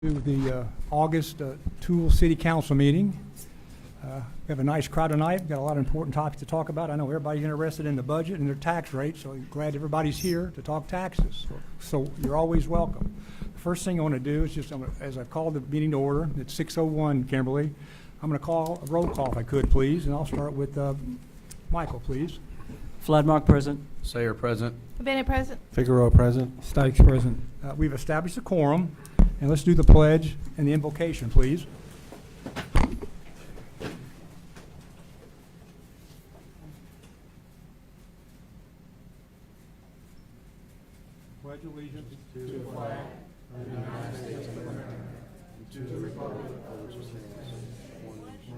To the August Tool City Council meeting. We have a nice crowd tonight. We've got a lot of important topics to talk about. I know everybody's interested in the budget and their tax rate, so I'm glad everybody's here to talk taxes. So you're always welcome. The first thing I want to do is just, as I've called the meeting to order, it's 6:01, Kimberly. I'm going to call a roll call if I could, please, and I'll start with Michael, please. Floodmark present. Sayer present. Bennett present. Figueroa present. Stikes present. We've established a quorum, and let's do the pledge and the invocation, please. Pledge allegiance to the flag of the United States of America, and to the republic for which it stands, one nation,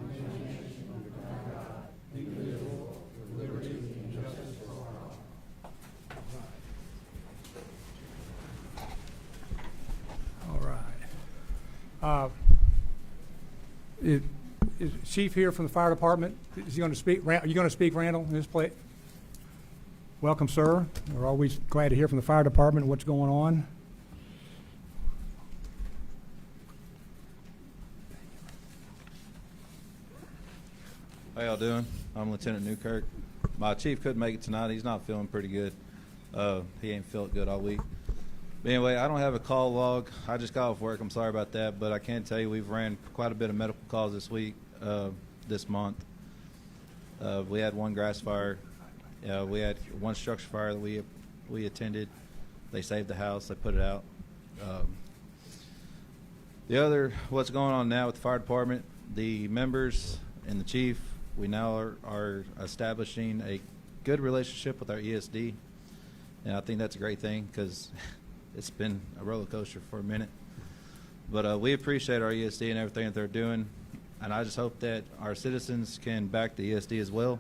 under God, indivisible, with liberty and justice for all. All right. Is Chief here from the fire department? Is he going to speak? Are you going to speak, Randall, in this place? Welcome, sir. We're always glad to hear from the fire department what's going on. How y'all doing? I'm Lieutenant Newkirk. My chief couldn't make it tonight. He's not feeling pretty good. He ain't felt good all week. But anyway, I don't have a call log. I just got off work. I'm sorry about that, but I can tell you we've ran quite a bit of medical calls this week, this month. We had one grass fire. We had one structure fire that we attended. They saved the house. They put it out. What's going on now with the fire department, the members and the chief, we now are establishing a good relationship with our ESD, and I think that's a great thing because it's been a roller coaster for a minute. But we appreciate our ESD and everything that they're doing, and I just hope that our citizens can back the ESD as well.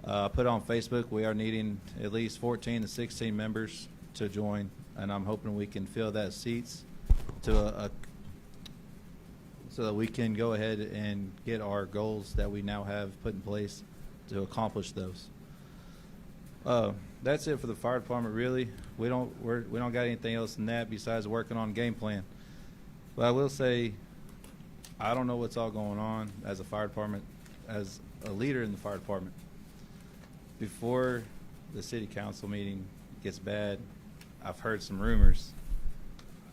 I put on Facebook we are needing at least 14 to 16 members to join, and I'm hoping we can fill that seats to so that we can go ahead and get our goals that we now have put in place to accomplish those. That's it for the fire department. Really, we don't got anything else than that besides working on game plan. But I will say, I don't know what's all going on as a fire department, as a leader in the fire department. Before the city council meeting gets bad, I've heard some rumors.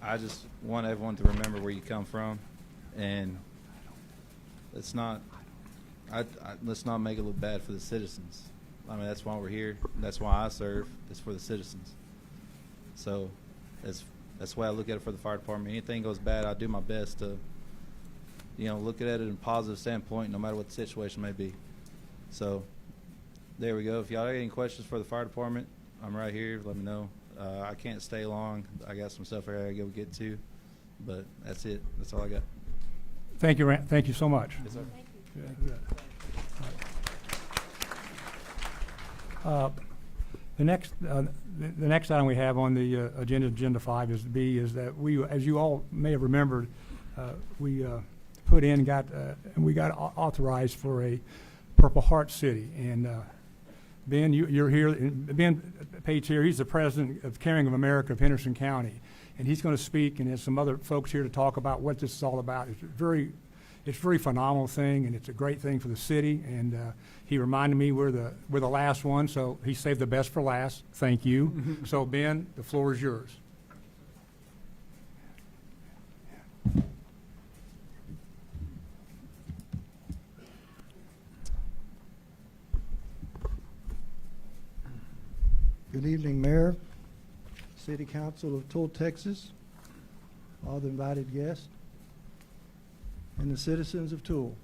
I just want everyone to remember where you come from, and let's not make it look bad for the citizens. I mean, that's why we're here. That's why I serve. It's for the citizens. So that's the way I look at it for the fire department. Anything goes bad, I do my best to, look at it in a positive standpoint, no matter what the situation may be. So there we go. If y'all have any questions for the fire department, I'm right here. Let me know. I can't stay long. I got some stuff I gotta go get to, but that's it. That's all I got. Thank you, Thank you so much. Yes, sir. Thank you. The next item we have on the agenda 5 is that we, as you all may have remembered, we put in and we got authorized for a Purple Heart City. And Ben, you're here. Ben Pate's here. He's the president of Caring of America of Henderson County, and he's going to speak. And there's some other folks here to talk about what this is all about. It's a very phenomenal thing, and it's a great thing for the city. And he reminded me we're the last one, so he saved the best for last. Thank you. So Ben, the floor is yours. Good evening, Mayor, City Council of Tool, Texas, all the invited guests, and the citizens of Tool.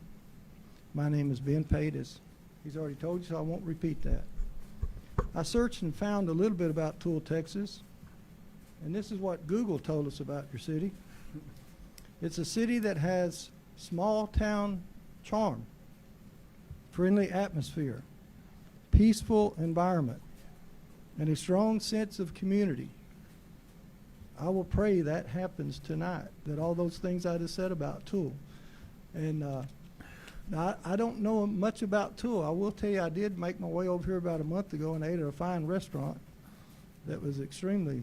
My name is Ben Pate, as he's already told you, so I won't repeat that. I searched and found a little bit about Tool, Texas, and this is what Google told us about your city. It's a city that has small town charm, friendly atmosphere, peaceful environment, and a strong sense of community. I will pray that happens tonight, that all those things I just said about Tool. And now I don't know much about Tool. I will tell you I did make my way over here about a month ago and ate at a fine restaurant that was extremely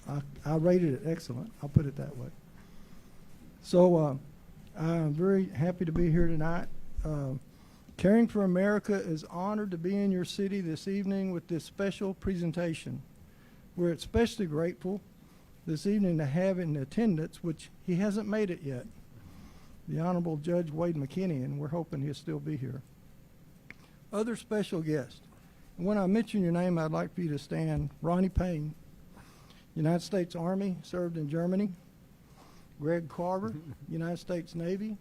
I rated it excellent. I'll put it that way. So I'm very happy to be here tonight. Caring for America is honored to be in your city this evening with this special presentation. We're especially grateful this evening to have in attendance, which he hasn't made it yet, the Honorable Judge Wade McKinney, and we're hoping he'll still be here. Other special guests. When I mention your name, I'd like for you to stand. Ronnie Payne, United States Army, served in Germany. Greg Carver, United States Navy.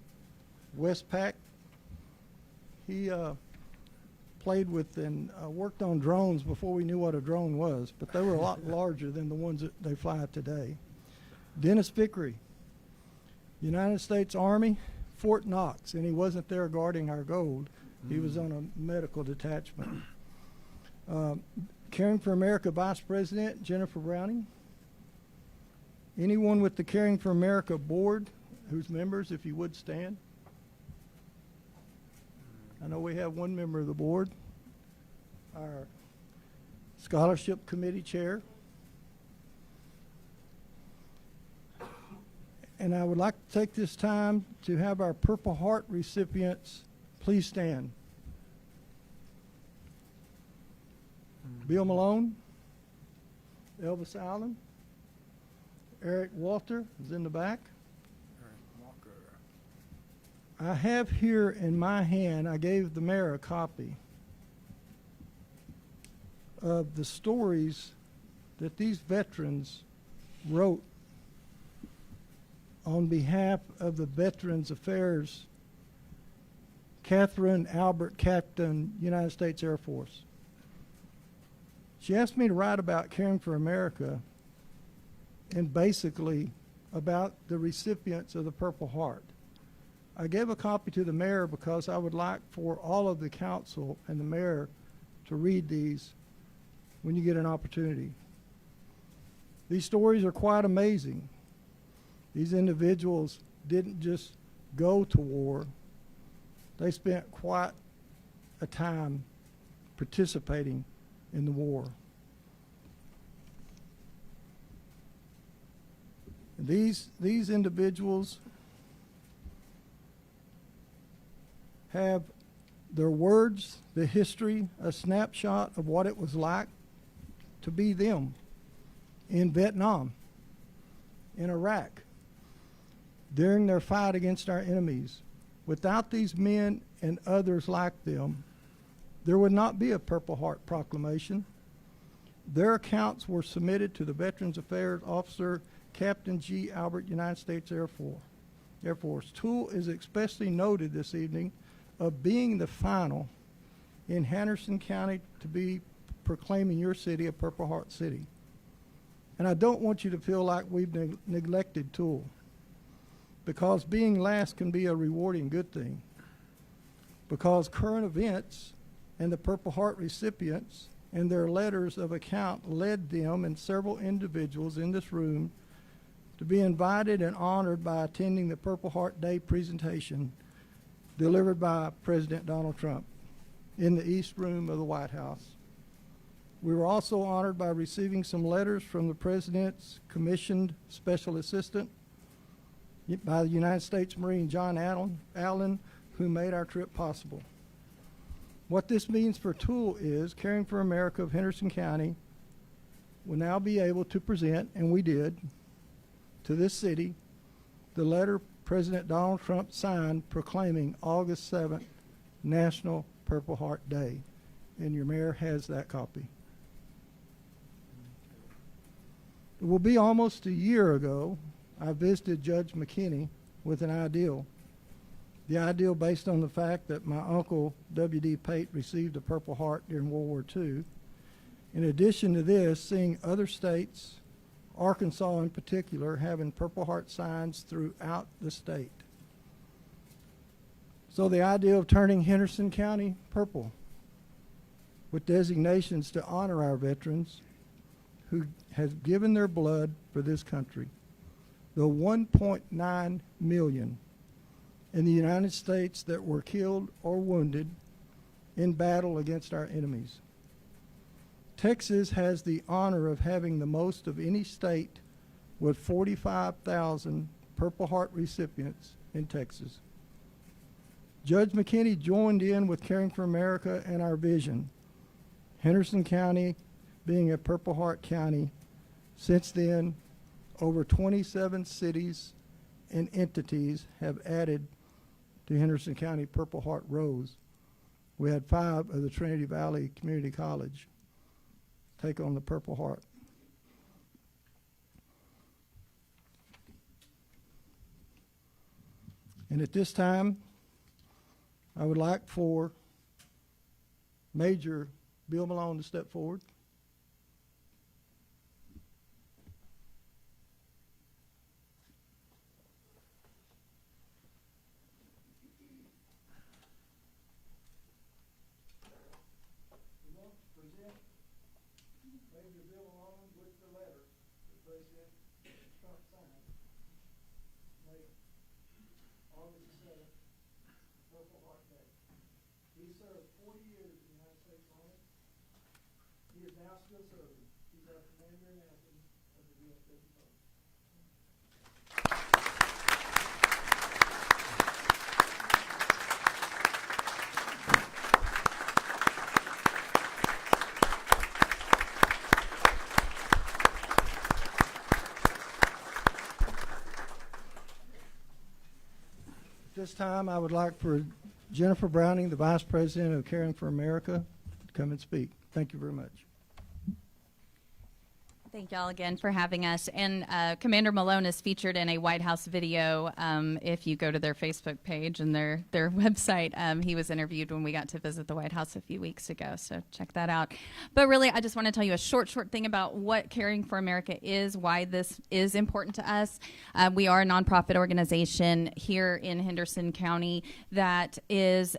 Westpac, he played with and worked on drones before we knew what a drone was, but they were a lot larger than the ones that they fly today. Dennis Vickery, United States Army, Fort Knox, and he wasn't there guarding our gold. He was on a medical detachment. Caring for America Vice President Jennifer Browning. Anyone with the Caring for America board, whose members, if you would stand. I know we have one member of the board, our scholarship committee chair. And I would like to take this time to have our Purple Heart recipients please stand. Bill Malone, Elvis Allen, Eric Walter is in the back. I have here in my hand, I gave the mayor a copy of the stories that these veterans wrote on behalf of the Veterans Affairs, Catherine Albert Captain, United States Air Force. She asked me to write about Caring for America and basically about the recipients of the Purple Heart. I gave a copy to the mayor because I would like for all of the council and the mayor to read these when you get an opportunity. These stories are quite amazing. These individuals didn't just go to war. They spent quite a time participating in the war. These individuals have their words, the history, a snapshot of what it was like to be them in Vietnam, in Iraq, during their fight against our enemies. Without these men and others like them, there would not be a Purple Heart proclamation. Their accounts were submitted to the Veterans Affairs Officer, Captain G. Albert, United States Air Force. Toole is especially noted this evening of being the final in Henderson County to be proclaiming your city a Purple Heart city. And I don't want you to feel like we've neglected Toole, because being last can be a rewarding good thing, because current events and the Purple Heart recipients and their letters of account led them and several individuals in this room to be invited and honored by attending the Purple Heart Day presentation delivered by President Donald Trump in the East Room of the White House. We were also honored by receiving some letters from the President's commissioned special assistant by the United States Marine John Allen, who made our trip possible. What this means for Toole is Caring for America of Henderson County will now be able to present, and we did, to this city the letter President Donald Trump signed proclaiming August 7th National Purple Heart Day. And your mayor has that copy. It will be almost a year ago I visited Judge McKinney with an ideal. The ideal based on the fact that my uncle, W.D. Pate, received a Purple Heart during World War II. In addition to this, seeing other states, Arkansas in particular, having Purple Heart signs throughout the state. So the idea of turning Henderson County purple with designations to honor our veterans who have given their blood for this country. The 1.9 million in the United States that were killed or wounded in battle against our enemies. Texas has the honor of having the most of any state, with 45,000 Purple Heart recipients in Texas. Judge McKinney joined in with Caring for America and our vision, Henderson County being a Purple Heart county. Since then, over 27 cities and entities have added to Henderson County Purple Heart rows. We had 5 of the Trinity Valley Community College take on the Purple Heart. And at this time, I would like for Major Bill Malone to step forward. Major Bill Malone with the letter that President Trump signed, made August 7th, Purple Heart Day. He served 40 years in the United States Army. He is now still serving. He's our Commander-in-Chief of the U.S. Navy Post. At this time, I would like for Jennifer Browning, the Vice President of Caring for America, to come and speak. Thank you very much. Thank y'all again for having us. And Commander Malone is featured in a White House video. If you go to their Facebook page and their website, he was interviewed when we got to visit the White House a few weeks ago. So check that out. But really, I just want to tell you a short thing about what Caring for America is, why this is important to us. We are a nonprofit organization here in Henderson County that is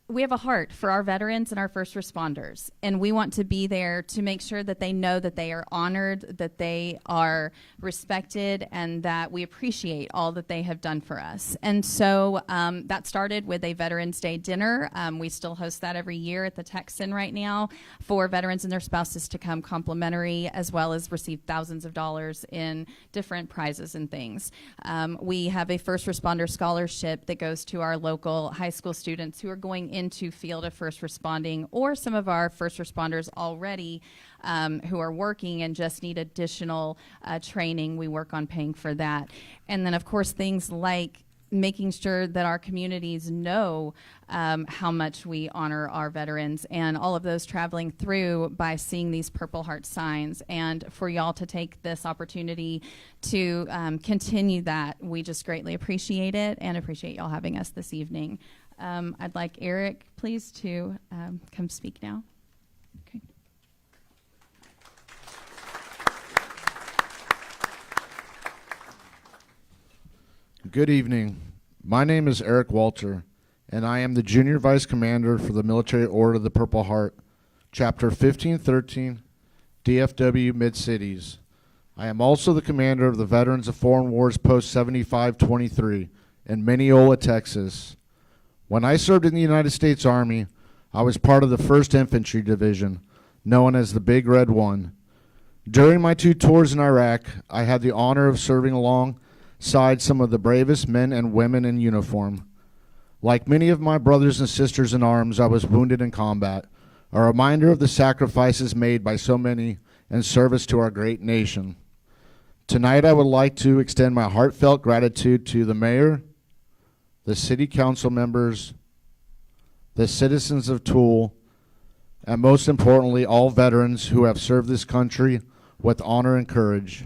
we have a heart for our veterans and our first responders, and we want to be there to make sure that they know that they are honored, that they are respected, and that we appreciate all that they have done for us. And so that started with a Veterans Day dinner. We still host that every year at the Texan right now for veterans and their spouses to come complimentary, as well as receive thousands of dollars in different prizes and things. We have a first responder scholarship that goes to our local high school students who are going into field of first responding, or some of our first responders already who are working and just need additional training. We work on paying for that. And then, of course, things like making sure that our communities know how much we honor our veterans, and all of those traveling through by seeing these Purple Heart signs. And for y'all to take this opportunity to continue that, we just greatly appreciate it and appreciate y'all having us this evening. I'd like Eric, please, to come speak now. Okay. Good evening. My name is Eric Walter, and I am the Junior Vice Commander for the Military Order of the Purple Heart, Chapter 1513, DFW Mid-Cities. I am also the Commander of the Veterans of Foreign Wars Post 7523 in Mineola, Texas. When I served in the United States Army, I was part of the 1st Infantry Division, known as the Big Red One. During my 2 tours in Iraq, I had the honor of serving alongside some of the bravest men and women in uniform. Like many of my brothers and sisters in arms, I was wounded in combat, a reminder of the sacrifices made by so many in service to our great nation. Tonight, I would like to extend my heartfelt gratitude to the mayor, the city council members, the citizens of Toul, and most importantly, all veterans who have served this country with honor and courage.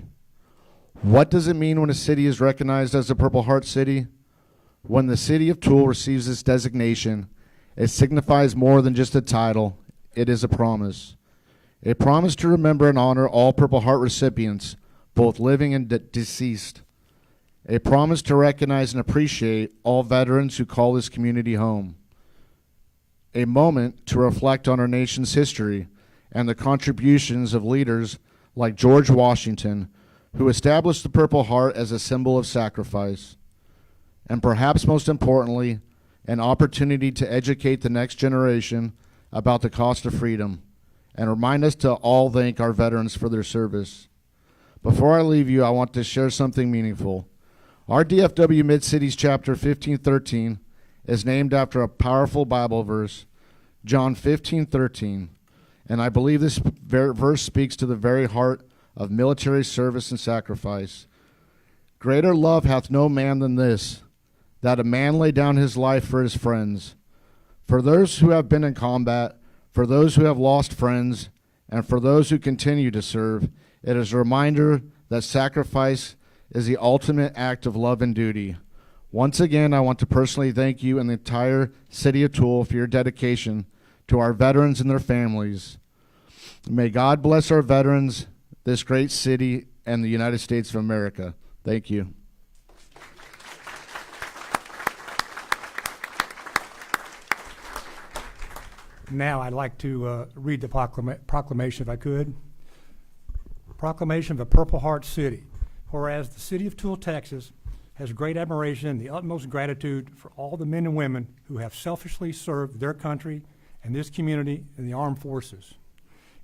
What does it mean when a city is recognized as a Purple Heart City? When the city of Toul receives this designation, it signifies more than just a title. It is a promise. A promise to remember and honor all Purple Heart recipients, both living and deceased. A promise to recognize and appreciate all veterans who call this community home. A moment to reflect on our nation's history and the contributions of leaders like George Washington, who established the Purple Heart as a symbol of sacrifice. And perhaps most importantly, an opportunity to educate the next generation about the cost of freedom and remind us to all thank our veterans for their service. Before I leave you, I want to share something meaningful. Our DFW Mid-Cities Chapter 1513 is named after a powerful Bible verse, John 15:13, and I believe this verse speaks to the very heart of military service and sacrifice. Greater love hath no man than this, that a man lay down his life for his friends. For those who have been in combat, for those who have lost friends, and for those who continue to serve, it is a reminder that sacrifice is the ultimate act of love and duty. Once again, I want to personally thank you and the entire city of Toul for your dedication to our veterans and their families. May God bless our veterans, this great city, and the United States of America. Thank you. Now I'd like to read the proclamation if I could. Proclamation of the Purple Heart City. Whereas the city of Toul, Texas has great admiration and the utmost gratitude for all the men and women who have selfishly served their country and this community in the armed forces.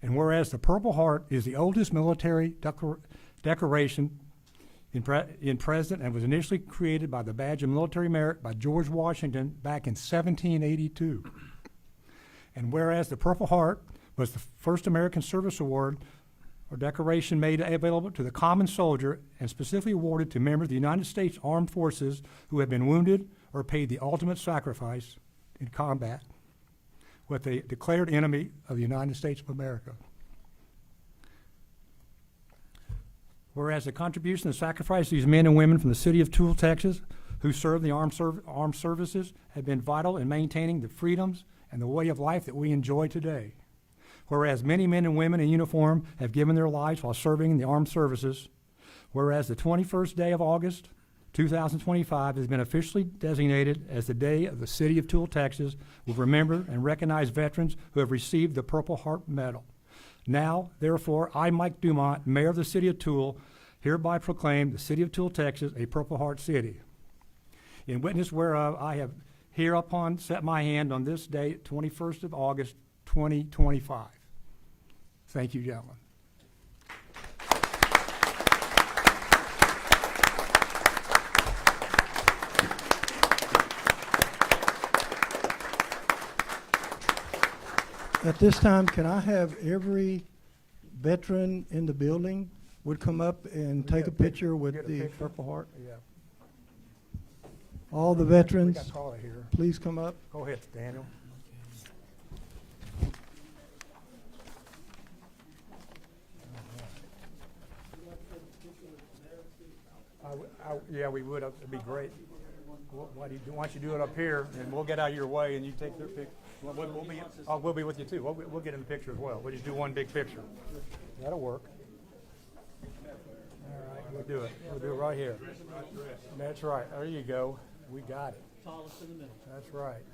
And whereas the Purple Heart is the oldest military decoration in present and was initially created by the Badge of Military Merit by George Washington back in 1782. And whereas the Purple Heart was the first American Service Award or decoration made available to the common soldier and specifically awarded to members of the United States Armed Forces who have been wounded or paid the ultimate sacrifice in combat with a declared enemy of the United States of America. Whereas the contribution and sacrifice of these men and women from the city of Toul, Texas, who served the armed services, have been vital in maintaining the freedoms and the way of life that we enjoy today. Whereas many men and women in uniform have given their lives while serving in the armed services, whereas the 21st day of August, 2025 has been officially designated as the day of the city of Toul, Texas, will remember and recognize veterans who have received the Purple Heart Medal. Now, therefore, I, Mike Dumont, Mayor of the City of Toul, hereby proclaim the City of Toul, Texas, a Purple Heart City. In witness whereof, I have hereupon set my hand on this date, 21st of August, 2025. Thank you, gentlemen. At this time, can I have every veteran in the building would come up and take a picture with the Purple Heart? Yeah. All the We veterans, got Carla here. please come up. Go ahead, Daniel. Yeah, we would. It'd be great. Why don't you do it up here, and we'll get out of your way, and you take their picture. We'll be with you too. We'll get in the picture as well. We'll just do one big picture. That'll work. All right, we'll do it. We'll do it right here. That's right. There you go. We got it. Tallest in the middle. That's right.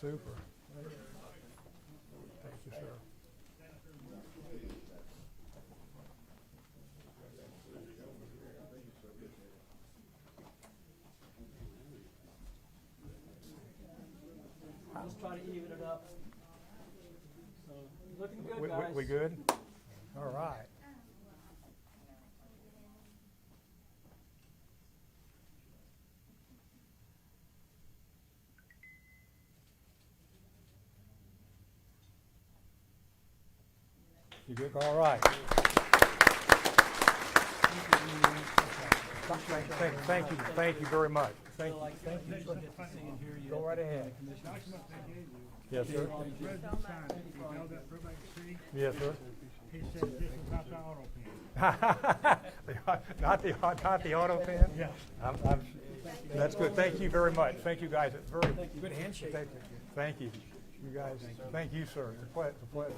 Super. Thank you, sir. Just try to even it up. So, looking good, guys. We good? All right. You good? All right. Thank you very much. Thank you. Thank you. Go right ahead. Yes, sir. Yes, sir. He said this is not the auto pen. Not the auto pen? Yeah. That's good. Thank you very much. Thank you, guys. It's very good handshake. Thank you. You guys. Thank you, sir. It's a pleasure.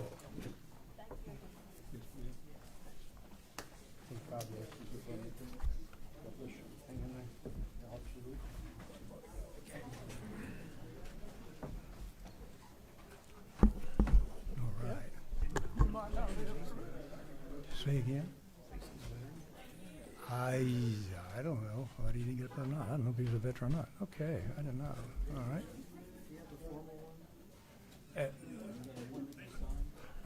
All right. Say again? I don't know. Why he didn't get up or not? I don't know if he's a veteran or not. Okay, I don't know. All right.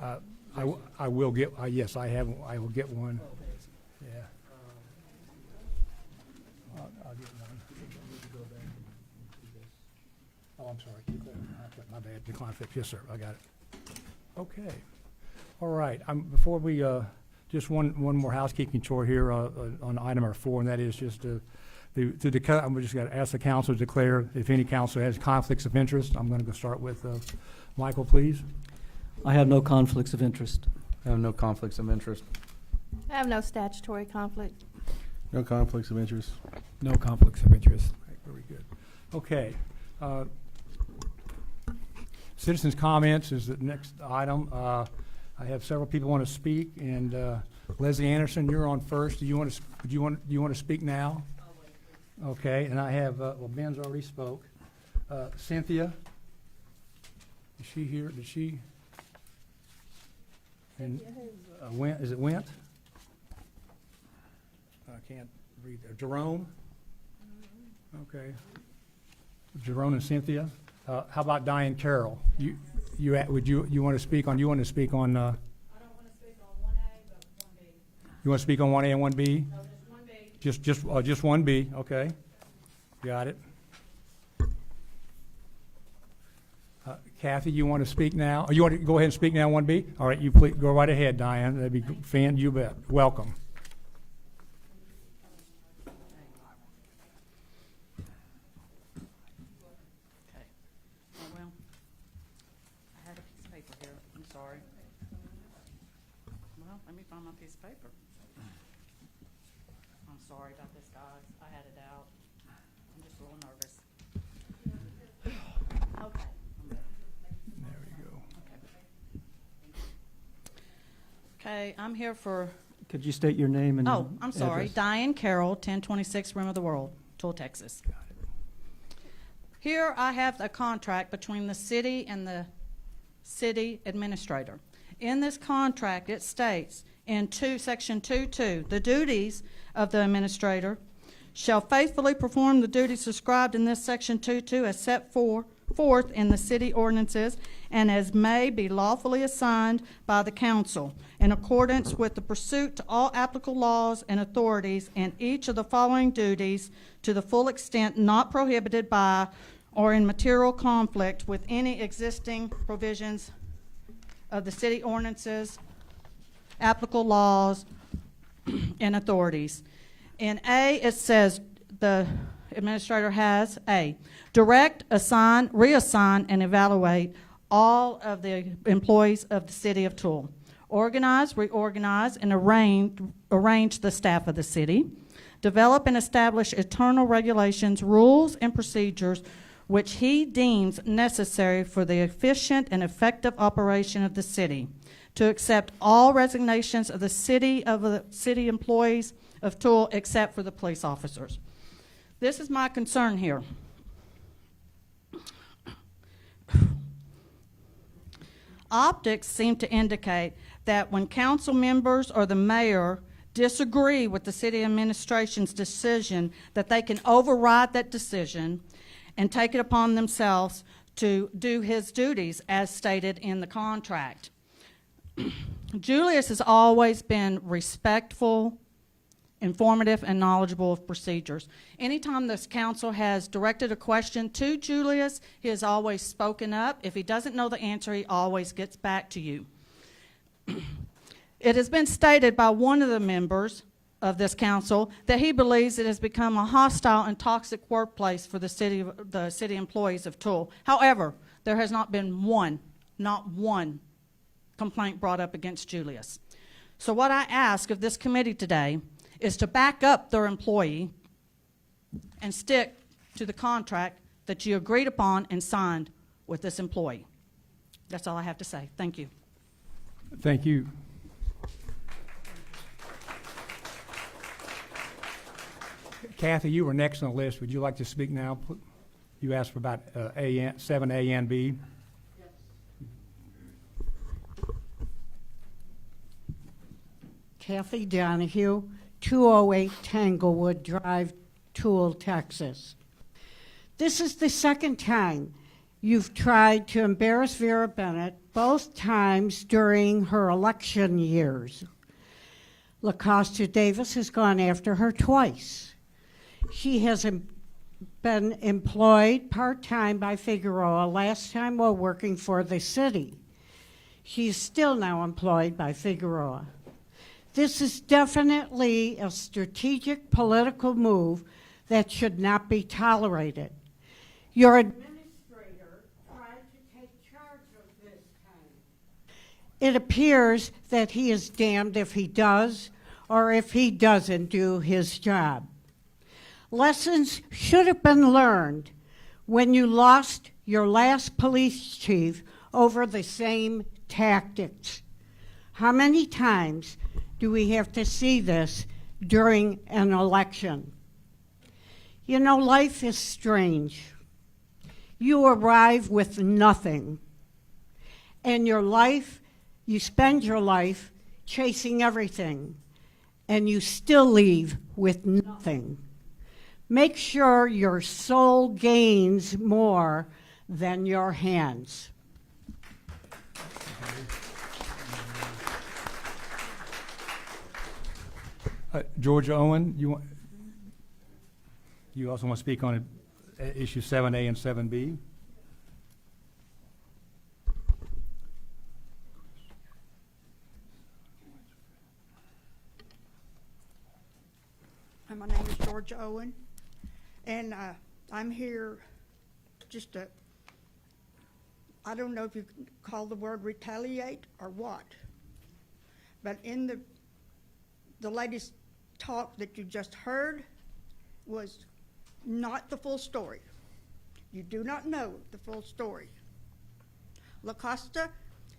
I will get, yes, I will get one. Yeah. I'll get one. Oh, I'm sorry. My bad. Decline fifth. Yes, sir. I got it. Okay. All right. Before we, just one more housekeeping chore here on item number 4, and that is just I'm just going to ask the council to declare if any council has conflicts of interest. I'm going to go start with Michael, please. I have no conflicts of interest. I have no conflicts of interest. I have no statutory conflict. No conflicts of interest. No conflicts of interest. Okay, very good. Okay. Citizens' comments is the next item. I have several people want to speak, and Leslie Anderson, you're on first. Do you want to speak now? Okay, and I have well, Ben's already spoke. Cynthia, is she here? Did she? And Went, is it Went? I can't read there. Jerome? Okay. Jerome and Cynthia. How about Diane Carroll? You want to speak on? I don't want to speak on 1A, but 1B. You want to speak on 1A and 1B? No, just 1B. Just 1B. Okay, got it. Kathy, you want to speak now? Or you want to go ahead and speak now, 1B? All right, you please go right ahead, Diane. That'd be fan. You bet. Welcome. Okay. Oh, well, I had a piece of paper here. I'm sorry. Well, let me find my piece of paper. I'm sorry about this, guys. I had it out. I'm just a little nervous. Okay. There we go. Okay, I'm here for, Could you state your name and oh, I'm sorry, address? Diane Carroll, 1026 Rim of the World, Tool, Texas. Here I have a contract between the city and the city administrator. In this contract, it states in section 2.2, the duties of the administrator shall faithfully perform the duties described in this section 2.2 as set forth in the city ordinances and as may be lawfully assigned by the council in accordance with the pursuit to all applicable laws and authorities and each of the following duties to the full extent not prohibited by or in material conflict with any existing provisions of the city ordinances, applicable laws, and authorities. In A, it says the administrator has A, direct, assign, reassign, and evaluate all of the employees of the city of Toul. Organize, reorganize, and arrange the staff of the city. Develop and establish internal regulations, rules, and procedures which he deems necessary for the efficient and effective operation of the city. To accept all resignations of the city employees of Toul except for the police officers. This is my concern here. Optics seem to indicate that when council members or the mayor disagree with the city administration's decision, that they can override that decision and take it upon themselves to do his duties as stated in the contract. Julius has always been respectful, informative, and knowledgeable of procedures. Anytime this council has directed a question to Julius, he has always spoken up. If he doesn't know the answer, he always gets back to you. It has been stated by one of the members of this council that he believes it has become a hostile and toxic workplace for the city employees of Toul. However, there has not been not one complaint brought up against Julius. So what I ask of this committee today is to back up their employee and stick to the contract that you agreed upon and signed with this employee. That's all I have to say. Thank you. Thank you. Kathy, you were next on the list. Would you like to speak now? You asked for about 7A and B. Kathy Donahue, 208 Tanglewood Drive, Toul, Texas. This is the second time You've tried to embarrass Vera Bennett both times during her election years. LaCosta Davis has gone after her twice. She has been employed part-time by Figueroa, last time while working for the city. She's still now employed by Figueroa. This is definitely a strategic political move that should not be tolerated. Your administrator tried to take charge of this time. It appears that he is damned if he does or if he doesn't do his job. Lessons should have been learned when you lost your last police chief over the same tactics. How many times do we have to see this during an election? You know, life is strange. You arrive with nothing, and you spend your life chasing everything, and you still leave with nothing. Make sure your soul gains more than your hands. Georgia Owen, you also want to speak on issue 7A and 7B? My name is Georgia Owen, and I'm here just to, I don't know if you call the word retaliate or what, but in the latest talk that you just heard was not the full story. You do not know the full story. LaCosta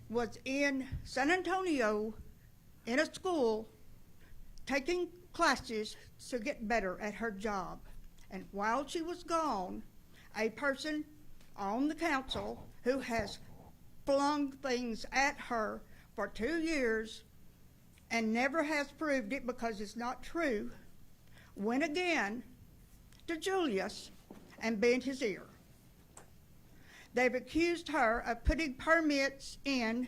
was in San Antonio in a school taking classes to get better at her job. And while she was gone, a person on the council who has flung things at her for 2 years and never has proved it because it's not true, went again to Julius and bent his ear. They've accused her of putting permits in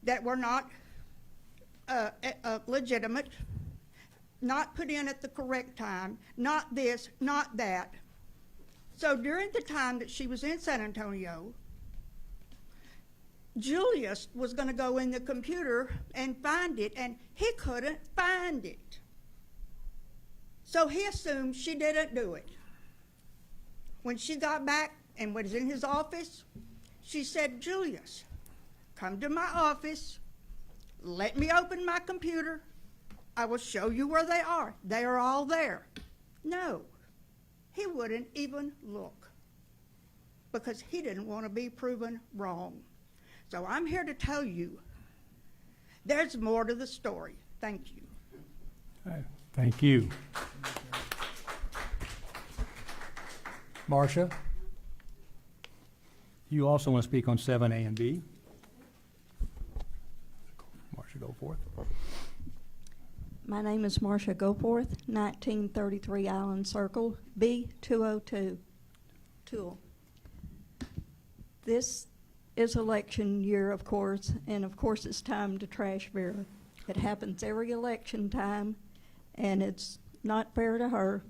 that were not legitimate, not put in at the correct time, not this, not that. So during the time that she was in San Antonio, Julius was going to go in the computer and find it, and he couldn't find it. So he assumed she didn't do it. When she got back and was in his office, she said, Julius, come to my office, let me open my computer, I will show you where they are. They are all there. No, he wouldn't even look because he didn't want to be proven wrong. So I'm here to tell you there's more to the story. Thank you. Thank you. Marcia, you also want to speak on 7A and B. Marcia, go forth. My name is Marcia Goforth, 1933 Island Circle, B202, Tool. This is election year, of course, and of course it's time to trash Vera. It happens every election time, and it's not fair to her.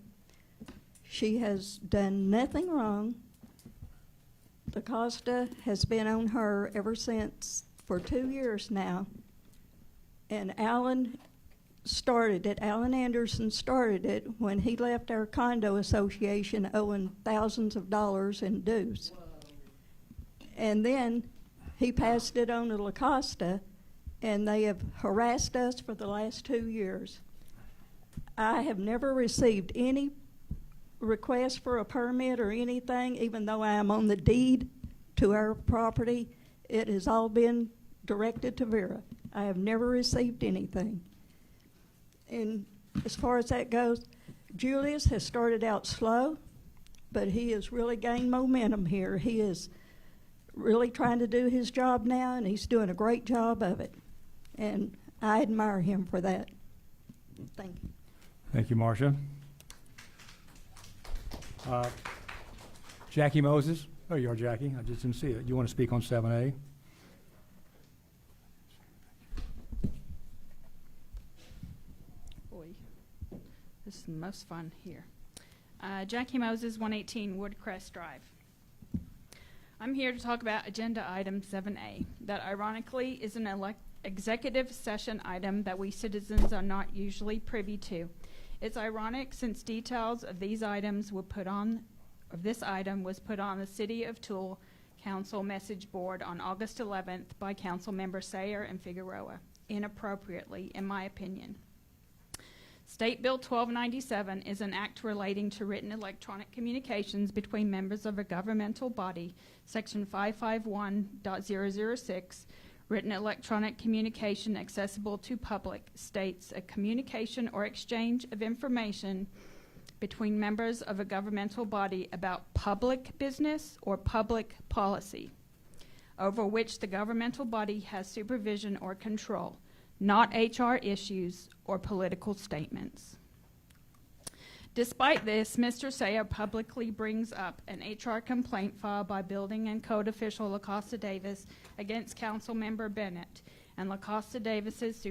She has done nothing wrong. LaCosta has been on her ever since, for 2 years now, and Alan started it. Alan Anderson started it when he left our condo association owing thousands of dollars in dues. And then he passed it on to LaCosta, and they have harassed us for the last 2 years. I have never received any request for a permit or anything, even though I am on the deed to our property. It has all been directed to Vera. I have never received anything. And as far as that goes, Julius has started out slow, but he has really gained momentum here. He is really trying to do his job now, and he's doing a great job of it. And I admire him for that. Thank you. Thank you, Marcia. Jackie Moses, Oh, you are, Jackie. I just didn't see it. You want to speak on 7A? Boy, this is the most fun here. Jackie Moses, 118 Woodcrest Drive. I'm here to talk about agenda item 7A, that ironically is an executive session item that we citizens are not usually privy to. It's ironic since details of these items were put on, of this item was put on the City of Tool Council message board on August 11th by Council Member Sayer and Figueroa, inappropriately, in my opinion. State Bill 1297 is an act relating to written electronic communications between members of a governmental body, Section 551.006. Written electronic communication accessible to public states a communication or exchange of information between members of a governmental body about public business or public policy over which the governmental body has supervision or control, not HR issues or political statements. Despite this, Mr. Sayer publicly brings up an HR complaint filed by Building and Code official LaCosta Davis against Council Member Bennett and LaCosta Davis's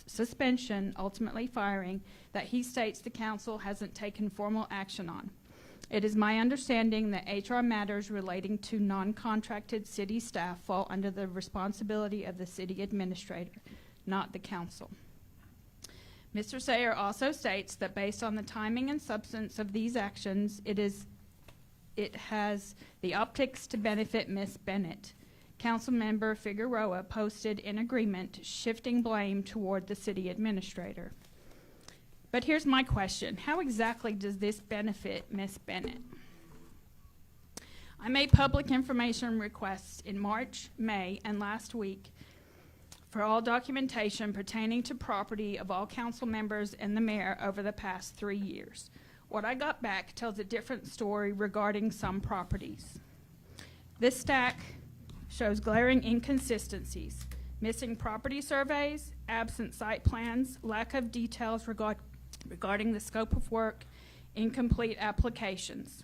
suspension, ultimately firing, that he states the council hasn't taken formal action on. It is my understanding that HR matters relating to non-contracted city staff fall under the responsibility of the city administrator, not the council. Mr. Sayer also states that based on the timing and substance of these actions, it has the optics to benefit Ms. Bennett. Councilmember Figueroa posted in agreement, shifting blame toward the city administrator. But here's my question. How exactly does this benefit Ms. Bennett? I made public information requests in March, May, and last week for all documentation pertaining to property of all council members and the mayor over the past 3 years. What I got back tells a different story regarding some properties. This stack shows glaring inconsistencies, missing property surveys, absent site plans, lack of details regarding the scope of work, incomplete applications,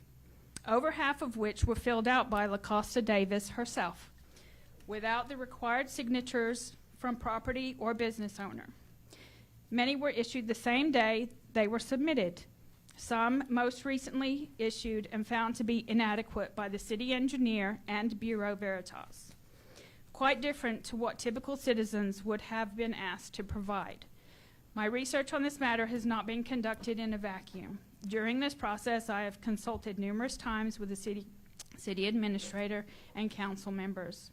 over half of which were filled out by LaCosta Davis herself, without the required signatures from property or business owner. Many were issued the same day they were submitted. Some most recently issued and found to be inadequate by the city engineer and Bureau Veritas. Quite different to what typical citizens would have been asked to provide. My research on this matter has not been conducted in a vacuum. During this process, I have consulted numerous times with the city administrator and council members.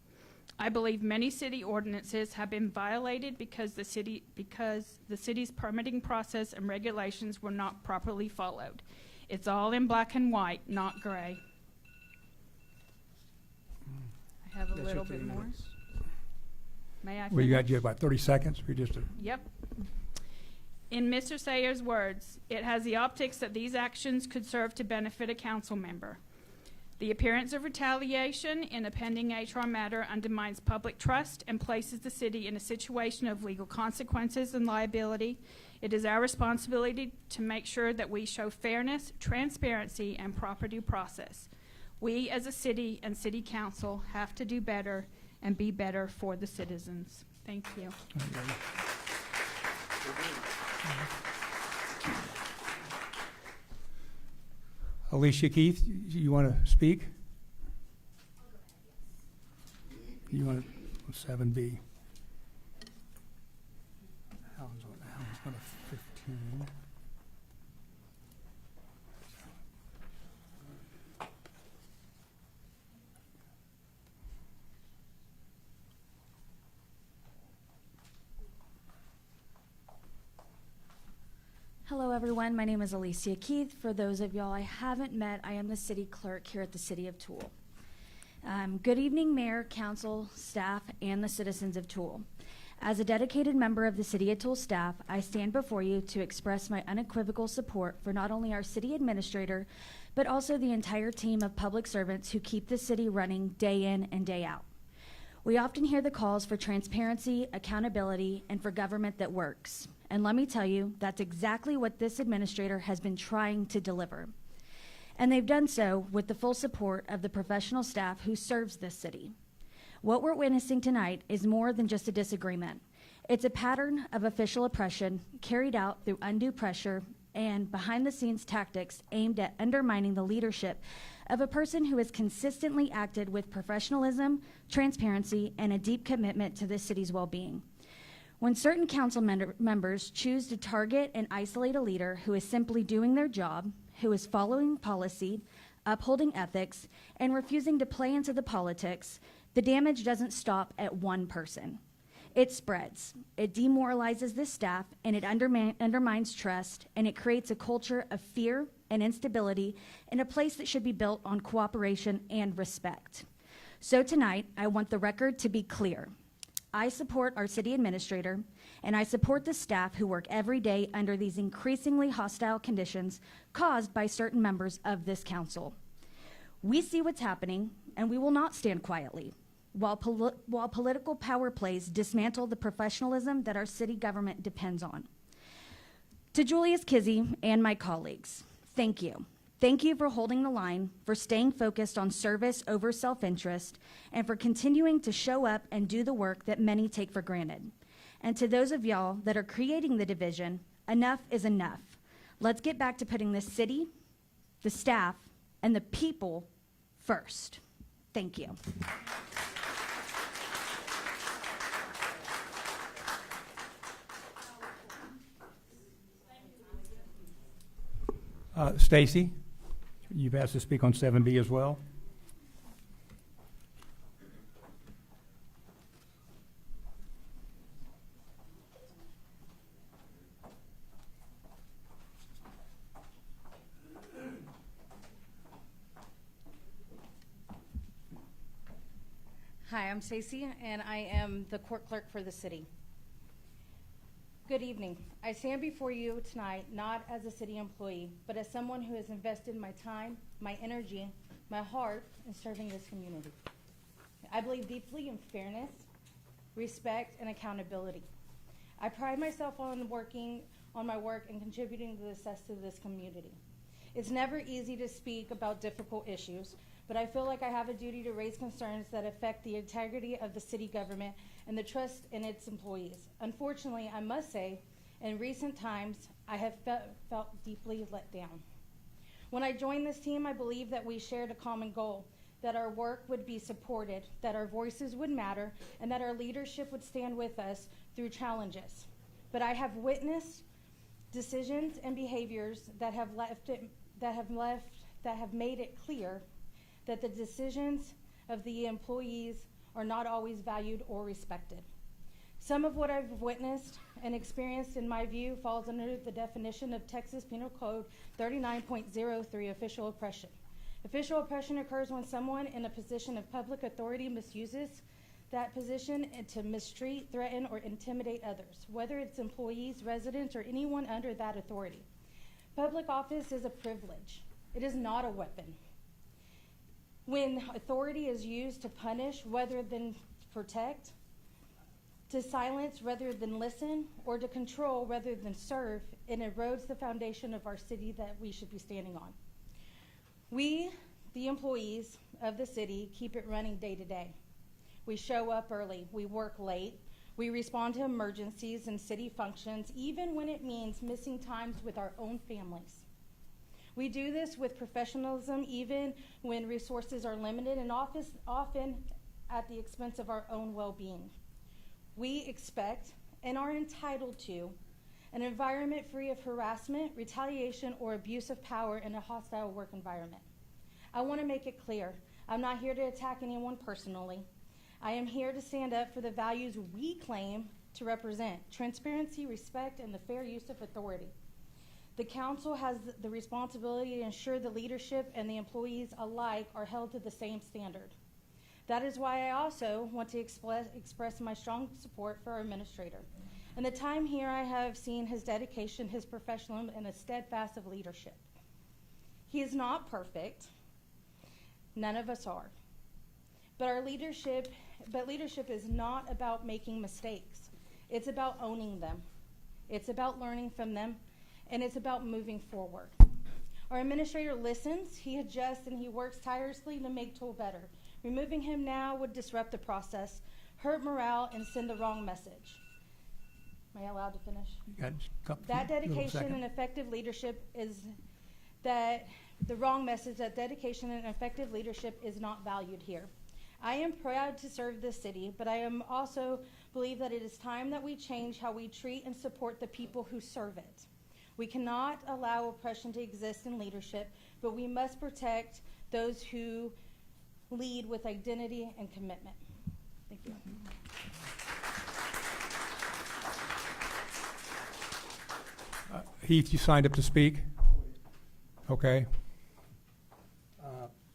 I believe many city ordinances have been violated because the city's permitting process and regulations were not properly followed. It's all in black and white, not gray. I have a little bit more. May I finish? Well, you got about 30 seconds. We just. Yep. In Mr. Sayer's words, it has the optics that these actions could serve to benefit a council member. The appearance of retaliation in a pending HR matter undermines public trust and places the city in a situation of legal consequences and liability. It is our responsibility to make sure that we show fairness, transparency, and proper due process. We as a city and city council have to do better and be better for the citizens. Thank you. Alicia Keith, you want to speak? You want to 7B? Alan's on 15. Hello everyone, my name is Alicia Keith. For those of y'all I haven't met, I am the city clerk here at the City of Tool. Good evening, Mayor, Council, staff, and the citizens of Tool. As a dedicated member of the City of Tool staff, I stand before you to express my unequivocal support for not only our city administrator, but also the entire team of public servants who keep the city running day in and day out. We often hear the calls for transparency, accountability, and for government that works. And let me tell you, that's exactly what this administrator has been trying to deliver. And they've done so with the full support of the professional staff who serves this city. What we're witnessing tonight is more than just a disagreement. It's a pattern of official oppression carried out through undue pressure and behind-the-scenes tactics aimed at undermining the leadership of a person who has consistently acted with professionalism, transparency, and a deep commitment to this city's well-being. When certain council members choose to target and isolate a leader who is simply doing their job, who is following policy, upholding ethics, and refusing to play into the politics, the damage doesn't stop at one person. It spreads. It demoralizes the staff, and it undermines trust, and it creates a culture of fear and instability in a place that should be built on cooperation and respect. So tonight, I want the record to be clear. I support our city administrator, and I support the staff who work every day under these increasingly hostile conditions caused by certain members of this council. We see what's happening, and we will not stand quietly while political power plays dismantle the professionalism that our city government depends on. To Julius Kizzy and my colleagues, thank you. Thank you for holding the line, for staying focused on service over self-interest, and for continuing to show up and do the work that many take for granted. And to those of y'all that are creating the division, enough is enough. Let's get back to putting the city, the staff, and the people first. Thank you. Stacy, you've asked to speak on 7B as well. Hi, I'm Stacy, and I am the court clerk for the city. Good evening. I stand before you tonight not as a city employee, but as someone who has invested my time, my energy, my heart in serving this community. I believe deeply in fairness, respect, and accountability. I pride myself on working on my work and contributing to the success of this community. It's never easy to speak about difficult issues, but I feel like I have a duty to raise concerns that affect the integrity of the city government and the trust in its employees. Unfortunately, I must say, in recent times, I have felt deeply let down. When I joined this team, I believed that we shared a common goal, that our work would be supported, that our voices would matter, and that our leadership would stand with us through challenges. But I have witnessed decisions and behaviors that have made it clear that the decisions of the employees are not always valued or respected. Some of what I've witnessed and experienced, in my view, falls under the definition of Texas Penal Code 39.03, official oppression. Official oppression occurs when someone in a position of public authority misuses that position to mistreat, threaten, or intimidate others, whether it's employees, residents, or anyone under that authority. Public office is a privilege. It is not a weapon. When authority is used to punish rather than protect, to silence rather than listen, or to control rather than serve, it erodes the foundation of our city that we should be standing on. We, the employees of the city, keep it running day to day. We show up early, we work late, we respond to emergencies and city functions, even when it means missing times with our own families. We do this with professionalism, even when resources are limited, and often at the expense of our own well-being. We expect, and are entitled to, an environment free of harassment, retaliation, or abuse of power in a hostile work environment. I want to make it clear, I'm not here to attack anyone personally. I am here to stand up for the values we claim to represent: transparency, respect, and the fair use of authority. The council has the responsibility to ensure the leadership and the employees alike are held to the same standard. That is why I also want to express my strong support for our administrator. In the time here, I have seen his dedication, his professionalism, and his steadfast of leadership. He is not perfect. None of us are. But leadership is not about making mistakes. It's about owning them. It's about learning from them. And it's about moving forward. Our administrator listens, he adjusts, and he works tirelessly to make Tool better. Removing him now would disrupt the process, hurt morale, and send the wrong message. Am I allowed to finish? Got a couple- That little dedication second. and effective leadership is that the wrong message, that dedication and effective leadership is not valued here. I am proud to serve this city, but I am also believe that it is time that we change how we treat and support the people who serve it. We cannot allow oppression to exist in leadership, but we must protect those who lead with identity and commitment. Thank you. Heath, you signed up to speak? Okay.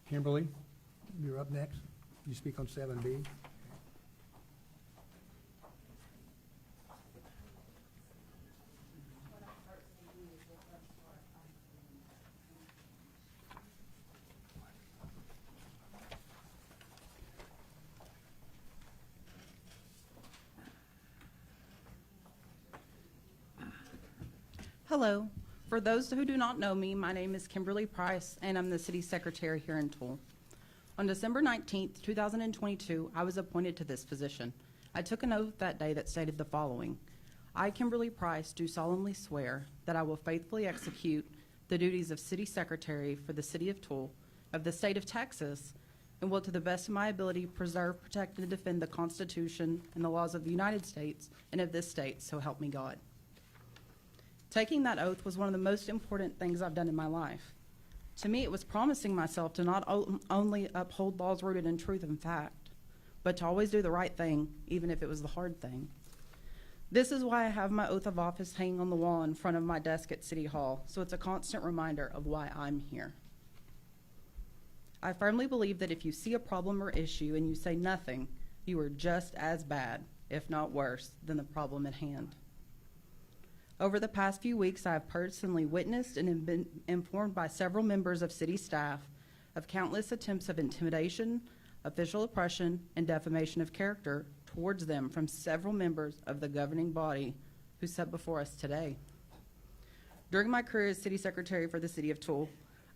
Kimberly, you're up next. You speak on 7B. Hello. For those who do not know me, my name is Kimberly Price, and I'm the City Secretary here in Tool. On December 19th, 2022, I was appointed to this position. I took an oath that day that stated the following. I, Kimberly Price, do solemnly swear that I will faithfully execute the duties of City Secretary for the City of Tool of the State of Texas, and will to the best of my ability preserve, protect, and defend the Constitution and the laws of the United States and of this state, so help me God. Taking that oath was one of the most important things I've done in my life. To me, it was promising myself to not only uphold laws rooted in truth and fact, but to always do the right thing, even if it was the hard thing. This is why I have my oath of office hanging on the wall in front of my desk at City Hall, so it's a constant reminder of why I'm here. I firmly believe that if you see a problem or issue and you say nothing, you are just as bad, if not worse, than the problem at hand. Over the past few weeks, I have personally witnessed and have been informed by several members of city staff of countless attempts of intimidation, official oppression, and defamation of character towards them from several members of the governing body who sat before us today. During my career as City Secretary for the City of Tool,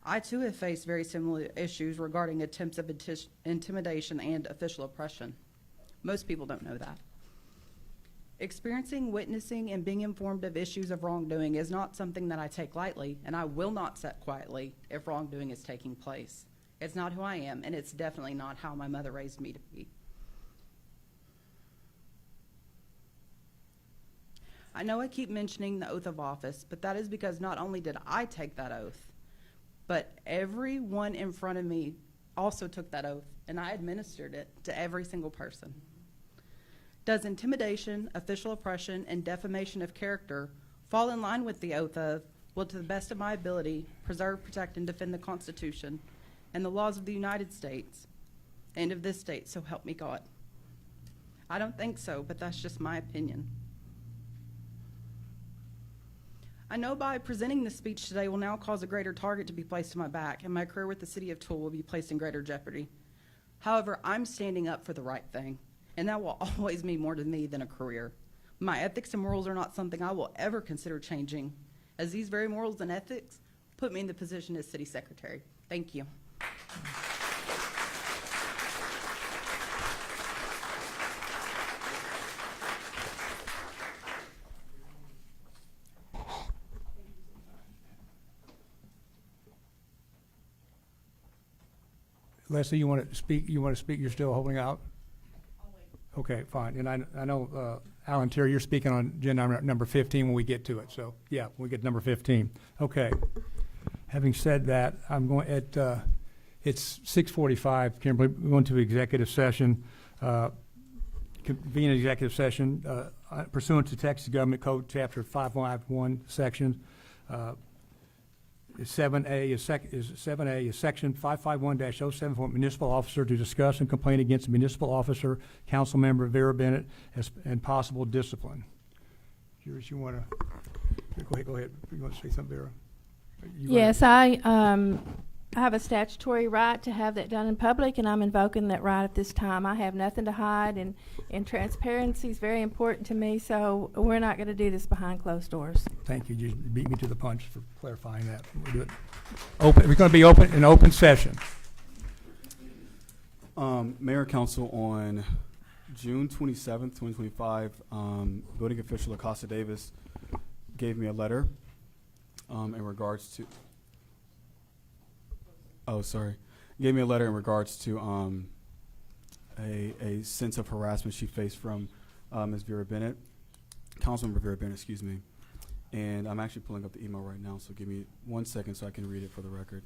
I too have faced very similar issues regarding attempts of intimidation and official oppression. Most people don't know that. Experiencing, witnessing, and being informed of issues of wrongdoing is not something that I take lightly, and I will not sit quietly if wrongdoing is taking place. It's not who I am, and it's definitely not how my mother raised me to be. I know I keep mentioning the oath of office, but that is because not only did I take that oath, but everyone in front of me also took that oath, and I administered it to every single person. Does intimidation, official oppression, and defamation of character fall in line with the oath of, will to the best of my ability, preserve, protect, and defend the Constitution and the laws of the United States and of this state, so help me God? I don't think so, but that's just my opinion. I know by presenting this speech today will now cause a greater target to be placed on my back, and my career with the City of Tool will be placed in greater jeopardy. However, I'm standing up for the right thing, and that will always mean more to me than a career. My ethics and morals are not something I will ever consider changing, as these very morals and ethics put me in the position as City Secretary. Thank you. Leslie, you want to speak? You want to speak? You're still holding out? Okay, fine. And I know, Alan Terry, you're speaking on agenda number 15 when we get to it. So, yeah, when we get to number 15. Okay. Having said that, I'm going at, it's 6:45, Kimberly. We're going to executive session. Convene an executive session pursuant to Texas Government Code, Chapter 551, Section 7A is Section 551-07 for municipal officer to discuss and complain against a municipal officer, council member Vera Bennett, and possible discipline. Yours, you want to go ahead. You want to say something, Vera? Yes, I have a statutory right to have that done in public, and I'm invoking that right at this time. I have nothing to hide, and transparency is very important to me, so we're not going to do this behind closed doors. Thank you. You beat me to the punch for clarifying that. We'll do it. Open, we're going to be open in open session. Mayor Council, on June 27th, 2025, building official Acosta Davis gave me a letter in regards to. Oh, sorry. Gave me a letter in regards to a sense of harassment she faced from Ms. Vera Bennett, Councilmember Vera Bennett, excuse me. And I'm actually pulling up the email right now, so give me 1 second so I can read it for the record.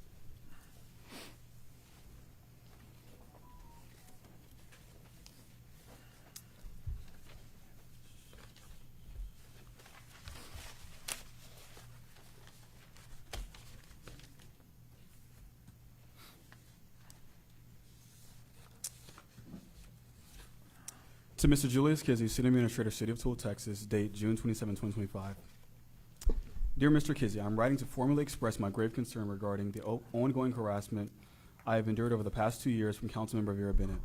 To Mr. Julius Kizzy, City Administrator, City of Tool, Texas, date June 27, 2025. Dear Mr. Kizzy, I'm writing to formally express my grave concern regarding the ongoing harassment I have endured over the past 2 years from Councilmember Vera Bennett.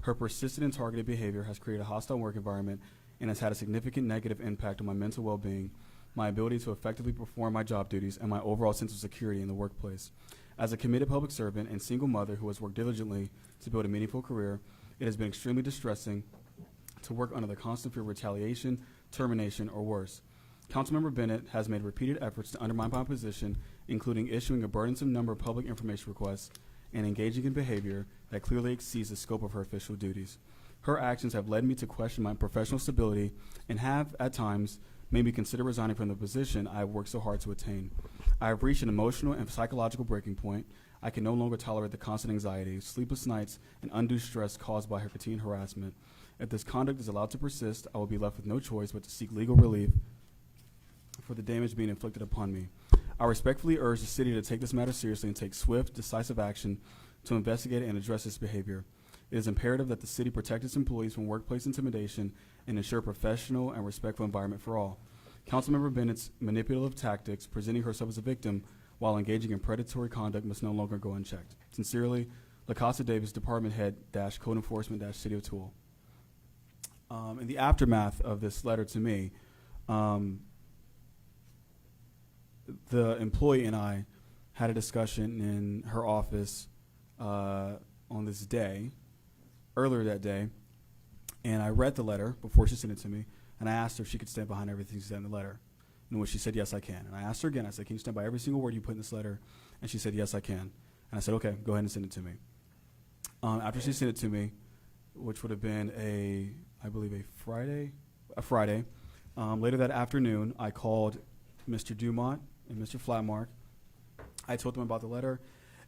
Her persistent and targeted behavior has created a hostile work environment and has had a significant negative impact on my mental well-being, my ability to effectively perform my job duties, and my overall sense of security in the workplace. As a committed public servant and single mother who has worked diligently to build a meaningful career, it has been extremely distressing to work under the constant fear of retaliation, termination, or worse. Councilmember Bennett has made repeated efforts to undermine my position, including issuing a burdensome number of public information requests and engaging in behavior that clearly exceeds the scope of her official duties. Her actions have led me to question my professional stability and have, at times, made me consider resigning from the position I have worked so hard to attain. I have reached an emotional and psychological breaking point. I can no longer tolerate the constant anxiety, sleepless nights, and undue stress caused by her continued harassment. If this conduct is allowed to persist, I will be left with no choice but to seek legal relief for the damage being inflicted upon me. I respectfully urge the city to take this matter seriously and take swift, decisive action to investigate and address this behavior. It is imperative that the city protect its employees from workplace intimidation and ensure a professional and respectful environment for all. Councilmember Bennett's manipulative tactics, presenting herself as a victim while engaging in predatory conduct, must no longer go unchecked. Sincerely, LaCosta Davis, Department Head, Code Enforcement, City of Tool. In the aftermath of this letter to me, the employee and I had a discussion in her office on this day, earlier that day, and I read the letter before she sent it to me, and I asked her if she could stand behind everything she said in the letter, in which she said, yes, I can. And I asked her again, I said, can you stand by every single word you put in this letter? And she said, yes, I can. And I said, okay, go ahead and send it to me. After she sent it to me, which would have been I believe a Friday. Later that afternoon, I called Mr. Dumont and Mr. Flatmark. I told them about the letter,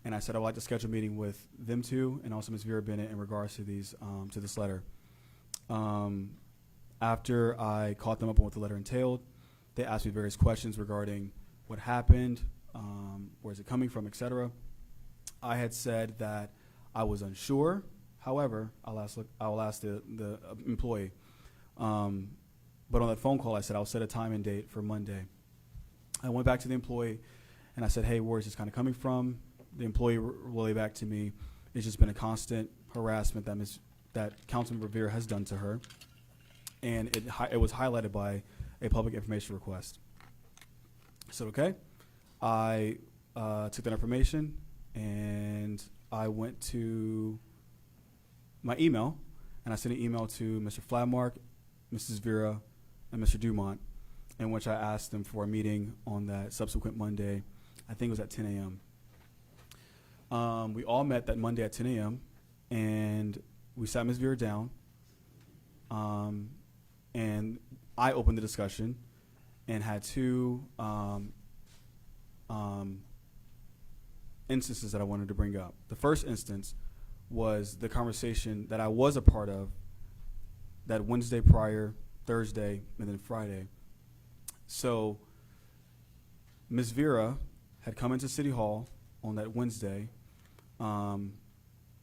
and I said I would like to schedule a meeting with them two and also Ms. Vera Bennett in regards to these to this letter. After I caught them up on what the letter entailed, they asked me various questions regarding what happened, where is it coming from, etc. I had said that I was unsure. However, I will ask the employee. But on that phone call, I said I'll set a time and date for Monday. I went back to the employee, and I said, hey, where is this kind of coming from? The employee relayed back to me, it's just been a constant harassment that Councilmember Vera has done to her, and it was highlighted by a public information request. I said, okay. I took that information, and I went to my email, and I sent an email to Mr. Flatmark, Mrs. Vera, and Mr. Dumont, in which I asked them for a meeting on that subsequent Monday. I think it was at 10 a.m. We all met that Monday at 10 a.m., and we sat Ms. Vera down, and I opened the discussion and had two instances that I wanted to bring up. The first instance was the conversation that I was a part of that Wednesday prior, Thursday, and then Friday. So Ms. Vera had come into City Hall on that Wednesday around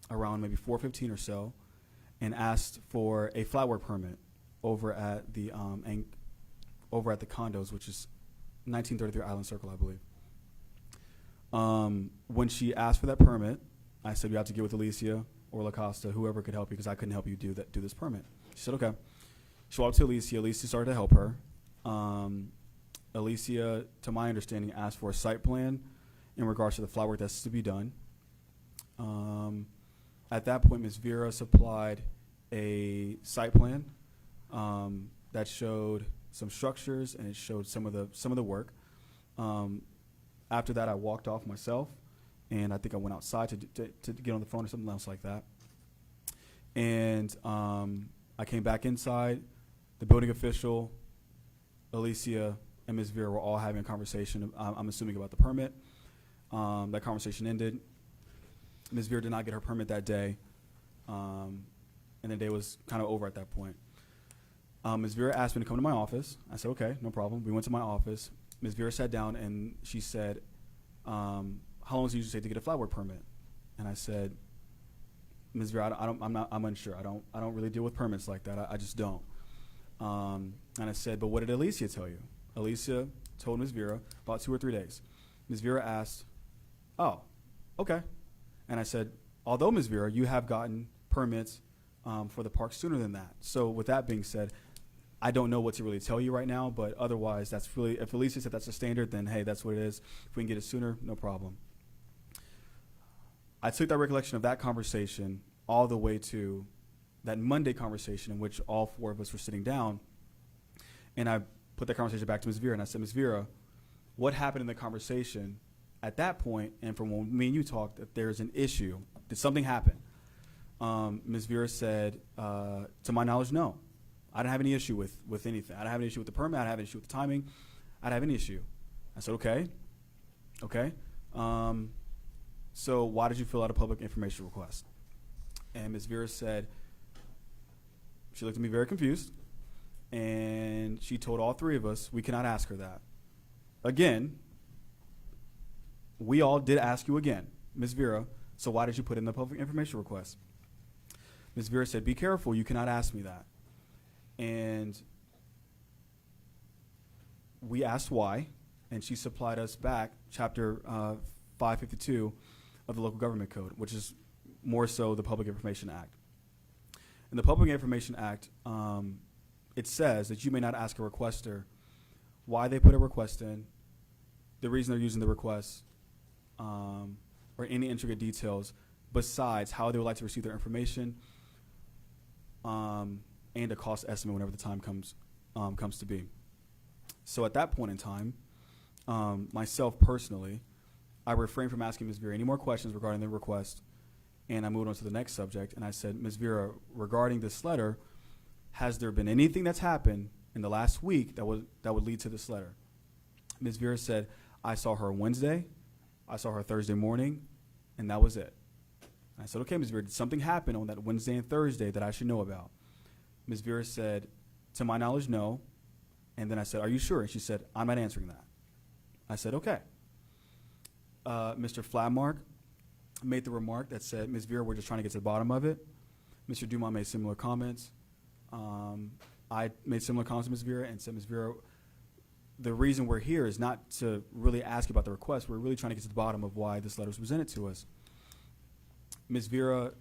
maybe 4:15 or so and asked for a flat work permit over at the condos, which is 1933 Island Circle, I believe. When she asked for that permit, I said, you have to get with Alicia or LaCosta, whoever could help you, because I couldn't help you do this permit. She said, okay. She walked to Alicia. Alicia started to help her. Alicia, to my understanding, asked for a site plan in regards to the flat work that's to be done. At that point, Ms. Vera supplied a site plan that showed some structures and it showed some of the work. After that, I walked off myself, and I think I went outside to get on the phone or something else like that. And I came back inside. The building official, Alicia, and Ms. Vera were all having a conversation, I'm assuming, about the permit. That conversation ended. Ms. Vera did not get her permit that day, and the day was kind of over at that point. Ms. Vera asked me to come to my office. I said, okay, no problem. We went to my office. Ms. Vera sat down, and she said, how long does it usually take to get a flat work permit? And I said, Ms. Vera, I'm unsure. I don't really deal with permits like that. I just don't. And I said, but what did Alicia tell you? Alicia told Ms. Vera about 2 or 3 days. Ms. Vera asked, oh, okay. And I said, although, Ms. Vera, you have gotten permits for the park sooner than that. So with that being said, I don't know what to really tell you right now, but otherwise, that's really, if Alicia said that's the standard, then hey, that's what it is. If we can get it sooner, no problem. I took that recollection of that conversation all the way to that Monday conversation in which all 4 of us were sitting down, and I put that conversation back to Ms. Vera, and I said, Ms. Vera, what happened in the conversation at that point, and from when me and you talked, that there's an issue? Did something happen? Ms. Vera said, to my knowledge, no. I don't have any issue with anything. I don't have any issue with the permit. I don't have any issue with the timing. I don't have any issue. I said, okay. So why did you fill out a public information request? And Ms. Vera said, she looked at me very confused, and she told all 3 of us we cannot ask her that. Again, we all did ask you again, Ms. Vera, so why did you put in the public information request? Ms. Vera said, be careful, you cannot ask me that. And we asked why, and she supplied us back chapter 552 of the Local Government Code, which is more so the Public Information Act. In the Public Information Act, it says that you may not ask a requester why they put a request in, the reason they're using the request, or any intricate details besides how they would like to receive their information, and a cost estimate whenever the time comes to be. So at that point in time, myself personally, I refrained from asking Ms. Vera any more questions regarding the request, and I moved on to the next subject, and I said, Ms. Vera, regarding this letter, has there been anything that's happened in the last week that would lead to this letter? Ms. Vera said, I saw her Wednesday, I saw her Thursday morning, and that was it. I said, okay, Ms. Vera, did something happen on that Wednesday and Thursday that I should know about? Ms. Vera said, to my knowledge, no. And then I said, are you sure? And she said, I'm not answering that. I said, okay. Mr. Flatmark made the remark that said, Ms. Vera, we're just trying to get to the bottom of it. Mr. Dumont made similar comments. I made similar comments to Ms. Vera and said, Ms. Vera, the reason we're here is not to really ask about the request. We're really trying to get to the bottom of why this letter was presented to us. Ms. Vera,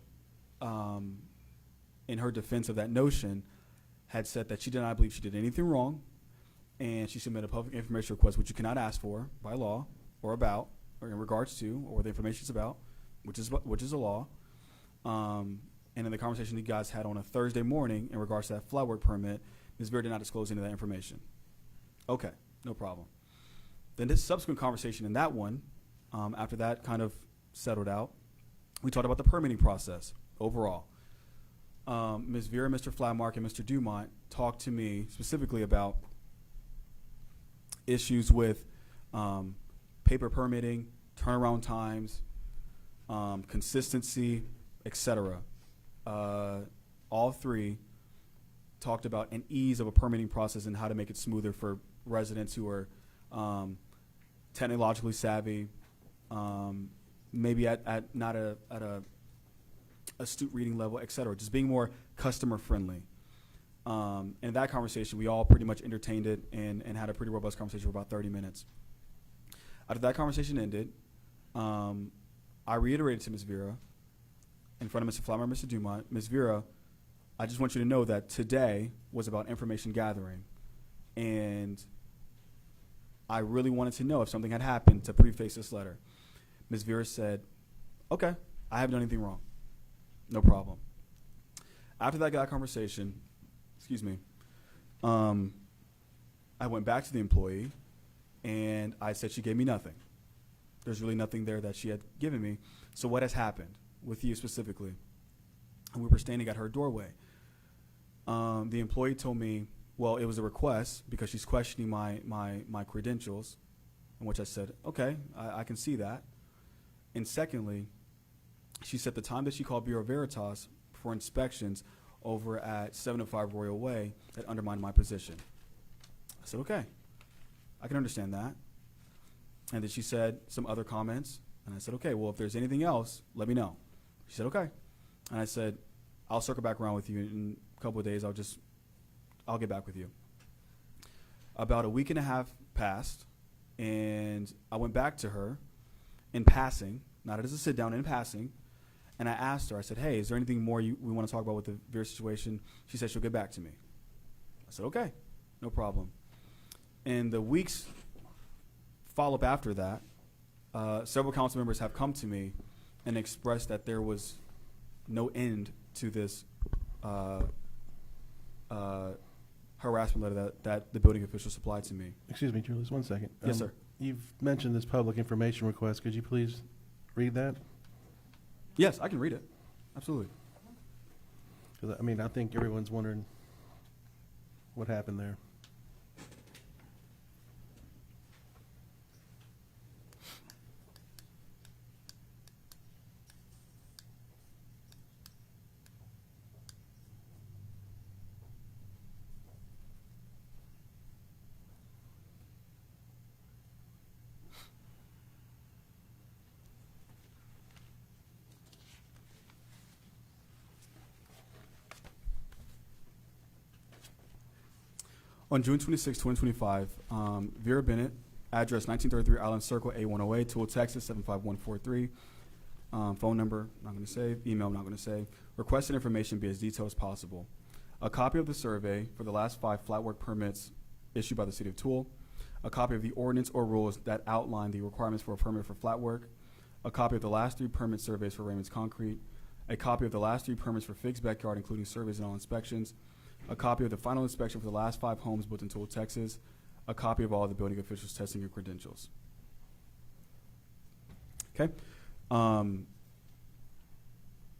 in her defense of that notion, had said that she did not believe she did anything wrong, and she submitted a public information request, which you cannot ask for by law or about, or in regards to, or the information is about, which is a law. And in the conversation you guys had on a Thursday morning in regards to that flat work permit, Ms. Vera did not disclose any of that information. Okay, no problem. Then this subsequent conversation in that one, after that kind of settled out, we talked about the permitting process overall. Ms. Vera, Mr. Flatmark, and Mr. Dumont talked to me specifically about issues with paper permitting, turnaround times, consistency, etc. All 3 talked about an ease of a permitting process and how to make it smoother for residents who are technologically savvy, maybe at not at a astute reading level, et cetera, just being more customer friendly. And in that conversation, we all pretty much entertained it and had a pretty robust conversation for about 30 minutes. After that conversation ended, I reiterated to Ms. Vera, in front of Mr. Flatmark and Mr. Dumont, Ms. Vera, I just want you to know that today was about information gathering. And I really wanted to know if something had happened to preface this letter. Ms. Vera said, okay, I haven't done anything wrong. No problem. After that conversation, excuse me, I went back to the employee and I said she gave me nothing. There's really nothing there that she had given me. So what has happened with you specifically? And we were standing at her doorway. The employee told me, well, it was a request because she's questioning my credentials, in which I said, okay, I can see that. And secondly, she said the time that she called Bureau Veritas for inspections over at 705 Royal Way that undermined my position. I said, okay, I can understand that. And then she said some other comments, and I said, okay, well, if there's anything else, let me know. She said, okay. And I said, I'll circle back around with you in a couple of days. I'll get back with you. About a week and a half passed, and I went back to her in passing, not as a sit down, in passing, and I asked her, I said, hey, is there anything more we want to talk about with the Vera situation? She said she'll get back to me. I said, okay, no problem. And the weeks follow up after that, several council members have come to me and expressed that there was no end to this harassment letter that the building official supplied to me. Excuse me, Julius, 1 second. Yes, sir. You've mentioned this public information request. Could you please read that? Yes, I can read it. Absolutely. 'Cause, I mean, I think everyone's wondering what happened there. On June 26, 2025, Vera Bennett, address 1933 Island Circle, A108, Tool, Texas, 75143. Phone number, not going to save. Email, not going to save. Requested information be as detailed as possible. A copy of the survey for the last 5 flat work permits issued by the City of Tool. A copy of the ordinance or rules that outline the requirements for a permit for flat work. A copy of the last 3 permit surveys for Raymond's Concrete. A copy of the last 3 permits for Fig's Backyard, including surveys and all inspections. A copy of the final inspection for the last 5 homes built in Tool, Texas. A copy of all the building officials' testing and credentials. Okay. In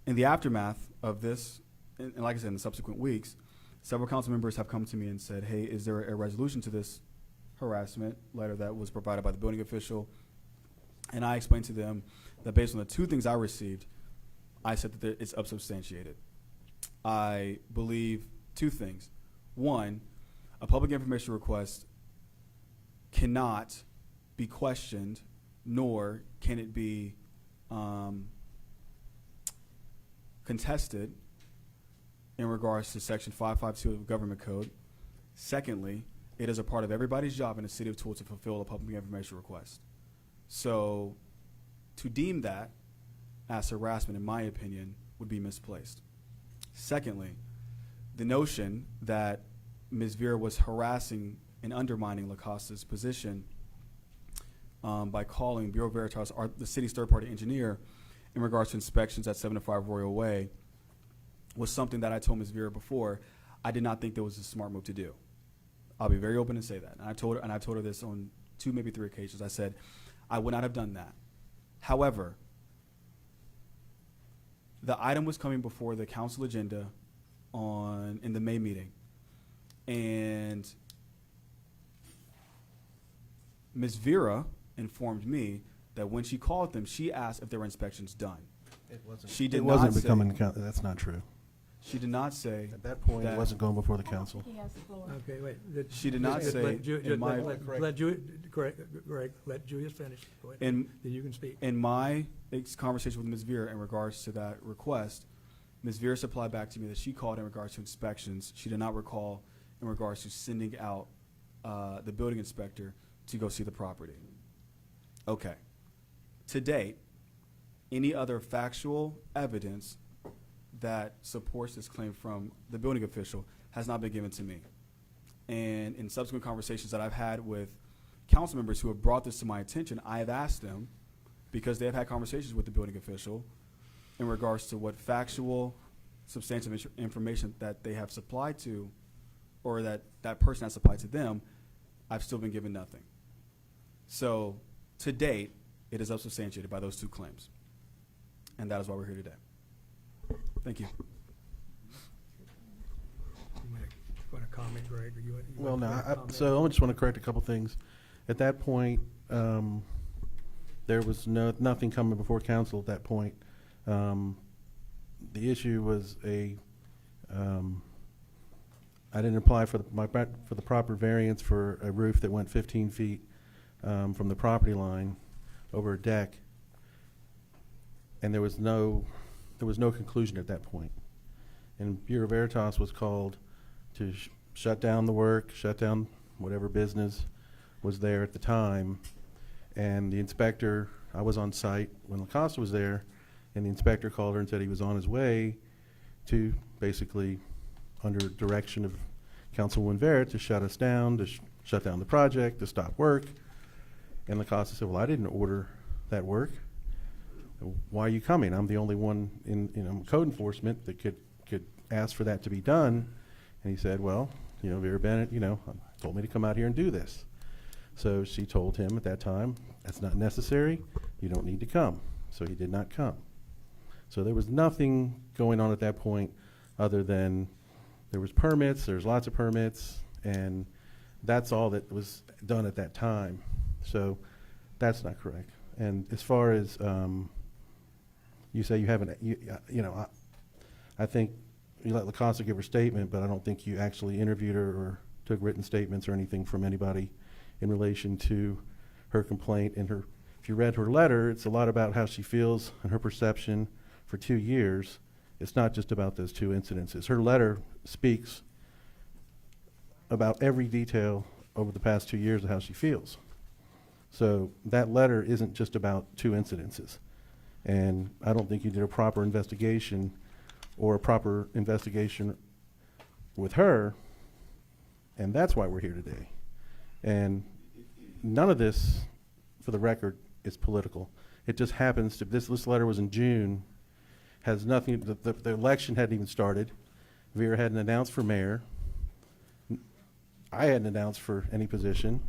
the aftermath of this, and like I said, in the subsequent weeks, several council members have come to me and said, hey, is there a resolution to this harassment letter that was provided by the building official? And I explained to them that based on the 2 things I received, I said that it's unsubstantiated. I believe 2 things. 1, a public information request cannot be questioned, nor can it be contested in regards to Section 552 of the Government Code. Secondly, it is a part of everybody's job in the City of Tool to fulfill a public information request. So to deem that as harassment, in my opinion, would be misplaced. Secondly, the notion that Ms. Vera was harassing and undermining LaCosta's position by calling Bureau Veritas, the city's third-party engineer, in regards to inspections at 705 Royal Way was something that I told Ms. Vera before. I did not think that was a smart move to do. I'll be very open and say that. And I told her this on 2, maybe 3 occasions. I said, I would not have done that. However, the item was coming before the council agenda in the May meeting. And Ms. Vera informed me that when she called them, she asked if there were inspections done. It wasn't. She did it not wasn't say, becoming. That's not true. She did not say at that point. It wasn't going before the council. He has the floor. Okay, wait. She did not say. Greg, let Julius finish. Go ahead. And then you can speak. In my conversation with Ms. Vera in regards to that request, Ms. Vera supplied back to me that she called in regards to inspections. She did not recall in regards to sending out the building inspector to go see the property. Okay. To date, any other factual evidence that supports this claim from the building official has not been given to me. And in subsequent conversations that I've had with council members who have brought this to my attention, I have asked them, because they have had conversations with the building official in regards to what factual, substantive information that they have supplied to, or that that person has supplied to them. I've still been given nothing. So, to date, it is unsubstantiated by those two claims. And that is why we're here today. Thank you. You want to comment, Greg? Or you Well, want no, to comment? so I just want to correct a couple things. At that point, there was nothing coming before council at that point. The issue was I didn't apply for the proper variance for a roof that went 15 feet from the property line over a deck, and there was no conclusion at that point. And Bureau Veritas was called to shut down the work, shut down whatever business was there at the time, and the inspector, I was on site when LaCosta was there, and the inspector called her and said he was on his way to basically, under direction of Councilwoman Verret, to shut us down, to shut down the project, to stop work. And LaCosta said, well, I didn't order that work. Why are you coming? I'm the only one in code enforcement that could ask for that to be done. And he said, well, Vera Bennett, told me to come out here and do this. So she told him at that time, that's not necessary. You don't need to come. So he did not come. So there was nothing going on at that point other than there was permits, there's lots of permits, and that's all that was done at that time. So that's not correct. And as far as you say you haven't, I think you let LaCosta give her statement, but I don't think you actually interviewed her or took written statements or anything from anybody in relation to her complaint. And if you read her letter, it's a lot about how she feels and her perception for 2 years. It's not just about those two incidences. Her letter speaks about every detail over the past 2 years of how she feels. So that letter isn't just about two incidences. And I don't think you did a proper investigation with her, and that's why we're here today. And none of this, for the record, is political. It just happens to, this letter was in June, has nothing, the election hadn't even started. Vera hadn't announced for mayor. I hadn't announced for any position.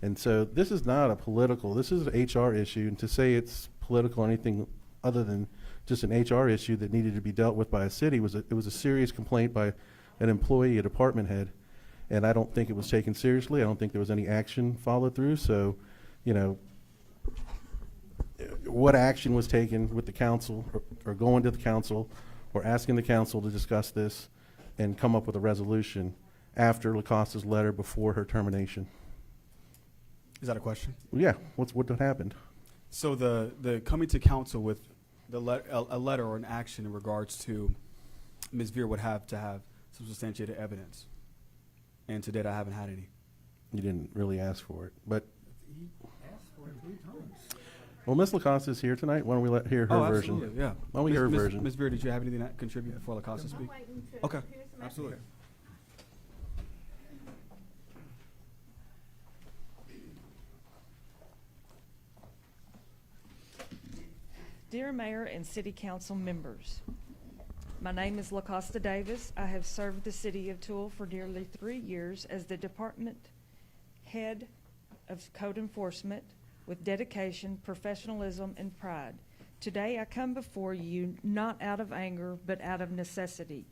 And so this is not a political, this is an HR issue, and to say it's political or anything other than just an HR issue that needed to be dealt with by a city it was a serious complaint by an employee, a department head, and I don't think it was taken seriously. I don't think there was any action followed through. So, what action was taken with the council or going to the council or asking the council to discuss this and come up with a resolution after LaCosta's letter before her termination? Is that a question? Yeah, what happened? So the coming to council with a letter or an action in regards to Ms. Vera would have to have some substantiated evidence. And to date, I haven't had any. You didn't really ask for it, but. He asked for it 3 times. Well, Ms. LaCosta is here tonight. Why don't we hear her version? Absolutely, yeah. Why don't we hear her version? Ms. Vera, did you have anything to contribute before LaCosta speak? Okay, absolutely. Dear Mayor and City Council members, my name is LaCosta Davis. I have served the City of Toole for nearly 3 years as the department head of code enforcement with dedication, professionalism, and pride. Today I come before you not out of anger, but out of necessity.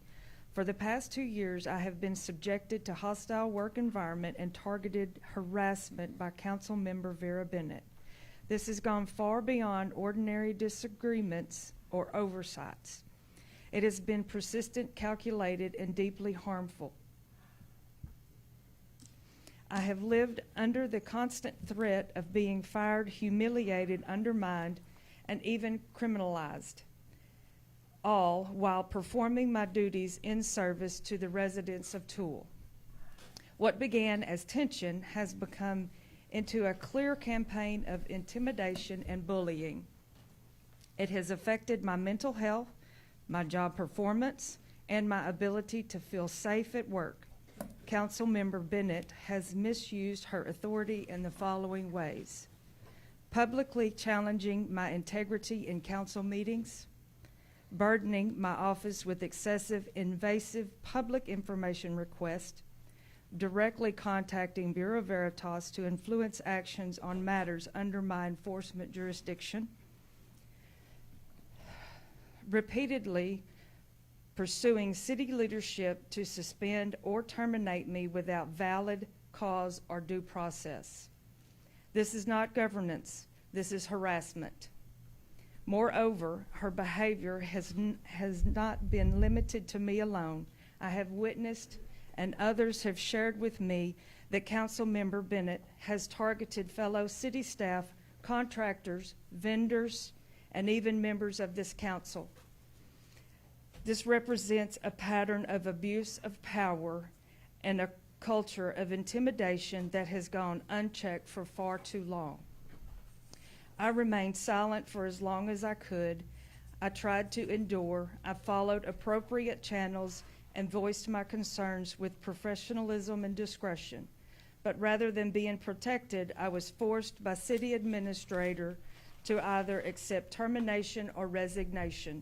For the past 2 years, I have been subjected to hostile work environment and targeted harassment by Council Member Vera Bennett. This has gone far beyond ordinary disagreements or oversights. It has been persistent, calculated, and deeply harmful. I have lived under the constant threat of being fired, humiliated, undermined, and even criminalized, all while performing my duties in service to the residents of Toole. What began as tension has become into a clear campaign of intimidation and bullying. It has affected my mental health, my job performance, and my ability to feel safe at work. Councilmember Bennett has misused her authority in the following ways. publicly challenging my integrity in council meetings, burdening my office with excessive, invasive public information requests, directly contacting Bureau Veritas to influence actions on matters under my enforcement jurisdiction, repeatedly pursuing city leadership to suspend or terminate me without valid cause or due process. This is not governance. This is harassment. Moreover, her behavior has not been limited to me alone. I have witnessed and others have shared with me that Councilmember Bennett has targeted fellow city staff, contractors, vendors, and even members of this council. This represents a pattern of abuse of power and a culture of intimidation that has gone unchecked for far too long. I remained silent for as long as I could. I tried to endure. I followed appropriate channels and voiced my concerns with professionalism and discretion. But rather than being protected, I was forced by city administrator to either accept termination or resignation,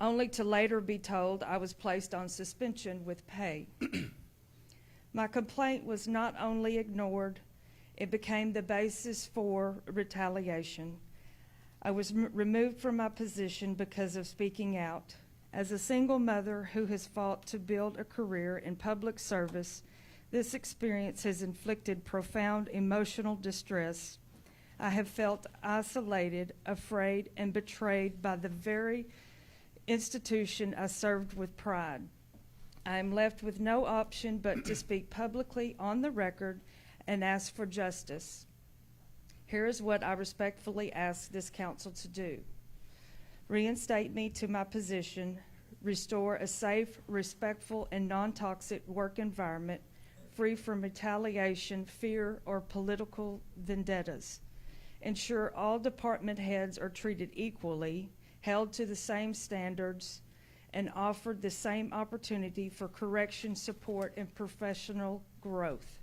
only to later be told I was placed on suspension with pay. My complaint was not only ignored, it became the basis for retaliation. I was removed from my position because of speaking out. As a single mother who has fought to build a career in public service, this experience has inflicted profound emotional distress. I have felt isolated, afraid, and betrayed by the very institution I served with pride. I am left with no option but to speak publicly on the record and ask for justice. Here is what I respectfully ask this council to do. Reinstate me to my position, restore a safe, respectful, and non-toxic work environment free from retaliation, fear, or political vendettas. Ensure all department heads are treated equally, held to the same standards, and offered the same opportunity for correction, support, and professional growth.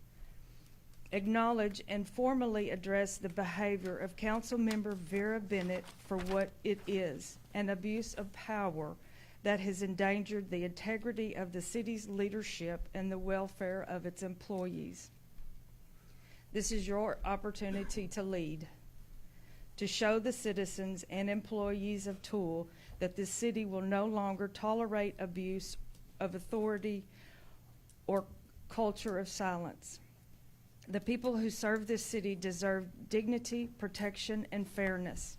Acknowledge and formally address the behavior of Councilmember Vera Bennett for what it is, an abuse of power that has endangered the integrity of the city's leadership and the welfare of its employees. This is your opportunity to lead, to show the citizens and employees of Toole that this city will no longer tolerate abuse of authority or culture of silence. The people who serve this city deserve dignity, protection, and fairness.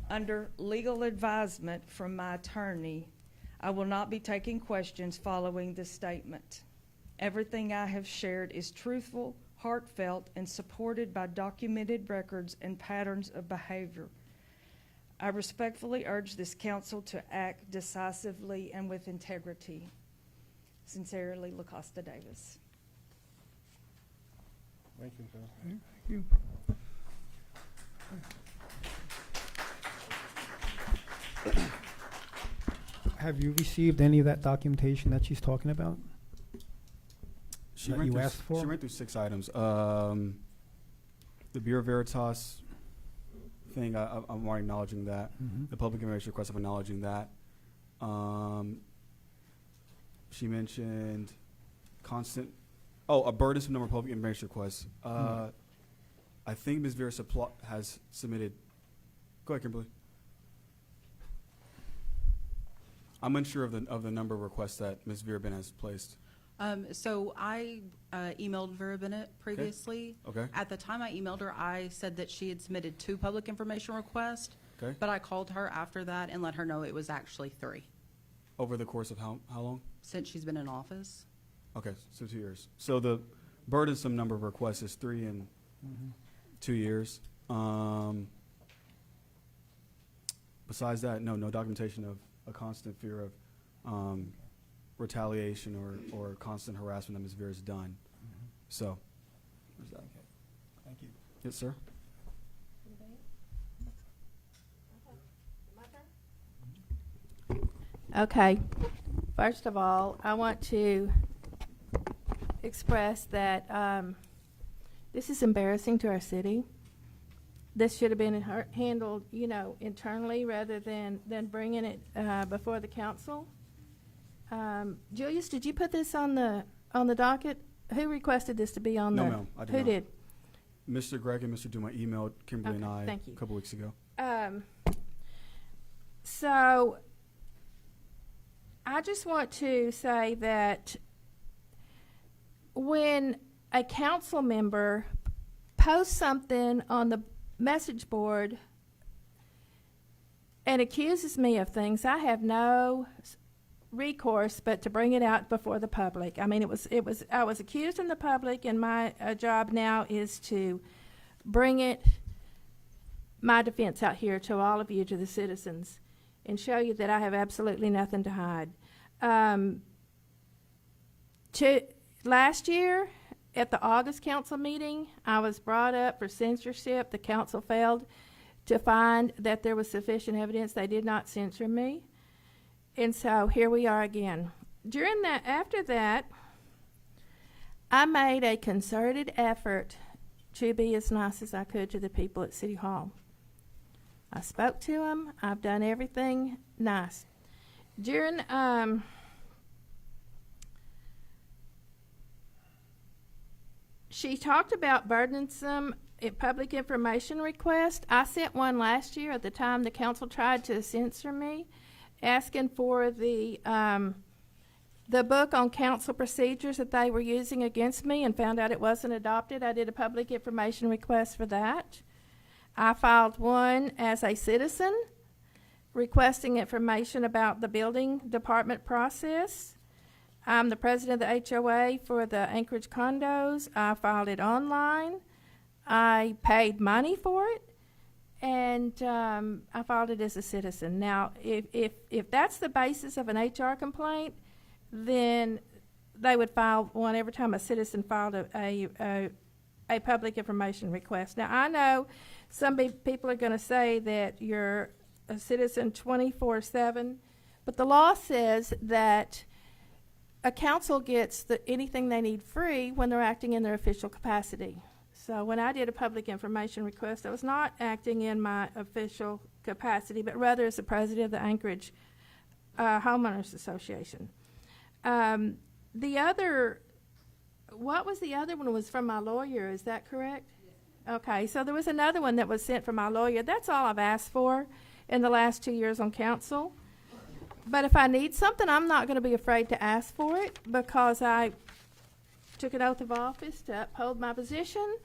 Under legal advisement from my attorney, I will not be taking questions following this statement. Everything I have shared is truthful, heartfelt, and supported by documented records and patterns of behavior. I respectfully urge this council to act decisively and with integrity. Sincerely, LaCosta Davis. Thank you, Phil. Thank you. Have you received any of that documentation that she's talking about? She that ran you through asked for? She ran through 6 items. The Bureau Veritas thing, I'm already acknowledging that. Mhm. The public information request, I'm acknowledging that. She mentioned a burdensome number of public information requests. I think Ms. Vera has submitted. Go ahead, Kimberly. I'm unsure of the number of requests that Ms. Vera Bennett has placed. So I emailed Vera Bennett previously. Okay. At the time I emailed her, I said that she had submitted 2 public information requests. Okay. But I called her after that and let her know it was actually 3 Over the course of how long? since she's been in office. Okay, so 2 years. So the burdensome number of requests is 3 in 2 years. Besides that, no documentation of a constant fear of retaliation or constant harassment that Ms. Vera's done. So, there's that. Okay. Thank you. Yes, sir. Okay. First of all, I want to express that this is embarrassing to our city. this should have been handled, you know, internally rather than bringing it before the council. Julius, did you put this on the docket? Who requested this to be on No, the? ma'am, I did Who not. did? Mr. Gregg and Mr. Duma emailed Kimberly and Okay, I thank you. a couple weeks ago. So I just want to say that when a council member posts something on the message board and accuses me of things, I have no recourse but to bring it out before the public. I mean, I was accused in the public, and my job now is to bring my defense out here to all of you, to the citizens, and show you that I have absolutely nothing to hide. Last year, at the August council meeting, I was brought up for censorship. The council failed to find that there was sufficient evidence. They did not censor me. And so here we are again. After that, I made a concerted effort to be as nice as I could to the people at City Hall. I spoke to them. I've done everything nice. She talked about burdensome public information request. I sent one last year at the time the council tried to censor me, asking for the book on council procedures that they were using against me, and found out it wasn't adopted. I did a public information request for that. I filed one as a citizen requesting information about the building department process. I'm the president of the HOA for the Anchorage condos. I filed it online. I paid money for it, and I filed it as a citizen. Now, if that's the basis of an HR complaint, then they would file one every time a citizen filed a public information request. Now, I know some people are going to say that you're a citizen 24/7, but the law says that a council gets anything they need free when they're acting in their official capacity. So when I did a public information request, I was not acting in my official capacity, but rather as the president of the Anchorage Homeowners Association. What was the other one? Was from my lawyer, is that correct? Yes. Okay, so there was another one that was sent from my lawyer. That's all I've asked for in the last 2 years on council. But if I need something, I'm not going to be afraid to ask for it, because I took an oath of office to uphold my position.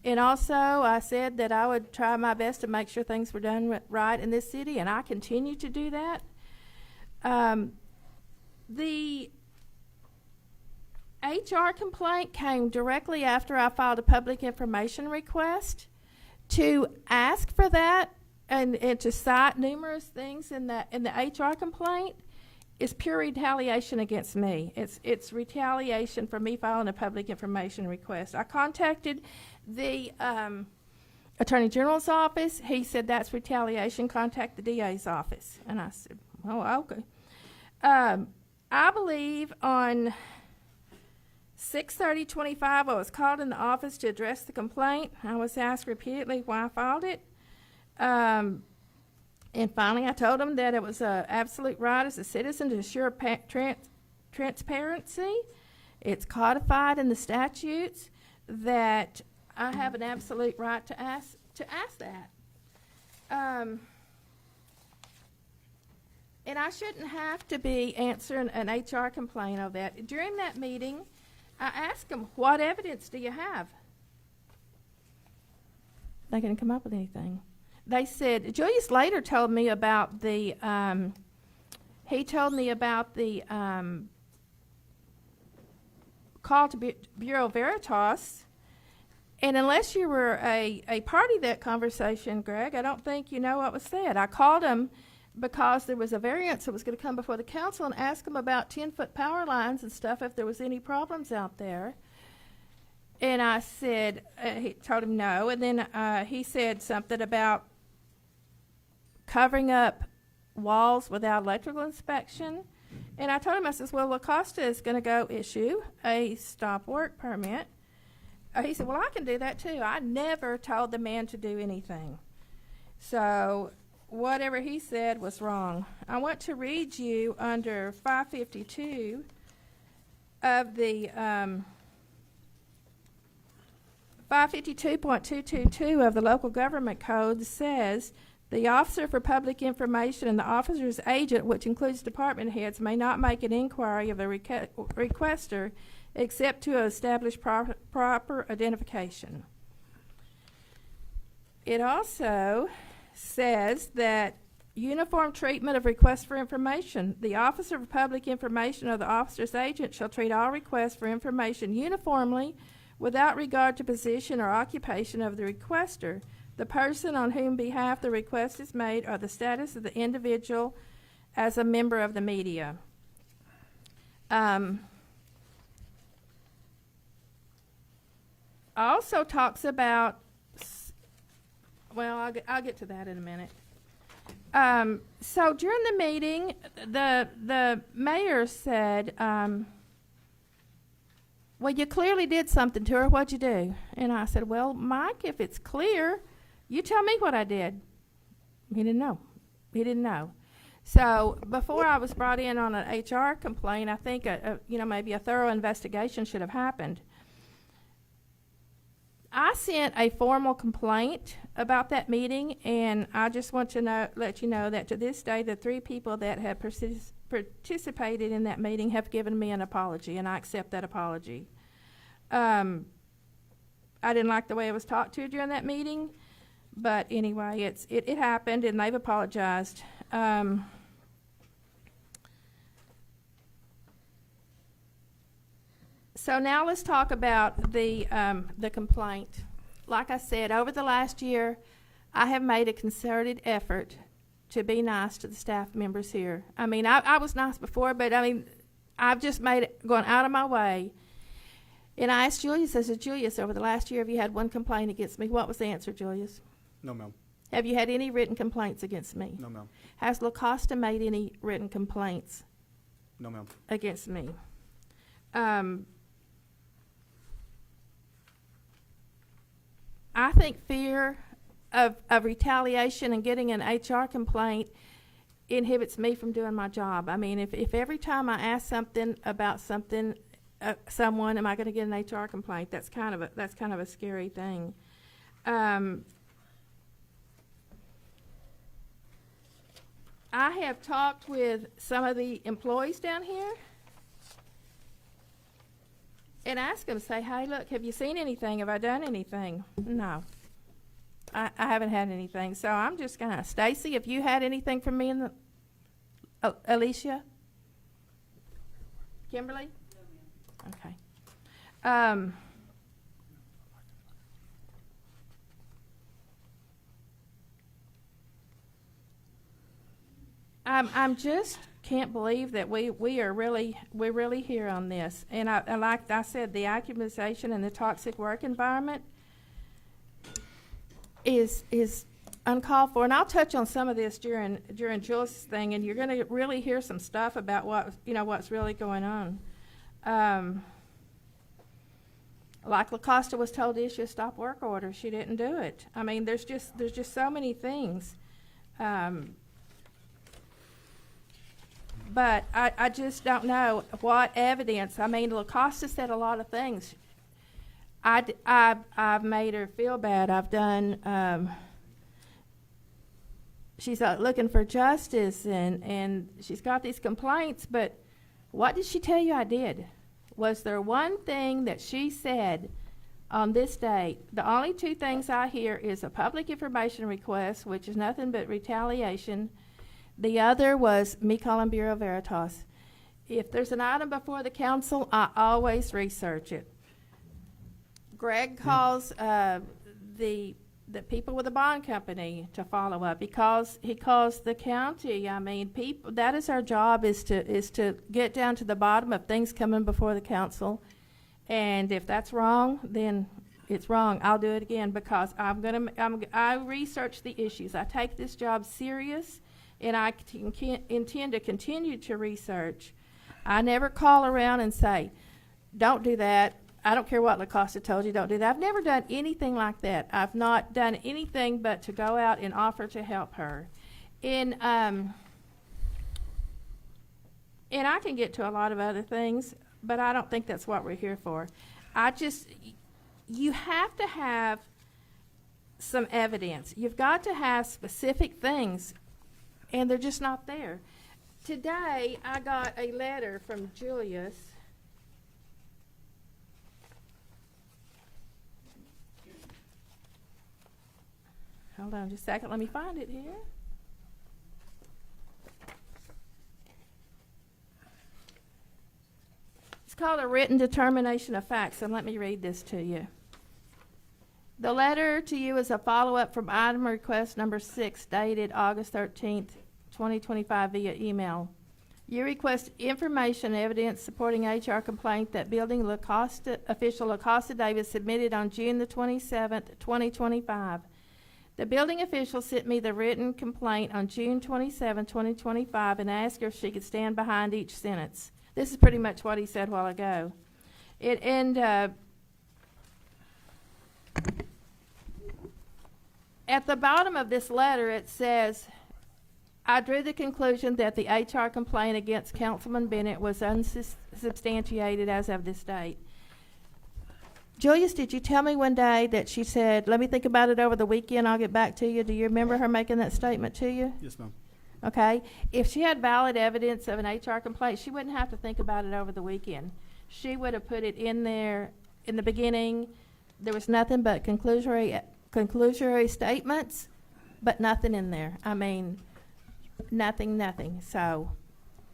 And also, I said that I would try my best to make sure things were done right in this city, and I continue to do that. The HR complaint came directly after I filed a public information request. To ask for that and to cite numerous things in the HR complaint is pure retaliation against me. It's retaliation for me filing a public information request. I contacted the Attorney General's office. He said that's retaliation. Contact the DA's office. And I said, oh, okay. I believe on 6/30/25, I was called in the office to address the complaint. I was asked repeatedly why I filed it. And finally, I told them that it was an absolute right as a citizen to assure transparency. It's codified in the statutes that I have an absolute right to ask that. And I shouldn't have to be answering an HR complaint of that. During that meeting, I asked them, what evidence do you have? They couldn't come up with anything. They said, Julius later told me about the call to Bureau Veritas. And unless you were a party to that conversation, Greg, I don't think you know what was said. I called them because there was a variance that was going to come before the council and ask them about 10-foot power lines and stuff, if there was any problems out there. And I said, he told him no. And then he said something about covering up walls without electrical inspection. And I told him, I said, well, La Costa is going to go issue a stop work permit. he said, well, I can do that too. I never told the man to do anything. So whatever he said was wrong. I want to read you under 552 of the 552.222 of the local government code says the officer for public information and the officer's agent, which includes department heads, may not make an inquiry of the requester except to establish proper identification. It also says that uniform treatment of requests for information. The officer for public information or the officer's agent shall treat all requests for information uniformly without regard to position or occupation of the requester, the person on whom behalf the request is made, or the status of the individual as a member of the media. Also talks about, well, I'll get to that in a minute. So during the meeting, the mayor said, well, you clearly did something to her. What'd you do? And I said, well, Mike, if it's clear, you tell me what I did. He didn't know. He didn't know. So before I was brought in on an HR complaint, I think maybe a thorough investigation should have happened. I sent a formal complaint about that meeting, and I just want to let you know that to this day, the 3 people that have participated in that meeting have given me an apology, and I accept that apology. I didn't like the way I was talked to during that meeting, but anyway, it happened, and they've apologized. So now let's talk about the complaint. Like I said, over the last year, I have made a concerted effort to be nice to the staff members here. I mean, I was nice before, but I mean, I've just made it, going out of my way. And I asked Julius, I said, Julius, over the last year, have you had one complaint against me? What was the answer, Julius? No, ma'am. Have you had any written complaints against me? No, ma'am. Has La Costa made any written complaints No, ma'am. against me? I think fear of retaliation and getting an HR complaint inhibits me from doing my job. I mean, if every time I ask something about something, someone, am I going to get an HR complaint? That's kind of a scary thing. I have talked with some of the employees down here and ask them, say, hey, look, have you seen anything? Have I done anything? No. I haven't had anything. So I'm just going to, Stacy, have you had anything from me in the, Alicia? Kimberly? No, ma'am. Okay. I'm just can't believe that we're really here on this. And like I said, the accusation and the toxic work environment is uncalled for. And I'll touch on some of this during Jules' thing, and you're going to really hear some stuff about what's really going on. Like La Costa was told to issue a stop work order, she didn't do it. I mean, there's just so many things. But I just don't know what evidence. I mean, La Costa said a lot of things. I've made her feel bad. I've done. She's looking for justice, and she's got these complaints. But what did she tell you I did? Was there one thing that she said on this date? The only 2 things I hear is a public information request, which is nothing but retaliation. The other was me calling Bureau Veritas. If there's an item before the council, I always research it. Greg calls the people with the bond company to follow up. He calls the county. I mean, people. That is our job, is to get down to the bottom of things coming before the council. And if that's wrong, then it's wrong. I'll do it again because I research the issues. I take this job serious. And I intend to continue to research. I never call around and say, don't do that. I don't care what LaCosta told you, don't do that. I've never done anything like that. I've not done anything but to go out and offer to help her. And I can get to a lot of other things, but I don't think that's what we're here for. You have to have some evidence. You've got to have specific things, and they're just not there. Today, I got a letter from Julius. Hold on just a second. Let me find it here. It's called a written determination of facts, and let me read this to you. The letter to you is a follow-up from item request number 6, dated August 13th, 2025 via email. You request information and evidence supporting HR complaint that building official LaCosta Davis submitted on June the 27th, 2025. The building official sent me the written complaint on June 27, 2025, and asked her if she could stand behind each sentence. This is pretty much what he said a while ago. At the bottom of this letter, it says, I drew the conclusion that the HR complaint against Councilman Bennett was unsubstantiated as of this date. Julius, did you tell me one day that she said, let me think about it over the weekend, I'll get back to you? Do you remember her making that statement to you? Yes, ma'am. Okay. If she had valid evidence of an HR complaint, she wouldn't have to think about it over the weekend. She would have put it in there in the beginning. There was nothing but conclusory statements, but nothing in there. I mean, nothing. So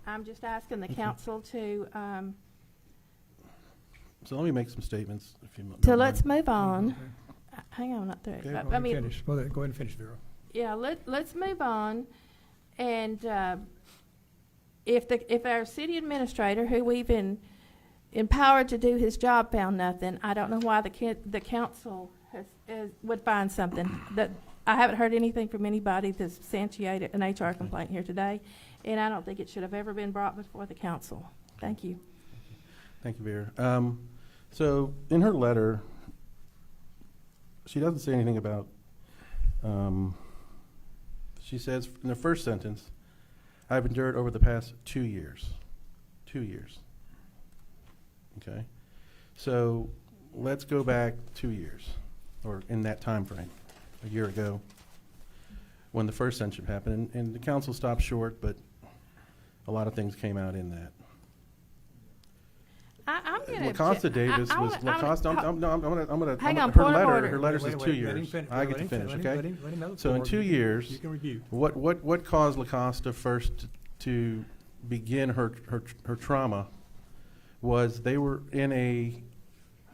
I'm just asking the council to So let me make some statements, if you don't so mind. let's move on. Hang on, not through. Okay, I go ahead mean, and finish. Go ahead and finish, Vera. yeah, let's move on. And if our city administrator, who we've been empowered to do his job, found nothing, I don't know why the council would find something. That I haven't heard anything from anybody to substantiate an HR complaint here today, and I don't think it should have ever been brought before the council. Thank you. Thank you, Vera. So in her letter, she doesn't say anything about, she says in the first sentence, I've endured over the past 2 years. 2 years. Okay? So let's go back 2 years, or in that time frame, a year ago, when the first censorship happened. And the council stopped short, but a lot of things came out in that. I'm going to LaCosta Davis was LaCosta. I'm gonna. Hang on, Her point of letter. order. Her letter says Wait, 2 let him years. fin- I let get to him finish. fin- Okay. let him know the So in floor. 2 years, You can review. what caused LaCosta first to begin her trauma was they were in a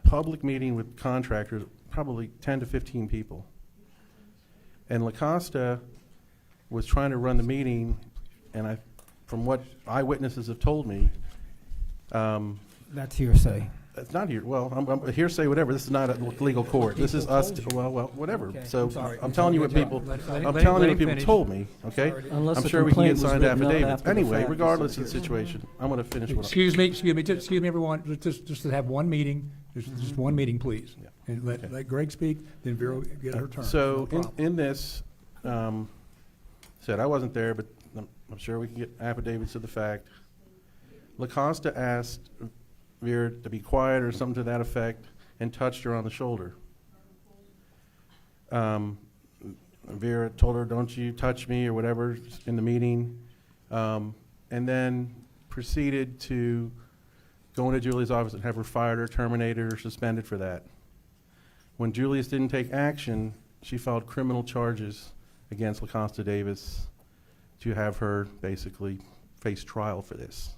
public meeting with contractors, probably 10 to 15 people, and LaCosta was trying to run the meeting, and from what eyewitnesses have told me, That's hearsay. it's not here. Well, I'm hearsay, whatever. This is not a legal court. This is us. Well, whatever. Okay, So I'm sorry. I'm telling you what people. I'm telling you what people told me. Okay. Unless I'm the sure we can get complaint was signed written up affidavits. after the Anyway, fact, regardless of it's the situation, I'm going to finish what. Excuse me, everyone, just to have one meeting, just one meeting, please. Yeah. And let Greg speak, then Vera get her turn. So No problem. in this, said I wasn't there, but I'm sure we can get affidavits to the fact. LaCosta asked Vera to be quiet or something to that effect, and touched her on the shoulder. Vera told her, "Don't you touch me," or whatever in the meeting, and then proceeded to go into Julia's office and have her fired or terminated or suspended for that. When Julius didn't take action, she filed criminal charges against LaCosta Davis to have her basically face trial for this.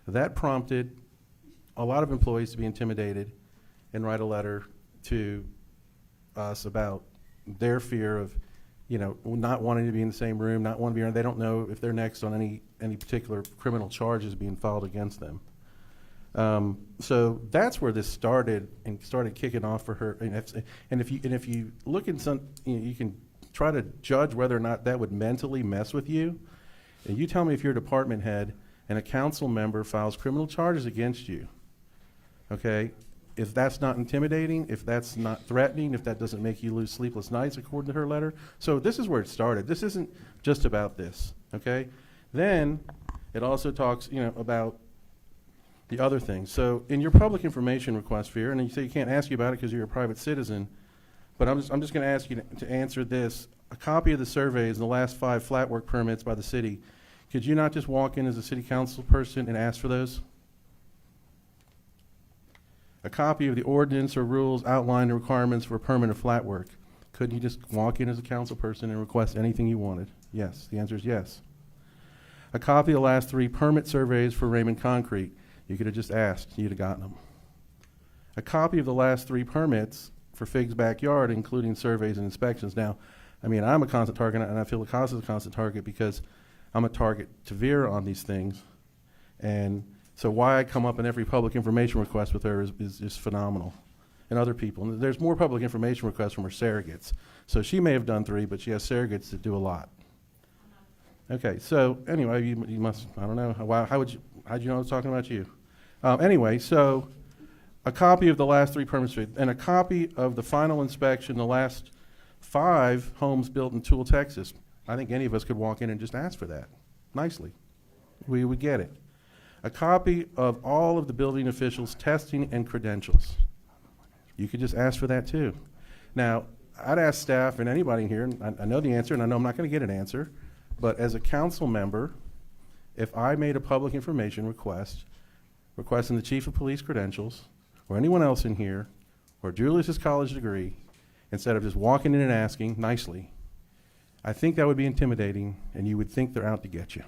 That prompted a lot of employees to be intimidated and write a letter to us about their fear of, not wanting to be in the same room, not wanting to be around. They don't know if they're next on any particular criminal charges being filed against them. So that's where this started and started kicking off for her. And if you look in some, you can try to judge whether or not that would mentally mess with you. And you tell me if you're a department head and a council member files criminal charges against you, okay, if that's not intimidating, if that's not threatening, if that doesn't make you lose sleepless nights, according to her letter. So this is where it started. This isn't just about this, okay? Then it also talks, about the other things. So in your public information request, Vera, and you say you can't ask you about it because you're a private citizen, but I'm just going to ask you to answer this. A copy of the surveys and the last 5 flat work permits by the city. Could you not just walk in as a city council person and ask for those? A copy of the ordinance or rules outlining the requirements for permanent flat work. Couldn't you just walk in as a council person and request anything you wanted? Yes, the answer is yes. A copy of the last 3 permit surveys for Raymond Concrete. You could have just asked, you'd have gotten them. A copy of the last 3 permits for Fig's Backyard, including surveys and inspections. Now, I'm a constant target, and I feel Lacosta's a constant target because I'm a target to Vera on these things. And so why I come up in every public information request with her is phenomenal. And other people. And there's more public information requests from her surrogates. So she may have done 3, but she has surrogates that do a lot. Okay, so anyway, you must, I don't know, how'd you know I was talking about you? Anyway, so a copy of the last 3 permits and a copy of the final inspection, the last 5 homes built in Toole, Texas. I think any of us could walk in and just ask for that nicely. We would get it. A copy of all of the building officials' testing and credentials. You could just ask for that too. Now, I'd ask staff and anybody in here, and I know the answer, and I know I'm not going to get an answer, but as a council member, if I made a public information request, requesting the chief of police credentials, or anyone else in here, or Julius's college degree, instead of just walking in and asking nicely, I think that would be intimidating, and you would think they're out to get you.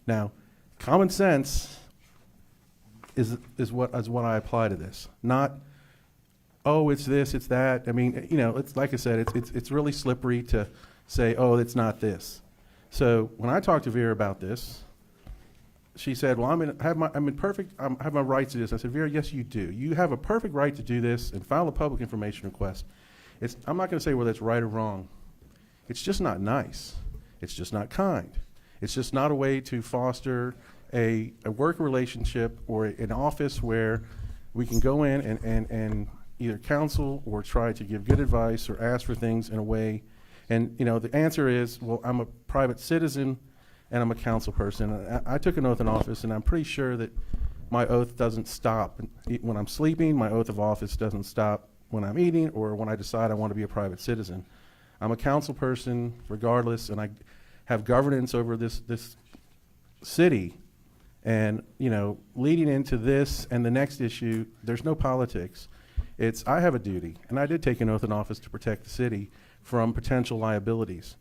Now, common sense is what I apply to this, not, oh, it's this, it's that. It's like I said, it's really slippery to say, oh, it's not this. So when I talked to Vera about this, she said, well, I have my rights to this. I said, Vera, yes, you do. You have a perfect right to do this and file a public information request. I'm not going to say whether it's right or wrong. It's just not nice. It's just not kind. It's just not a way to foster a work relationship or an office where we can go in and either counsel or try to give good advice or ask for things in a way. And, the answer is, well, I'm a private citizen and I'm a council person. I took an oath in office, and I'm pretty sure that my oath doesn't stop when I'm sleeping. My oath of office doesn't stop when I'm eating or when I decide I want to be a private citizen. I'm a council person regardless, and I have governance over this city. And, leading into this and the next issue, there's no politics. I have a duty, and I did take an oath in office to protect the city from potential liabilities,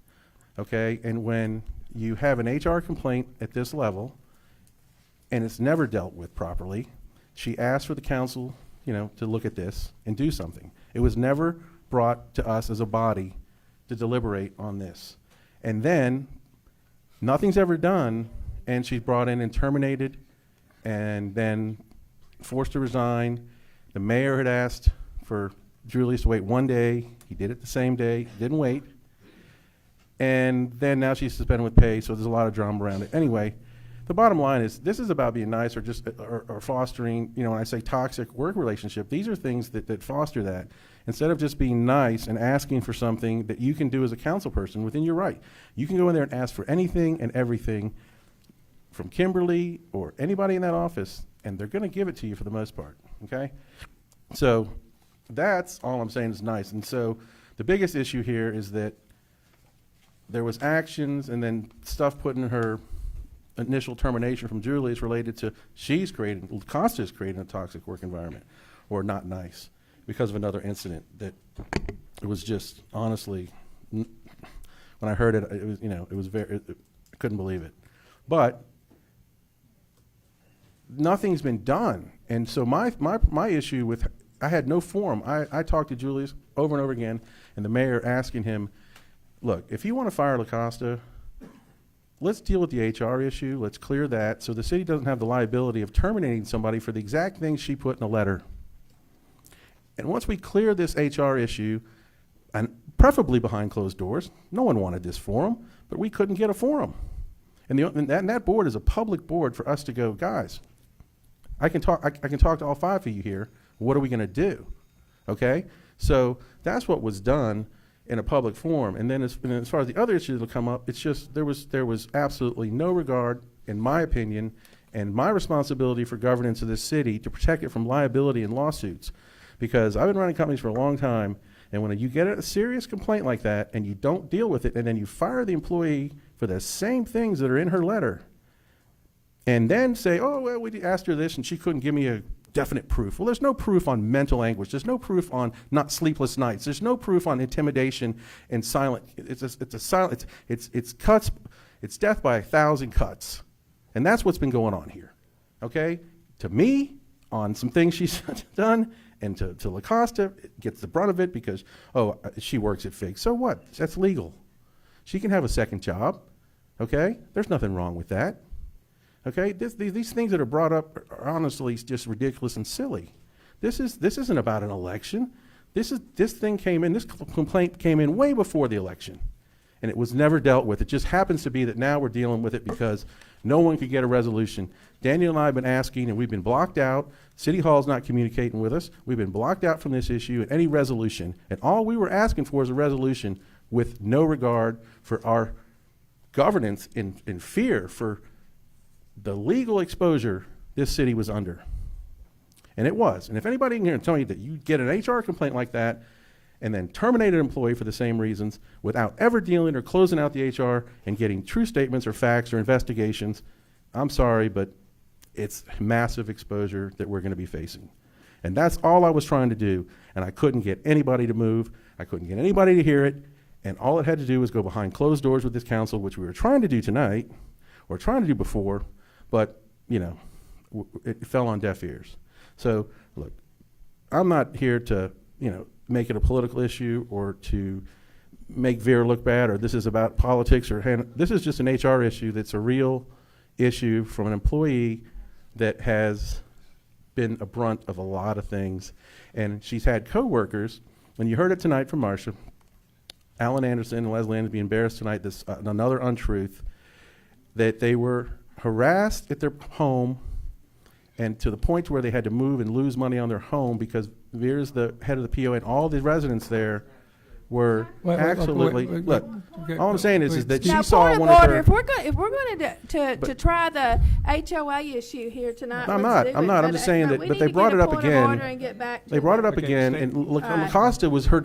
okay? And when you have an HR complaint at this level, and it's never dealt with properly, she asked for the council, to look at this and do something. It was never brought to us as a body to deliberate on this. And then nothing's ever done, and she's brought in and terminated and then forced to resign. The mayor had asked for Julius to wait 1 day. He did it the same day, didn't wait. And then now she's suspended with pay, so there's a lot of drama around it. Anyway, the bottom line is this is about being nice or fostering, when I say toxic work relationship, these are things that foster that. Instead of just being nice and asking for something that you can do as a council person within your right. You can go in there and ask for anything and everything from Kimberly or anybody in that office, and they're going to give it to you for the most part, okay? So that's all I'm saying is nice. And so the biggest issue here is that there was actions and then stuff put in her initial termination from Julius related to Costa's creating a toxic work environment or not nice because of another incident that it was just honestly, when I heard it, it was I couldn't believe it. But nothing's been done. And so my issue with, I had no forum. I talked to Julius over and over again, and the mayor asking him, look, if you want to fire Lacosta, let's deal with the HR issue. Let's clear that so the city doesn't have the liability of terminating somebody for the exact thing she put in a letter. And once we clear this HR issue, and preferably behind closed doors, no one wanted this forum, but we couldn't get a forum. And that board is a public board for us to go, guys, I can talk to all 5 of you here, What are we going to do? Okay? So that's what was done in a public forum. And then as far as the other issues that will come up, it's just there was absolutely no regard, in my opinion, and my responsibility for governance of this city to protect it from liability and lawsuits. Because I've been running companies for a long time, and when you get a serious complaint like that and you don't deal with it, and then you fire the employee for the same things that are in her letter, and then say, oh, well, we asked her this and she couldn't give me a definite proof. Well, there's no proof on mental anguish. There's no proof on not sleepless nights. There's no proof on intimidation and silent. It's cuts. It's death by 1,000 cuts. And that's what's been going on here. Okay? To me, on some things she's done, and to LaCosta, gets the brunt of it because, she works at FIG. So what? That's legal. She can have a second job. Okay? There's nothing wrong with that. Okay? These things that are brought up are honestly just ridiculous and silly. This isn't about an election. This complaint came in way before the election. And it was never dealt with. It just happens to be that now we're dealing with it because no one could get a resolution. Daniel and I have been asking, and we've been blocked out. City Hall's not communicating with us. We've been blocked out from this issue and any resolution. And all we were asking for is a resolution with no regard for our governance in fear for the legal exposure this city was under. And it was. And if anybody in here can tell me that you get an HR complaint like that and then terminate an employee for the same reasons without ever dealing or closing out the HR and getting true statements or facts or investigations, I'm sorry, but it's massive exposure that we're going to be facing. And that's all I was trying to do. And I couldn't get anybody to move. I couldn't get anybody to hear it. And all it had to do was go behind closed doors with this council, which we were trying to do tonight or trying to do before, but, it fell on deaf ears. So, look, I'm not here to, make it a political issue or to make Vera look bad or this is about politics this is just an HR issue that's a real issue from an employee that has been a brunt of a lot of things. And she's had coworkers, and you heard it tonight from Marcia, Alan Anderson and Leslie Anderson be embarrassed tonight, this another untruth, that they were harassed at their home and to the point where they had to move and lose money on their home because Vera's the head of the PO and all the residents there were look, all I'm saying is that she saw one of her. If we're going to try the HOA issue here tonight, I'm not. I'm just saying that. But they brought it up again. They brought it up again, and LaCosta was her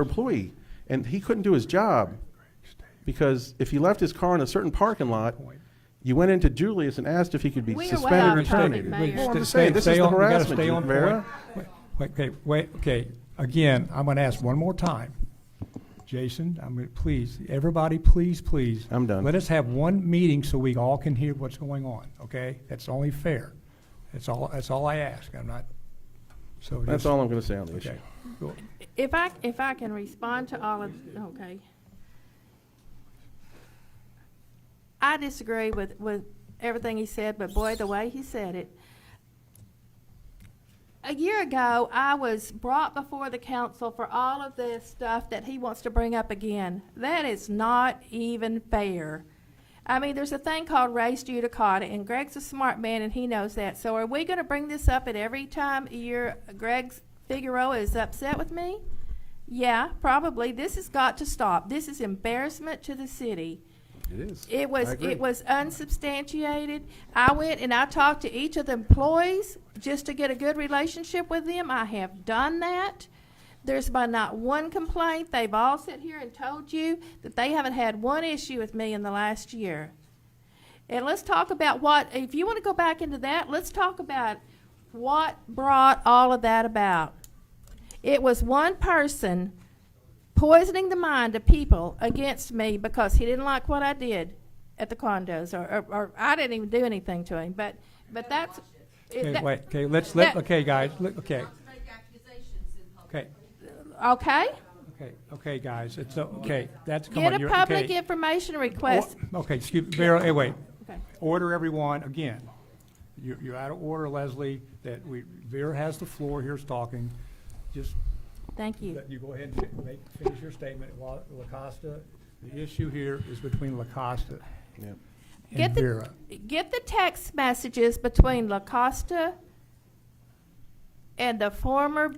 employee, and he couldn't do his job because if he left his car in a certain parking lot, you went into Julius and asked if he could be suspended or terminated. Well, I'm just saying this is the harassment, Vera. Okay. Again, I'm going to ask one more time. Jason, please, everybody, please. I'm done. Let us have one meeting so we all can hear what's going on, okay? That's only fair. That's all I ask. I'm not, so. That's all I'm going to say on the issue. Cool. If I can respond to all of, okay. I disagree with everything he said, but boy, the way he said it. A year ago, I was brought before the council for all of this stuff that he wants to bring up again. That is not even fair. I mean, there's a thing called res judicata, and Greg's a smart man, and he knows that. So are we going to bring this up at every time Greg Figueroa is upset with me? Yeah, probably. This has got to stop. This is embarrassment to the city. It is. It was unsubstantiated. I went and I talked to each of the employees just to get a good relationship with them. I have done that. There's been not one complaint. They've all sat here and told you that they haven't had one issue with me in the last year. And let's talk about if you want to go back into that, let's talk about what brought all of that about. It was one person poisoning the mind of people against me because he didn't like what I did at the condos, or I didn't even do anything to him. But that's. Okay, guys. Okay. Okay, guys. It's okay. That's come on. Get a public information request. Okay, excuse me, Vera. Hey, wait. Okay. Order, everyone. Again, you're out of order, Leslie. Vera has the floor. Here's talking. Just. Thank you. You go ahead and finish your statement. LaCosta, the issue here is between LaCosta and Vera. Get the text messages between LaCosta and the former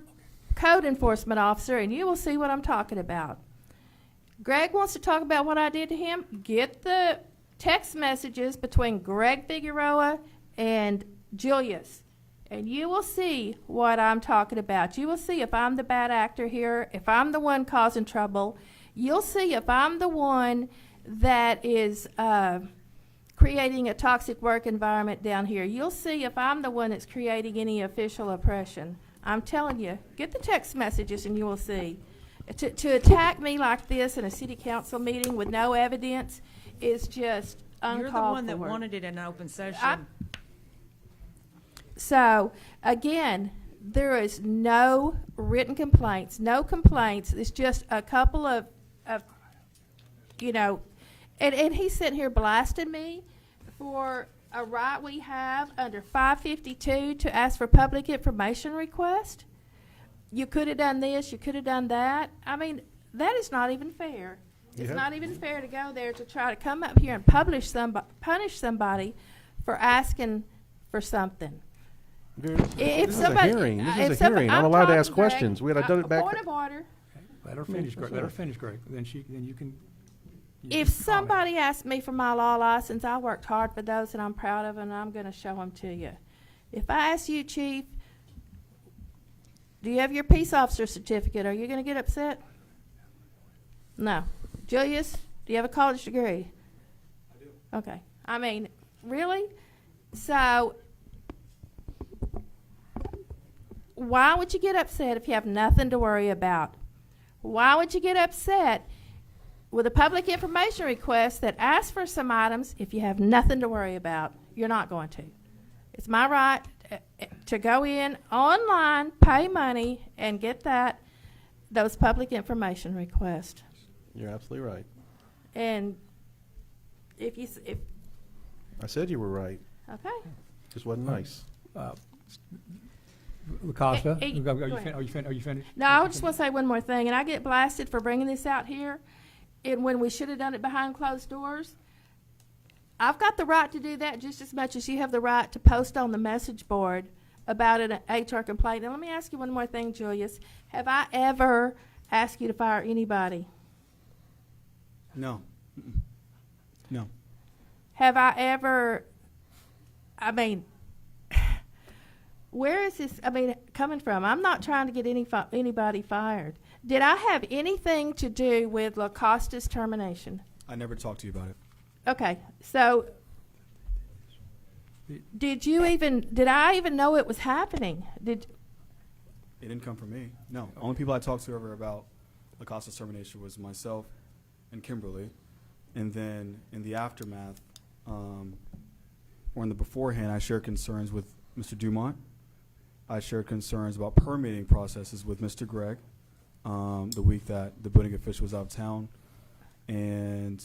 code enforcement officer, and you will see what I'm talking about. Greg wants to talk about what I did to him. Get the text messages between Greg Figueroa and Julius, and you will see what I'm talking about. You will see if I'm the bad actor here, if I'm the one causing trouble. You'll see if I'm the one that is creating a toxic work environment down here. You'll see if I'm the one that's creating any official oppression. I'm telling you, get the text messages and you will see. To attack me like this in a city council meeting with no evidence is just uncalled for. You're the one that wanted it in open session. So, again, there is no written complaints, no complaints. It's just a couple of you know, and he's sitting here blasting me for a right we have under 552 to ask for public information request. You could have done this, you could have done that. I mean, that is not even fair. It's not even fair to go there to try to come up here and punish somebody for asking for something. This is a hearing. This is a hearing. I'm allowed to ask questions. We had done it back. Point of order. Let her finish, Greg. Let her finish, Greg. Then you can. If somebody asks me for my law license, I worked hard for those and I'm proud of them, and I'm going to show them to you. If I ask you, Chief, do you have your peace officer certificate? Are you going to get upset? No. Julius, do you have a college degree? I do. Okay. I mean, really? So, why would you get upset if you have nothing to worry about? Why would you get upset with a public information request that asks for some items if you have nothing to worry about? You're not going to. It's my right to go in online, pay money, and get those public information requests. You're absolutely right. And if I said you were right. Okay. Just wasn't nice. LaCosta, Are you finished? No, I just want to say one more thing, and I get blasted for bringing this out here, and when we should have done it behind closed doors. I've got the right to do that just as much as you have the right to post on the message board about an HR complaint. And let me ask you one more thing, Julius. Have I ever asked you to fire anybody? No. No. Have I ever, where is this, coming from? I'm not trying to get anybody fired. Did I have anything to do with LaCosta's termination? I never talked to you about it. Okay, so did I even know it was happening? It didn't come from me. No. Only people I talked to ever about LaCosta's termination was myself and Kimberly. And then in the aftermath, or in the beforehand, I shared concerns with Mr. Dumont. I shared concerns about permitting processes with Mr. Gregg the week that the building official was out of town. And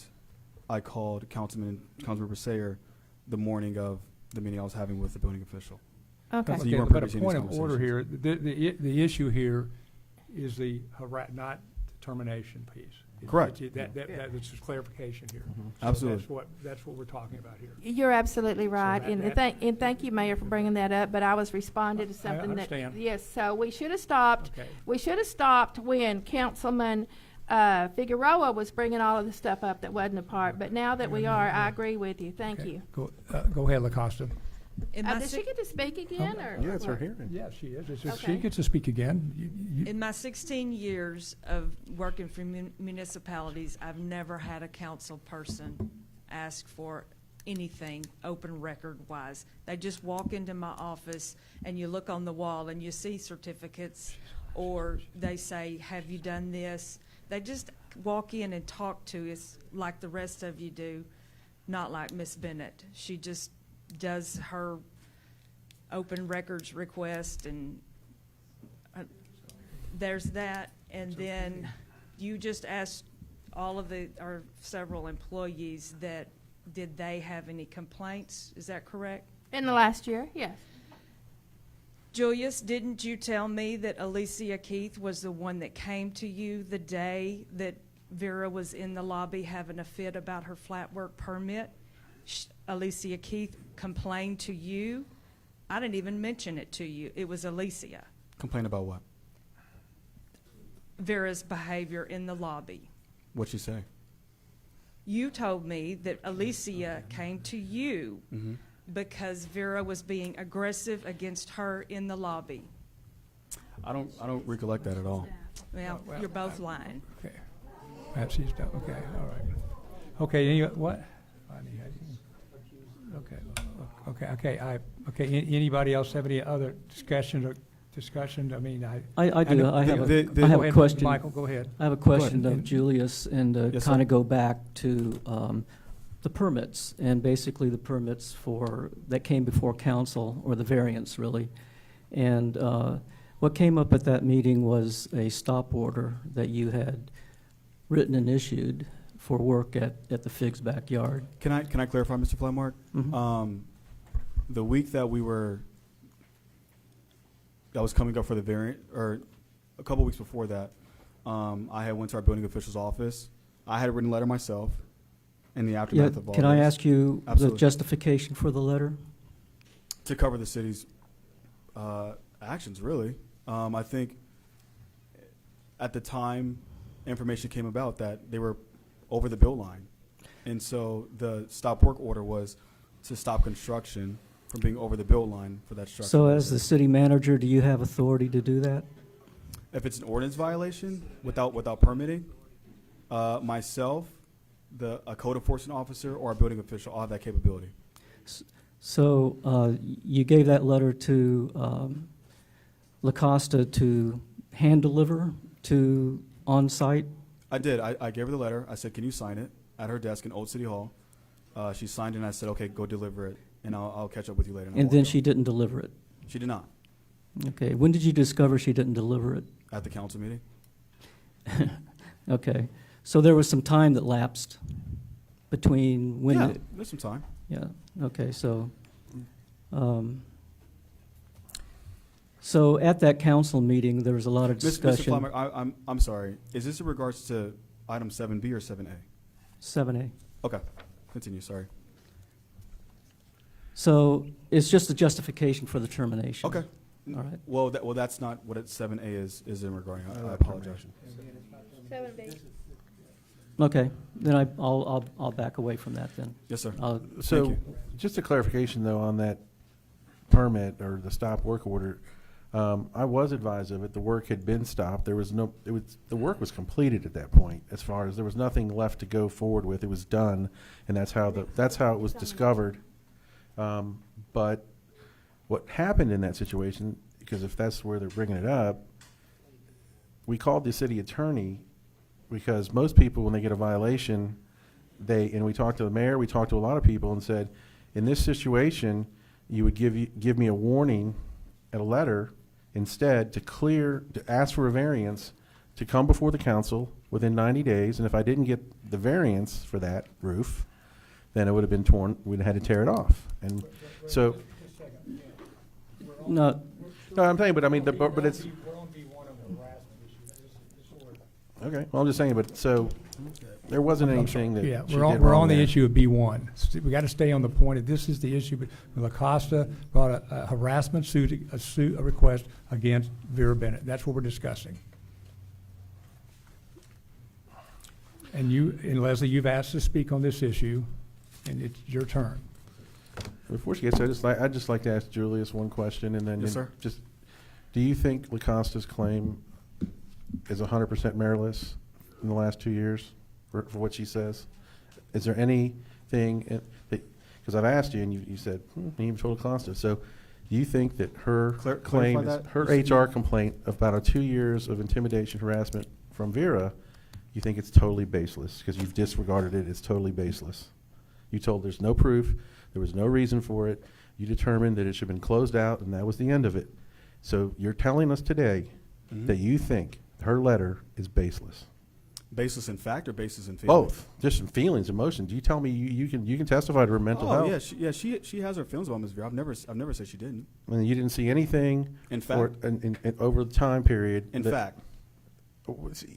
I called Councilmember Sayer the morning of the meeting I was having with the building official. Okay. So you weren't But privy a to these point of order here, conversations. the issue here is not the termination piece. Correct. That's just clarification here. So Absolutely. That's what we're talking about here. You're absolutely right, that- and thank you, Mayor, for bringing that up. But I was responding to I something understand. yes. So we should have stopped. Okay. We should have stopped when Councilman Figueroa was bringing all of the stuff up that wasn't a part. But now that we are, I agree with you. Thank you. Go ahead, LaCosta. Does she get to speak again, or Yeah, it's her what? hearing. Yeah, she is. Okay. She gets to speak again. In my 16 years of working for municipalities, I've never had a council person ask for anything open record wise. They just walk into my office and you look on the wall and you see certificates, or they say, have you done this? They just walk in and talk to us like the rest of you do, not like Miss Bennett. She just does her open records request, and there's that. And then you just asked all of our several employees that did they have any complaints? Is that correct? In the last year, yes. Julius, didn't you tell me that Alicia Keith was the one that came to you the day that Vera was in the lobby having a fit about her flat work permit? Alicia Keith complained to you. I didn't even mention it to you. It was Alicia. Complain about what? Vera's behavior in the lobby. What'd she say? You told me that Alicia came to you Mm-hmm. because Vera was being aggressive against her in the lobby. I don't recollect that at all. Well, you're both lying. Okay. Perhaps he's done, okay, all right. Okay, what? Anybody else have any other discussion? I mean, I do. know- I have go a ahead, question. Michael, go ahead. I have a question Go ahead. of Julius, and Yes, kind sir. of go back to the permits, and basically the permits that came before council, or the variance, really. And what came up at that meeting was a stop order that you had written and issued for work at the Figs backyard. Can I clarify, Mr. Flatmark? Mhm. The week that that was coming up for the variant, or a couple weeks before that, I had went to our building official's office. I had written a letter myself in the Yeah, aftermath of all can I this. ask you the Absolutely. justification for the letter? To cover the city's actions, really. I think at the time, information came about that they were over the build line. And so the stop work order was to stop construction from being over the build line for that structure. So as the city manager, do you have authority to do that? If it's an ordinance violation without permitting, myself, a code enforcement officer, or a building official all have that capability. So you gave that letter to La Costa to hand deliver to on-site? I did. I gave her the letter. I said, "Can you sign it?" At her desk in Old City Hall. She signed it, and I said, "Okay, go deliver it, and I'll catch up with you later." I And then walked she out. didn't deliver it? She did not. Okay. When did you discover she didn't deliver it? At the council meeting. Okay. So there was some time that lapsed between when Yeah, you- there's some time. Yeah, okay, so at that council meeting, there was a lot of Mr. discussion. Flammer, I'm sorry. Is this in regards to item 7B or 7A? 7A. Okay, continue. Sorry. So it's just a justification for the termination? Okay. All right. Well, that's not what 7A is in regarding. I apologize. Okay, then I'll back away from that then. Yes, sir. So, Thank just a clarification though on that permit or the stop work order. I was advised of it. The work had been stopped. The work was completed at that point. As far as there was nothing left to go forward with, it was done, and that's how it was discovered. But what happened in that situation, because if that's where they're bringing it up, we called the city attorney because most people, when they get a violation, and we talked to the mayor, we talked to a lot of people and said, in this situation, you would give me a warning and a letter instead to ask for a variance to come before the council within 90 days. And if I didn't get the variance for that roof, then it would have been torn, we'd have had to tear it off. And so, No, I'm saying, but I mean, but it's, okay, well, I'm just saying, but so, there wasn't anything that Yeah, she we're did on wrong the there. issue of B1. We got to stay on the point that this is the issue. But La Costa brought a harassment a request against Vera Bennett. That's what we're discussing. And Leslie, you've asked to speak on this issue, and it's your turn. Before she gets there, I'd just like to ask Julius one question, and then Yes, sir. just, do you think LaCosta's claim is 100% meritless in the last 2 years for what she says? Is there anything because I've asked you and you said, you even told LaCosta. So do you think that her claim, clarify that? her HR complaint about 2 years of intimidation, harassment from Vera, you think it's totally baseless because you've disregarded it, it's totally baseless? You told there's no proof, there was no reason for it, you determined that it should have been closed out and that was the end of it. So you're telling us today that you think her letter is baseless? Baseless in fact or baseless in feelings? Both, just some feelings, emotions. You tell me you can testify to her mental health. She has her feelings about Ms. Vera. I've never said she didn't. And you didn't see anything In fact. in over the time period. In fact.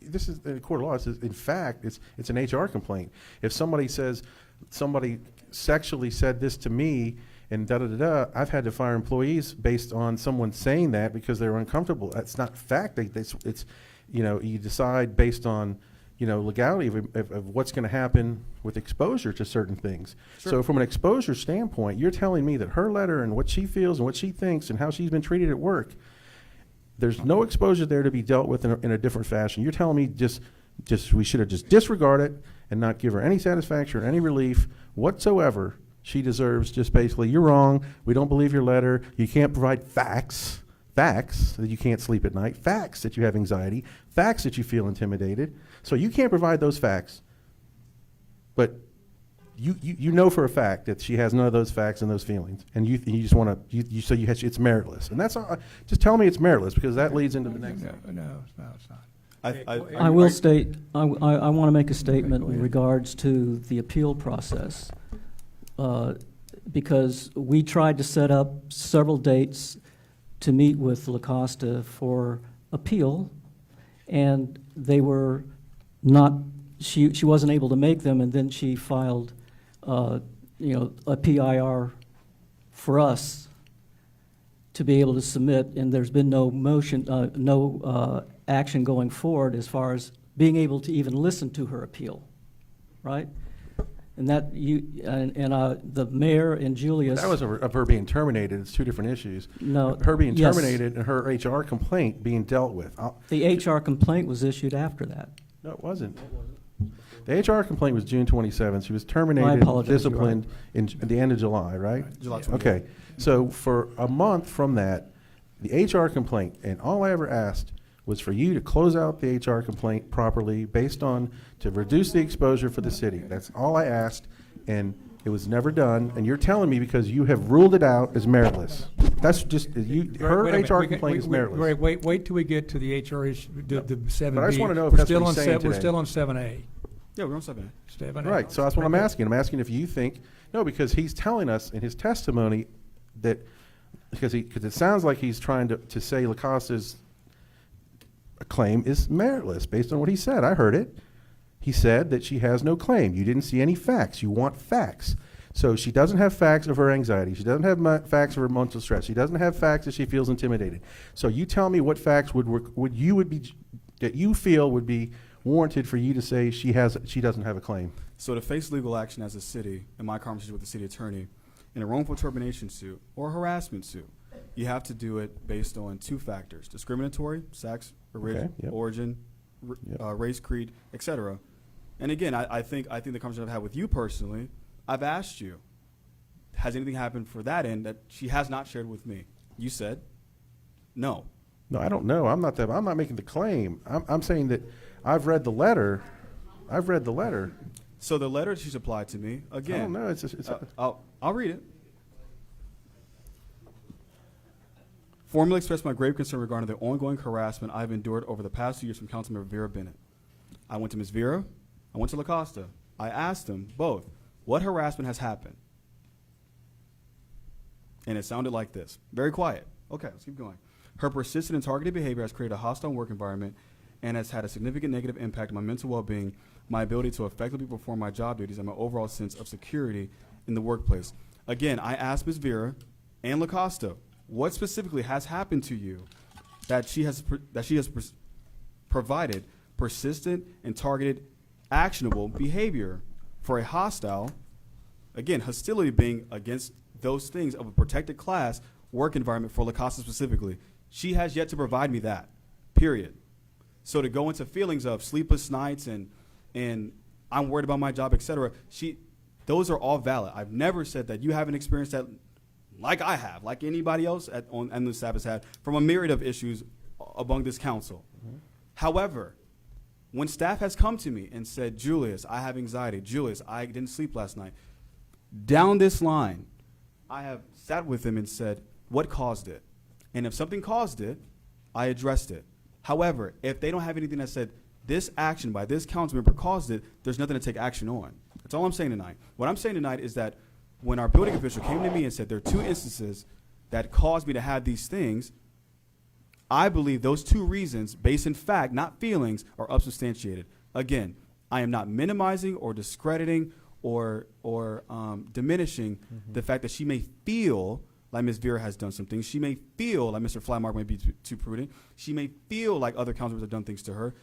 This is in a court of law. It says, in fact, it's an HR complaint. If somebody says somebody sexually said this to me and da-da-da-da. I've had to fire employees based on someone saying that because they were uncomfortable. That's not fact. It's, you know, you decide based on, you know, legality of what's going to happen with exposure to certain things. Sure. So from an exposure standpoint, you're telling me that her letter and what she feels and what she thinks and how she's been treated at work, there's no exposure there to be dealt with in a different fashion. You're telling me just we should have just disregarded it and not give her any satisfaction or any relief whatsoever. She deserves just basically, you're wrong, we don't believe your letter, you can't provide facts that you can't sleep at night, facts that you have anxiety, facts that you feel intimidated. So you can't provide those facts, but you know for a fact that she has none of those facts and those feelings, and you just want to, it's meritless. And that's all, just tell me it's meritless, because that leads into the next thing. No, it's not. I will state, I want to make a statement in regards to the appeal process, because we tried to set up several dates to meet with LaCosta for appeal, and they were not, she wasn't able to make them, and then she filed, you know, a PIR for us to be able to submit, and there's been no motion, action going forward as far as being able to even listen to her appeal, right? And that the mayor and Julius. That was of her being terminated. It's two different issues. No, her being yes. terminated and her HR complaint being dealt with. The HR complaint was issued after that. No, it wasn't. The HR complaint was June 27th. She was terminated, apologize, disciplined at the end of July, right? July 28th. Okay. So for a month from that, the HR complaint, and all I ever asked was for you to close out the HR complaint properly based on, to reduce the exposure for the city. That's all I asked, and it was never done. And you're telling me because you have ruled it out as meritless. That's just, her Wait a minute. HR We can- complaint is we- meritless. Wait till we get to the HR issue, the 7B. But I just wanna know if We're that's still what on he's saying We're today. still on 7A. Yeah, we're on 7A. 7A. Right, so that's what I'm Right there. asking. I'm asking if you think, no, because he's telling us in his testimony that, because it sounds like he's trying to say LaCosta's claim is meritless based on what he said. I heard it. He said that she has no claim. You didn't see any facts. You want facts. So she doesn't have facts of her anxiety. She doesn't have facts of her mental stress. She doesn't have facts that she feels intimidated. So you tell me what facts that you feel would be warranted for you to say she doesn't have a claim. So to face legal action as a city, in my conversation with the city attorney, in a wrongful termination suit or harassment suit, you have to do it based on two factors: discriminatory, sex, origin, race, creed, etc. And again, I think the conversation I've had with you personally, I've asked you, has anything happened for that end that she has not shared with me? You said no. No, I don't know. I'm not making the claim. I'm saying that I've read the letter. So the letter she supplied to me, again. I don't know. I'll read it. Formally express my grave concern regarding the ongoing harassment I've endured over the past 2 years from Councilmember Vera Bennett. I went to Ms. Vera. I went to LaCosta. I asked them both, what harassment has happened? And it sounded like this. Very quiet. Okay, let's keep going. Her persistent and targeted behavior has created a hostile work environment and has had a significant negative impact on my mental well-being, my ability to effectively perform my job duties, and my overall sense of security in the workplace. Again, I asked Ms. Vera and LaCosta, what specifically has happened to you that she has provided persistent and targeted actionable behavior for a hostile, again, hostility being against those things of a protected class work environment for LaCosta specifically. She has yet to provide me that, period. So to go into feelings of sleepless nights and I'm worried about my job, etc., those are all valid. I've never said that you haven't experienced that like I have, like anybody else and the staff has had, from a myriad of issues among this council. Mm-hmm. However, when staff has come to me and said, Julius, I have anxiety. Julius, I didn't sleep last night. Down this line, I have sat with them and said, what caused it? And if something caused it, I addressed it. However, if they don't have anything that said this action by this council member caused it, there's nothing to take action on. That's all I'm saying tonight. What I'm saying tonight is that when our building official came to me and said there are 2 instances that caused me to have these things, I believe those 2 reasons, based in fact, not feelings, are unsubstantiated. Again, I am not minimizing or discrediting or diminishing the fact that she may feel like Ms. Vera has done some things. She may feel like Mr. Flamark may be too prudent. She may feel like other council members have done things to her.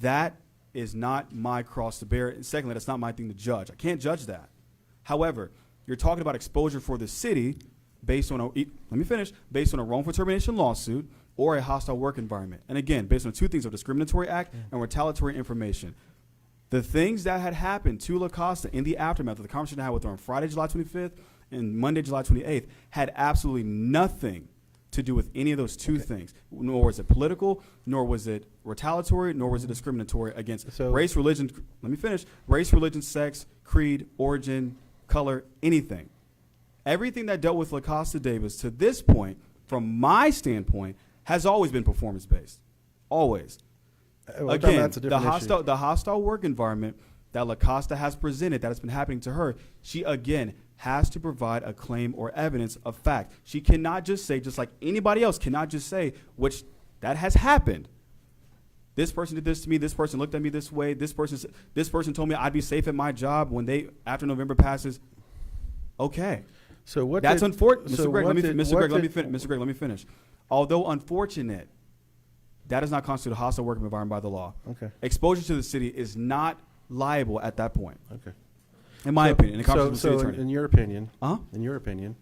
That is not my cross to bear. And secondly, that's not my thing to judge. I can't judge that. However, you're talking about exposure for the city based on based on a wrongful termination lawsuit or a hostile work environment. And again, based on two things, a discriminatory act and retaliatory information. The things that had happened to LaCosta in the aftermath of the conversation I had with her on Friday, July 25th and Monday, July 28th had absolutely nothing to do with any of those two things. Nor was it political, nor was it retaliatory, nor was it discriminatory against race, religion, race, religion, sex, creed, origin, color, anything. Everything that dealt with LaCosta Davis to this point, from my standpoint, has always been performance-based. Always. Again, that's a different issue. the hostile work environment that LaCosta has presented, that has been happening to her, she, again, has to provide a claim or evidence of fact. She cannot just say, just like anybody else cannot just say, which that has happened. This person did this to me. This person looked at me this way. This person told me I'd be safe at my job after November passes. Okay. So what? That's unfortunate. So Mr. Gregg, let me finish. Although unfortunate, that does not constitute a hostile work environment by the law. Okay. Exposure to the city is not liable at that point. Okay. In my opinion, in the conversation with the city attorney. In your opinion, Uh-huh. in your opinion,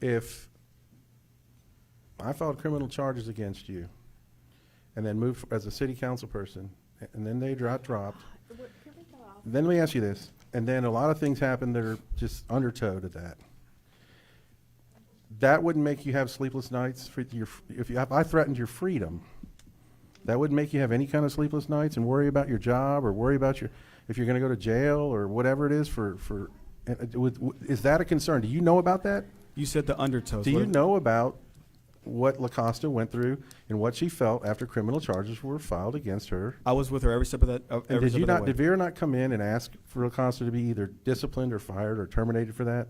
if I filed criminal charges against you, and then moved as a city council person, and then they dropped. Then let me ask you this, and then a lot of things happen that are just undertow to that. That wouldn't make you have sleepless nights if I threatened your freedom. That wouldn't make you have any kind of sleepless nights and worry about your job or worry about if you're going to go to jail or whatever it is is that a concern? Do you know about that? You said the undertows. Do you know about what LaCosta went through and what she felt after criminal charges were filed against her? I was with her every step of that. And did Vera not come in and ask for LaCosta to be either disciplined or fired or terminated for that?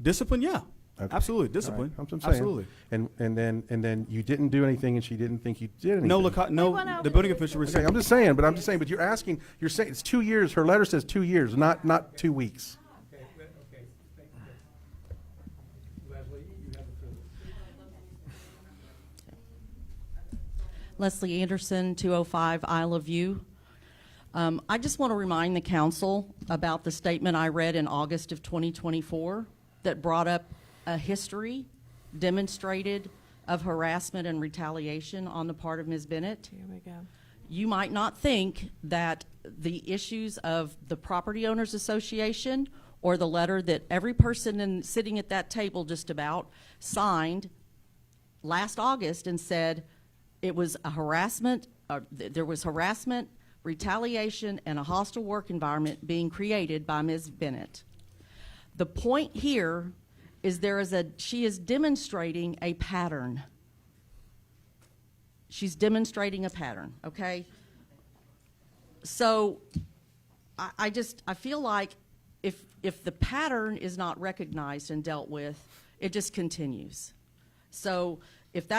Discipline, yeah. Okay. Absolutely, discipline. Right. That's what I'm saying. Absolutely. And then you didn't do anything, and she didn't think you did anything. No, the building official Okay, received. I'm just saying, but you're saying it's 2 years. Her letter says 2 years, not 2 weeks. Okay, thank you. Leslie, you have the floor. Leslie Anderson, 205 Isle of View. I just want to remind the council about the statement I read in August of 2024 that brought up a history demonstrated of harassment and retaliation on the part of Ms. Bennett. Here we go. You might not think that the issues of the Property Owners Association or the letter that every person sitting at that table just about signed last August and said it was a harassment, there was harassment, retaliation, and a hostile work environment being created by Ms. Bennett. The point here is she is demonstrating a pattern. She's demonstrating a pattern, okay? So I feel like if the pattern is not recognized and dealt with, it just continues. So if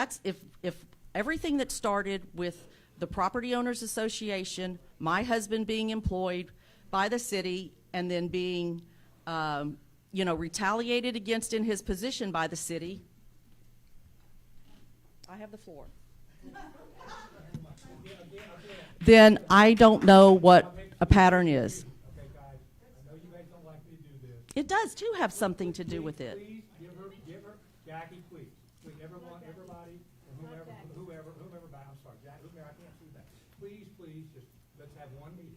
everything that started with the Property Owners Association, my husband being employed by the city and then being retaliated against in his position by the city. I have the floor. Then I don't know what a pattern is. Okay, guys, I know you guys don't like me to do this. It does too have something to do with it. Please give her, Jackie, please, everybody, whoever, I'm sorry, Jack, whoever, I can't see that. Please, just, let's have one meeting.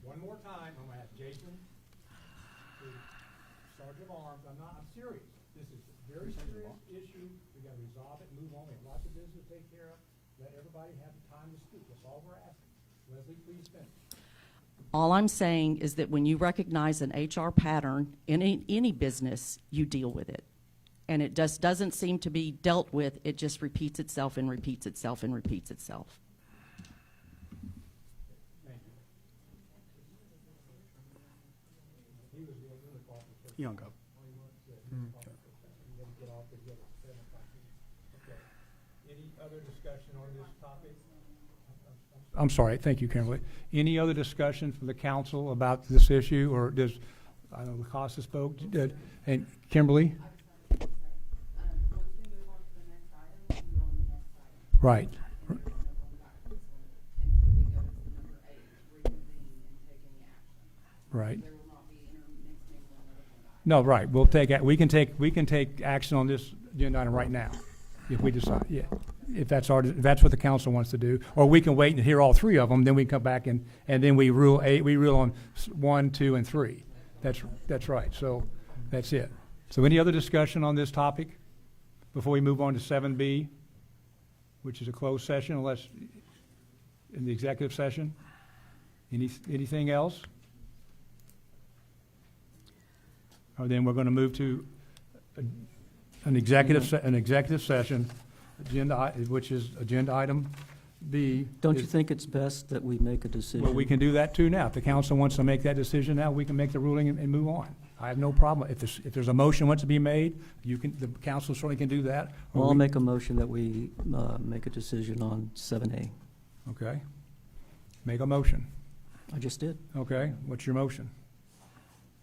One more time, I'm gonna ask Jason, Sergeant of Arms, I'm serious. This is a very serious issue. We gotta resolve it, move on. We have lots of business to take care of. Let everybody have the time to speak. That's all we're asking. Leslie, please finish. All I'm saying is that when you recognize an HR pattern in any business, you deal with it. And it just doesn't seem to be dealt with. It just repeats itself and repeats itself and repeats itself. Young up. Any other discussion on this topic? I'm sorry, thank you, Kimberly. Any other discussion from the council about this issue, or does I know LaCosta spoke, and Kimberly? Right. Right. No, right, we'll take, we can take action on this agenda item right now, if we decide, yeah. If that's if that's what the council wants to do, or we can wait and hear all three of them, then we come back and then we rule on 1, 2, and 3. That's right, so that's it. So any other discussion on this topic before we move on to 7B, which is a closed session, unless in the executive session? Anything else? Or then we're going to move to an executive session, which is agenda item B. Don't you think it's best that we make a decision? Well, we can do that too now. If the council wants to make that decision now, we can make the ruling and move on. I have no problem. If there's a motion wants to be made, the council certainly can do that. Well, I'll make a motion that we make a decision on 7A. Okay. Make a motion. I just did. Okay. What's your motion?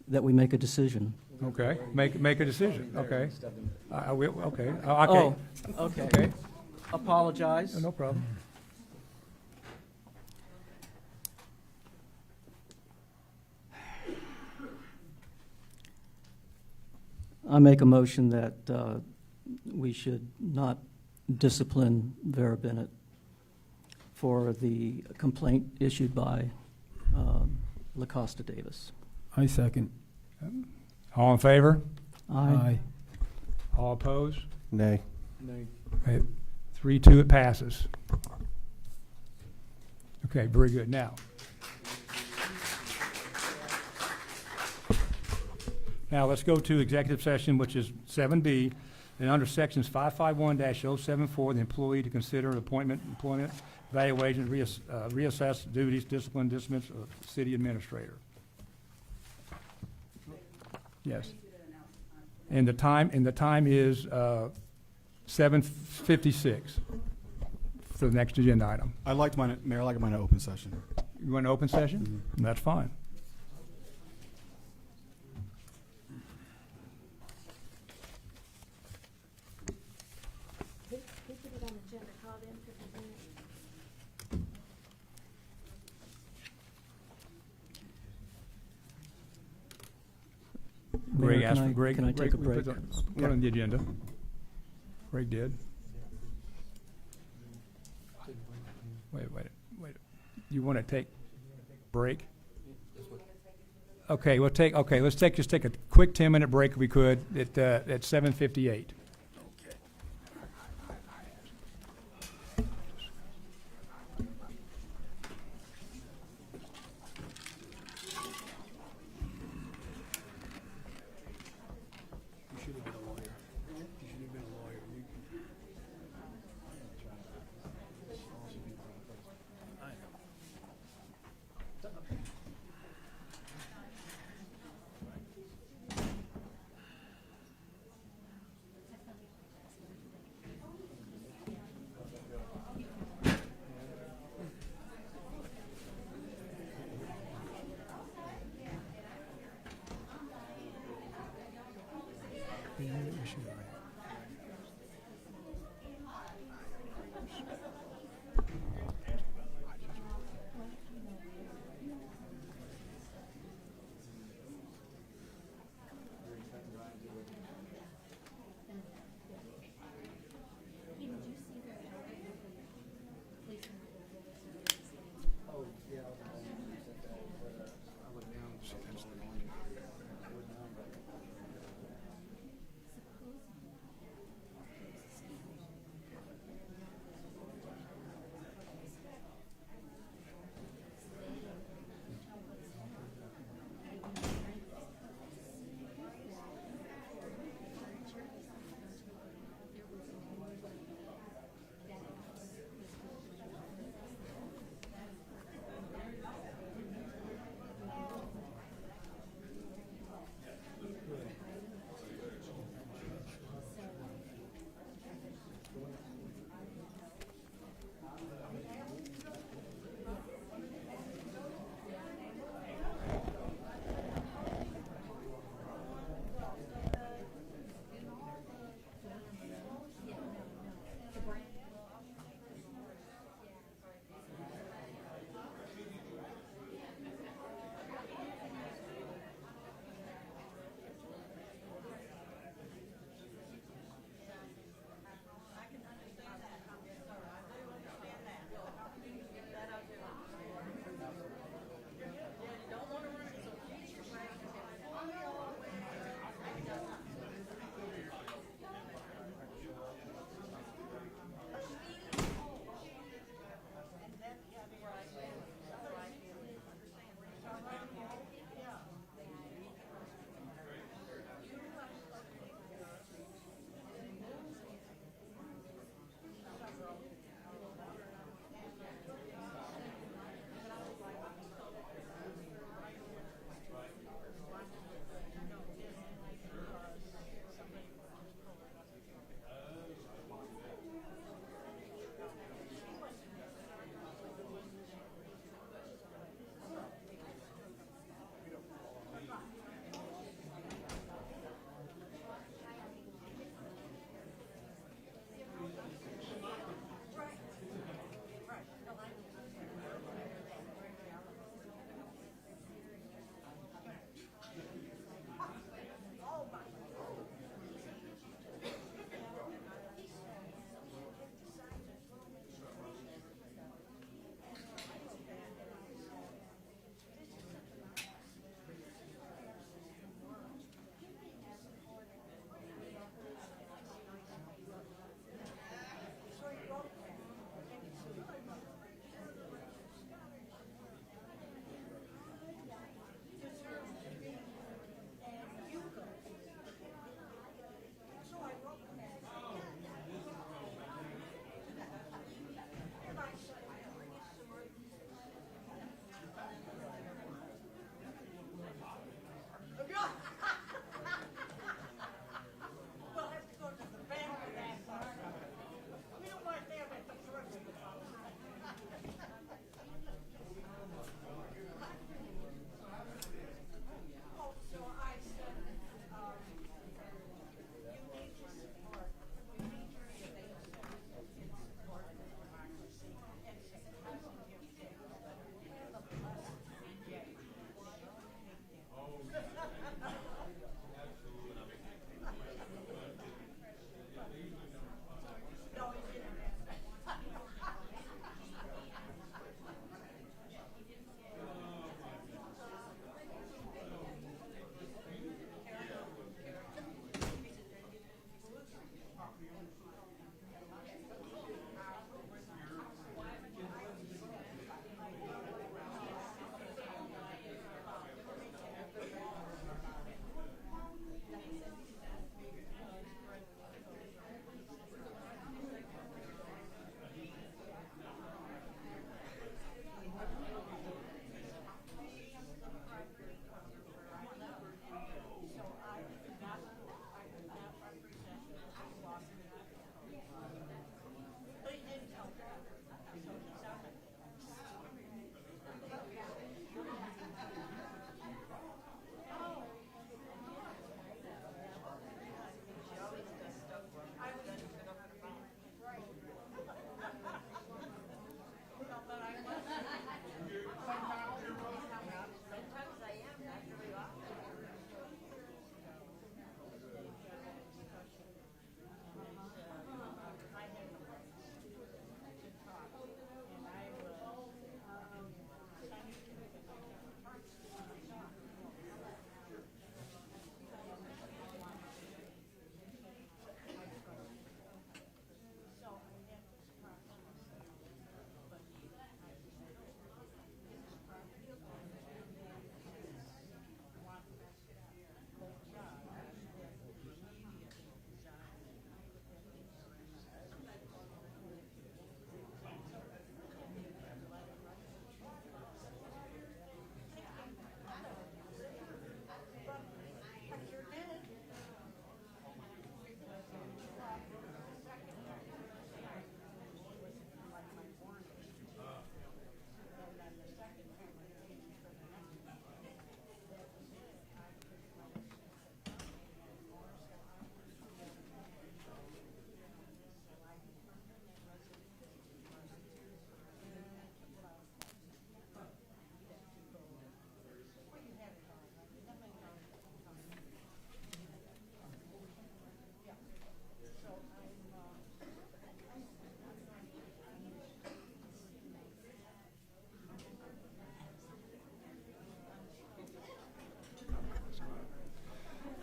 That we make a decision. Okay. Make a decision. Okay. I will. Okay. Okay. Oh, okay. Apologize. No problem. I make a motion that we should not discipline Vera Bennett for the complaint issued by LaCosta Davis. I second. All in favor? Aye. All opposed? Nay. Okay. 3-2, it passes. Okay, very good. Now, let's go to executive session, which is 7B, and under sections 551-074, the employee to consider appointment, employment, evaluation, reassess duties, discipline, dismiss of city administrator. Yes. And the time is 7:56 for the next agenda item. Mayor, I'd like mine in open session. You want an open session? That's fine. Greg Mayor, asked for, Greg. can I take a break? Put on the agenda. Greg did. Wait. You want to take break? Okay, let's take a quick 10-minute break if we could at 7:58.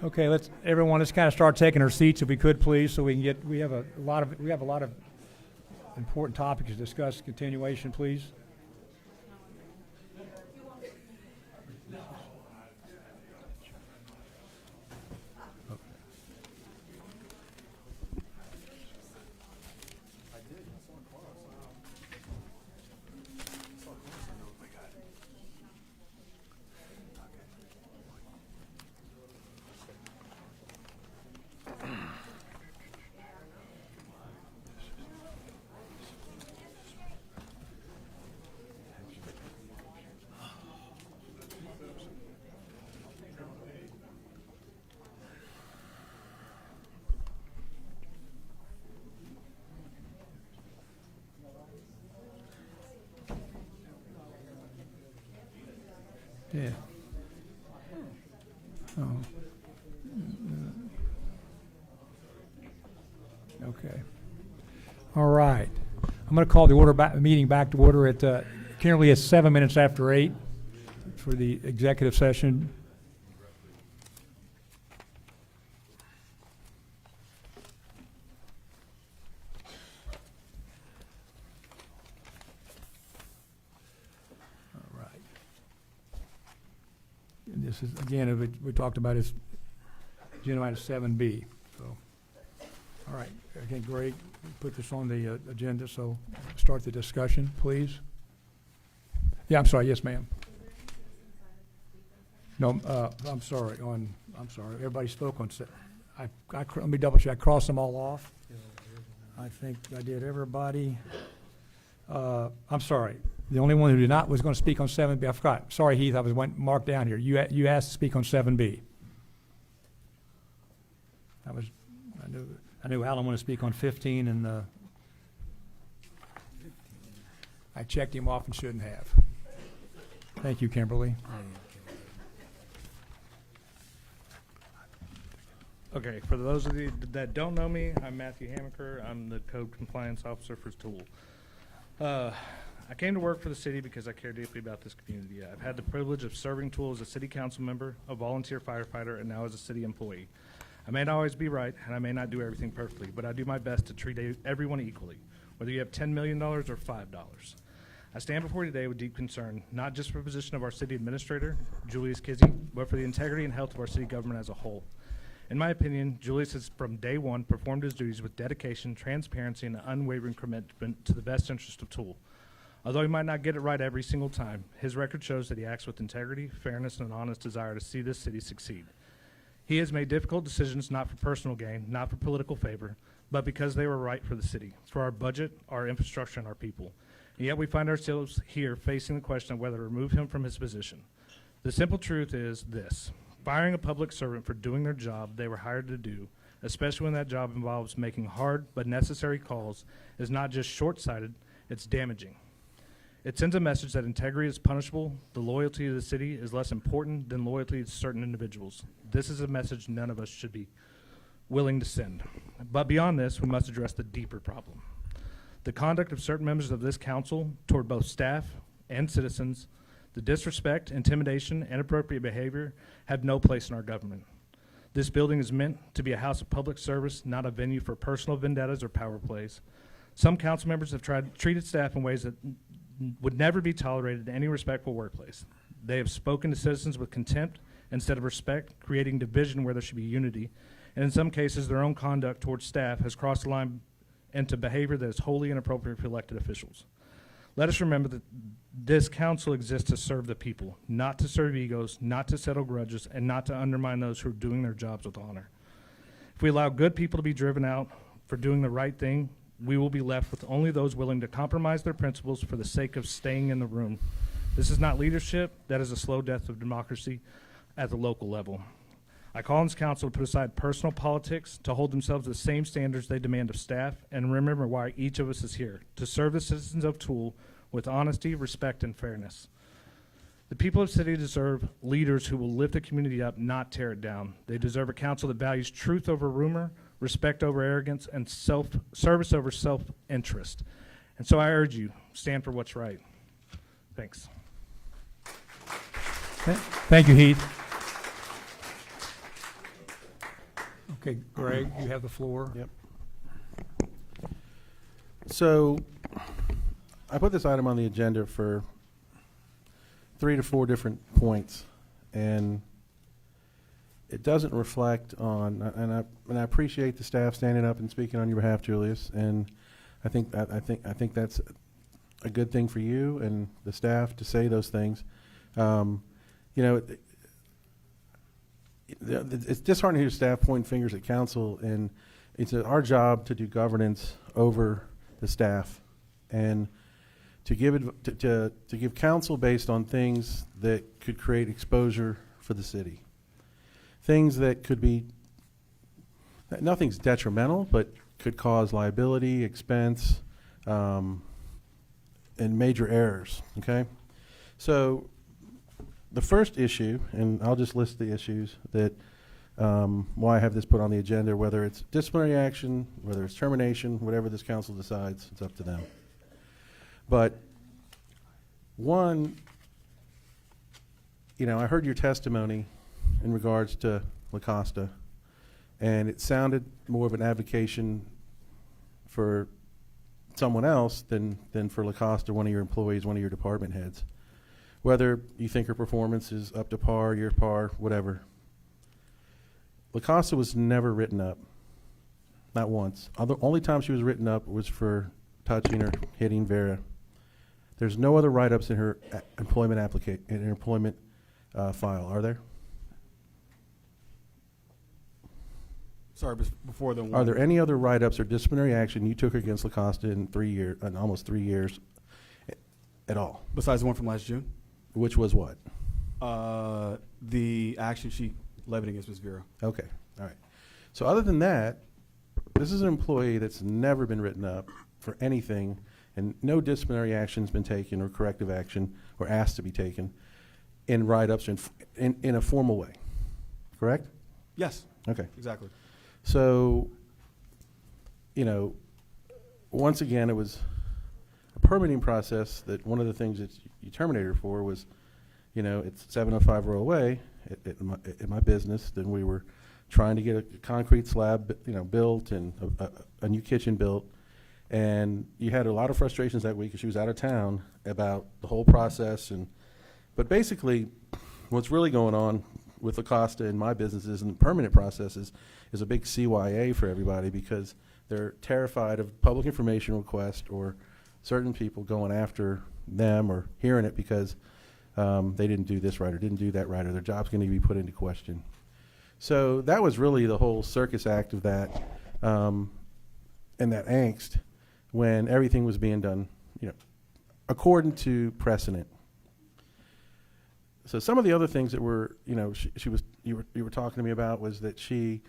Okay, let's kind of start taking our seats if we could, please, so we can get, we have a lot of important topics to discuss. Continuation, please. Yeah. Oh. Okay. All right. I'm going to call the meeting back to order at currently it's 7 minutes after 8 for the executive session. This is, again, we talked about is agenda item 7B. So, all right. Again, Greg, put this on the agenda, so start the discussion, please. Yeah, I'm sorry. Yes, ma'am. No, I'm sorry. I'm sorry. Everybody spoke on. Let me double check. I crossed them all off. I think I did everybody. I'm sorry. The only one who was going to speak on 7B, I forgot. Sorry, Heath, I was marked down here. You asked to speak on 7B. I knew Alan wanted to speak on 15, and I checked him off and shouldn't have. Thank you, Kimberly. Okay, for those of you that don't know me, I'm Matthew Hamaker. I'm the Code Compliance Officer for Tool. I came to work for the city because I care deeply about this community. I've had the privilege of serving Tool as a city council member, a volunteer firefighter, and now as a city employee. I may not always be right, and I may not do everything perfectly, but I do my best to treat everyone equally, whether you have $10 million or $5. I stand before you today with deep concern, not just for the position of our city administrator, Julius Kizzy, but for the integrity and health of our city government as a whole. In my opinion, Julius has from day one performed his duties with dedication, transparency, and an unwavering commitment to the best interest of Tool. Although he might not get it right every single time, his record shows that he acts with integrity, fairness, and an honest desire to see this city succeed. He has made difficult decisions not for personal gain, not for political favor, but because they were right for the city, for our budget, our infrastructure, and our people. And yet we find ourselves here facing the question of whether to remove him from his position. The simple truth is this: firing a public servant for doing their job they were hired to do, especially when that job involves making hard but necessary calls, is not just short-sighted, it's damaging. It sends a message that integrity is punishable, the loyalty to the city is less important than loyalty to certain individuals. This is a message none of us should be willing to send. But beyond this, we must address the deeper problem. The conduct of certain members of this council toward both staff and citizens, the disrespect, intimidation, and inappropriate behavior have no place in our government. This building is meant to be a house of public service, not a venue for personal vendettas or power plays. Some council members have treated staff in ways that would never be tolerated in any respectful workplace. They have spoken to citizens with contempt instead of respect, creating division where there should be unity. And in some cases, their own conduct towards staff has crossed the line into behavior that is wholly inappropriate for elected officials. Let us remember that this council exists to serve the people, not to serve egos, not to settle grudges, and not to undermine those who are doing their jobs with honor. If we allow good people to be driven out for doing the right thing, we will be left with only those willing to compromise their principles for the sake of staying in the room. This is not leadership. That is a slow death of democracy at the local level. I call on this council to put aside personal politics, to hold themselves to the same standards they demand of staff, and remember why each of us is here: to serve the citizens of Tool with honesty, respect, and fairness. The people of the city deserve leaders who will lift the community up, not tear it down. They deserve a council that values truth over rumor, respect over arrogance, and service over self-interest. And so I urge you, stand for what's right. Thanks. Thank you, Heath. Okay, Greg, you have the floor. Yep. So, I put this item on the agenda for 3 to 4 different points, and it doesn't reflect on, and I appreciate the staff standing up and speaking on your behalf, Julius, and I think that's a good thing for you and the staff to say those things. You know, it's disheartening to hear staff pointing fingers at council, and it's our job to do governance over the staff and to give counsel based on things that could create exposure for the city. Things that could be, nothing's detrimental, but could cause liability, expense, and major errors, okay? So the first issue, and I'll just list the issues that, why I have this put on the agenda, whether it's disciplinary action, whether it's termination, whatever this council decides, it's up to them. But one, you know, I heard your testimony in regards to La Costa, and it sounded more of an advocation for someone else than for La Costa, one of your employees, one of your department heads. Whether you think her performance is up to par, your par, whatever. La Costa was never written up, not once. The only time she was written up was for touching or hitting Vera. There's no other write-ups in her employment file, are there? Sorry, before the one. Are there any other write-ups or disciplinary action you took against La Costa in almost 3 years at all? Besides the one from last June? Which was what? The action sheet levied against Ms. Vera. Okay, all right. So other than that, this is an employee that's never been written up for anything, and no disciplinary action's been taken or corrective action or asked to be taken in write-ups in a formal way, correct? Yes. Okay. Exactly. So, you know, once again, it was a permitting process that one of the things that you terminated her for was, you know, it's 705 Royal Way at my business. Then we were trying to get a concrete slab, you know, built and a new kitchen built. And you had a lot of frustrations that week because she was out of town about the whole process. But basically, what's really going on with La Costa and my businesses and the permanent processes is a big CYA for everybody because they're terrified of public information request or certain people going after them or hearing it because they didn't do this right or didn't do that right or their job's going to be put into question. So that was really the whole circus act of that and that angst when everything was being done, you know, according to precedent. So some of the other things that were, you know, you were talking to me about was that she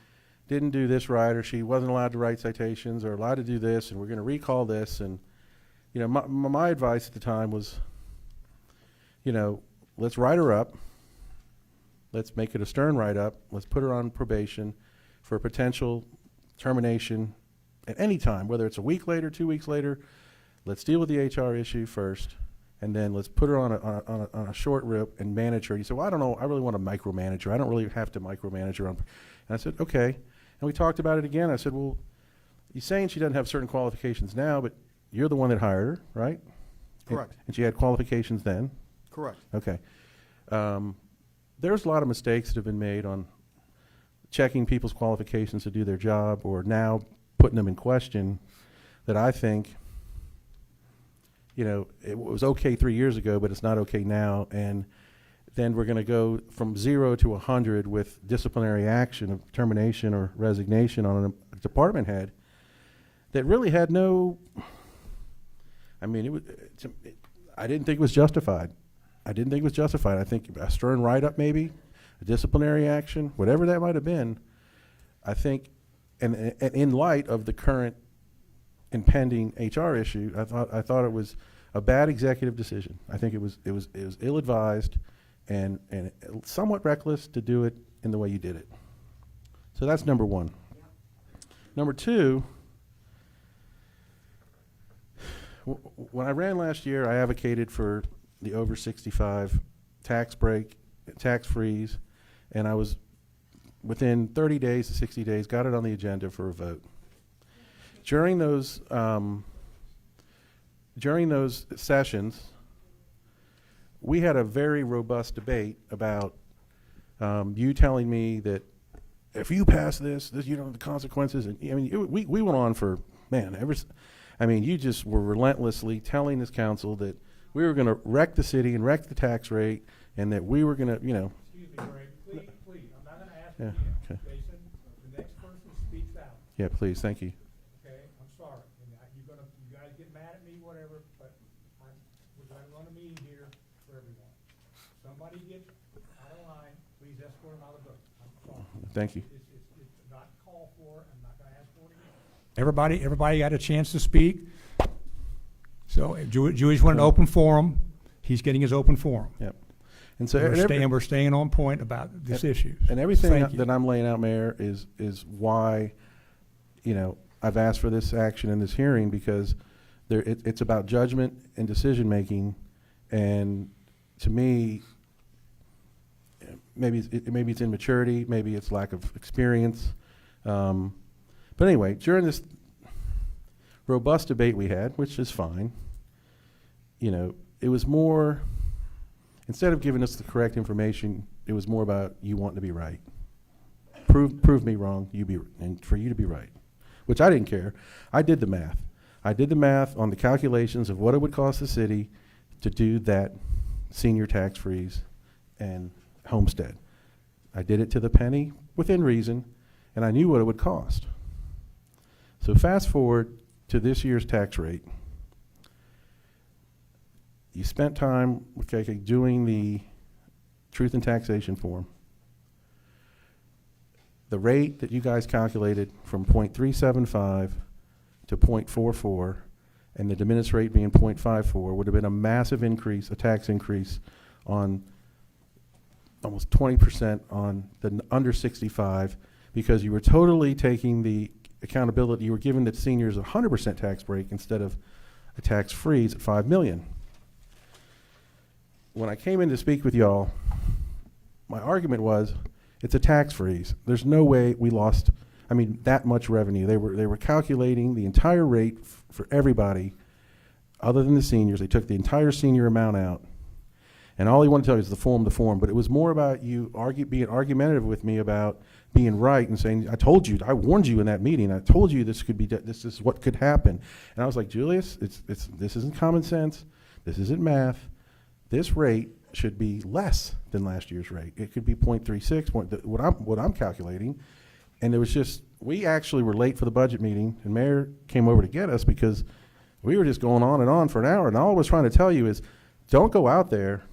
didn't do this right, or she wasn't allowed to write citations, or allowed to do this, and we're going to recall this. And you know, my advice at the time was, you know, let's write her up. Let's make it a stern write-up. Let's put her on probation for potential termination at any time, whether it's a week later, 2 weeks later. Let's deal with the HR issue first. And then let's put her on a short rip and manage her. You said, well, I don't know. I really want to micromanage her. I don't really have to micromanage her. And I said, okay. And we talked about it again. I said, well, you're saying she doesn't have certain qualifications now, but you're the one that hired her, right? Correct. And she had qualifications then? Correct. Okay. There's a lot of mistakes that have been made on checking people's qualifications to do their job or now putting them in question that I think, you know, it was okay 3 years ago, but it's not okay now. And then we're going to go from 0 to 100 with disciplinary action of termination or resignation on a department head that really had no, I mean, I didn't think it was justified. I think a stern write-up maybe, a disciplinary action, whatever that might have been, I think, and in light of the current impending HR issue, I thought it was a bad executive decision. I think it was ill-advised and somewhat reckless to do it in the way you did it. So that's number one. Number two, when I ran last year, I advocated for the over 65 tax break, tax freeze, and I was within 30 days to 60 days, got it on the agenda for a vote. During those sessions, we had a very robust debate about you telling me that if you pass this, you know the consequences. And I mean, we went on for, man, you just were relentlessly telling this council that we were going to wreck the city and wreck the tax rate, and that we were going to, you know. Excuse me, Greg, please, I'm not gonna ask Yeah, again. okay. Jason, the next person speaks out, Yeah, please, thank you. okay? I'm sorry. And you guys get mad at me, whatever, but we're gonna run a meeting here for everyone. Somebody gets out of line, please escort them out of the building. I'm sorry. Thank you. It's not called for, I'm not gonna ask for it again. Everybody got a chance to speak. So Jewish wanted an open forum. He's getting his open forum. Yep. And so We're staying on point about this issue. And everything Thank you. that I'm laying out, Mayor, is why, you know, I've asked for this action in this hearing, because it's about judgment and decision making, and to me, maybe it's immaturity, maybe it's lack of experience, but anyway, during this robust debate we had, which is fine, you know, it was more, instead of giving us the correct information, it was more about you wanting to be right. Prove me wrong, and for you to be right, which I didn't care. I did the math. I did the math on the calculations of what it would cost the city to do that senior tax freeze and homestead. I did it to the penny, within reason, and I knew what it would cost. So fast forward to this year's tax rate. You spent time doing the truth in taxation form. The rate that you guys calculated from 0.375 to 0.44, and the diminished rate being 0.54, would have been a massive increase, a tax increase on almost 20% on the under 65, because you were totally taking the accountability. You were giving the seniors a 100% tax break instead of a tax freeze at $5 million. When I came in to speak with y'all, my argument was, it's a tax freeze. There's no way we lost, that much revenue. They were calculating the entire rate for everybody other than the seniors. They took the entire senior amount out. And all he wanted to tell you is the form. But it was more about you being argumentative with me about being right and saying, I warned you in that meeting. I told you this is what could happen. And I was like, Julius, this isn't common sense. This isn't math. This rate should be less than last year's rate. It could be 0.36, what I'm calculating. And it was just, we actually were late for the budget meeting, and Mayor came over to get us because we were just going on and on for an hour. And all I was trying to tell you is, don't go out there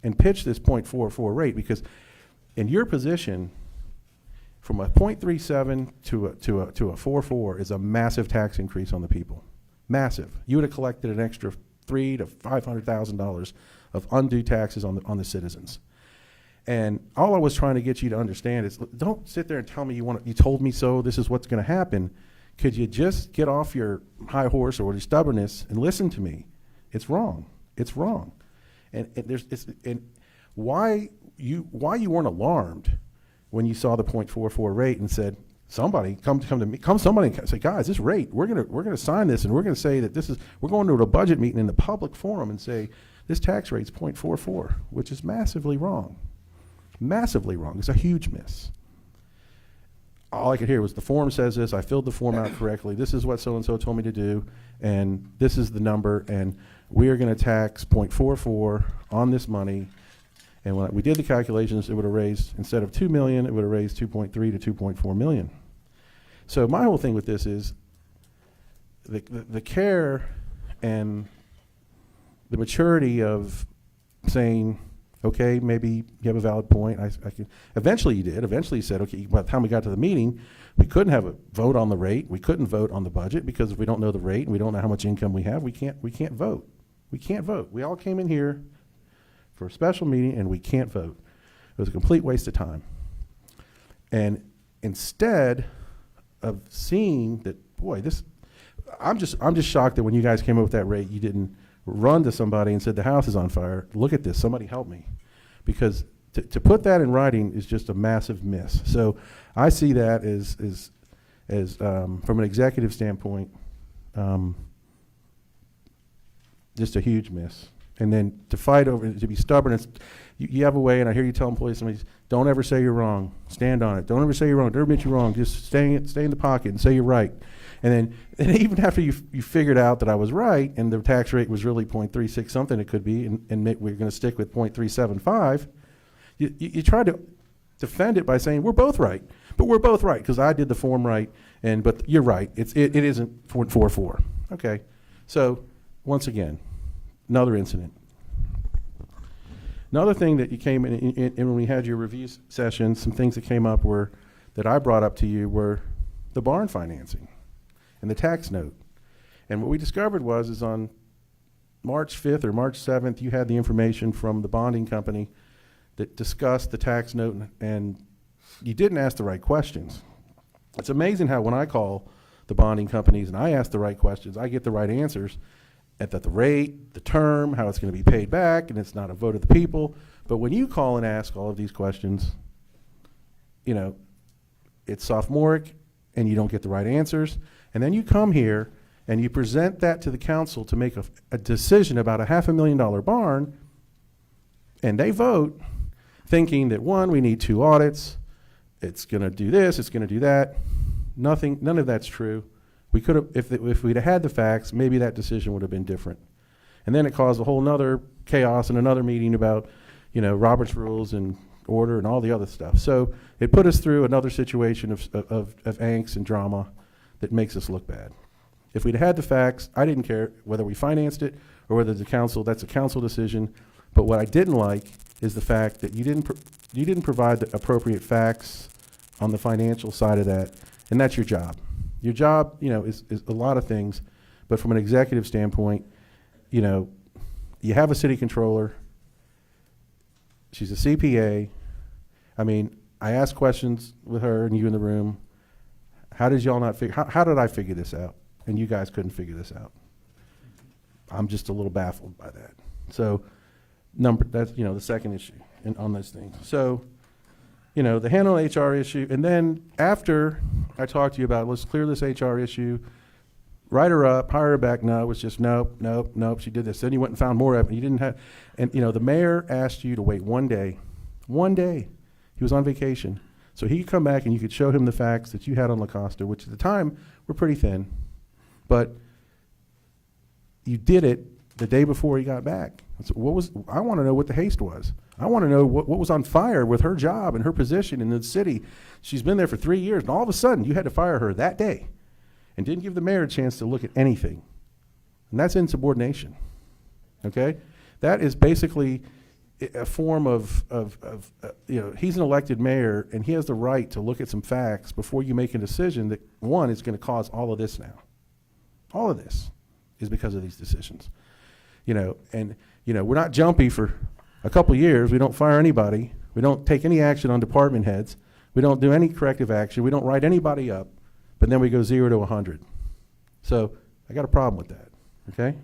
and pitch this 0.44 rate, because in your position, from a 0.37 to a 4.4 is a massive tax increase on the people. Massive. You would have collected an extra $300,000 to $500,000 of undue taxes on the citizens. And all I was trying to get you to understand is, don't sit there and tell me you told me so, this is what's going to happen. Could you just get off your high horse or your stubbornness and listen to me? It's wrong. It's wrong. And why you weren't alarmed when you saw the 0.44 rate and said, somebody come to me, somebody and say, guys, this rate, we're gonna sign this, and we're gonna say that we're going to a budget meeting in the public forum and say this tax rate's 0.44, which is massively wrong. Massively wrong. It's a huge miss. All I could hear was, the form says this, I filled the form out correctly, this is what so-and-so told me to do, and this is the number, and we are going to tax 0.44 on this money. And when we did the calculations, it would have raised, instead of $2 million, it would have raised 2.3 to 2.4 million. So my whole thing with this is the care and the maturity of saying, okay, maybe you have a valid point. Eventually you did. Eventually you said, okay, by the time we got to the meeting, we couldn't have a vote on the rate. We couldn't vote on the budget, because if we don't know the rate and we don't know how much income we have, we can't vote. We can't vote. We all came in here for a special meeting and we can't vote. It was a complete waste of time. And instead of seeing that, boy, I'm just shocked that when you guys came up with that rate, you didn't run to somebody and said, the house is on fire. Look at this. Somebody help me. Because to put that in writing is just a massive miss. So I see that as from an executive standpoint, just a huge miss. And then to fight over, to be stubborn, you have a way, and I hear you tell employees, don't ever say you're wrong. Stand on it. Don't ever say you're wrong. Don't admit you're wrong. Just stay in the pocket and say you're right. And even after you figured out that I was right, and the tax rate was really 0.36 something it could be, and we're going to stick with 0.375, you try to defend it by saying we're both right. But we're both right because I did the form right, but you're right. It isn't 0.44. Okay. So once again, another incident. Another thing that you came in when we had your review session, some things that came up that I brought up to you were the barn financing and the tax note. And what we discovered is on March 5th or March 7th, you had the information from the bonding company that discussed the tax note, and you didn't ask the right questions. It's amazing how when I call the bonding companies and I ask the right questions, I get the right answers. At the rate, the term, how it's going to be paid back, and it's not a vote of the people. But when you call and ask all of these questions, it's sophomoric, and you don't get the right answers. And then you come here and you present that to the council to make a decision about a $500,000 barn, and they vote thinking that, one, we need 2 audits, it's going to do this, it's going to do that. None of that's true. We could have, if we'd had the facts, maybe that decision would have been different. And then it caused a whole nother chaos in another meeting about, Robert's rules and order and all the other stuff. So it put us through another situation of angst and drama that makes us look bad. If we'd had the facts, I didn't care whether we financed it or whether that's a council decision. But what I didn't like is the fact that you didn't provide the appropriate facts on the financial side of that, and that's your job. Your job, is a lot of things, but from an executive standpoint, you have a city controller. She's a CPA. I asked questions with her and you in the room. How did y'all not figure? How did I figure this out? And you guys couldn't figure this out. I'm just a little baffled by that. So, that's the second issue on those things. So, the handle HR issue, and then after I talked to you about, let's clear this HR issue, write her up, hire her back. No, it was just nope, she did this. Then you went and found more evidence. You didn't have, and the mayor asked you to wait 1 day. 1 day. He was on vacation. So he could come back and you could show him the facts that you had on La Costa, which at the time were pretty thin. But you did it the day before he got back. So I want to know what the haste was. I want to know what was on fire with her job and her position in the city. She's been there for 3 years, and all of a sudden you had to fire her that day and didn't give the mayor a chance to look at anything. And that's insubordination, okay? That is basically a form of he's an elected mayor, and he has the right to look at some facts before you make a decision that, one, is going to cause all of this now. All of this is because of these decisions. We're not jumpy for a couple of years. We don't fire anybody. We don't take any action on department heads. We don't do any corrective action. We don't write anybody up, but then we go 0 to 100. So I got a problem with that, okay?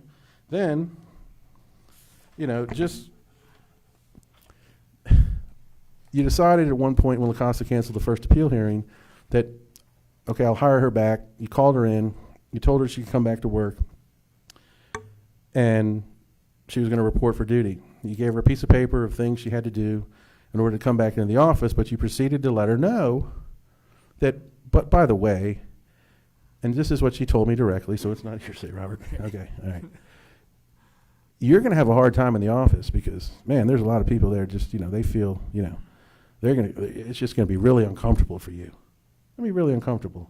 Then, you decided at one point when La Costa canceled the first appeal hearing that, okay, I'll hire her back. You called her in. You told her she could come back to work, and she was going to report for duty. You gave her a piece of paper of things she had to do in order to come back into the office, but you proceeded to let her know that, but by the way, and this is what she told me directly, so it's not hearsay, Robert. Okay, all right. You're going to have a hard time in the office because, man, there's a lot of people there just, they feel, it's just going to be really uncomfortable for you. It's going to be really uncomfortable.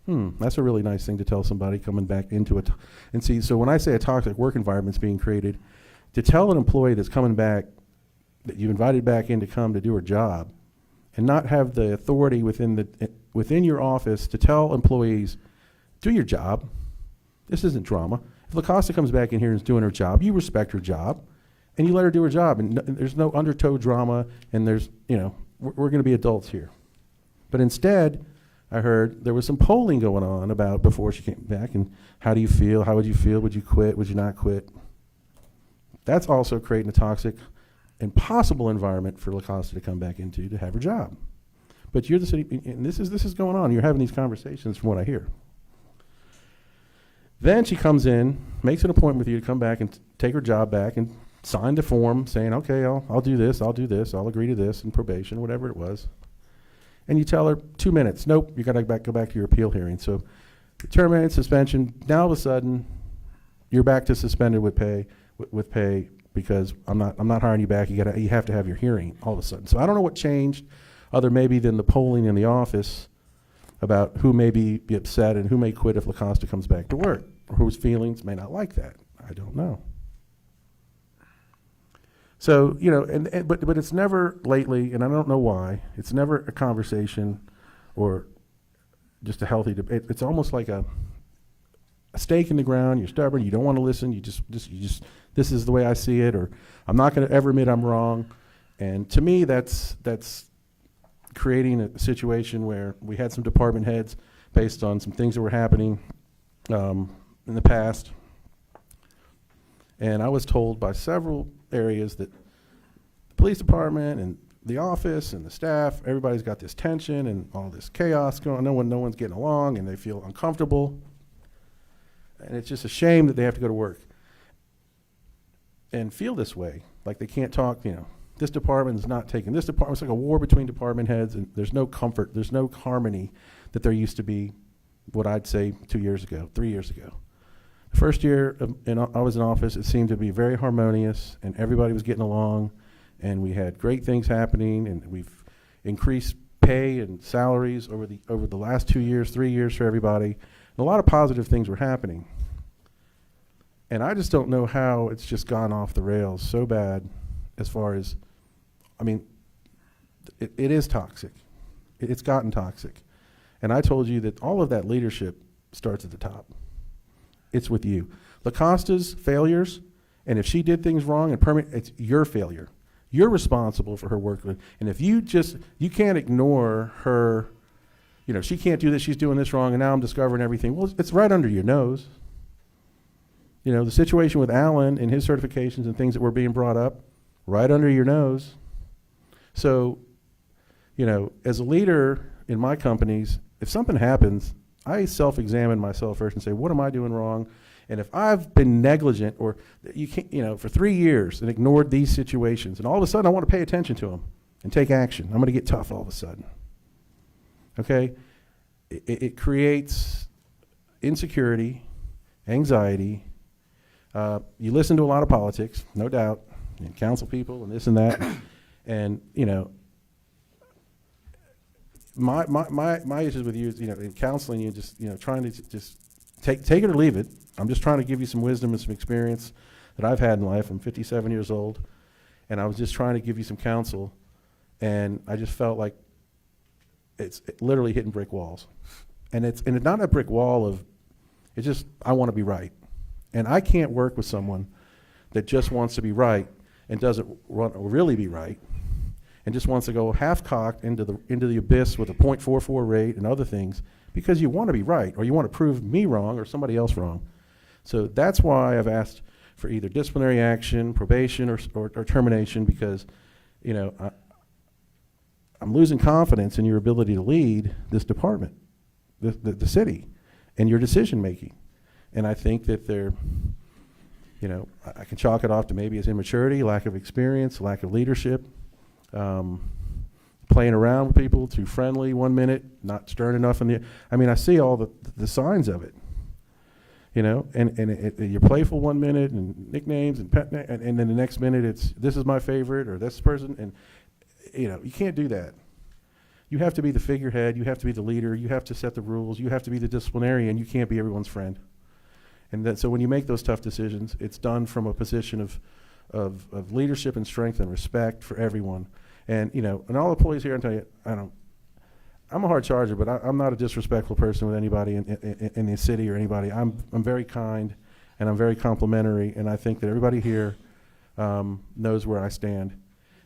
That's a really nice thing to tell somebody coming back into it. And see, so when I say a toxic work environment's being created, to tell an employee that's coming back, that you invited back in to come to do her job, and not have the authority within your office to tell employees, do your job. This isn't drama. If La Costa comes back in here and is doing her job, you respect her job, and you let her do her job, and there's no undertow drama, and there's, we're going to be adults here. But instead, I heard there was some polling going on about before she came back, and how do you feel? How would you feel? Would you quit? Would you not quit? That's also creating a toxic impossible environment for LaCosta to come back into to have her job. But you're the city, and this is going on. You're having these conversations from what I hear. Then she comes in, makes an appointment with you to come back and take her job back and sign the form saying, okay, I'll do this, I'll agree to this, and probation, whatever it was. And you tell her 2 minutes, nope, you gotta go back to your appeal hearing. So terminated suspension, now all of a sudden, you're back to suspended with pay, because I'm not hiring you back. You have to have your hearing all of a sudden. So I don't know what changed, other maybe than the polling in the office about who may be upset and who may quit if LaCosta comes back to work, or whose feelings may not like that. I don't know. So, you know, but it's never lately, and I don't know why, it's never a conversation or just a healthy debate. It's almost like a stake in the ground. You're stubborn. You don't want to listen. You just, this is the way I see it, or I'm not going to ever admit I'm wrong. And to me, that's creating a situation where we had some department heads based on some things that were happening in the past. And I was told by several areas that the police department and the office and the staff, everybody's got this tension and all this chaos going on. No one's getting along, and they feel uncomfortable. And it's just a shame that they have to go to work and feel this way, like they can't talk, you know. This department is not taking this department. It's like a war between department heads, and there's no comfort, there's no harmony that there used to be, what I'd say 2 years ago, 3 years ago. The first year I was in office, it seemed to be very harmonious, and everybody was getting along, and we had great things happening, and we've increased pay and salaries over the last 2 years, 3 years for everybody, and a lot of positive things were happening. And I just don't know how it's just gone off the rails so bad, as far as, I mean, it is toxic. It's gotten toxic. And I told you that all of that leadership starts at the top. It's with you. LaCosta's failures, and if she did things wrong and it's your failure. You're responsible for her work. And if you can't ignore her, you know, she can't do this, she's doing this wrong, and now I'm discovering everything. Well, it's right under your nose. You know, the situation with Alan and his certifications and things that were being brought up, right under your nose. So, you know, as a leader in my companies, if something happens, I self-examine myself first and say, what am I doing wrong? And if I've been negligent, or you can't, you know, for 3 years and ignored these situations, and all of a sudden I want to pay attention to them and take action, I'm going to get tough all of a sudden. Okay? It creates insecurity, anxiety. You listen to a lot of politics, no doubt, and council people and this and that. And, you know, my issues with you is, you know, in counseling you, just, you know, trying to just take it or leave it. I'm just trying to give you some wisdom and some experience that I've had in life. I'm 57 years old, and I was just trying to give you some counsel, and I just felt like it's literally hitting brick walls. And it's not a brick wall of, it's just, I want to be right. And I can't work with someone that just wants to be right and doesn't really be right, and just wants to go half-cocked into the abyss with a .44 rate and other things because you want to be right, or you want to prove me wrong or somebody else wrong. So that's why I've asked for either disciplinary action, probation, or termination, because, you know, I'm losing confidence in your ability to lead this department, the city, and your decision-making. And I think that they're, you know, I can chalk it off to maybe as immaturity, lack of experience, lack of leadership, playing around with people, too friendly 1 minute, not stern enough in the, I mean, I see all the signs of it, you know, and you're playful 1 minute and nicknames and pet and then the next minute it's, this is my favorite, or this person, and, you know, you can't do that. You have to be the figurehead, you have to be the leader, you have to set the rules, you have to be the disciplinarian, you can't be everyone's friend. And so when you make those tough decisions, it's done from a position of leadership and strength and respect for everyone. And, you know, and all the employees here, I tell you, I'm a hard charger, but I'm not a disrespectful person with anybody in the city or anybody. I'm very kind, and I'm very complimentary, and I think that everybody here knows where I stand.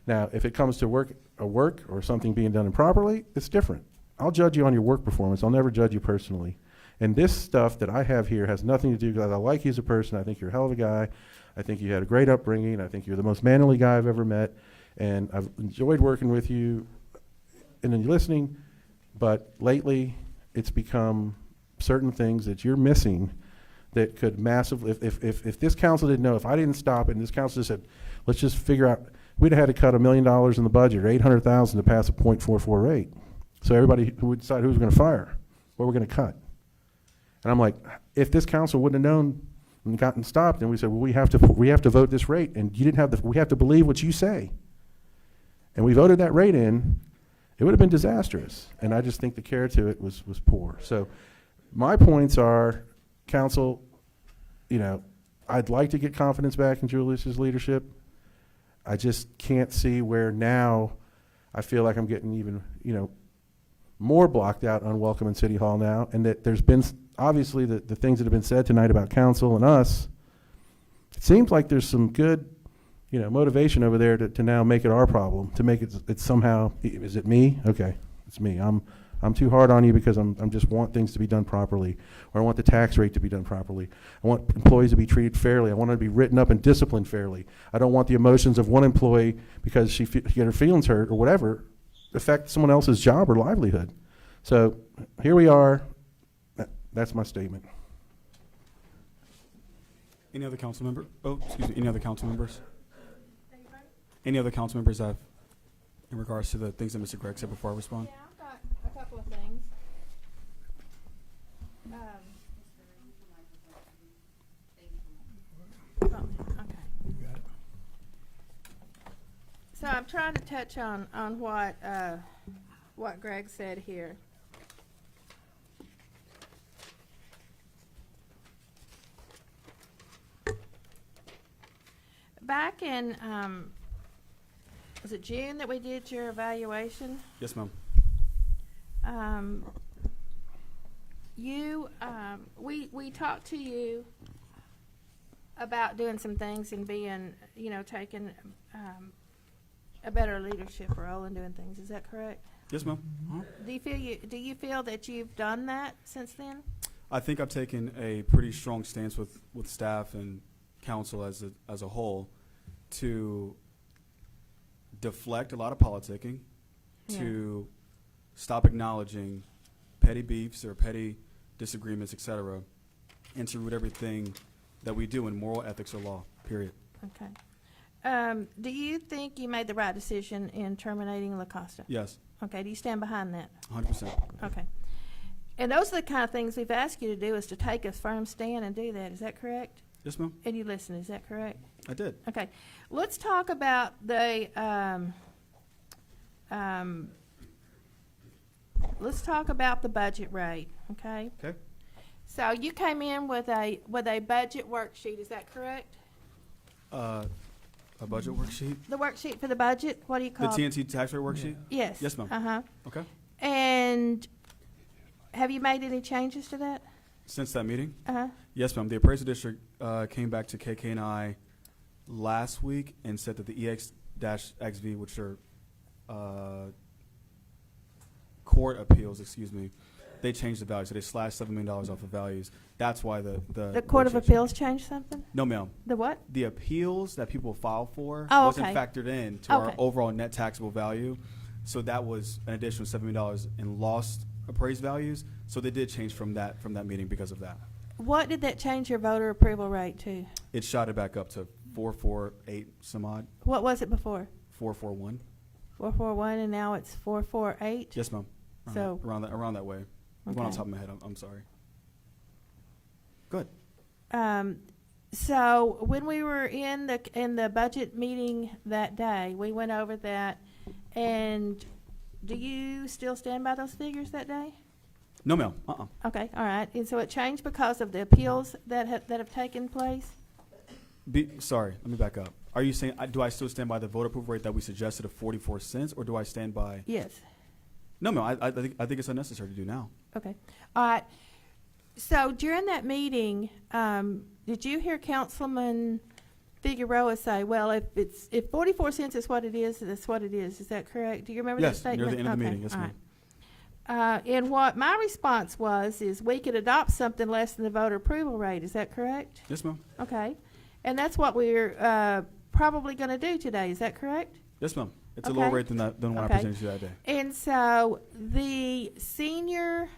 Now, if it comes to work or something being done improperly, it's different. I'll judge you on your work performance. I'll never judge you personally. And this stuff that I have here has nothing to do, because I like you as a person. I think you're a hell of a guy. I think you had a great upbringing. I think you're the most manly guy I've ever met. And I've enjoyed working with you and then listening. But lately, it's become certain things that you're missing that could massively, if this council didn't know, if I didn't stop it and this council just said, let's just figure out, we'd have had to cut $1 million in the budget or $800,000 to pass a 0.44 rate. So everybody who would decide who was going to fire, what we're going to cut. And I'm like, if this council wouldn't have known and gotten stopped, and we said, well, we have to vote this rate, and you didn't have we have to believe what you say. And we voted that rate in, it would have been disastrous. And I just think the care to it was poor. So my points are, council, I'd like to get confidence back in Julius's leadership. I just can't see where now I feel like I'm getting even, more blocked out, unwelcome in City Hall now, and that there's been, obviously, the things that have been said tonight about council and us, it seems like there's some good, motivation over there to now make it our problem, to make it somehow, is it me? Okay, it's me. I'm too hard on you because I'm just want things to be done properly, or I want the tax rate to be done properly. I want employees to be treated fairly. I want them to be written up and disciplined fairly. I don't want the emotions of one employee because she get her feelings hurt or whatever affect someone else's job or livelihood. So here we are. That's my statement. Any other council member? Oh, excuse me. Any other council members? Any other council members have in regards to the things that Mr. Gregg said before I respond? Yeah, I've got a couple of things. Okay. So I'm trying to touch on what Greg said here. Back in, was it June that we did your evaluation? Yes, ma'am. We talked to you about doing some things and being, taking a better leadership role and doing things. Is that correct? Yes, ma'am. Do you feel that you've done that since then? I think I've taken a pretty strong stance with staff and council as a whole to deflect a lot of politicking, to stop acknowledging petty beefs or petty disagreements, etc., and to root everything that we do in moral ethics or law, period. Okay. Do you think you made the right decision in terminating LaCosta? Yes. Okay. Do you stand behind that? 100%. Okay. And those are the kind of things we've asked you to do, is to take a firm stand and do that. Is that correct? Yes, ma'am. And you listen. Is that correct? I did. Okay. Let's talk about the let's talk about the budget rate. Okay. Okay. So you came in with a budget worksheet. Is that correct? A budget worksheet? The worksheet for the budget. What do you The call it? TNT tax rate worksheet? Yes. Yes, ma'am. Uh-huh. Okay. And have you made any changes to that? Since that meeting? Uh-huh. Yes, ma'am. The appraisal district came back to KK and I last week and said that the EX-XV, which are court appeals, they changed the value. So they slashed $7 million off of values. That's why the Court of Appeals changed something? No, ma'am. The what? The appeals that people file for Oh, wasn't okay. factored in to our overall net taxable value. So that was an additional $7 million in lost appraised values. So they did change from that meeting because of that. What did that change your voter approval rate to? It shot it back up to 448 some odd. What was it before? 441. 441, and now it's 448? Yes, ma'am. So around that way. I'm going on top of my head. I'm sorry. Good. So when we were in the budget meeting that day, we went over that. And do you still stand by those figures that day? No, ma'am. Okay, all right. And so it changed because of the appeals that have taken place? Sorry, let me back up. Are you saying, do I still stand by the voter approval rate that we suggested of 44 cents, or do I stand by? Yes. No, ma'am. I think it's unnecessary to do now. Okay. All right. So during that meeting, did you hear Councilman Figueroa say, well, if 44 cents is what it is, that's what it is. Is that correct? Do you remember that Yes, statement? near the end of the meeting. Yes, all ma'am. and what my response was is we could adopt something less than the voter approval rate. Is that correct? Yes, ma'am. Okay. And that's what we're probably going to do today. Is that correct? Yes, ma'am. It's a Okay. lower rate than what I Okay. presented to you that day. And so the senior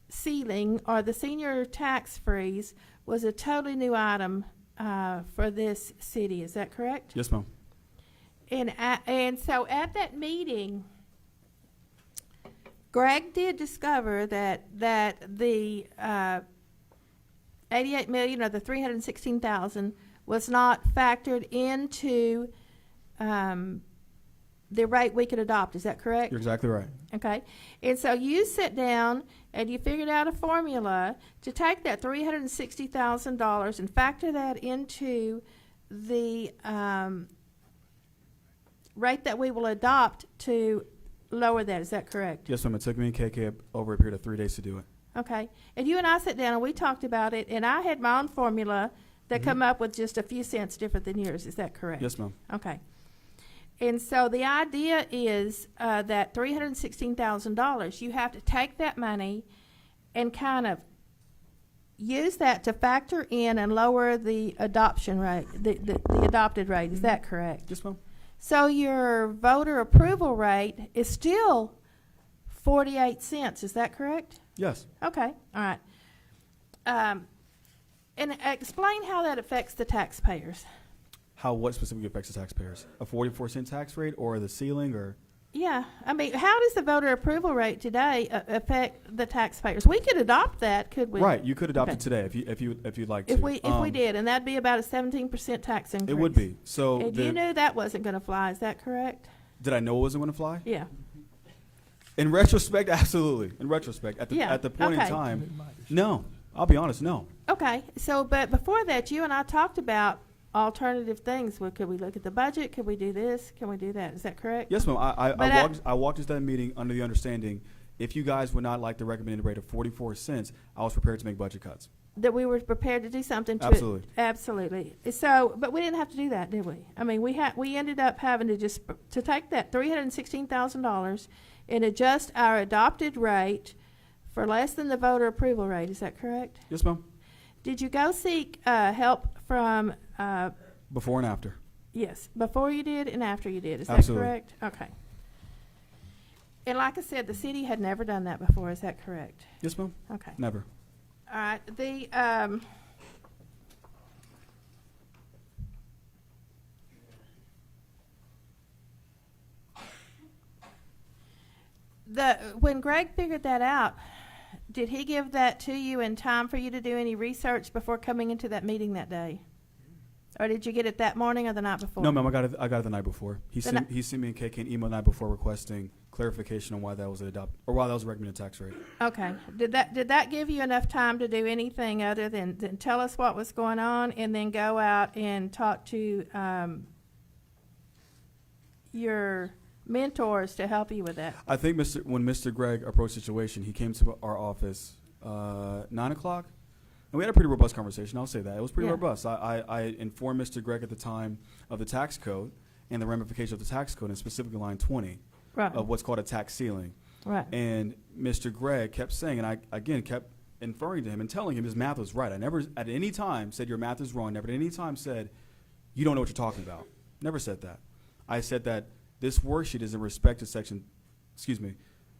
ceiling or the senior tax freeze was a totally new item for this city. Is that correct? Yes, ma'am. And so at that meeting, Greg did discover that the 88 million or the 316,000 was not factored into the rate we could adopt. Is that correct? You're exactly right. Okay. And so you sit down and you figured out a formula to take that $360,000 and factor that into the rate that we will adopt to lower that. Is that correct? Yes, ma'am. It took me and KK over a period of 3 days to do it. Okay. And you and I sat down and we talked about it, and I had my own formula that come up with just a few cents different than yours. Is that correct? Yes, ma'am. Okay. And so the idea is that $316,000, you have to take that money and kind of use that to factor in and lower the adoption rate, the adopted rate. Is that correct? Yes, ma'am. So your voter approval rate is still 48 cents. Is that correct? Yes. Okay. All right. And explain how that affects the taxpayers. How, what specifically affects the taxpayers? A 44-cent tax rate or the ceiling or? Yeah, I mean, how does the voter approval rate today affect the taxpayers? We could adopt that, could we? Right, you could adopt Okay. it today if you'd like to. If we did, and that'd be about a 17% tax increase. It would be. So And the, you knew that wasn't going to fly. Is that correct? did I know it wasn't going to fly? Yeah. In retrospect, absolutely. In retrospect, at the point in okay. time, no. I'll be honest, no. Okay. So, but before that, you and I talked about alternative things. Well, could we look at the budget? Could we do this? Can we do that? Is that correct? Yes, ma'am. But I walked into that meeting under the understanding if you guys would not like the recommended rate of 44 cents, I was prepared to make budget cuts. That we were prepared to do something to Absolutely. Absolutely. So, but we didn't have to do that, did we? I mean, we ended up having to just to take that $316,000 and adjust our adopted rate for less than the voter approval rate. Is that correct? Yes, ma'am. Did you go seek help from? Before and after. Yes, before you did and after you did. Is Absolutely. that correct? Okay. And like I said, the city had never done that before. Is that correct? Yes, ma'am. Okay. Never. All right. When Greg figured that out, did he give that to you in time for you to do any research before coming into that meeting that day? Or did you get it that morning or the night before? No, ma'am. I got it the night before. He sent me and KK an email the night before requesting clarification on why that was why that was a recommended tax rate. Okay. Did that give you enough time to do anything other than tell us what was going on and then go out and talk to your mentors to help you with that? I think when Mr. Gregg approached the situation, he came to our office 9 o'clock, and we had a pretty robust conversation. I'll say that. It was pretty Yeah. robust. I informed Mr. Gregg at the time of the tax code and the ramifications of the tax code, and specifically line 20 Right. of what's called a tax ceiling. Right. And Mr. Gregg kept saying, and I, again, kept inferring to him and telling him his math was right. I never at any time said your math is wrong. Never at any time said you don't know what you're talking about. Never said that. I said that this worksheet is in respect to section,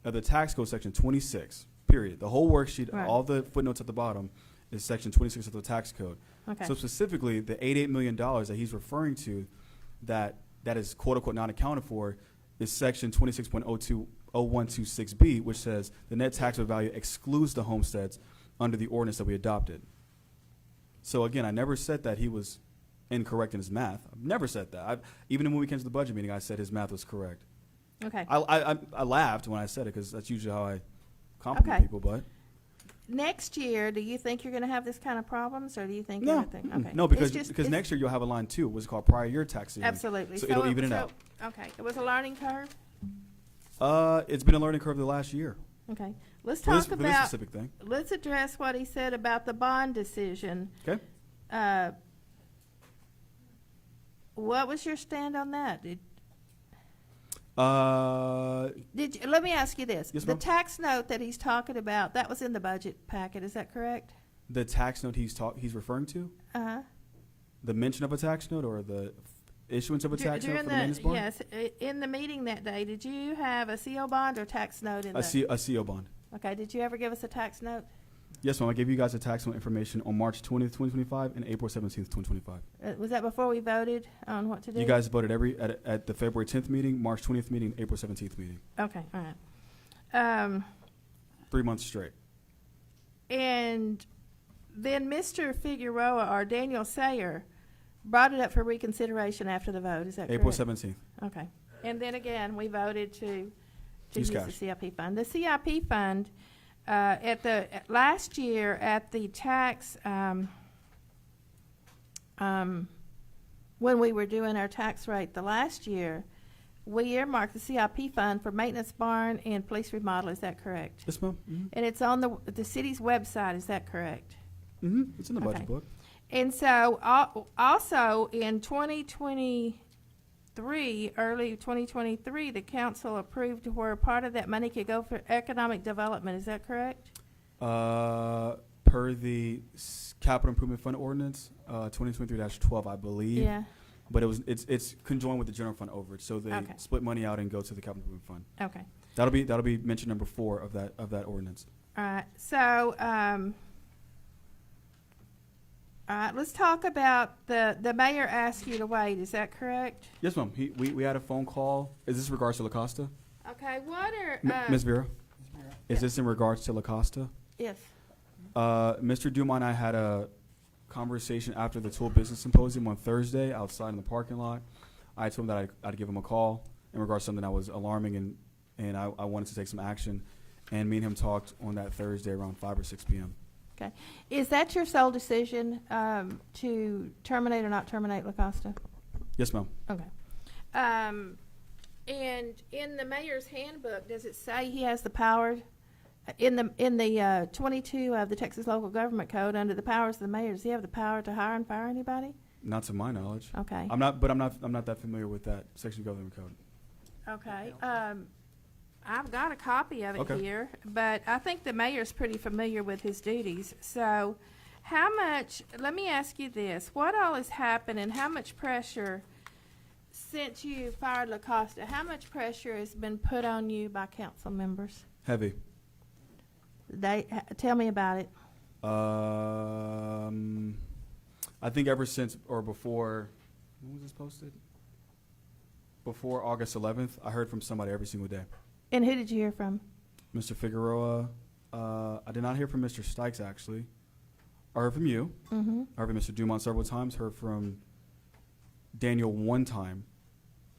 of the tax code section 26, period. The whole worksheet, Right. all the footnotes at the bottom, is section 26 of the tax code. Okay. So specifically, the $88 million that he's referring to that is quote-unquote not accounted for is section 26.0126B, which says the net taxable value excludes the homesteads under the ordinance that we adopted. So again, I never said that he was incorrect in his math. I've never said that. Even when we came to the budget meeting, I said his math was correct. Okay. I laughed when I said it because that's usually how I compliment Okay. people, but Next year, do you think you're going to have this kind of problems, or do you think no. everything? Okay. No, It's just- because it's- next year you'll have a line 2, what's called prior year tax ceiling. Absolutely. So it'll even it out. Okay. It was a learning curve. It's been a learning curve the last year. Okay. Let's For this- talk for this about. specific thing. Let's address what he said about the bond decision. Okay. What was your stand on that? Let me ask you this. Yes, The ma'am. tax note that he's talking about, that was in the budget packet, is that correct? The tax note he's referring to? Uh-huh. The mention of a tax note or the issuance of a tax note During for the maintenance bond? Yes, in the meeting that day, did you have a CO bond or tax note in A CO bond. Okay, did you ever give us a tax note? Yes, ma'am. I gave you guys the tax note information on March 20th, 2025 and April 17th, 2025. Was that before we voted on what to do? You guys voted at the February 10th meeting, March 20th meeting, April 17th meeting. Okay, all right. 3 months straight. And then Mr. Figueroa or Daniel Sayer brought it up for reconsideration after the vote, is that April correct? 17th. Okay. And then again, we voted to Use use cash. the CIP fund. The CIP fund, last year at the tax, when we were doing our tax rate the last year, we earmarked the CIP fund for maintenance barn and police remodel, is that correct? Yes, ma'am. Mm-hmm. And it's on the city's website, is that correct? Mm-hmm. It's in the budget Okay. book. And so also in 2023, early 2023, the council approved where part of that money could go for economic development, is that correct? Per the Capital Improvement Fund Ordinance, 2023-12, I believe. Yeah. But it's conjoined with the general fund overage, so they Okay. split money out and go to the Capital Improvement Fund. Okay. That'll be mention number 4 of that ordinance. All right. So, all right, let's talk about the mayor asked you to wait, is that correct? Yes, ma'am. We had a phone call. Is this in regards to La Costa? Okay, what are, Ms. Vera? Is this in regards to La Costa? yes. Mr. Dumont and I had a conversation after the Tool Business Symposium on Thursday outside in the parking lot. I told him that I'd give him a call in regards to something that was alarming and I wanted to take some action. And me and him talked on that Thursday around 5 or 6 p.m. Okay. Is that your sole decision to terminate or not terminate La Costa? Yes, ma'am. Okay. And in the mayor's handbook, does it say he has the power? In the 22 of the Texas Local Government Code, under the powers of the mayor, does he have the power to hire and fire anybody? Not to my knowledge. Okay. I'm not that familiar with that section of government code. Okay. I've got a copy of it Okay. here, but I think the mayor's pretty familiar with his duties. So how much, let me ask you this, what all has happened and how much pressure, since you fired La Costa, how much pressure has been put on you by council members? Heavy. Tell me about it. I think ever since or before, when was this posted? Before August 11th, I heard from somebody every single day. And who did you hear from? Mr. Figueroa. I did not hear from Mr. Stikes, actually. I heard from you. Mm-hmm. I heard from Mr. Dumont several times. Heard from Daniel one time.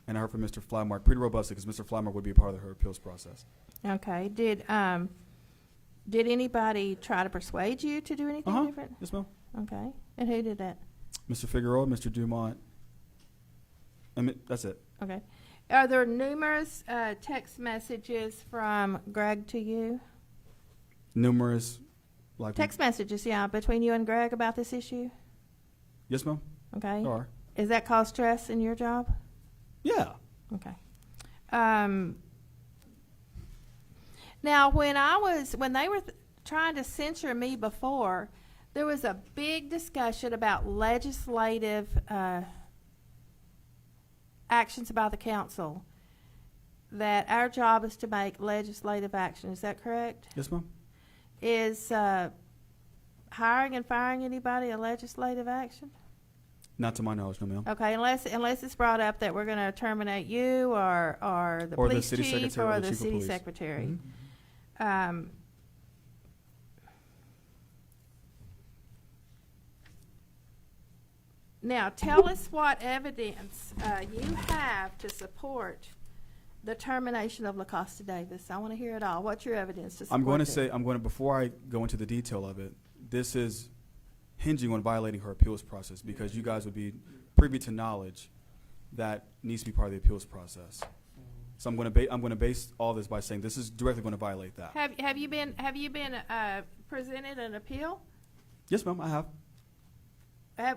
And I heard from Mr. Flymark pretty robustly because Mr. Flymark would be a part of her appeals process. Okay. Did anybody try to persuade you to do anything different? Yes, ma'am. Okay. And who did that? Mr. Figueroa, Mr. Dumont. That's it. Okay. Are there numerous text messages from Greg to you? Numerous, like Text messages, yeah, between you and Greg about this issue? Yes, ma'am. Okay. There are. Is that cause stress in your job? Yeah. Okay. Now, when they were trying to censure me before, there was a big discussion about legislative actions by the council, that our job is to make legislative action. Is that correct? Yes, ma'am. Is hiring and firing anybody a legislative action? Not to my knowledge, no, ma'am. Okay, unless it's brought up that we're going to terminate you or the Or the police city chief secretary or or the the chief of city police. secretary. Mhm. Now, tell us what evidence you have to support the termination of La Costa Davis. I want to hear it all. What's your evidence to support it? Before I go into the detail of it, this is hinging on violating her appeals process because you guys would be privy to knowledge that needs to be part of the appeals process. So I'm going to base all this by saying this is directly going to violate that. Have you been presented an appeal? Yes, ma'am, I have.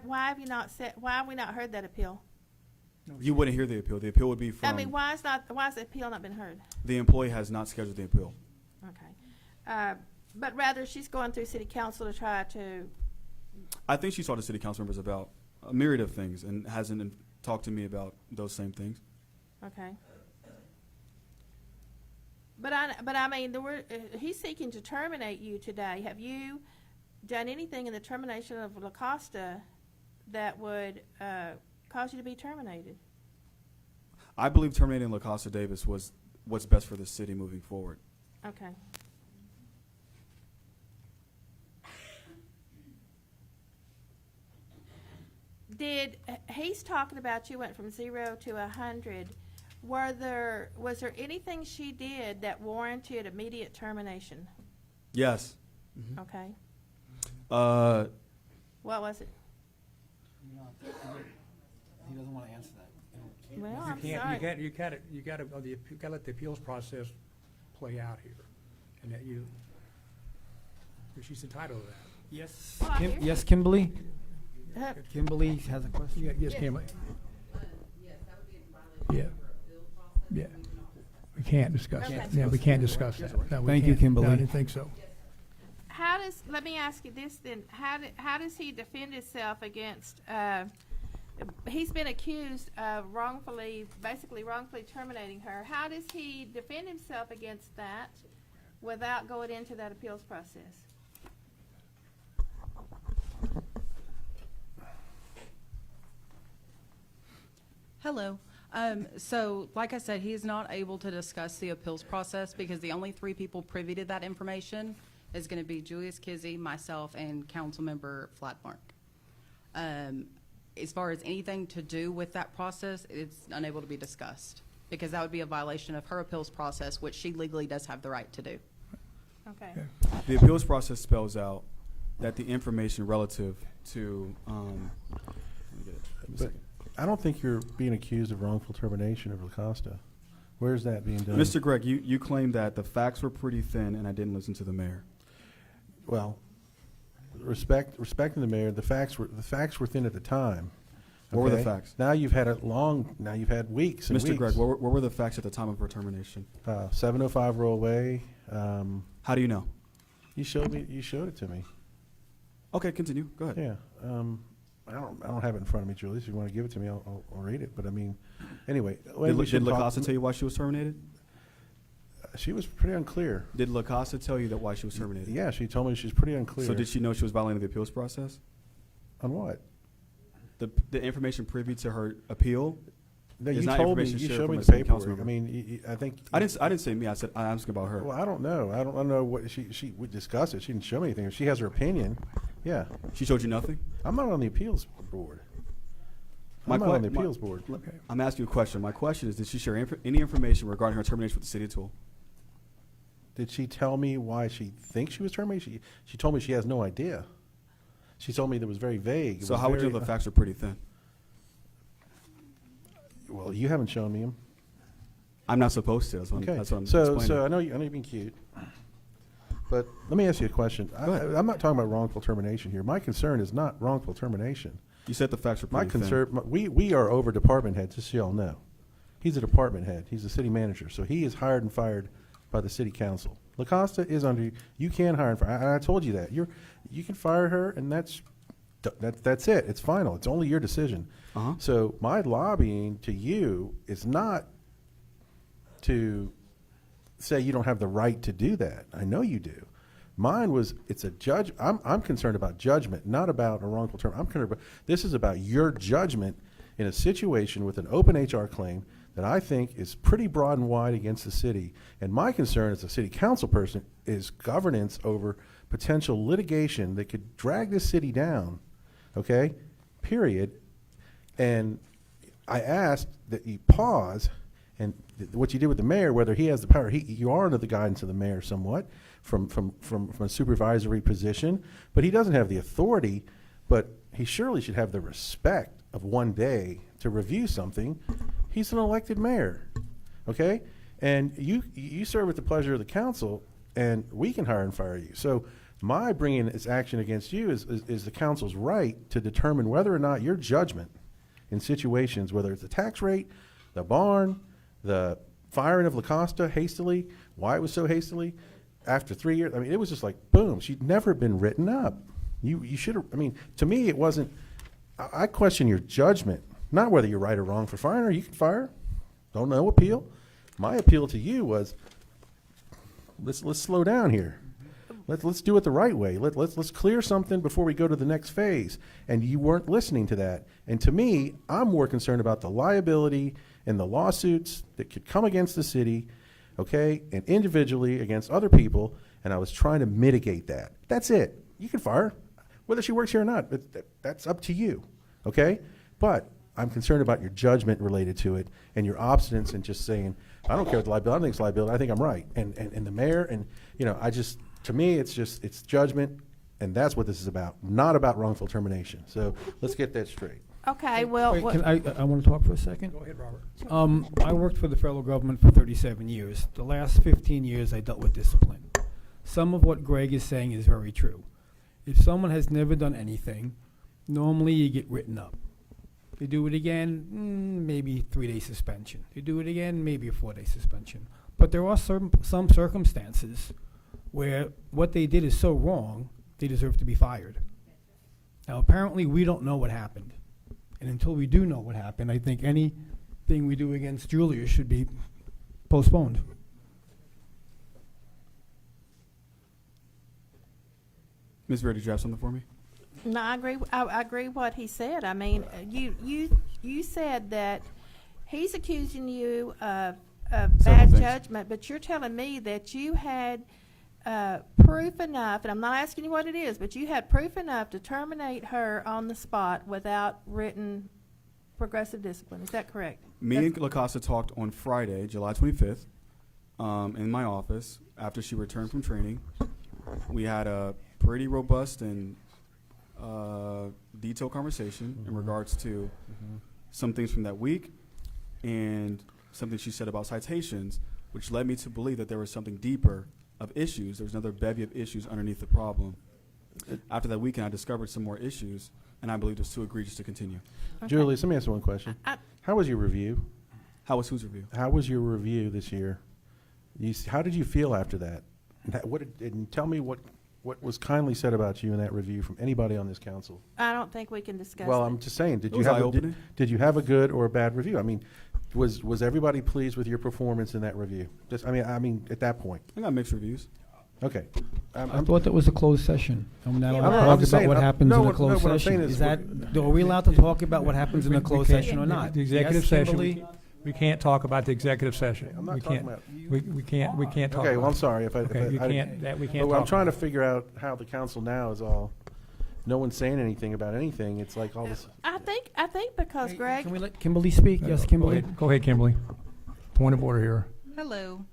Why have we not heard that appeal? You wouldn't hear the appeal. The appeal would be from. I mean, why is the appeal not been heard? The employee has not scheduled the appeal. Okay. But rather, she's going through city council to try to. I think she talked to city council members about a myriad of things and hasn't talked to me about those same things. Okay. But I mean, he's seeking to terminate you today. Have you done anything in the termination of La Costa that would cause you to be terminated? I believe terminating La Costa Davis was what's best for the city moving forward. Okay. He's talking about you went from 0 to 100. Was there anything she did that warranted immediate termination? Yes. Okay. Uh, What was it? He doesn't want to answer that. Well, I'm You sorry. got to let the appeals process play out here, and that she's entitled to that. Yes. Well, I hear you. Yes, Kimberly. Uh, Kimberly has a question. Yes, Kimberly. Yeah. Yeah. We can't discuss Okay. that. Yeah, we can't discuss that. No, we Thank you, can't. Kimberly. No, I didn't think so. Let me ask you this then, how does he defend himself against, he's been accused of basically wrongfully terminating her. How does he defend himself against that without going into that appeals process? Hello. So, like I said, he is not able to discuss the appeals process because the only 3 people privy to that information is going to be Julius Kizzy, myself, and Councilmember Flatmark. As far as anything to do with that process, it's unable to be discussed because that would be a violation of her appeals process, which she legally does have the right to do. Okay. the appeals process spells out that the information relative to. Let me get it. Give me a But second. I don't think you're being accused of wrongful termination of La Costa. Where's that being done? Mr. Gregg, you claimed that the facts were pretty thin and I didn't listen to the mayor. Well, respecting the mayor, the facts were thin at the time. What were the okay? facts? Now you've had weeks and Mr. weeks. Gregg, what were the facts at the time of her termination? 705 Rollway. How do you know? You showed it to me. Okay, continue. Go ahead. Yeah. I don't have it in front of me, Julius. If you want to give it to me, I'll read it. But I mean, anyway. Did La Costa tell you why she was terminated? She was pretty unclear. Did La Costa tell you that why she was terminated? Yeah, she told me she's pretty unclear. So did she know she was violating the appeals process? On what? The information privy to her appeal. No, is you not told me. information You shared showed from me a the city council paperwork. I member. mean, I think. I didn't say me. I said I'm asking about her. Well, I don't know. I don't know what she would discuss it. She didn't show me anything. If she has her opinion, yeah. She showed you nothing? I'm not on the appeals board. I'm not on the appeals board. I'm asking you a question. My question is, did she share any information regarding her termination with the city of Tool? Did she tell me why she thinks she was terminated? She told me she has no idea. She told me that it was very vague. So how would you know the facts are pretty thin? Well, you haven't shown me them. I'm not supposed to. That's what Okay. I'm explaining. So I know you're being cute. But let me ask you a question. I'm not talking about wrongful termination here. My concern is not wrongful termination. You said the facts are pretty My concern, we are over department heads, just so y'all know. He's a department head. He's a city manager. So he is hired and fired by the city council. La Costa is under, you can hire and fire. I told you that. You can fire her, and that's it. It's final. It's only your decision. Uh-huh. So my lobbying to you is not to say you don't have the right to do that. I know you do. Mine was, it's a judge. I'm concerned about judgment, not about a wrongful term. I'm concerned about, this is about your judgment in a situation with an open HR claim that I think is pretty broad and wide against the city. And my concern as a city council person is governance over potential litigation that could drag this city down, okay, period. And I asked that you pause, and what you did with the mayor, whether he has the power, you are under the guidance of the mayor somewhat from a supervisory position, but he doesn't have the authority, but he surely should have the respect of one day to review something. He's an elected mayor, okay? And you serve at the pleasure of the council, and we can hire and fire you. So my bringing this action against you is the council's right to determine whether or not your judgment in situations, whether it's the tax rate, the barn, the firing of La Costa hastily, why it was so hastily, after 3 years. I mean, it was just like, boom, she'd never been written up. You should have, I mean, to me, it wasn't, I question your judgment, not whether you're right or wrong for firing her. You can fire her. Don't know, appeal. My appeal to you was, let's slow down here. Let's do it the right way. Let's clear something before we go to the next phase. And you weren't listening to that. And to me, I'm more concerned about the liability and the lawsuits that could come against the city, okay, and individually against other people. And I was trying to mitigate that. That's it. You can fire her, whether she works here or not. But that's up to you, okay? But I'm concerned about your judgment related to it and your obstinance in just saying, I don't care what the liability, I think it's liability, I think I'm right. And the mayor, and, you know, to me, it's judgment, and that's what this is about, not about wrongful termination. So let's get that straight. Okay, well, Wait, what- can I want to talk for a second? Go ahead, Robert. I worked for the federal government for 37 years. The last 15 years, I dealt with discipline. Some of what Greg is saying is very true. If someone has never done anything, normally you get written up. They do it again, maybe 3-day suspension. They do it again, maybe a 4-day suspension. But there are some circumstances where what they did is so wrong, they deserve to be fired. Now, apparently, we don't know what happened. And until we do know what happened, I think anything we do against Julia should be postponed. Ms. Vera, did you have something for me? No, I agree. I agree what he said. I mean, you said that he's accusing you of bad things. judgment, but you're telling me that you had proof enough, and I'm not asking you what it is, but you had proof enough to terminate her on the spot without written progressive discipline. Is that correct? Me and LaCosta talked on Friday, July 25th, in my office after she returned from training. We had a pretty robust and detailed conversation in regards to some things from that week and something she said about citations, which led me to believe that there was something deeper of issues. There was another bevy of issues underneath the problem. After that weekend, I discovered some more issues, and I believed it was too egregious to continue. Okay. Julius, let me ask you one question. How was your review? How was whose review? How was your review this year? How did you feel after that? And tell me what was kindly said about you in that review from anybody on this council. I don't think we can discuss Well, it. I'm just saying, It was eye-opening. did you have a good or a bad review? I mean, was everybody pleased with your performance in that review? Just, I mean, at that point. I got mixed reviews. Okay. I thought that was a closed session. I'm not Yeah, allowed well, to I'm talk just about saying, what happens no, in a what- no, closed what I'm session. saying is Are we allowed to talk about what happens in a closed can't- session or not? The executive Yes, session, Kimberly? we can't talk about the executive session. I'm not We talking can't- about- We can't talk about. Okay, well, I'm sorry if I. Okay, you I- can't, that we can't But talk I'm trying to about. figure out how the council now is all, no one's saying anything about anything. It's like all this. I think because Greg. Can we let Kimberly speak? Yes, Kimberly. Go ahead, Kimberly. Point of order here. Hello.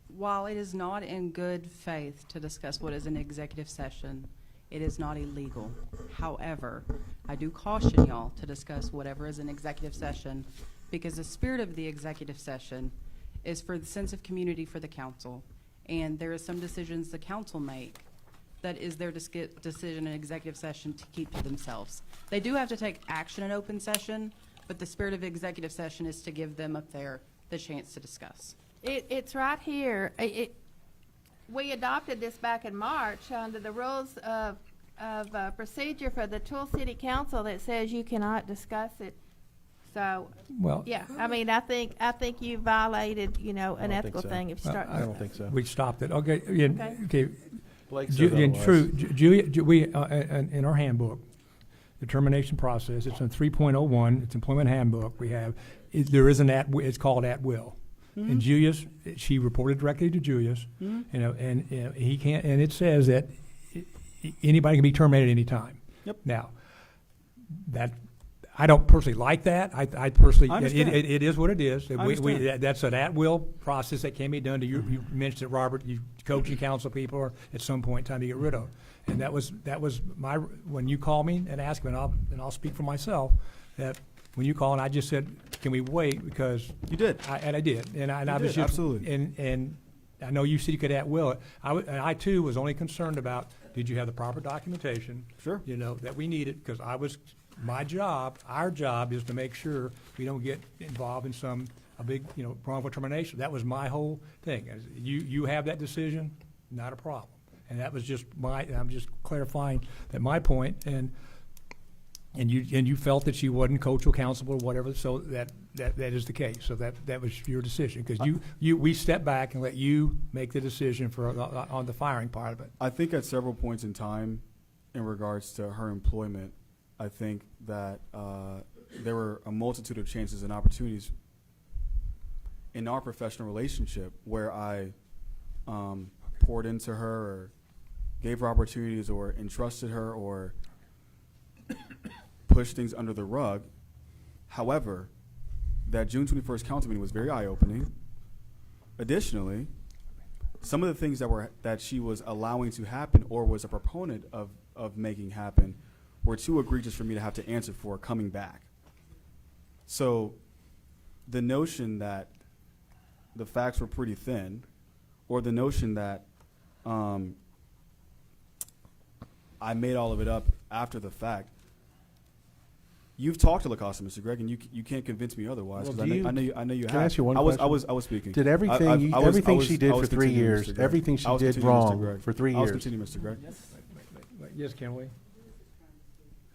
While it is not in good faith to discuss what is an executive session, it is not illegal. However, I do caution y'all to discuss whatever is an executive session because the spirit of the executive session is for the sense of community for the council. And there are some decisions the council make that is their decision in executive session to keep to themselves. They do have to take action in open session, but the spirit of executive session is to give them up there the chance to discuss. It's right here. We adopted this back in March under the rules of procedure for the Tool City Council that says you cannot discuss it. So, Well, yeah, I mean, I think you violated, an don't think ethical so. thing if Well, start. I don't think so. we stopped it. Okay, yeah, okay. Blake says And otherwise. true, Julia, we, in our handbook, the termination process, it's in 3.01, it's employment handbook, we have, there is it's called at will. And Julius, she reported directly to Julius, and he can't, and it says that anybody can be terminated any time. Yep. Now, that, I don't personally like that. I personally, I understand. it is what it is. understand. That's an at-will process that can be done to you. You mentioned it, Robert, you coaching council people or at some point in time to get rid of. And that was my, when you call me and ask me, and I'll speak for myself, that when you call and I just said, can we wait, because. You did. I did. And I You was did, just. absolutely. And I know you said you could at will it. And I too was only concerned about, did you have the proper documentation? Sure. That we needed, because I was my job, our job is to make sure we don't get involved in a big, wrongful termination. That was my whole thing. You have that decision, not a problem. And that was just I'm just clarifying that my point, and you felt that she wasn't coachable, counsel, or whatever, so that is the case. So that was your decision, because we stepped back and let you make the decision on the firing part of it. I think at several points in time, in regards to her employment, I think that there were a multitude of chances and opportunities in our professional relationship where I poured into her or gave her opportunities or entrusted her or pushed things under the rug. However, that June 21st council meeting was very eye-opening. Additionally, some of the things that she was allowing to happen or was a proponent of making happen were too egregious for me to have to answer for coming back. So the notion that the facts were pretty thin, or the notion that I made all of it up after the fact. You've talked to LaCosta, Mr. Gregg, and you can't convince me otherwise. Well, 'Cause I know you have. Can I ask you one I question? was speaking. Did everything everything she did for 3 years, everything she did wrong for 3 I was years? continuing, Mr. Gregg. Yes, can we?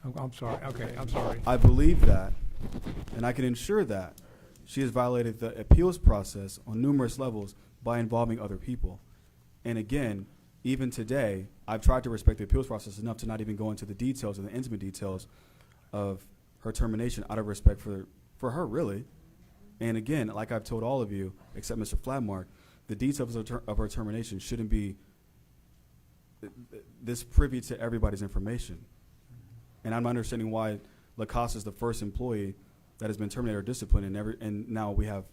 I'm sorry. Okay, I'm sorry. I believe that, and I can ensure that she has violated the appeals process on numerous levels by involving other people. And again, even today, I've tried to respect the appeals process enough to not even go into the details and the intimate details of her termination out of respect for her, really. And again, like I've told all of you, except Mr. Flatmark, the details of her termination shouldn't be this privy to everybody's information. And I'm not understanding why LaCosta is the first employee that has been terminated or disciplined, and now we have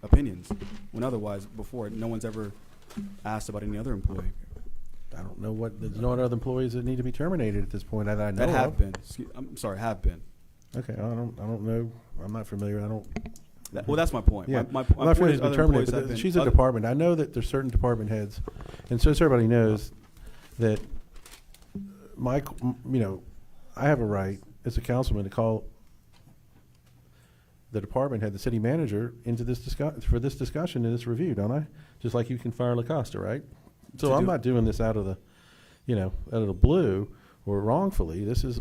opinions, when otherwise, before, no one's ever asked about any other employee. I don't know there's no other employees that need to be terminated at this point that I know That have of. been. I'm sorry, have been. Okay, I don't know. I'm not familiar. Well, that's my point. Yeah. My I'm point not familiar is with other terminated, employees but have been. she's a department. I know that there's certain department heads, and so everybody knows that I have a right as a councilman to call the department head, the city manager, into this discussion and this review, don't I? Just like you can fire LaCosta, right? So I'm not doing this out of the blue or wrongfully. This is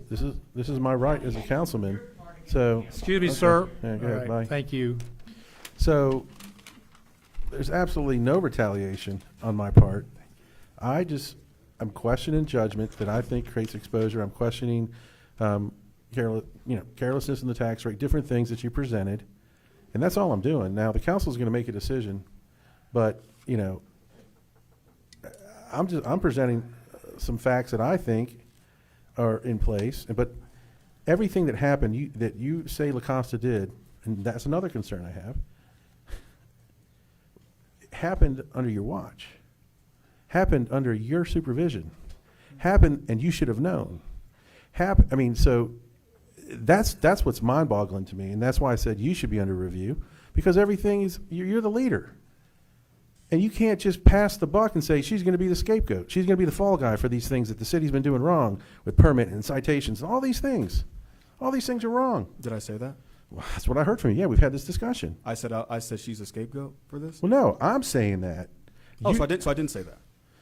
my right as a councilman. So Excuse me, sir. Yeah, go All ahead, right, bye. thank you. So there's absolutely no retaliation on my part. I'm questioning judgment that I think creates exposure. I'm questioning carelessness in the tax rate, different things that you presented, and that's all I'm doing. Now the council's going to make a decision, but I'm presenting some facts that I think are in place. But everything that happened, that you say LaCosta did, and that's another concern I have, happened under your watch, happened under your supervision, happened, and you should have known. So that's what's mind-boggling to me, and that's why I said you should be under review, because you're the leader. And you can't just pass the buck and say she's going to be the scapegoat. She's going to be the fall guy for these things that the city's been doing wrong with permit and citations and all these things. All these things are wrong. Did I say that? Well, that's what I heard from you. Yeah, we've had this discussion. I said she's a scapegoat for this? Well, no, I'm saying that. So I didn't say that.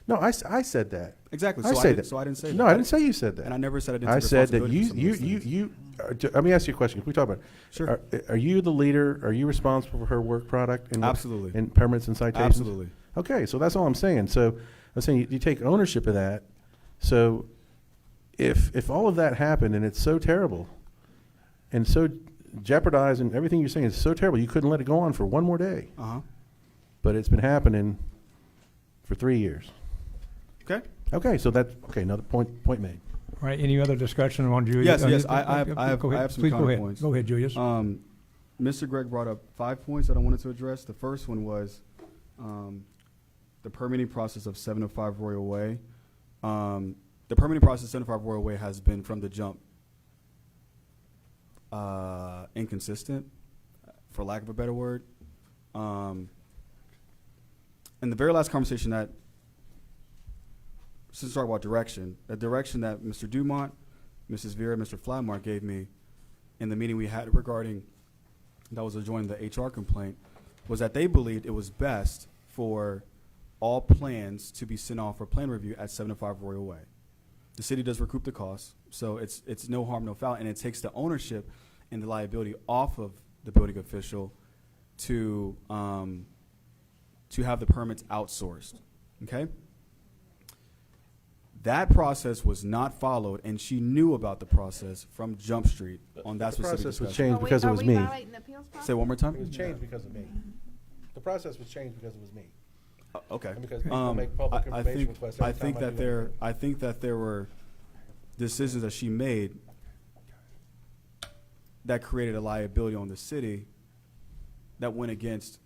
No, I said that. Exactly. I didn't say that. No, I didn't say you said that. And I never said I didn't I take said that responsibility for some of those things. let me ask you a question. Can we talk about it? Sure. Are you the leader? Are you responsible for her work product? Absolutely. And permits and citations? Absolutely. Okay, so that's all I'm saying. So I'm saying you take ownership of that. So if all of that happened and it's so terrible and so jeopardizing, everything you're saying is so terrible, you couldn't let it go on for one more day. Uh-huh. But it's been happening for 3 years. Okay. Okay, so another point made. All right, any other discussion on Julius? Yes, I have Go ahead. some Please counterpoints. Go ahead, Julius. Mr. Gregg brought up 5 points that I wanted to address. The first one was the permitting process of 705 Royal Way. The permitting process of 705 Royal Way has been from the jump inconsistent, for lack of a better word. In the very last conversation since we talked about direction, the direction that Mr. Dumont Mrs. Vera and Mr. Flatmark gave me in the meeting we had regarding, that was adjoining the HR complaint, was that they believed it was best for all plans to be sent off for plan review at 705 Royal Way. The city does recoup the costs, so it's no harm, no foul, and it takes the ownership and the liability off of the building official to have the permits outsourced, okay? That process was not followed, and she knew about the process from Jump Street on that The specific process was discussion. changed because it was me. Say it one more time? It was changed because of me. The process was changed because it was me. Okay. And because people make public information requests every time I do anything. I think that there were decisions that she made that created a liability on the city that went against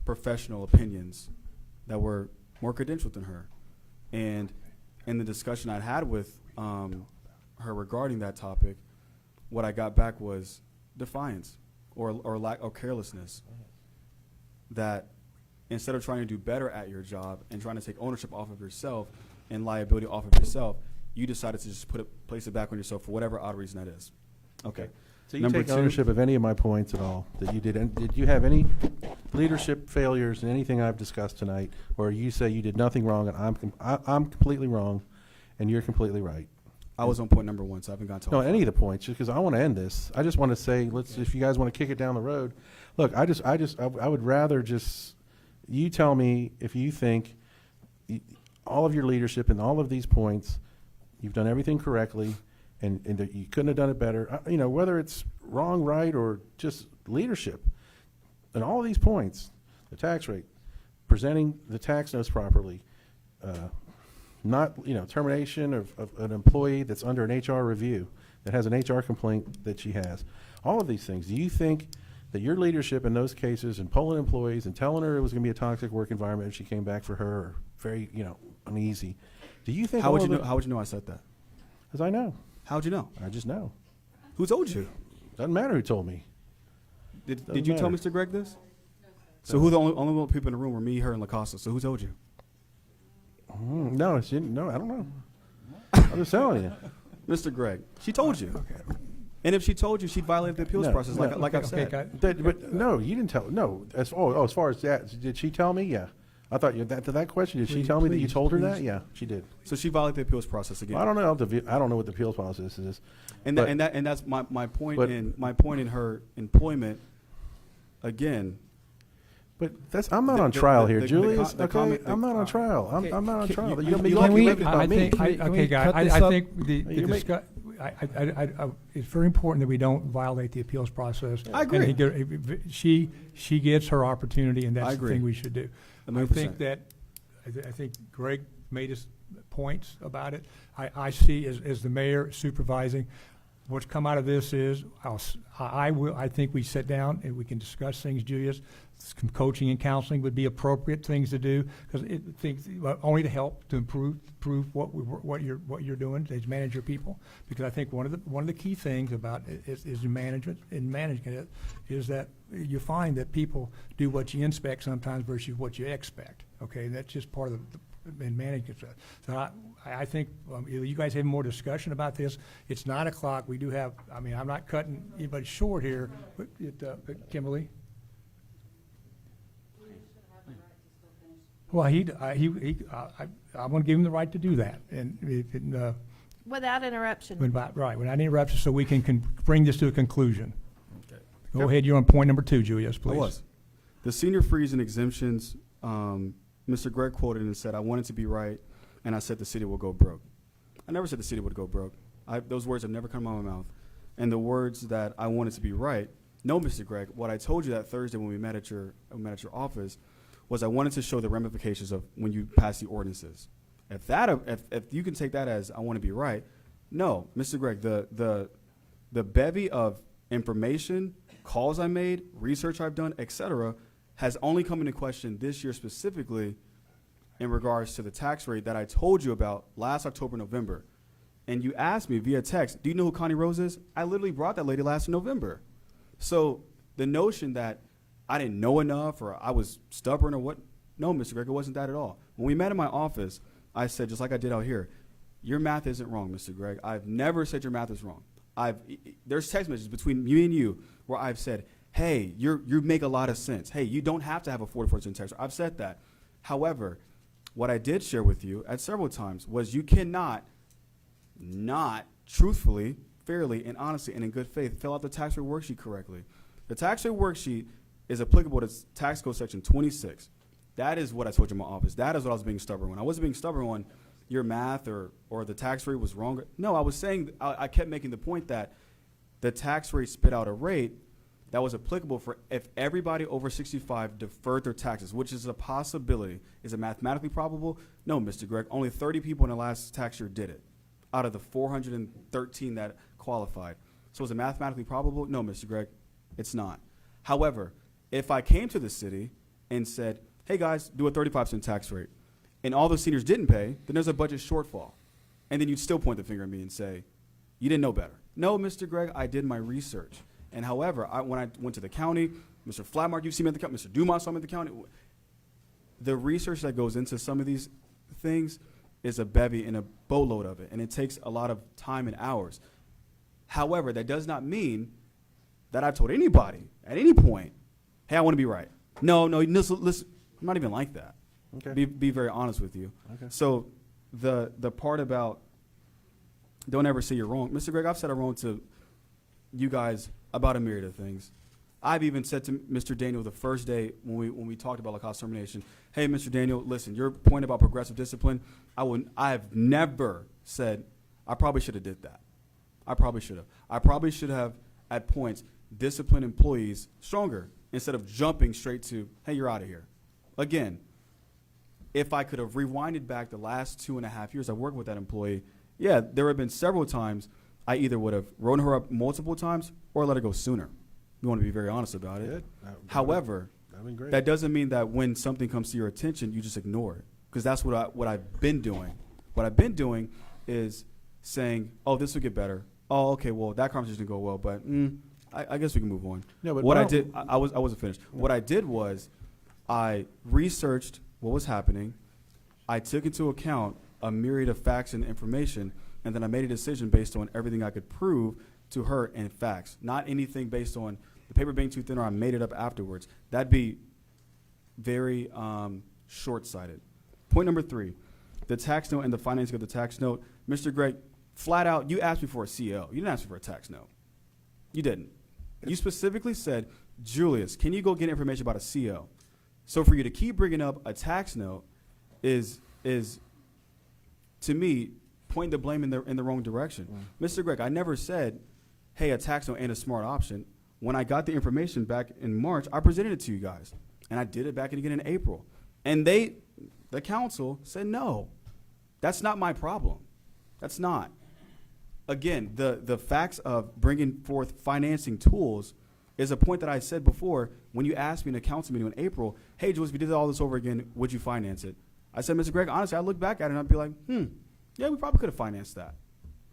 professional opinions that were more credentialed than her. And in the discussion I had with her regarding that topic, what I got back was defiance or lack or carelessness. That instead of trying to do better at your job and trying to take ownership off of yourself and liability off of yourself, you decided to just place it back on yourself for whatever odd reason that is. Okay. So you take ownership of any of my points at all that you did? And did you have any leadership failures in anything I've discussed tonight, or you say you did nothing wrong and I'm completely wrong, and you're completely right? I was on point number 1, so I haven't gotten to No, all any of five. the points, just because I want to end this. I just want to say, if you guys want to kick it down the road, look, I would rather just, you tell me if you think all of your leadership and all of these points, you've done everything correctly, and that you couldn't have done it better. Whether it's wrong, right, or just leadership, and all of these points, the tax rate, presenting the tax notes properly, not termination of an employee that's under an HR review, that has an HR complaint that she has. All of these things. Do you think that your leadership in those cases and polling employees and telling her it was going to be a toxic work environment if she came back for her, or very uneasy? Do you think How would you know I said that? Because I know. How'd you know? I just know. Who told you? Doesn't matter who told me. Did you tell Mr. Gregg this? So who the only people in the room were me, her, and LaCosta. So who told you? No, I don't know. I'm just telling you. Mr. Gregg, she told you. Okay. And if she told you, she'd violate the appeals process, like I've said. But no, you didn't tell. No, as far as that, did she tell me? Yeah. I thought to that question, did she tell me that you told her that? Yeah, she did. So she violated the appeals process again. I don't know. I don't know what the appeals process is. And that's my point in her employment. Again. But I'm not on trial here, Julius. Okay, I'm not on trial. I'm not on trial. You don't make it about me. Okay, guys, I think it's very important that we don't violate the appeals process. I agree. And she gets her opportunity, and that's the thing we should do. I think that I think Greg made his points about it. I see as the mayor supervising. What's come out of this is I think we sit down and we can discuss things, Julius. Some coaching and counseling would be appropriate things to do, because only to help to improve what you're doing to manage your people. Because I think one of the key things about is in management it is that you find that people do what you inspect sometimes versus what you expect. Okay, and that's just part of in management. So I think you guys have more discussion about this. It's 9 o'clock. We do have. I mean, I'm not cutting anybody short here, but Kimberly. Well, I'm going to give him the right to do that, and without interruption. Right, without interruption, so we can bring this to a conclusion. Okay. Go ahead. You're on point number 2, Julius, please. I was. The senior freeze and exemptions. Mr. Gregg quoted and said, "I want it to be right, and I said the city will go broke." I never said the city would go broke. Those words have never come out of my mouth. And the words that I wanted to be right. No, Mr. Gregg. What I told you that Thursday when we met at your office was I wanted to show the ramifications of when you pass the ordinances. If you can take that as I want to be right, no, Mr. Gregg, the bevy of information, calls I made, research I've done, etc., has only come into question this year specifically in regards to the tax rate that I told you about last October, November. And you asked me via text, do you know who Connie Rose is? I literally brought that lady last November. So the notion that I didn't know enough or I was stubborn or what, no, Mr. Gregg, it wasn't that at all. When we met in my office, I said, just like I did out here, your math isn't wrong, Mr. Gregg. I've never said your math is wrong. There's text messages between me and you where I've said, hey, you make a lot of sense. Hey, you don't have to have a 44% tax rate. I've said that. However, what I did share with you at several times was you cannot not truthfully, fairly, and honestly, and in good faith fill out the tax rate worksheet correctly. The tax rate worksheet is applicable to tax code section 26. That is what I told you in my office. That is what I was being stubborn on. I wasn't being stubborn on your math or the tax rate was wrong. No, I was saying, I kept making the point that the tax rate spit out a rate that was applicable for if everybody over 65 deferred their taxes, which is a possibility. Is it mathematically probable? No, Mr. Gregg. Only 30 people in the last tax year did it out of the 413 that qualified. So is it mathematically probable? No, Mr. Gregg, it's not. However, if I came to the city and said, hey guys, do a 35% tax rate, and all those seniors didn't pay, then there's a budget shortfall. And then you'd still point the finger at me and say, you didn't know better. No, Mr. Gregg, I did my research. And however, when I went to the county, Mr. Flatmark, you've seen me at the county, Mr. Dumas saw me at the county. The research that goes into some of these things is a bevy and a boatload of it, and it takes a lot of time and hours. However, that does not mean that I've told anybody at any point, hey, I want to be right. No, listen, I'm not even like that. Okay. Be very honest with you. Okay. So the part about don't ever say you're wrong. Mr. Gregg, I've said I'm wrong to you guys about a myriad of things. I've even said to Mr. Daniel the first day when we talked about Lacoste termination, hey, Mr. Daniel, listen, your point about progressive discipline, I have never said I probably should have did that. I probably should have at points disciplined employees stronger instead of jumping straight to, hey, you're out of here. Again, if I could have rewinded back the last 2.5 years I worked with that employee, yeah, there have been several times I either would have written her up multiple times or let her go sooner. We want to be very honest about it. Good. However, that doesn't mean that when something comes to your attention, you just ignore it. Because that's what I've been doing. What I've been doing is saying, oh, this will get better. Oh, okay, well, that conversation didn't go well, but I guess we can move on. No, but what I did, I wasn't finished. Yeah. What I did was I researched what was happening. I took into account a myriad of facts and information, and then I made a decision based on everything I could prove to her in facts, not anything based on the paper being too thin or I made it up afterwards. That'd be very short-sighted. Point number 3, the tax note and the financing of the tax note. Mr. Gregg, flat out, you asked me for a CO. You didn't ask me for a tax note. You didn't. You specifically said, Julius, can you go get information about a CO? So for you to keep bringing up a tax note is to me, pointing the blame in the wrong direction. Mr. Gregg, I never said, hey, a tax note ain't a smart option. When I got the information back in March, I presented it to you guys. And I did it back again in April. And the council said, no, that's not my problem. That's not. Again, the facts of bringing forth financing tools is a point that I said before when you asked me in a council meeting in April, hey, Jules, if you did all this over again, would you finance it? I said, Mr. Gregg, honestly, I'd look back at it and I'd be like, yeah, we probably could have financed that.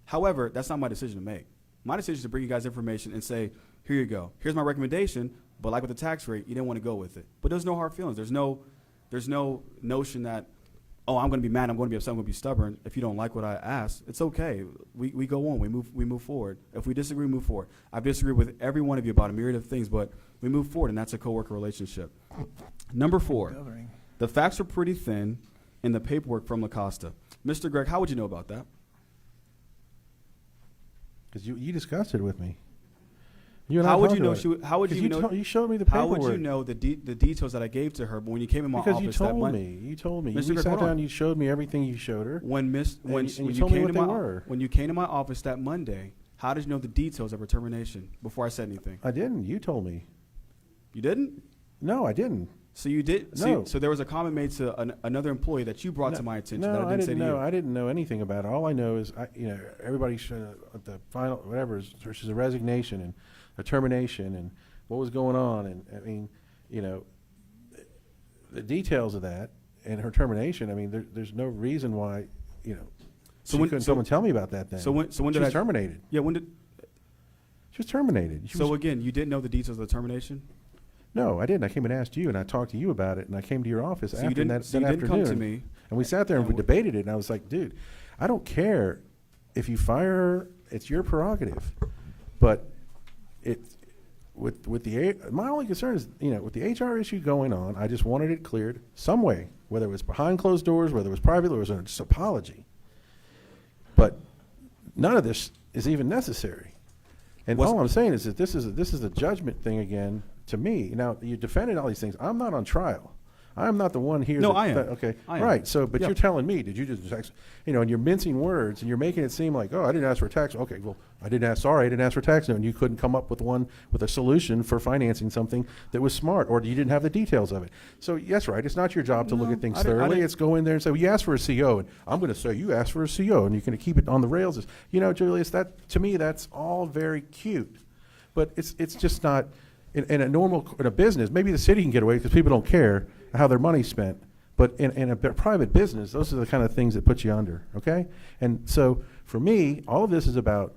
However, that's not my decision to make. My decision is to bring you guys information and say, here you go. Here's my recommendation, but like with the tax rate, you didn't want to go with it. But there's no hard feelings. There's no notion that, oh, I'm going to be mad, I'm going to be upset, I'm going to be stubborn. If you don't like what I asked, it's okay. We go on. We move forward. If we disagree, we move forward. I've disagreed with every one of you about a myriad of things, but we move forward, and that's a coworker relationship. Number 4, the facts are pretty thin in the paperwork from Lacoste. Mr. Gregg, how would you know about that? Because you discussed it with me. How would you know? How would you know? You showed me the paperwork. How would you know the details that I gave to her when you came in my office? Because you told me. Mr. You Gregg, sat down. You showed me everything you showed her. When you came to my office that Monday, how did you know the details of her termination before I said anything? I didn't. You told me. You didn't? No, I didn't. So you did. No. So there was a comment made to another employee that you brought to my attention. No, that I didn't say to you. I didn't know anything about it. All I know is, everybody's at the final whatever there's a resignation and a termination and what was going on, and I mean, the details of that and her termination. I mean, there's no reason why, So couldn't someone tell me about that then? So when did she was terminated? Yeah, when did she was terminated? Again, you didn't know the details of the termination? No, I didn't. I came and asked you, and I talked to you about it, and I came to your office after that afternoon. Come to me, and we sat there and we debated it, and I was like, dude, I don't care if you fire her, it's your prerogative. But my only concern is, with the HR issue going on, I just wanted it cleared some way, whether it was behind closed doors, whether it was private, or it was an apology. But none of this is even necessary. And all I'm saying is that this is a judgment thing again to me. Now, you defended all these things. I'm not on trial. I'm not the one here. No, I am. Okay, I am. right. So, but Yeah. you're telling me, did you just, and you're mincing words, and you're making it seem like, oh, I didn't ask for a tax. Okay, well, I didn't ask for a tax note, and you couldn't come up with a solution for financing something that was smart, or you didn't have the details of it. So, yes, right. It's not your job to look at things thoroughly. It's go in there and say, well, you asked for a CO, and I'm going to say you asked for a CO, and you're going to keep it on the rails. Julius, to me, that's all very cute, but it's just not in a business. Maybe the city can get away because people don't care how their money's spent. But in a private business, those are the kind of things that put you under, okay? And so for me, all of this is about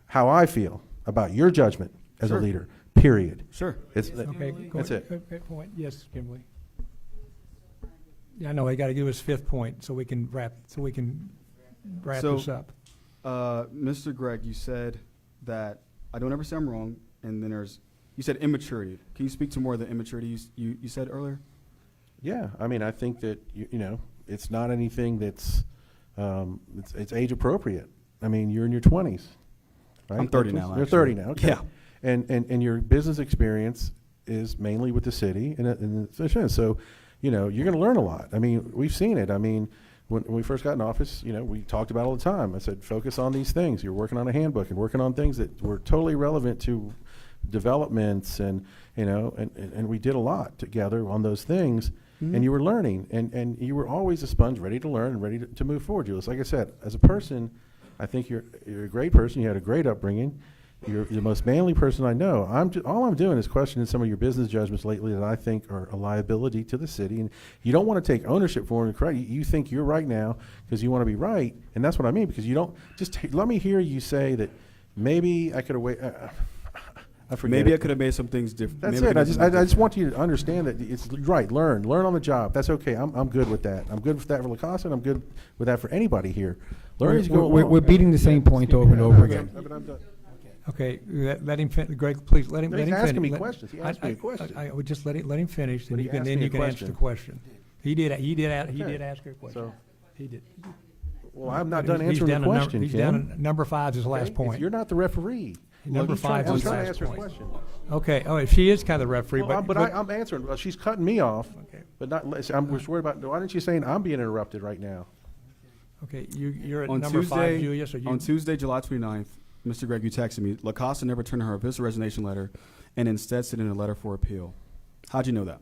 how I feel about your judgment as a leader, period. Sure. Okay, that's it. Okay, point. Yes, Kimberly. Yeah, I know, I got to give us fifth point so we can wrap this up. Mr. Gregg, you said that I don't ever say I'm wrong, and then you said immaturity. Can you speak to more of the immaturity you said earlier? Yeah, I mean, I think that it's not anything that's it's age appropriate. I mean, you're in your 20s, right? I'm 30 now. You're 30 now. Okay. Yeah. And your business experience is mainly with the city, so you're going to learn a lot. I mean, we've seen it. I mean, when we first got in office, we talked about it all the time. I said, focus on these things. You're working on a handbook and working on things that were totally relevant to developments, and we did a lot together on those things. Mm-hmm. And you were learning, and you were always a sponge, ready to learn and ready to move forward, Julius. Like I said, as a person, I think you're a great person. You had a great upbringing. You're the most manly person I know. All I'm doing is questioning some of your business judgments lately that I think are a liability to the city. And you don't want to take ownership for them. You think you're right now because you want to be right, and that's what I mean. Because you don't let me hear you say that maybe I could have waited. Maybe I could have made some things different. That's it. I just want you to understand that it's right. Learn on the job. That's okay. I'm good with that. I'm good with that for LaCosta, and I'm good with that for anybody here. Learn as you go along. We're beating the same point over and over again. Okay, let him Greg, please let him. He's let him asking finish. me questions. He asked me a question. I would just let him finish, But and he you can asked then me you a can answer question. the question. He did Okay. ask her a question. So- He did. Well, I'm not But done he's answering down the to question, He's Kim. down to number 5 is his last Okay? point. You're not the referee. Number I'm trying 5 is his to last answer a point. question. Okay. Oh, if she is kind of the referee, But I'm answering. Well, she's cutting me off. Okay. But not. I'm just worried about. Why aren't you saying I'm being interrupted right now? okay, you're at On number 5, Tuesday, Julius. Are you? on Tuesday, July 29th, Mr. Gregg, you texted me, LaCosta never turned her official resignation letter and instead sent in a letter for appeal. How'd you know that?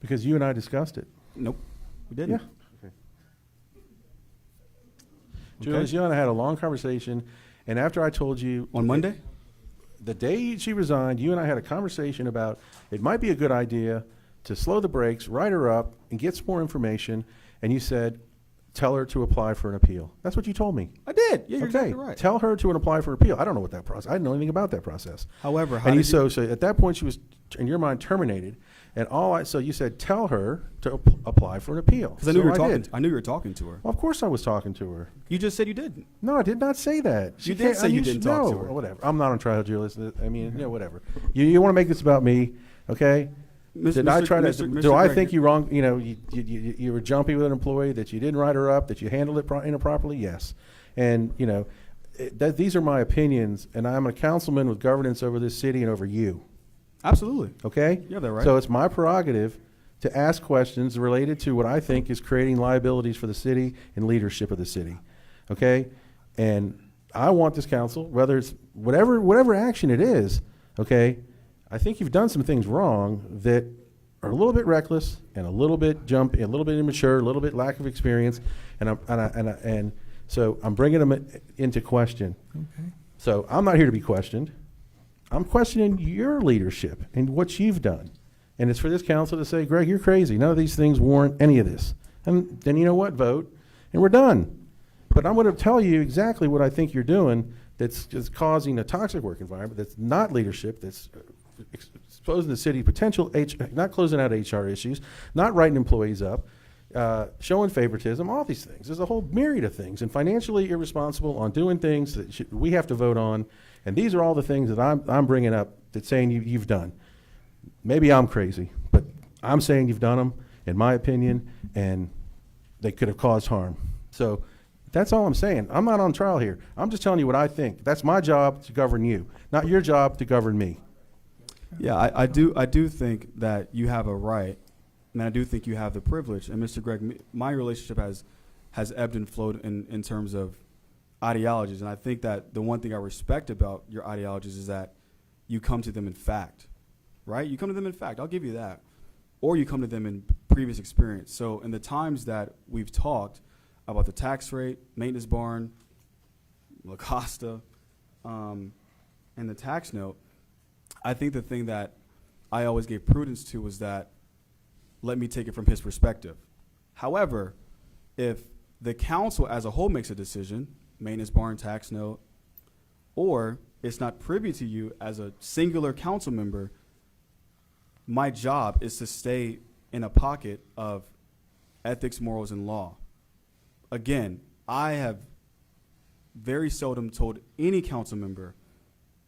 Because you and I discussed it. Nope, we didn't. Yeah. Julius, you and I had a long conversation, and after I told you On Monday? the day she resigned, you and I had a conversation about it might be a good idea to slow the brakes, write her up, and get some more information. And you said, tell her to apply for an appeal. That's what you told me. I did. Yeah, you're Okay, exactly right. tell her to apply for an appeal. I don't know what that process. I didn't know anything about that process. However, how And you, did you, so at that point, she was in your mind terminated. And so you said, tell her to apply for an appeal. because I knew So you were talking. did. I knew you were talking to her. Well, of course, I was talking to her. You just said you didn't. No, I did not say that. You did say you didn't talk to her. Whatever. I'm not on trial, Julius. I mean, whatever. You want to make this about me, okay? Did I try to? Do I think you wrong? You were jumpy with an employee, that you didn't write her up, that you handled it improperly. Yes, and these are my opinions, and I'm a councilman with governance over this city and over you. Absolutely. Okay. You have that right. So it's my prerogative to ask questions related to what I think is creating liabilities for the city and leadership of the city. Okay, and I want this council, whether it's whatever action it is, okay. I think you've done some things wrong that are a little bit reckless and a little bit jumpy, a little bit immature, a little bit lack of experience, and so I'm bringing them into question. Okay. So I'm not here to be questioned. I'm questioning your leadership and what you've done, and it's for this council to say, Greg, you're crazy. None of these things warrant any of this. And then you know what? Vote, and we're done. But I'm going to tell you exactly what I think you're doing that's just causing a toxic work environment. That's not leadership. That's exposing the city potential, not closing out HR issues, not writing employees up. showing favoritism, all these things. There's a whole myriad of things, and financially irresponsible on doing things that we have to vote on. And these are all the things that I'm bringing up that saying you've done. Maybe I'm crazy, but I'm saying you've done them, in my opinion, and they could have caused harm. So that's all I'm saying. I'm not on trial here. I'm just telling you what I think. That's my job to govern you, not your job to govern me. Yeah, I do think that you have a right, and I do think you have the privilege. And Mr. Gregg, my relationship has ebbed and flowed in terms of ideologies, and I think that the one thing I respect about your ideologies is that you come to them in fact, right? You come to them in fact. I'll give you that, or you come to them in previous experience. So in the times that we've talked about the tax rate, maintenance barn, La Costa, and the tax note, I think the thing that I always gave prudence to was that let me take it from his perspective. However, if the council as a whole makes a decision, maintenance barn, tax note, or it's not privy to you as a singular council member, my job is to stay in a pocket of ethics, morals, and law. Again, I have very seldom told any council member,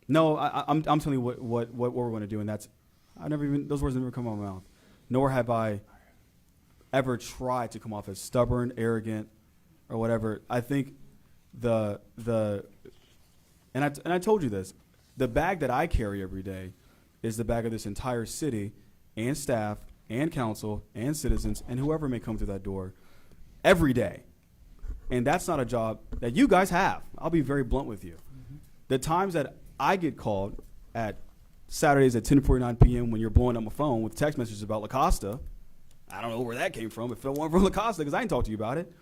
no, I'm telling you what we're going to do, and that's, those words never come out of my mouth. Nor have I ever tried to come off as stubborn, arrogant, or whatever. I think and I told you this, the bag that I carry every day is the bag of this entire city and staff and council and citizens and whoever may come through that door every day. And that's not a job that you guys have. I'll be very blunt with you. The times that I get called at Saturdays at 10:49 p.m. when you're blowing up my phone with text messages about La Costa, I don't know where that came from. If it wasn't from La Costa, because I didn't talk to you about it,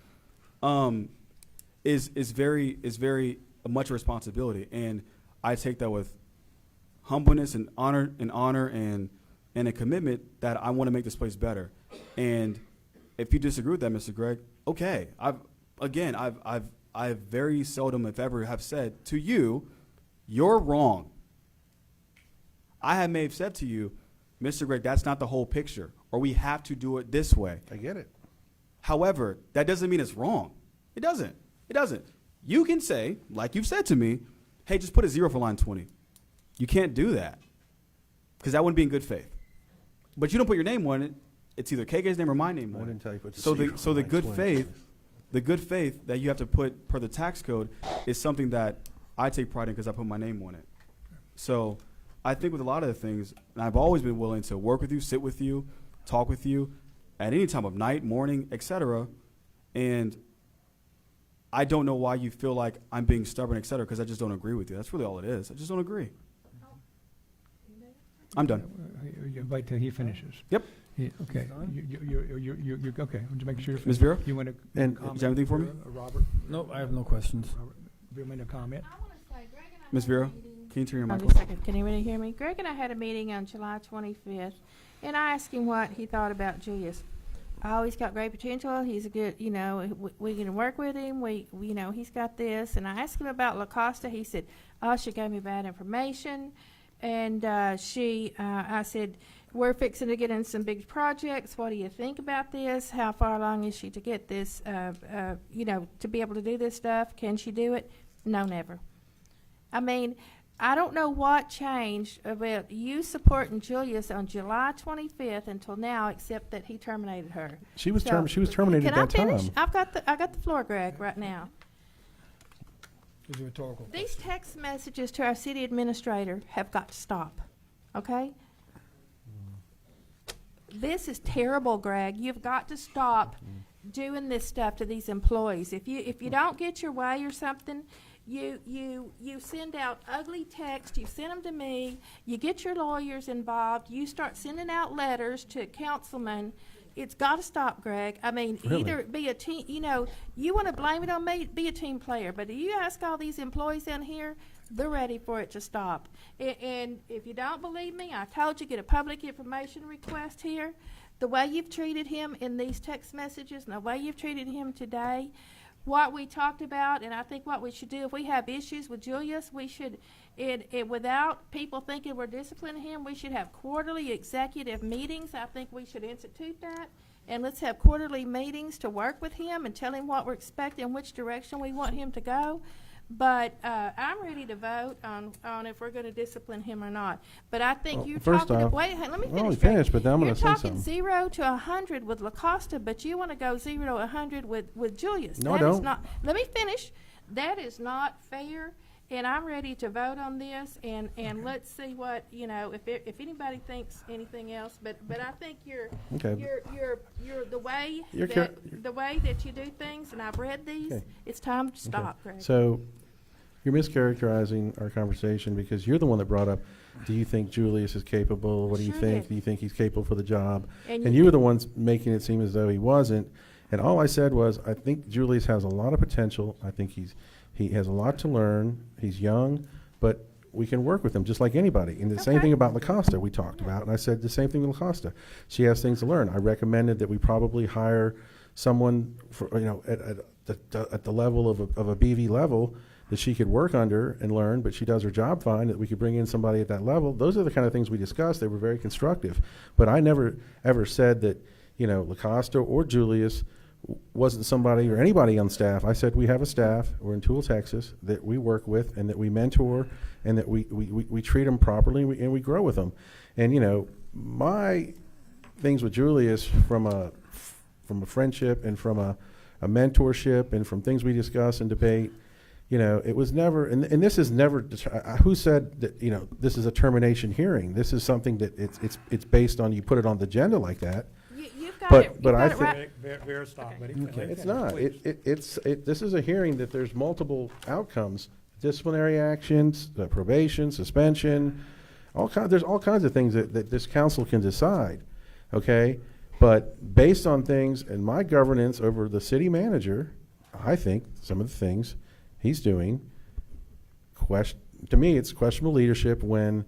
is very much responsibility, and I take that with humbleness and honor and a commitment that I want to make this place better. And if you disagree with that, Mr. Gregg, okay. I've very seldom, if ever, have said to you, you're wrong. I may have said to you, Mr. Gregg, that's not the whole picture, or we have to do it this way. I get it. However, that doesn't mean it's wrong. It doesn't. It doesn't. You can say, like you've said to me, hey, just put a 0 for line 20. You can't do that because that wouldn't be in good faith. But you don't put your name on it. It's either KK's name or my name on it. I didn't tell you put the So zero the on line good 20. faith that you have to put per the tax code is something that I take pride in because I put my name on it. So I think with a lot of the things, and I've always been willing to work with you, sit with you, talk with you at any time of night, morning, etc. And I don't know why you feel like I'm being stubborn, etc., because I just don't agree with you. That's really all it is. I just don't agree. I'm done. You wait till he finishes. Yep. Okay. You okay. Want to make sure. Ms. Vera? You want to And- comment? Is there anything for me? Robert? No, I have no questions. Robert, do you want me to comment? Ms. Vera, can you turn your Just a microphone? second. Can you really hear me? Greg and I had a meeting on July 25th, and I asked him what he thought about Julius. Oh, he's got great potential. He's a good, we can work with him. He's got this. And I asked him about La Costa. He said, oh, she gave me bad information. And I said, we're fixing to get in some big projects. What do you think about this? How far along is she to get this, to be able to do this stuff? Can she do it? No, never. I mean, I don't know what changed about you supporting Julius on July 25th until now, except that he terminated her. She was So, terminated at that Can I finish? time. I got the floor, Greg, right now. It's a rhetorical. These text messages to our city administrator have got to stop, okay? This is terrible, Greg. You've got to stop doing this stuff to these employees. If you don't get your way or something, you send out ugly texts. You send them to me. You get your lawyers involved. You start sending out letters to councilmen. It's got to stop, Greg. I mean, Really? either be a team. You want to blame it on me. Be a team player. But you ask all these employees in here, they're ready for it to stop. And if you don't believe me, I told you get a public information request here. The way you've treated him in these text messages and the way you've treated him today. What we talked about, and I think what we should do, if we have issues with Julius, we should without people thinking we're disciplining him, we should have quarterly executive meetings. I think we should institute that. And let's have quarterly meetings to work with him and tell him what we're expecting, which direction we want him to go. But I'm ready to vote on if we're going to discipline him or not. But I think you're first talking. off, Wait, hey, let me well, finish. finish, but then I'm You're going to say talking something. 0 to 100 with LaCosta, but you want to go 0 to 100 with Julius. No, I That is don't. not. Let me finish. That is not fair. And I'm ready to vote on this, and let's see what, if anybody thinks anything else. But I think you're the way the way that you do things, and I've read these. Okay. It's time to stop, Greg. So you're mischaracterizing our conversation because you're the one that brought up, do you think Julius is capable? What do you Sure think? did. Do you think he's capable for the job? And And you were the ones making it seem as though he wasn't. And all I said was, I think Julius has a lot of potential. I think he has a lot to learn. He's young, but we can work with him just like anybody. And the same thing about LaCosta we talked about, and I said the same thing with LaCosta. She has things to learn. I recommended that we probably hire someone for, at the level of a BV level that she could work under and learn, but she does her job fine, that we could bring in somebody at that level. Those are the kind of things we discussed. They were very constructive. But I never ever said that, LaCosta or Julius wasn't somebody or anybody on staff. I said we have a staff, we're in Toole, Texas, that we work with and that we mentor and that we treat them properly and we grow with them. And, my things with Julius from a friendship and from a mentorship and from things we discuss and debate, it was never, and this is never, who said that, this is a termination hearing? This is something that it's based on, you put it on the agenda like that. You've got But it. but You've I got it think right. Vera, stop, buddy. it's not. This is a hearing that there's multiple outcomes: disciplinary actions, probation, suspension, there's all kinds of things that this council can decide. Okay, but based on things and my governance over the city manager, I think some of the things he's doing, to me, it's questionable leadership when,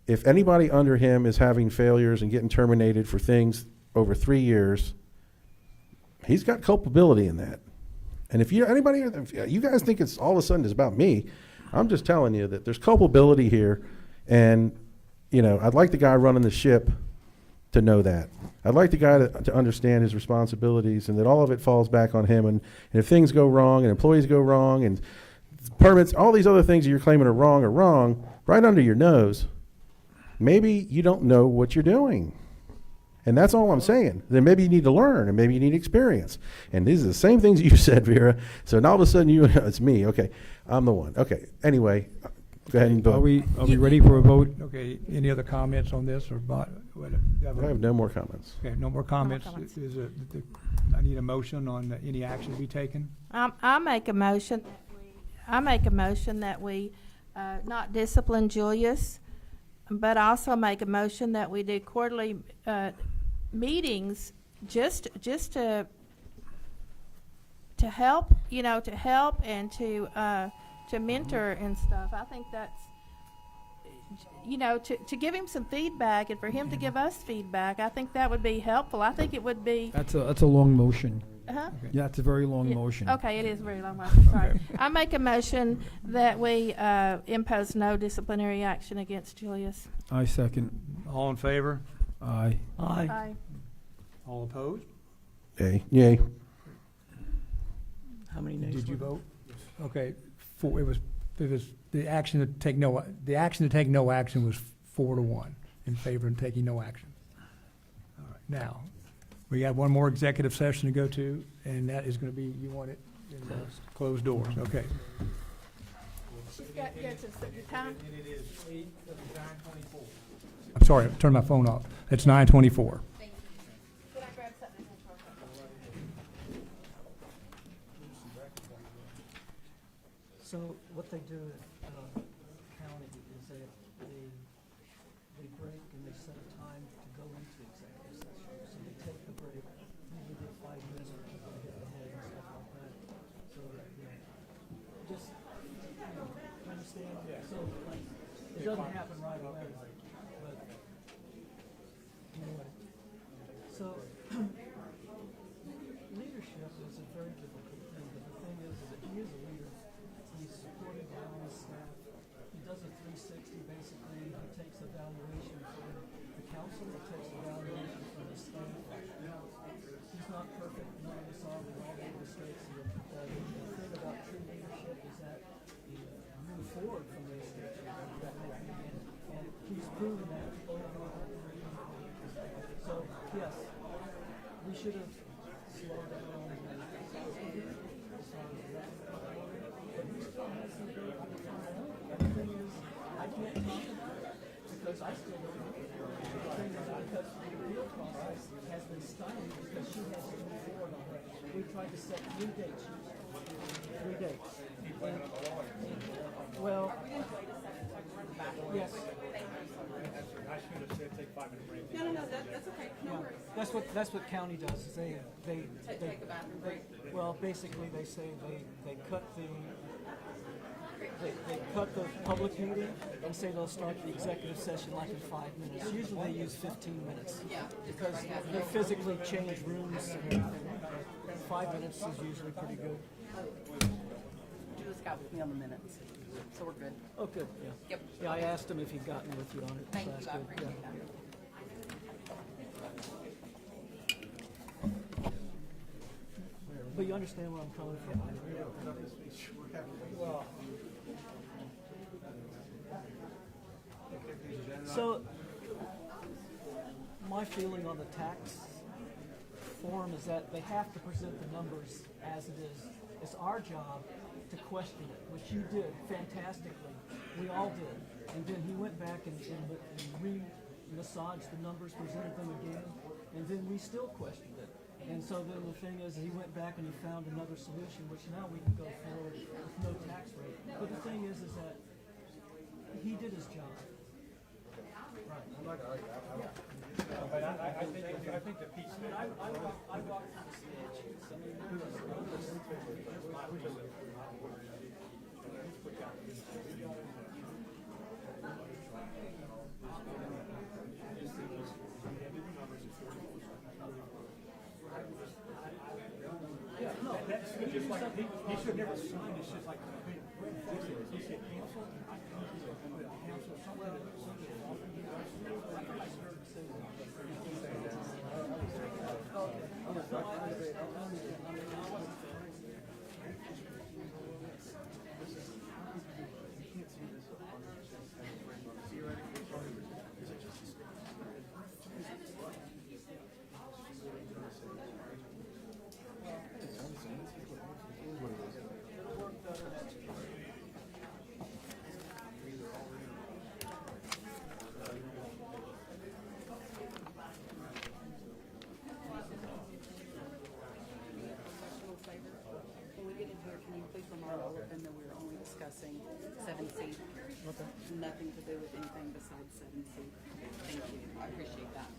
if anybody under him is having failures and getting terminated for things over 3 years, he's got culpability in that. And if you guys think it's all of a sudden it's about me, I'm just telling you that there's culpability here. And, I'd like the guy running the ship to know that. I'd like the guy to understand his responsibilities and that all of it falls back on him. And if things go wrong and employees go wrong and permits, all these other things that you're claiming are wrong, right under your nose, maybe you don't know what you're doing. And that's all I'm saying. Then maybe you need to learn, and maybe you need experience. And these are the same things you said, Vera. So now all of a sudden it's me. Okay, I'm the one. Okay. Anyway, go ahead and vote. Are we ready for a vote? Okay, any other comments on this or? I have no more comments. Okay, no more comments. comments. I need a motion on any action to be taken. I make a motion. I make a motion that we not discipline Julius, but also make a motion that we do quarterly meetings just to help, and to mentor and stuff. I think that's, to give him some feedback and for him to give us feedback. I think that would be helpful. I think it would be. That's a long motion. Uh-huh. Yeah, it's a very long motion. Okay, it is a very long motion. Sorry. I make a motion that we impose no disciplinary action against Julius. I second. All in favor? Aye. Aye. All opposed? Yay. How many nays? Did you vote? Okay, it was the action to take no action was 4-1 in favor of taking no action. All right, now we have one more executive session to go to, and that is going to be, you want it in closed doors. Okay. She's got time. I'm sorry, I turned my phone off. It's 9:24. So what they do at county is that they break and they set a time to go into executive session. So they take the break, usually get 5 minutes or people to hit the head and stuff like that. So that, just, understand? Yeah. So, like, it doesn't happen right away, but, anyway. So, leadership is a very difficult thing, but the thing is that he is a leader. He's supported by all his staff. He does it through evaluation from the council, it takes evaluation from the staff. He's not perfect, none of us are, we all make mistakes. The thing about true leadership is that you move forward from those mistakes. And he's proven that over and over. So, yes, we should have slowed down on the the thing is, I can't talk about it because I still don't know. The thing is, because the appeal process has been stymied because she has to move forward on that. We tried to set 3 dates. 3 dates. And, well, yes. I should have said take 5 minute break. No, that's okay. No worries. That's what county does. Is they Take a bathroom break. well, basically they say they cut the public meeting and say they'll start the executive session like in 5 minutes. Usually they use 15 minutes. Yeah. Because they physically change rooms and everything. 5 minutes is usually pretty good. Julius got with me on the minutes, so we're good. Oh, good. Yeah. Yep. Yeah, I asked him if he'd gotten with you on it. Thank so you, that's I good. appreciate Yeah. that. But you understand where I'm coming from? So, my feeling on the tax form is that they have to present the numbers as it is. It's our job to question it, which you did fantastically. We all did. And then he went back and re-massaged the numbers, presented them again, and then we still questioned it. And so then the thing is, he went back and he found another solution, which now we can go forward with no tax rate. But the thing is that he did his job. But I think the piece. I walked through the statutes. I mean, Yeah, no, that's just like, he should never sign, it's just like, he said cancel, I cancel something. When we get in here, can you please remind all of them that we're only discussing 7C? Okay. Nothing to do with anything besides 7C. Thank you. I appreciate that.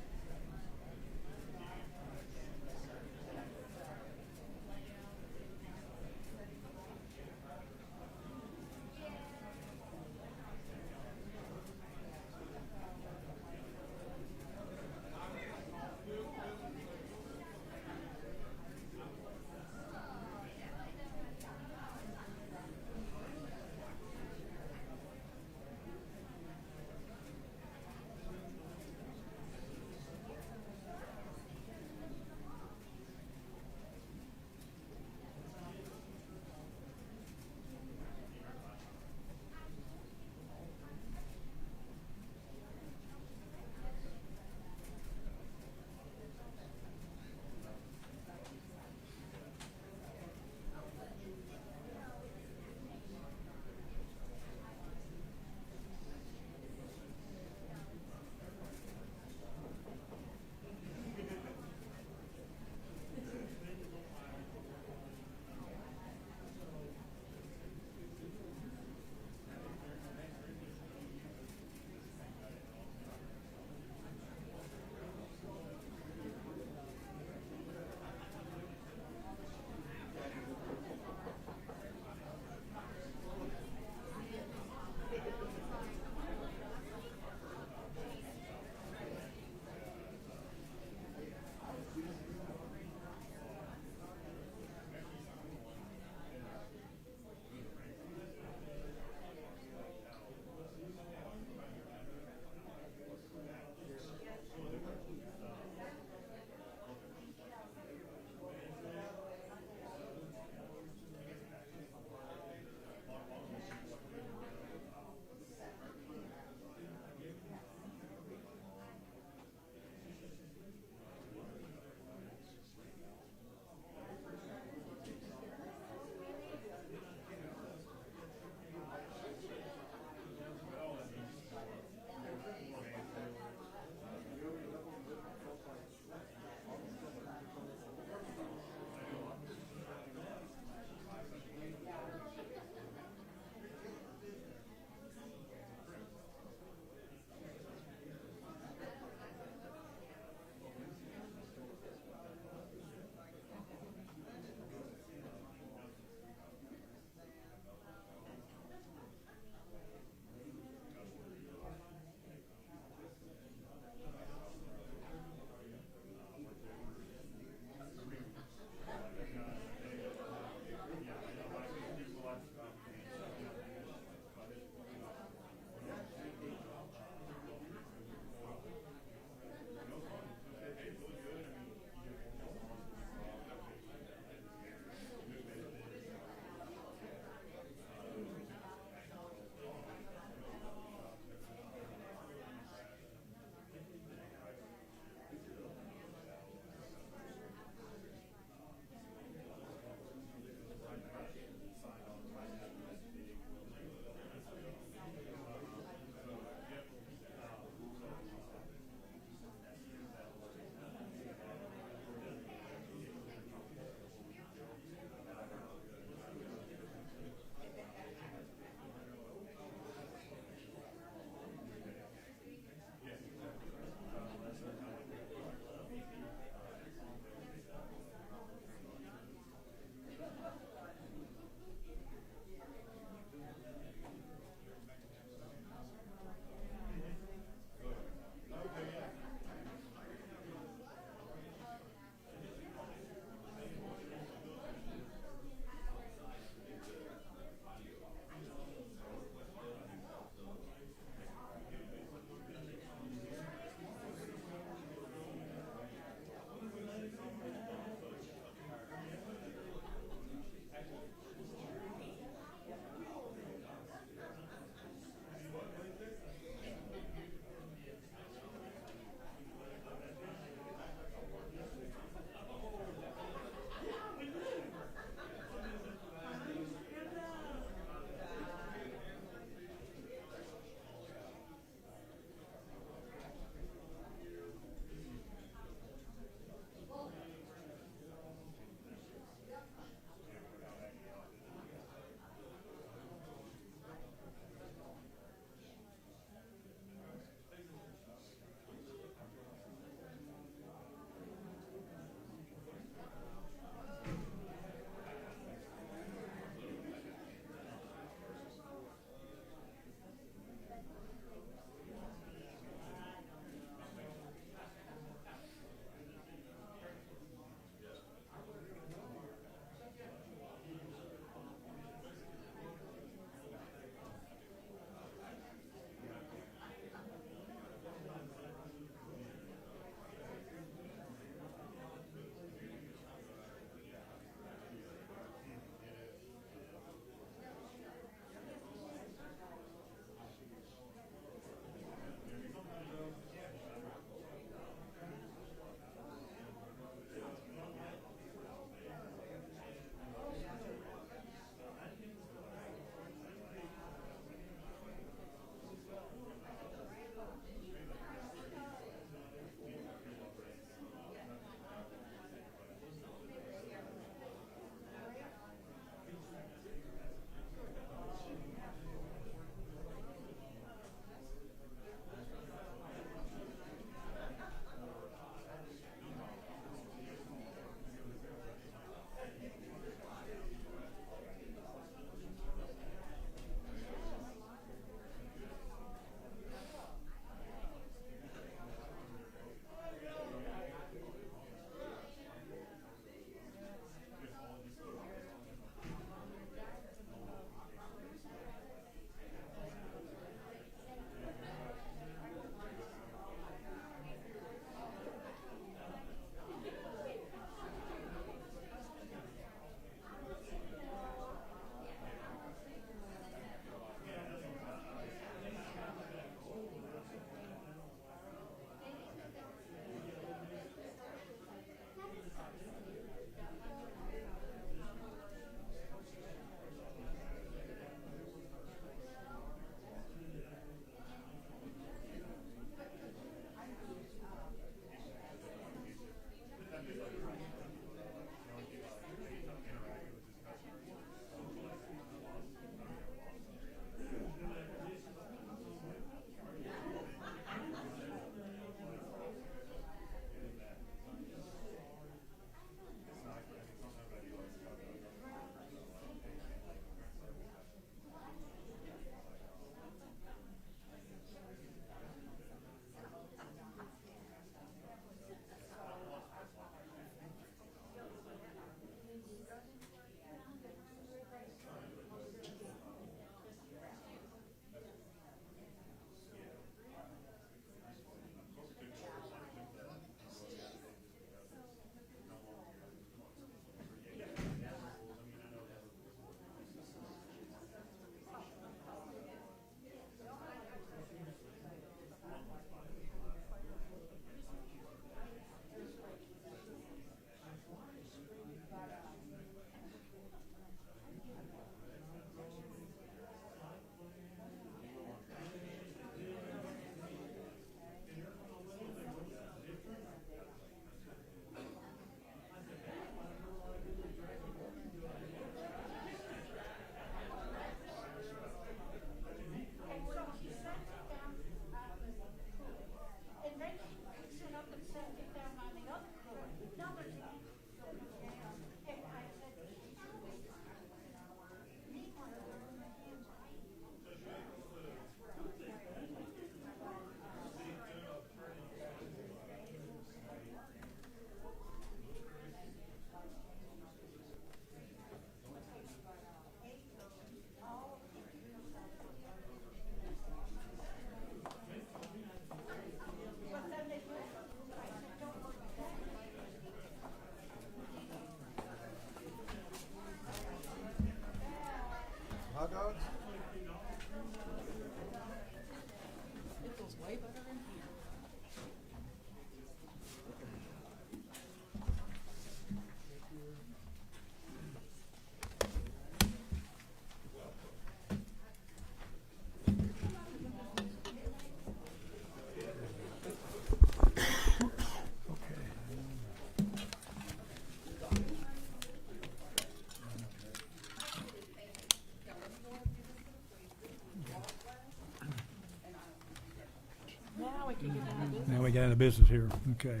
get into business here. Okay.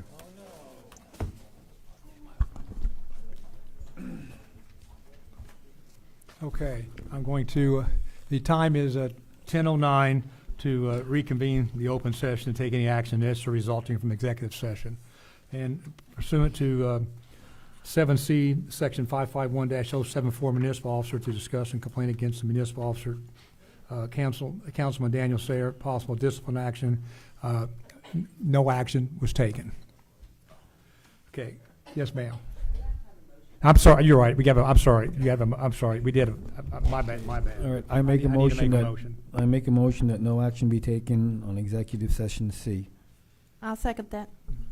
Okay, I'm going to, the time is 10:09 to reconvene the open session and take any action necessary resulting from executive session. And pursuant to 7C, Section 551-074, municipal officer to discuss and complain against the municipal officer, Councilman Daniel Sayer, possible discipline action. No action was taken. Okay, yes, ma'am. I'm sorry, you're right. I'm sorry. I'm sorry. We did, my bad. All right, I make a motion I make a motion that no action be taken on executive session C. I'll second that.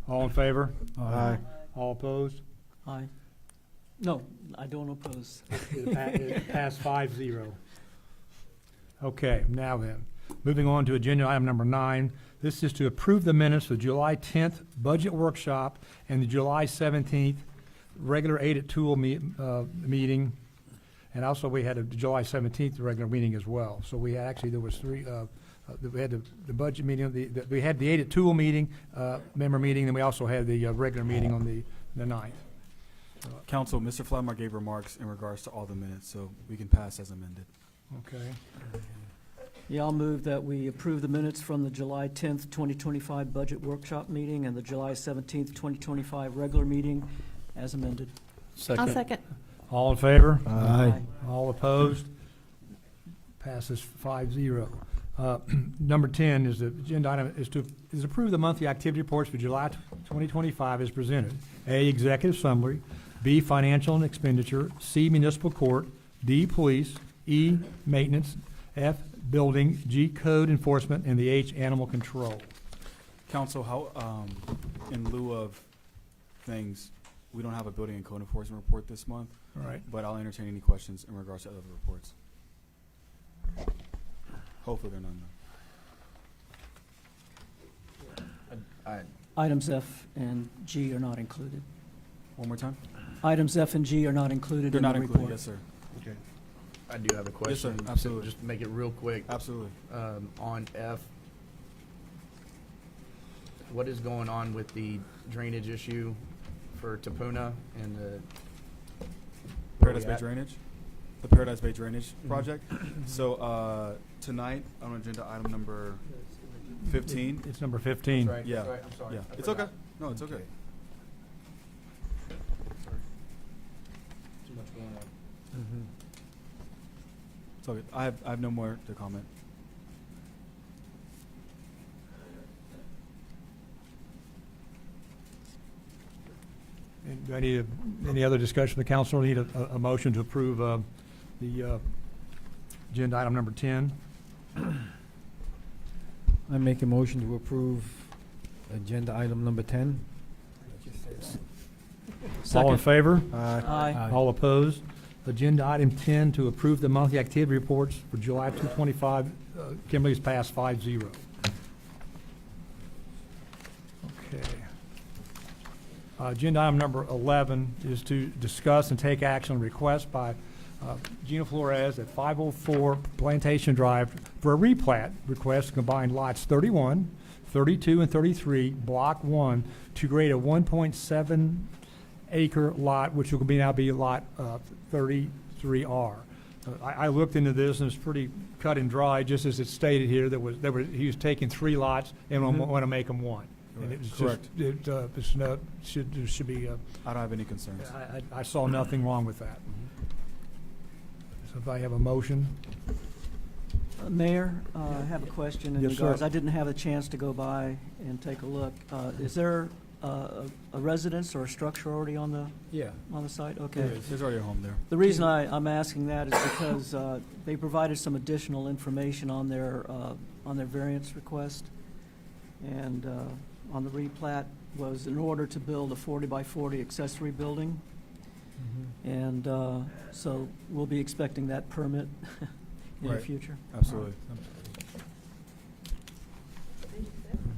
All in favor? Aye. All opposed? Aye. No, I don't oppose. It passed 5-0. Okay, now then, moving on to agenda item number 9. This is to approve the minutes for the July 10th budget workshop and the July 17th regular Aid at Tool meeting. And also we had a July 17th regular meeting as well. So we actually, there was three, we had the budget meeting, we had the Aid at Tool meeting, member meeting, and we also had the regular meeting on the 9th. Council, Mr. Flatmar gave remarks in regards to all the minutes, so we can pass as amended. Okay. Yeah, I'll move that we approve the minutes from the July 10th, 2025 budget workshop meeting and the July 17th, 2025 regular meeting as amended. I'll second. All in favor? Aye. All opposed? Passes 5-0. Number 10 is the agenda item is approve the monthly activity reports for July 2025 as presented. A, executive summary. B, financial and expenditure. C, municipal court. D, police. E, maintenance. F, building. G, code enforcement. And the H, animal control. Council, how, in lieu of things, we don't have a building and code enforcement report this month. All right. But I'll entertain any questions in regards to other reports. Hopefully they're none. Items F and G are not included. One more time? Items F and G are not included They're in not the included, report. yes, sir. Okay. I do have a question. Yes, sir. Absolutely. Just make it real quick. Absolutely. On F, what is going on with the drainage issue for Tapuna and the Paradise Bay Drainage, the Paradise Bay Drainage Mhm. project. So tonight on agenda item number 15. It's number 15. That's right. Yeah. That's right. I'm sorry. Yeah. I It's forgot. okay. No, it's okay. Sorry. Too much going on. It's okay. I have no more to comment. And do I need any other discussion from the council? Need a motion to approve the agenda item number 10? I make a motion to approve agenda item number 10. All in favor? Aye. All opposed? Agenda item 10 to approve the monthly activity reports for July 2025. Kimberly's passed 5-0. Okay. Agenda item number 11 is to discuss and take action on request by Gina Flores at 504 Plantation Drive for a replat request to combine lots 31, 32, and 33, Block 1, to create a 1.7 acre lot, which will now be lot 33R. I looked into this, and it's pretty cut and dry, just as it's stated here. He was taking 3 lots and want to make them 1. And it was Correct. should be. I don't have any concerns. I saw nothing wrong with that. So if I have a motion, Mayor, I have a question in Yes, sir. regards. I didn't have a chance to go by and take a look. Is there a residence or a structure already on the site? Okay. There's already a home there. The reason I'm asking that is because they provided some additional information on their variance request, and on the replat was in order to build a 40 by 40 accessory building, and so we'll be expecting that permit in the Right. future. Absolutely.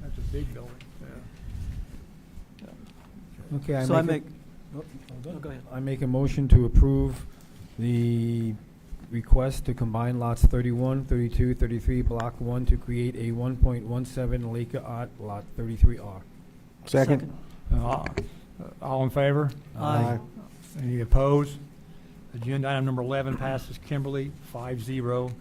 that's a big building. Okay, So I make, Oh, oh, go ahead. I make a motion to approve the request to combine lots 31, 32, 33, Block 1 to create a 1.17 acre lot 33R. Second. All in favor? Aye. Any opposed? Agenda item number 11 passes Kimberly 5-0.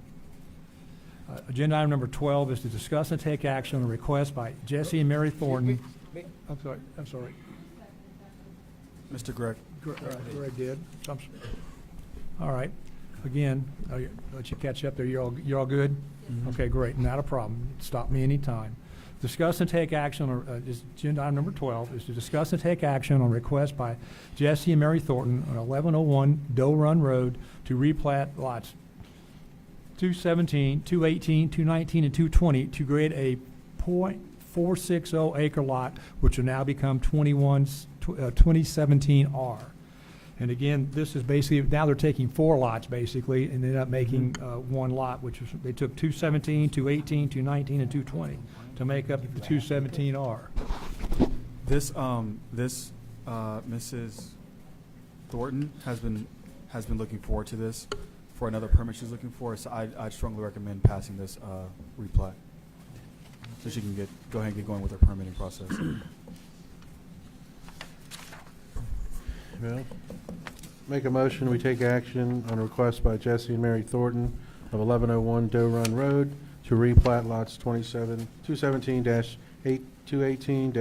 Agenda item number 12 is to discuss and take action on a request by Jesse and Mary Thornton. I'm sorry. Mr. Gregg. Greg did. All right. Again, I'll let you catch up there. You're all good? Okay, great. Not a problem. Stop me anytime. Discuss and take action on, agenda item number 12 is to discuss and take action on request by Jesse and Mary Thornton on 1101 Doe Run Road to replat lots 217, 218, 219, and 220 to create a .460 acre lot, which will now become 2017R. And again, this is basically, now they're taking 4 lots basically, and they end up making one lot, which is, they took 217, 218, 219, and 220 to make up the 217R. This Mrs. Thornton has been looking forward to this for another permit she's looking for. So I'd strongly recommend passing this replat so she can go ahead and get going with her permitting process. Well, make a motion, we take action on a request by Jesse and Mary Thornton of 1101 Doe Run Road to replat lots 217-218, 219,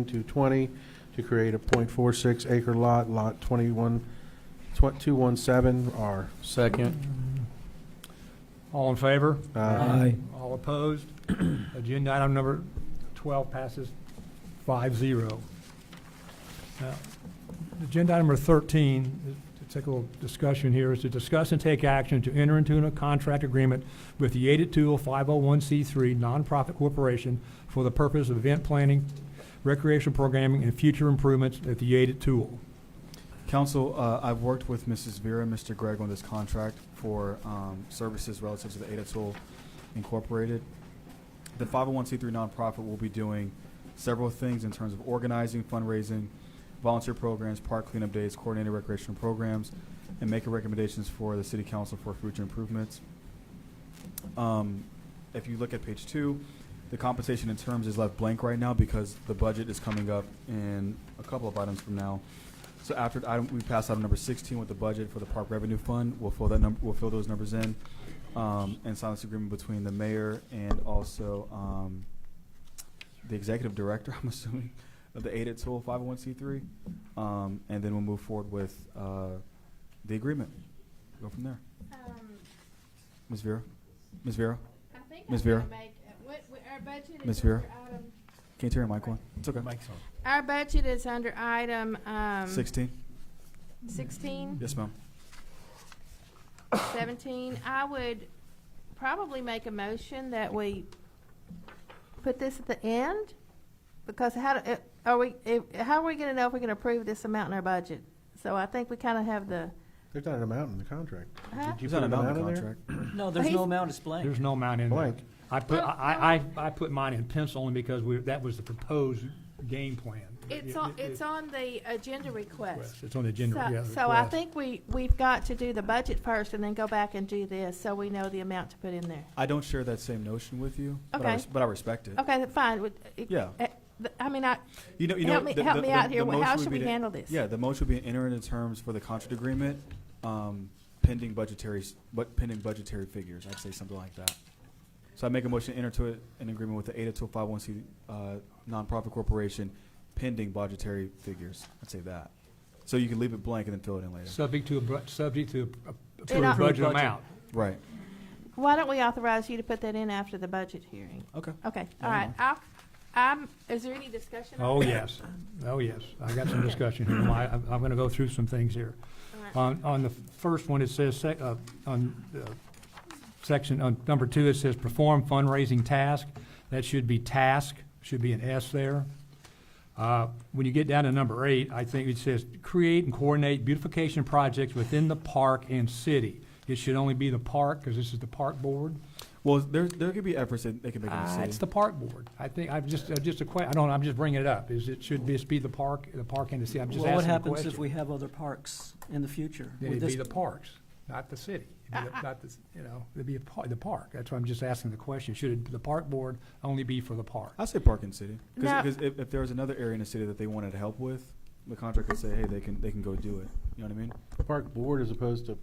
220 to create a .46 acre lot, lot 217R. Second. All in favor? Aye. All opposed? Agenda item number 12 passes 5-0. Now, agenda item number 13, to take a little discussion here, is to discuss and take action to enter into a contract agreement with the Aided Tool 501c3 nonprofit corporation for the purpose of event planning, recreational programming, and future improvements at the Aided Tool. Council, I've worked with Mrs. Vera and Mr. Gregg on this contract for services relative to the Aided Tool Incorporated. The 501c3 nonprofit will be doing several things in terms of organizing, fundraising, volunteer programs, park cleanup days, coordinated recreational programs, and making recommendations for the City Council for future improvements. If you look at page 2, the compensation in terms is left blank right now because the budget is coming up in a couple of items from now. So after we pass item number 16 with the budget for the Park Revenue Fund, we'll fill those numbers in, and sign this agreement between the mayor and also the executive director, I'm assuming, of the Aided Tool 501c3, and then we'll move forward with the agreement. Go from there. Ms. Vera? Ms. Vera? I think Ms. I'm Vera? gonna make, our budget is Ms. Vera? under item. Can you turn your mic on? It's okay. Our budget is under item 16? 16, Yes, ma'am. 17. I would probably make a motion that we put this at the end, because how are we going to know if we're going to approve this amount in our budget? So I think we kind of have the. There's not an amount in the contract. Huh? Did you There's put not an an amount in amount the in there? contract. No, there's no amount, it's blank. There's no amount in there. Blank. I put mine in pencil only because that was the proposed game plan. It's on the agenda request. It's on the agenda, yeah. So I request. think we've got to do the budget first and then go back and do this, so we know the amount to put in there. I don't share that same notion with you, Okay. but I respect it. Okay, fine. Yeah. I mean, Help help me out here. How should we handle this? Yeah, the motion would be enter into terms for the contract agreement, pending budgetary figures. I'd say something like that. So I make a motion to enter to an agreement with the Aided Tool 501c nonprofit corporation, pending budgetary figures. I'd say that. So you can leave it blank and then fill it in later. Subject to approved I- budget amount. Right. Why don't we authorize you to put that in after the budget hearing? Okay. Okay, Yeah, all right. Is there any discussion? on Oh, that? yes. Oh, yes. I got some discussion here. I'm going to go through some things here. All right. On the first one, it says, section, on number 2, it says perform fundraising task. That should be task, should be an S there. When you get down to number 8, I think it says create and coordinate beautification projects within the park and city. It should only be the park, because this is the park board. Well, there could be efforts that they can make in the city. It's the park board. I think, I'm just a question, I'm just bringing it up. It should be the park and the city. I'm just Well, what asking a happens question. if we have other parks in the future? Then Would it'd be this- the parks, not the city. Not this, it'd be the park. That's why I'm just asking the question. Should the park board only be for the park? I say park and city, Now- because if there was another area in the city that they wanted help with, the contract could say, hey, they can go do it. You know what I mean? The park board as opposed to,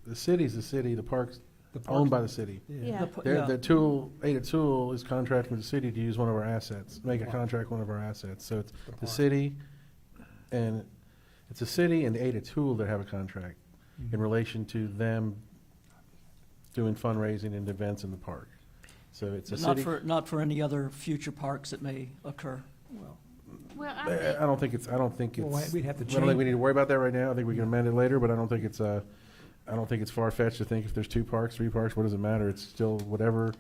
the city's the city, the park's owned by the city. Yeah. The Tool, Ada Tool is contracting with the city to use one of our assets, make a contract one of our assets. So it's the city, and it's the city and the Ada Tool that have a contract in relation to them doing fundraising and events in the park. So it's a But city. not for any other future parks that may occur. Well, I don't think it's, Well, we'd have to I don't think change- we need to worry about that right now. I think we can amend it later, but I don't think it's far-fetched to think if there's 2 parks, 3 parks, what does it matter? It's still whatever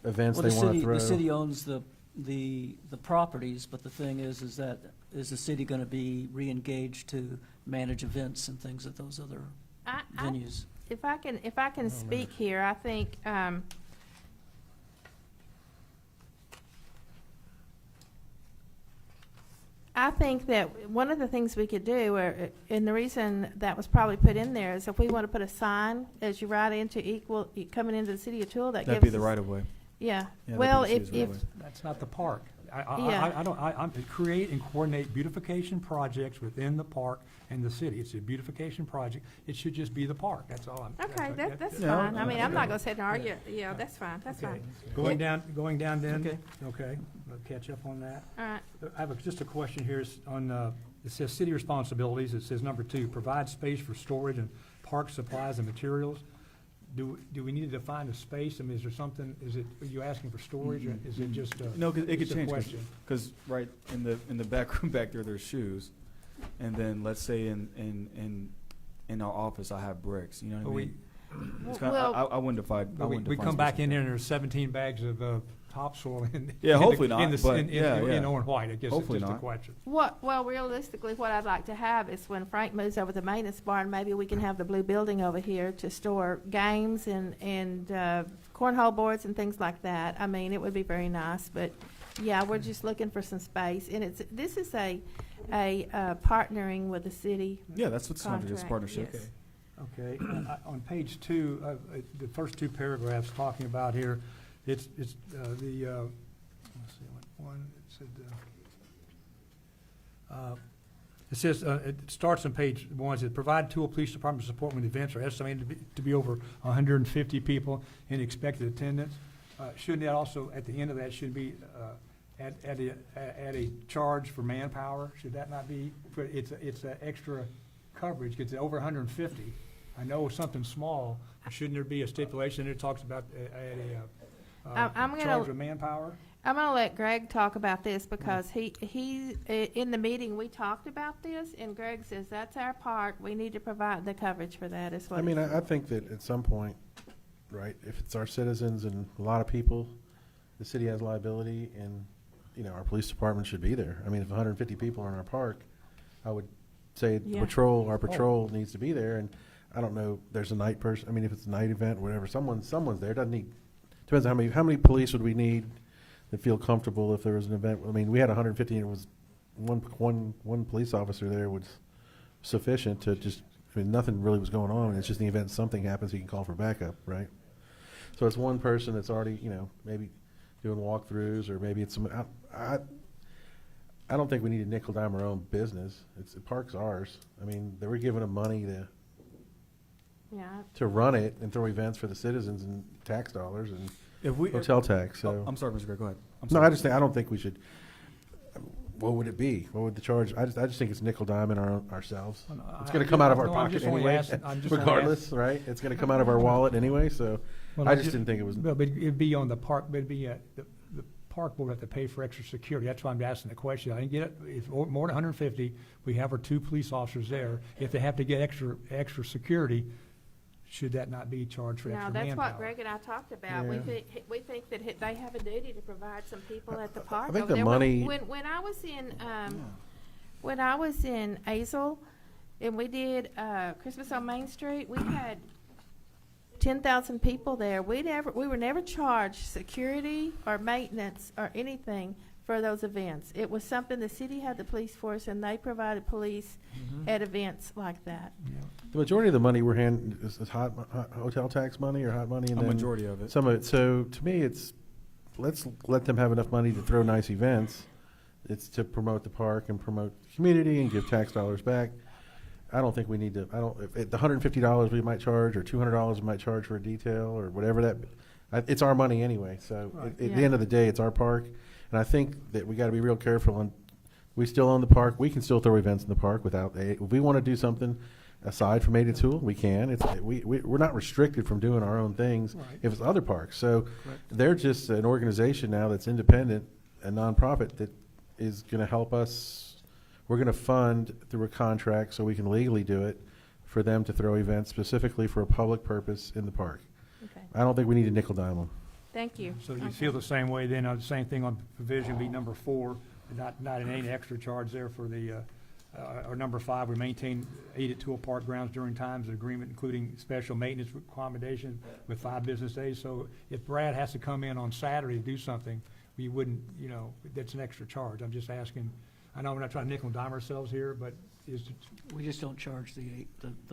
events Well, they want to throw. the city owns the properties, but the thing is that, is the city going to be re-engaged to manage events and things at those other venues? If I can speak here, I think, I think that one of the things we could do, and the reason that was probably put in there, is if we want to put a sign as you ride into coming into the city of Tool, that gives That'd be the us- right of way. Yeah. Yeah, Well, that'd be the city's if right of way. That's not the park. Yeah. I'm to create and coordinate beautification projects within the park and the city. It's a beautification project. It should just be the park. That's all I'm. Okay, that's Yeah. fine. I mean, I'm not gonna sit and argue. Yeah, that's fine, that's Okay. fine. Going down then? Okay. Okay, we'll catch up on that. All right. I have just a question here on, it says city responsibilities. It says number 2, provide space for storage and park supplies and materials. Do we need to define a space? I mean, is there something, are you asking for storage, or is it just a? No, 'cause it could just a change, question? because right in the back room back there's shoes, and then let's say in our office I have bricks. You know what Well, I mean? It's kinda, I wouldn't define. I wouldn't We define come back space in like there that. and there's 17 bags of topsoil in. Yeah, in hopefully the- not, in the- but in- yeah, in yeah. orange white. I guess it's Hopefully just a not. question. Well, realistically, what I'd like to have is when Frank moves over the maintenance barn, maybe we can have the blue building over here to store games and cornhole boards and things like that. I mean, it would be very nice, but yeah, we're just looking for some space. And this is a partnering with the city. Yeah, that's what it's under. It's contract, partnership. yes. Okay, on page 2, the first 2 paragraphs talking about here, it's let's see, one, it says, it starts on page 1, it says, provide Tool Police Department support when events are estimated to be over 150 people in expected attendance. Shouldn't that also, at the end of that, should be at a charge for manpower? Should that not be, it's an extra coverage, it's over 150. I know something small, but shouldn't there be a stipulation that talks about charge of manpower? I'm gonna let Greg talk about this because he in the meeting, we talked about this, and Greg says, that's our part, we need to provide the coverage for that, is what I he mean, said. I think that at some point, right, if it's our citizens and a lot of people, the city has liability, and, our police department should be there. I mean, if 150 people are in our park, I would say Yeah. our patrol needs to be there, and I don't know, there's a night person, I mean, if it's a night event, whatever, someone's there, depends on how many police would we need that feel comfortable if there was an event. I mean, we had 150, and it was one police officer there was sufficient to just, I mean, nothing really was going on, it's just the event, something happens, he can call for backup, right? So it's one person that's already, maybe doing walkthroughs, or maybe it's some, I don't think we need to nickel dime our own business. The park's ours. I mean, they were giving them money to run it and throw events for the citizens and tax dollars and hotel tax, so. I'm sorry, Mr. Gray, go ahead. No, I don't think we should, what would it be? What would the charge? I just think it's nickel dime in ourselves. Well, no, It's gonna come out of our I'm pocket just only anyway, asking- I'm just only regardless, right? It's gonna come out of our wallet anyway, so Well, I just didn't think it was. Well, but it'd be on the park, but it'd be, the park board have to pay for extra security. That's why I'm asking the question. I didn't get it. If more than 150, we have our 2 police officers there. If they have to get extra security, should that not be charged for Now, extra that's manpower? what Greg and I talked about. We Yeah. think that they have a duty to provide some people at the park. I think over the there. money- When I was in Azle, and we did Christmas on Main Street, we had 10,000 people there. We were never charged security or maintenance or anything for those events. It was something, the city had the police force, and they provided police at events like that. The majority of the money we're handing is hotel tax money or hot money, and A then majority of it. some of it. So to me, it's let's let them have enough money to throw nice events. It's to promote the park and promote the community and give tax dollars back. I don't think we need to. I don't. If the $150 we might charge, or $200 we might charge for a detail, or whatever that. It's our money anyway. So at the end of the day, it's our park, and I think that we got to be real careful. And we still own the park. We can still throw events in the park without. If we want to do something aside from Ada Tool, we can. We're not restricted from doing our own things if it's other parks. So they're just an organization now that's independent, a nonprofit that is going to help us. We're going to fund through a contract so we can legally do it for them to throw events specifically for a public purpose in the park. Okay. I don't think we need to nickel dime them. Thank you. So you feel the same way then, the same thing on provision B number 4, not any extra charge there for the, or number 5, we maintain Ada Tool Park grounds during times of agreement, including special maintenance accommodation with 5 business days. So if Brad has to come in on Saturday to do something, we wouldn't, that's an extra charge. I'm just asking, I know we're not trying to nickel and dime ourselves here, but We just don't charge the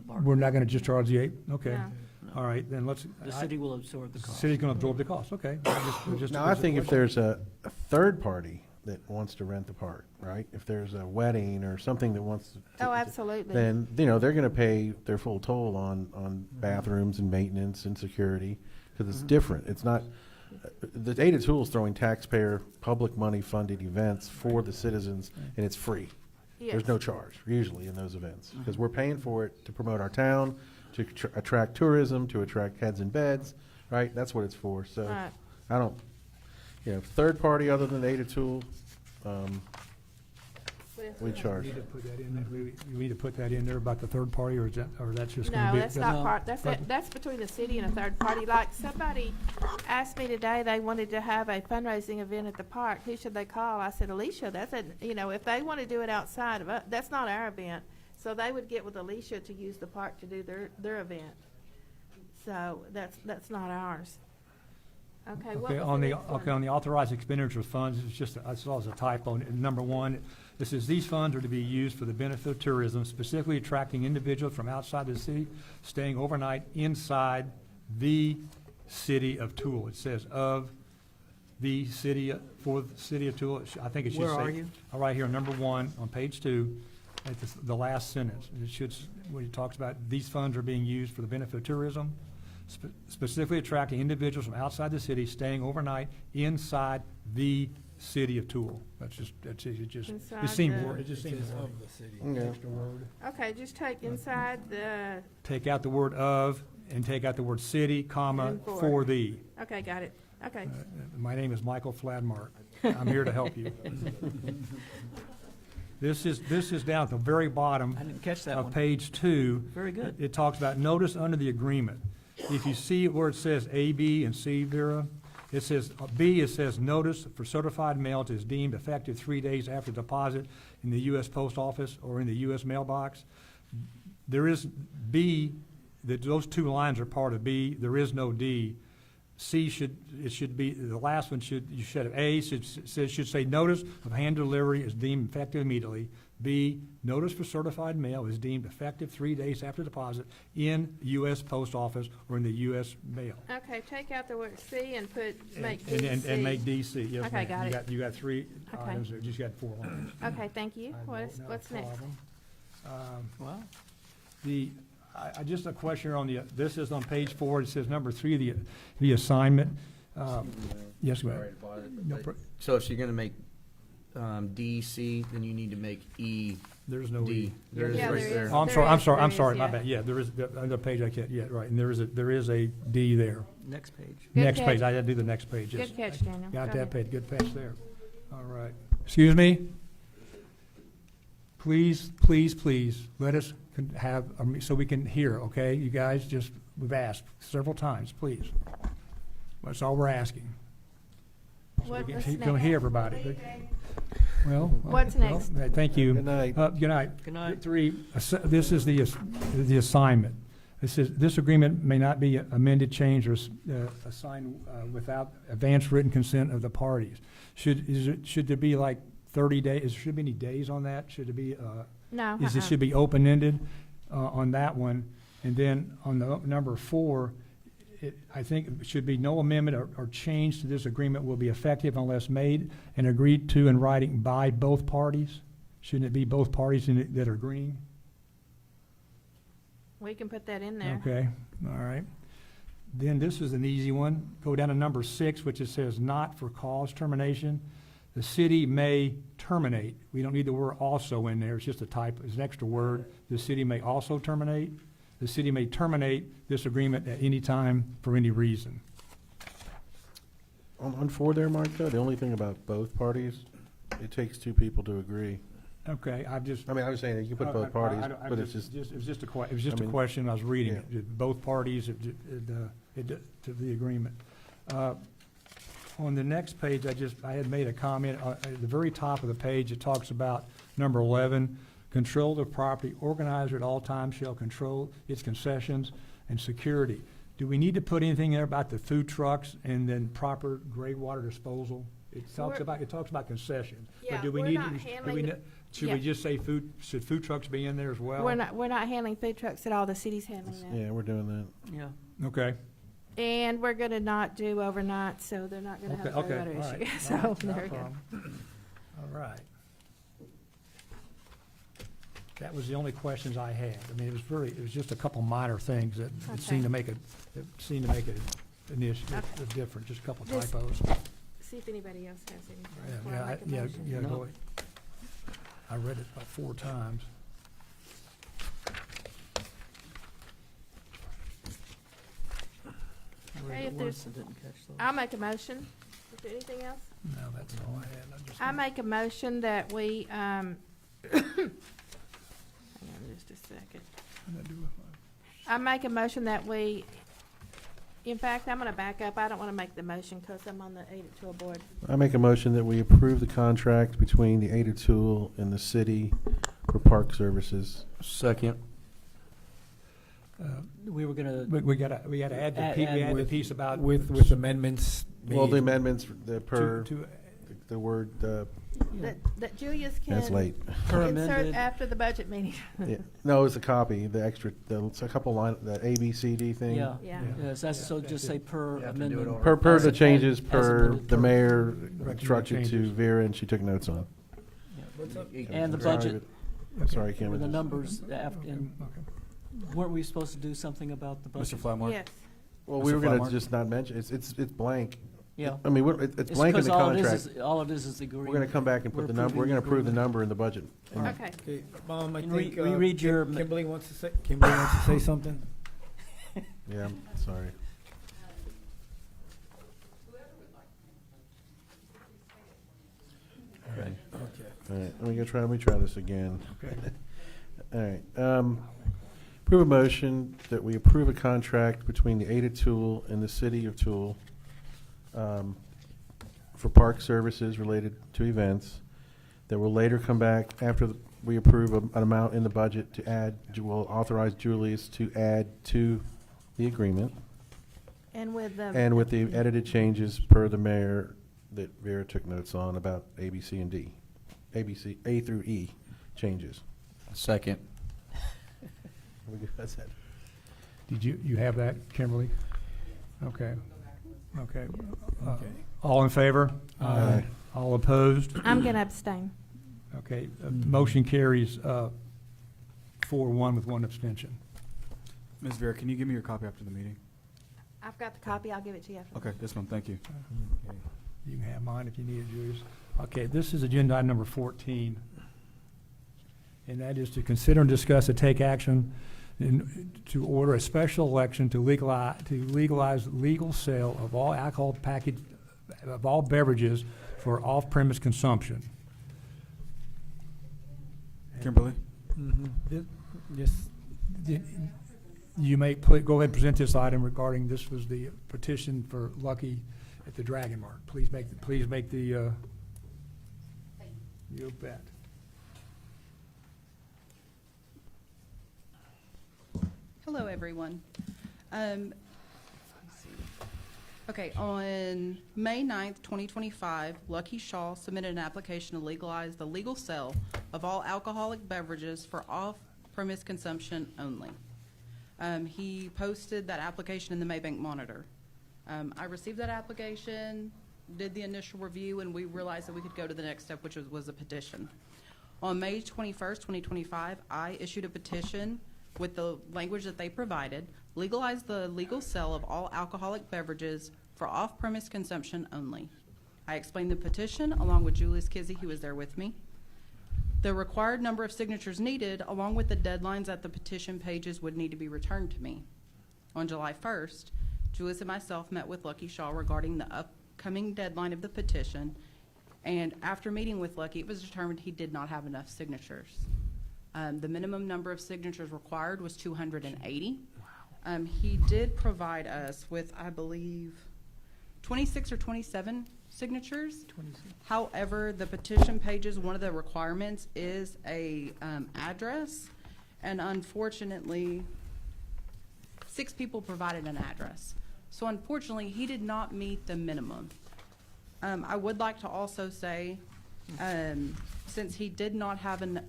park. we're not gonna just charge the 8? Okay. No. All right, then let's. The city will absorb the The cost. city's gonna absorb the cost, okay. Now, I think if there's a third party that wants to rent the park, right? If there's a wedding or something that wants to. Oh, absolutely. Then, they're going to pay their full toll on bathrooms and maintenance and security, because it's different. It's not, the Ada Tool is throwing taxpayer, public money funded events for the citizens, and it's free. There's Yes. no charge usually in those events, because we're paying for it to promote our town, to attract tourism, to attract heads and beds, right? That's what it's for. So Right. I don't, third party other than Ada Tool, we charge. We need to put that in there. We need to put that in there about the third party, or that's just gonna No, be. that's not part, that's between the city and a third party. Like, somebody asked me today, they wanted to have a fundraising event at the park. Who should they call? I said, Alicia, if they want to do it outside of us, that's not our event. So they would get with Alicia to use the park to do their event. So that's not ours. Okay, what Okay, was on the the, next one? okay, on the authorized expenditure of funds, it's just, I saw as a typo, number 1, this is, these funds are to be used for the benefit of tourism, specifically attracting individuals from outside the city, staying overnight inside the city of Tool. It says of the city, for the city of Tool. I think it should say. Where are you? Right here, number 1, on page 2, at the last sentence. It should, when it talks about these funds are being used for the benefit of tourism, specifically attracting individuals from outside the city, staying overnight inside the city of Tool. It just Inside it seemed the- word, it just seemed word. Yeah. Extra word. Okay, just take inside the, Take out the word of and take out the word city, comma, And for. for the. okay, got it. Okay. My name is Michael Fladmark. I'm here to help you. This is down at the very bottom I didn't catch that of one. page 2. Very good. It talks about notice under the agreement. If you see where it says A, B, and C, Vera, it says, B, it says notice for certified mail is deemed effective 3 days after deposit in the U.S. Post Office or in the U.S. mailbox. There is B, those 2 lines are part of B. There is no D. C should be, the last one you should have, A should say notice of hand delivery is deemed effective immediately. B, notice for certified mail is deemed effective 3 days after deposit in U.S. Post Office or in the U.S. mail. Okay, take out the word C and make D And C. make DC, yes, Okay, ma'am. got it. You got 3 Okay. items there, just got 4 lines. Okay, thank you. What's No next? problem. Well, I just a question here on this is on page 4, it says number 3, the assignment. Yes, go ahead. No pro- So if you're gonna make D, C, then you need to make E, There's no D. E. There it is Yeah, right there there. is. Oh, I'm There sorry, I'm is, sorry, my yeah. bad, yeah, there is, on the page I can't, yeah, right, and there is a D there. next page. Good Next catch. page, I had to do the next page, yes. Good catch, Daniel. Got Go that ahead. page, good catch there. All right. Excuse me? Please, let us have, so we can hear, okay? You guys we've asked several times, please. That's all we're asking. What's Don't next? hear everybody. Well. What's well, next? Thank you. Good night. Good night. Good night. 3, this is the assignment. It says, this agreement may not be amended, changed, or assigned without advance written consent of the parties. Should there be like 30 days, should there be any days on that? Should it be, No. it should be open-ended on that one? And then on the number 4, I think it should be no amendment or change to this agreement will be effective unless made and agreed to in writing by both parties. Shouldn't it be both parties that are agreeing? We can put that in there. Okay, all right. Then this is an easy one. Go down to number 6, which it says not for cause termination. The city may terminate. We don't need the word also in there. It's just a type, it's an extra word. The city may also terminate. The city may terminate this agreement at any time for any reason. On 4 there, Mark, though, the only thing about both parties, it takes 2 people to agree. Okay, I mean, I was saying that you can put both parties, but it's just. It was just a I mean, question. I was reading yeah. it. Did both parties to the agreement. On the next page, I had made a comment at the very top of the page. It talks about number 11, control the property. Organizer at all times shall control its concessions and security. Do we need to put anything there about the food trucks and then proper gray water disposal? It talks about concessions. Yeah, But do we we're need, not do handling we the- ne- should yeah. we just say should food trucks be in there as well? We're not handling food trucks at all. The city's handling that. Yeah, we're doing that. Yeah. Okay. And we're gonna not do overnight, so they're not gonna have a Okay, gray water all right, issue. all So right, no there we go. problem. All right. That was the only questions I had. I mean, it was just a couple minor things that Okay. seemed to make an issue, a difference, just a couple Just- typos. See if anybody else has anything. Yeah, before I make a yeah, motion. yeah, No. go ahead. I read it about 4 times. Okay, if there's, I'll make a motion. Is there anything else? No, that's all I had. I make a motion that we, hang on just a second. I make a motion that we, in fact, I'm gonna back up. I don't wanna make the motion because I'm on the Ada Tool Board. I make a motion that we approve the contract between the Ada Tool and the city for park services. Second. We were gonna. We gotta add the piece about. With amendments made. Well, the amendments, the per, to- the word, That Julius can that's late. Per insert amended. after the budget meeting. Yeah. No, it's a copy, the extra, it's a couple line, the A, B, C, D thing. Yeah. Yeah. Yes, that's, so just say per You have to do it amendment. over. Per As the a- changes, as per amended, the mayor Recommended instructed to changes. Vera, and she took notes on. And the Sorry, budget, I'm sorry, Kim. and the I just- numbers, and weren't we supposed to do something about the budget? Mr. Flatmark? Yes. Well, we Mr. were gonna Flatmark? just not mention, it's blank. Yeah. I mean, it's blank in because the all it is contract. All it is the agreement. We're gonna come back and put the number, we're gonna approve the number in the budget. And Okay. Okay, Mom, I And think, reread your ma- Kimberly wants to say something? Yeah, I'm sorry. Okay. All right, let me try this again. Okay. All right, approve a motion that we approve a contract between the Ada Tool and the City of Tool for park services related to events that will later come back after we approve an amount in the budget to add, will authorize Julius to add to the agreement And with the. and with the edited changes per the mayor that Vera took notes on about A, B, C, and D. A through E changes. Second. We good? That's it. Did you have that, Kimberly? Okay. Okay. Okay. All in favor? Aye. All opposed? I'm gonna abstain. Okay, motion carries 4-1 with 1 abstention. Ms. Vera, can you give me your copy after the meeting? I've got the copy. I'll give it to you after. Okay, yes, ma'am, thank you. You can have mine if you need it, Julius. Okay, this is agenda item number 14. And that is to consider and discuss and take action to order a special election to legalize legal sale of all alcohol of all beverages for off-premise consumption. Kimberly? Yes. You may go ahead and present this item regarding, this was the petition for Lucky at the Dragon Mart. Please make the, you bet. Hello, everyone. Let's see. Okay, on May 9th, 2025, Lucky Shaw submitted an application to legalize the legal sale of all alcoholic beverages for off-premise consumption only. He posted that application in the Maybank Monitor. I received that application, did the initial review, and we realized that we could go to the next step, which was a petition. On May 21st, 2025, I issued a petition with the language that they provided, legalize the legal sale of all alcoholic beverages for off-premise consumption only. I explained the petition along with Julius Kizzy, who was there with me. The required number of signatures needed, along with the deadlines that the petition pages would need to be returned to me. On July 1st, Julius and myself met with Lucky Shaw regarding the upcoming deadline of the petition, and after meeting with Lucky, it was determined he did not have enough signatures. The minimum number of signatures required was 280. He did provide us with, I believe, 26 or 27 signatures. 26. However, the petition pages, one of the requirements is a address, and unfortunately, 6 people provided an address. So unfortunately, he did not meet the minimum. I would like to also say, since he did not have an,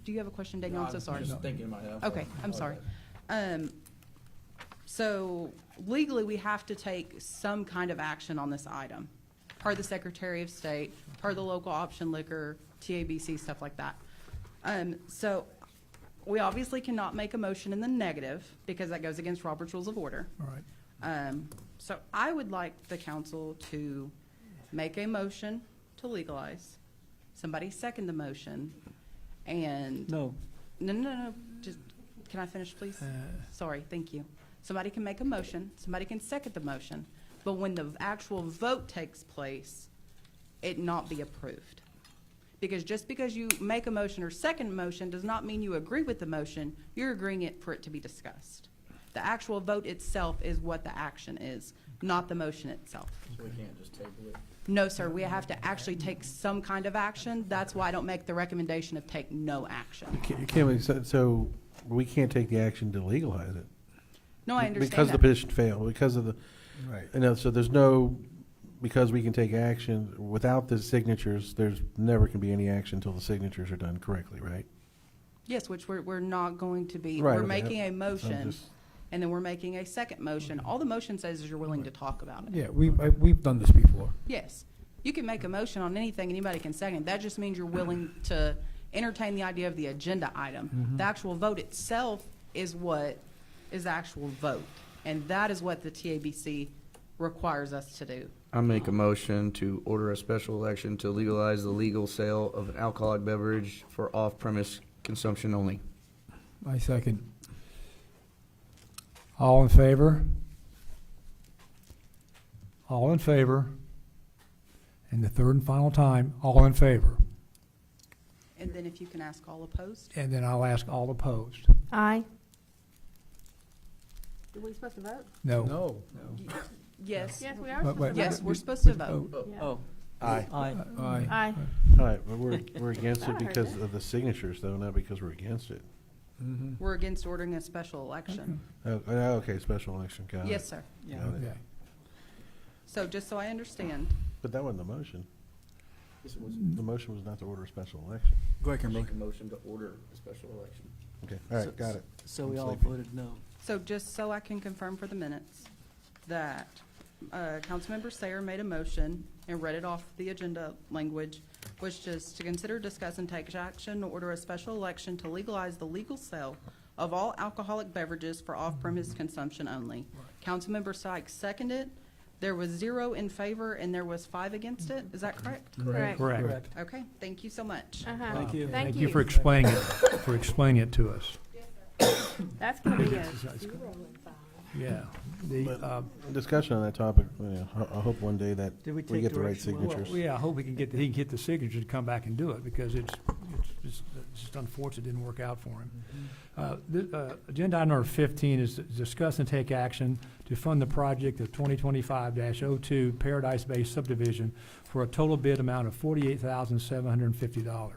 do you have a question, Daniel? I'm so sorry. Just thinking in my head. Okay, I'm sorry. So legally, we have to take some kind of action on this item, per the Secretary of State, per the local option liquor, TABC, stuff like that. So we obviously cannot make a motion in the negative because that goes against Robert's Rules of Order. All right. So I would like the council to make a motion to legalize. Somebody second the motion, and No. no. Just can I finish, please? Sorry, thank you. Somebody can make a motion. Somebody can second the motion, but when the actual vote takes place, it not be approved. Because just because you make a motion or second a motion does not mean you agree with the motion. You're agreeing it for it to be discussed. The actual vote itself is what the action is, not the motion itself. So we can't just table it. No, sir, we have to actually take some kind of action. That's why I don't make the recommendation of take no action. So we can't take the action to legalize it. No, I understand Because the that. petition failed, because of the, Right. you know, so there's no, because we can take action, without the signatures, there's never can be any action until the signatures are done correctly, right? Yes, which we're not going to be. Right, We're okay. making a I'm motion, just- and then we're making a second motion. All the motion says is you're willing to talk about it. Yeah, we've done this before. Yes. You can make a motion on anything, anybody can second. That just means you're willing to entertain the idea of the agenda item. Mhm. The actual vote itself is what is the actual vote, and that is what the TABC requires us to do. I make a motion to order a special election to legalize the legal sale of an alcoholic beverage for off-premise consumption only. I second. All in favor? All in favor? And the third and final time, all in favor. And then if you can ask all opposed? And then I'll ask all opposed. Aye. Are we supposed to vote? No. No. Yes. Yes, we are Wait, supposed wait, to Yes, vote. we're supposed to vote. Yeah. Oh. Aye. Aye. Aye. Aye. All right, but we're against I it heard because that. of the signatures, though, not because we're against it. Mhm. We're against ordering a special election. Okay, special election, got it. Yes, sir. Yeah. Got it. Okay. So just so I understand, But that wasn't the motion. This was The motion was not to order a special election. Go ahead, Kimberly. make a motion to order a special election. Okay, all right, got it. So we I'm all sleepy. voted no. so just so I can confirm for the minutes, that Councilmember Sayer made a motion and read it off the agenda language, which just to consider, discuss, and take action to order a special election to legalize the legal sale of all alcoholic beverages for off-premise consumption only. Councilmember Sykes seconded. There was 0 in favor and there was 5 against it. Is that correct? Correct. Correct. Okay, thank you so much. Uh-huh. Thank you. Thank you you. for explaining it to us. That's gonna be a Yeah. The, Discussion on that topic, you know, I hope one day that Did we we take get the right direction? signatures. well, yeah, I hope he can get the signatures to come back and do it, because it's just unfortunate it didn't work out for him. Agenda item number 15 is to discuss and take action to fund the project of 2025-02 Paradise Bay subdivision for a total bid amount of $48,750.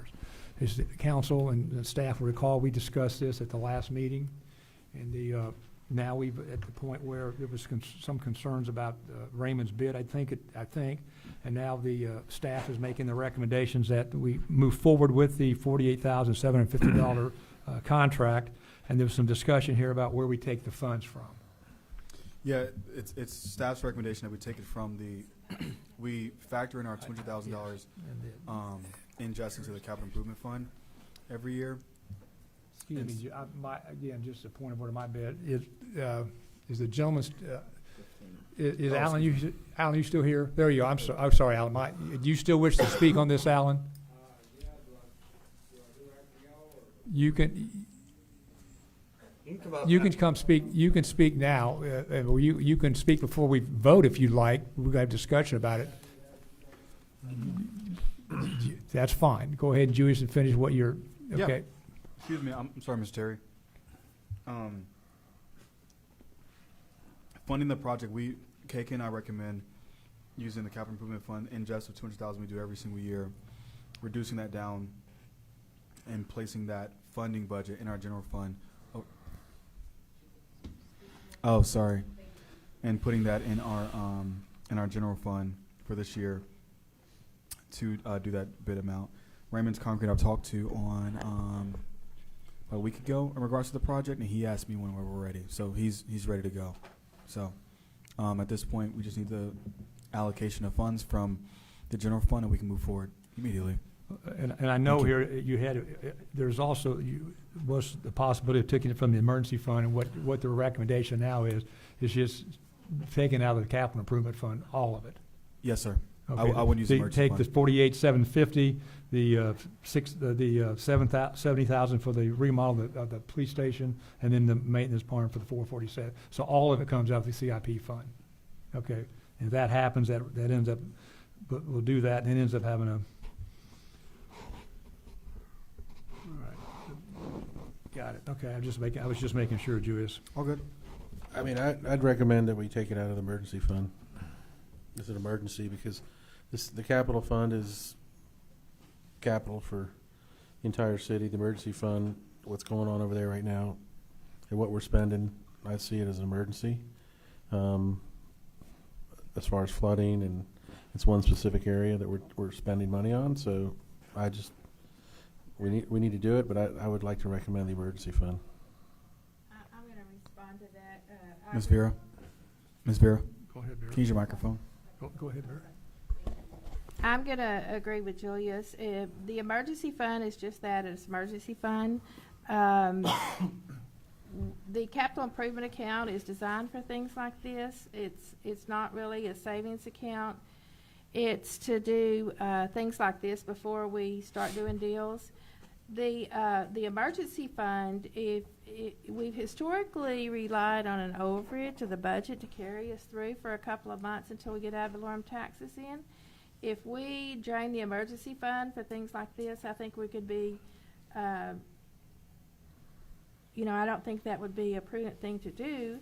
As the council and the staff will recall, we discussed this at the last meeting, and the now we've at the point where there was some concerns about Raymond's bid, I think, and now the staff is making the recommendations that we move forward with the $48,750 contract, and there was some discussion here about where we take the funds from. Yeah, it's staff's recommendation that we take it from we factor in our $200,000 ingest into the capital improvement fund every year. Excuse me, again, just a point of order, my bad. Is the gentleman's, is Alan, you still here? There you are. I'm sorry, Alan. Do you still wish to speak on this, Alan? You can come speak. You can speak now. You can speak before we vote if you'd like. We've got a discussion about it. That's fine. Go ahead, Julius, and finish what you're. Okay. Yeah. Excuse me. I'm sorry, Mr. Terry. Funding the project, KK and I recommend using the capital improvement fund ingest of $200,000 we do every single year, reducing that down, and placing that funding budget in our general fund. Oh, sorry. And putting that in our general fund for this year to do that bid amount. Raymond's Concrete I've talked to on a week ago in regards to the project, and he asked me when we were ready. So he's ready to go. So at this point, we just need the allocation of funds from the general fund, and we can move forward immediately. And I know here you had, there's also, was the possibility of taking it from the emergency fund, and what the recommendation now is just taking out of the capital improvement fund, all of it. Yes, sir. Okay. I wouldn't use the emergency Take fund. the $48,750, the $70,000 for the remodel of the police station, and then the maintenance part for the 447. So all of it comes out of the CIP fund. Okay, and if that happens, that ends up, but we'll do that, and it ends up having a. All right, got it. Okay, I was just making sure, Julius. All good. I mean, I'd recommend that we take it out of the emergency fund. It's an emergency because the capital fund is capital for the entire city. The emergency fund, what's going on over there right now, and what we're spending, I see it as an emergency. As far as flooding, and it's one specific area that we're spending money on. So we need to do it, but I would like to recommend the emergency fund. I'm going to respond to that. Ms. Vera? Ms. Vera? Go ahead, Vera. Can you use your microphone? Go ahead, Vera. I'm going to agree with Julius. The emergency fund is just that, it's an emergency fund. The capital improvement account is designed for things like this. It's not really a savings account. It's to do things like this before we start doing deals. The emergency fund, we've historically relied on an overage of the budget to carry us through for a couple of months until we get ad valorem taxes in. If we drain the emergency fund for things like this, I think we could be, I don't think that would be a prudent thing to do,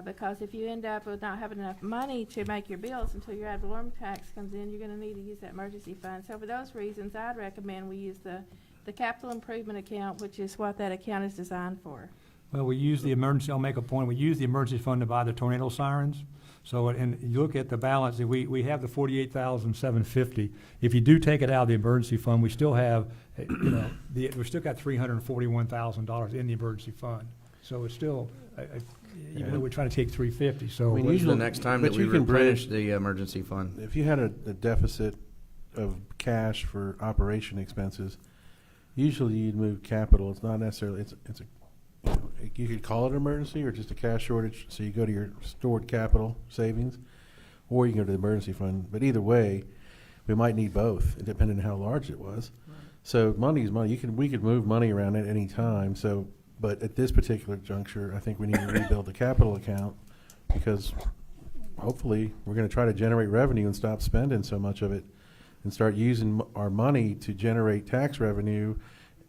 because if you end up with not having enough money to make your bills until your ad valorem tax comes in, you're going to need to use that emergency fund. So for those reasons, I'd recommend we use the capital improvement account, which is what that account is designed for. Well, we use the emergency, I'll make a point, we use the emergency fund to buy the tornado sirens. So, and you look at the balance, we have the $48,750. If you do take it out of the emergency fund, we still have, we still got $341,000 in the emergency fund. So it's still, even though we're trying to take $350, so. I mean, When's usually- the next time but that we you can replenish plan- the emergency fund? If you had a deficit of cash for operation expenses, usually you'd move capital. It's not necessarily, it's a, you could call it an emergency or just a cash shortage, so you go to your stored capital savings, or you can go to the emergency fund. But either way, we might need both, depending on how large it was. Right. So money is money. We could move money around at any time. So, but at this particular juncture, I think we need to rebuild the capital account, because hopefully we're going to try to generate revenue and stop spending so much of it, and start using our money to generate tax revenue,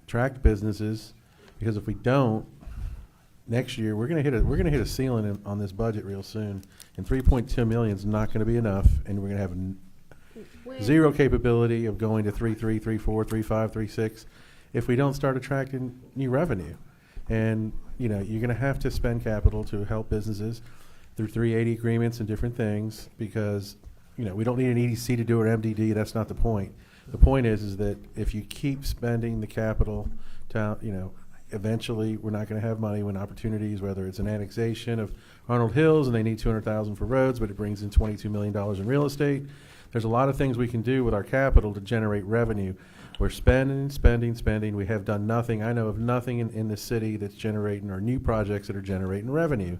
attract businesses. Because if we don't, next year we're going to hit a ceiling on this budget real soon, and 3.2 million is not going to be enough, and we're going to have zero capability of going to 3.3, 3.4, 3.5, 3.6 if we don't start attracting new revenue. And, you know, you're going to have to spend capital to help businesses through 380 agreements and different things because, you know, we don't need an EDC to do an MDD. That's not the point. The point is that if you keep spending the capital, you know, eventually we're not going to have money when opportunities, whether it's an annexation of Arnold Hills and they need $200,000 for roads, but it brings in $22 million in real estate. There's a lot of things we can do with our capital to generate revenue. We're spending. We have done nothing. I know of nothing in the city that's generating, or new projects that are generating revenue.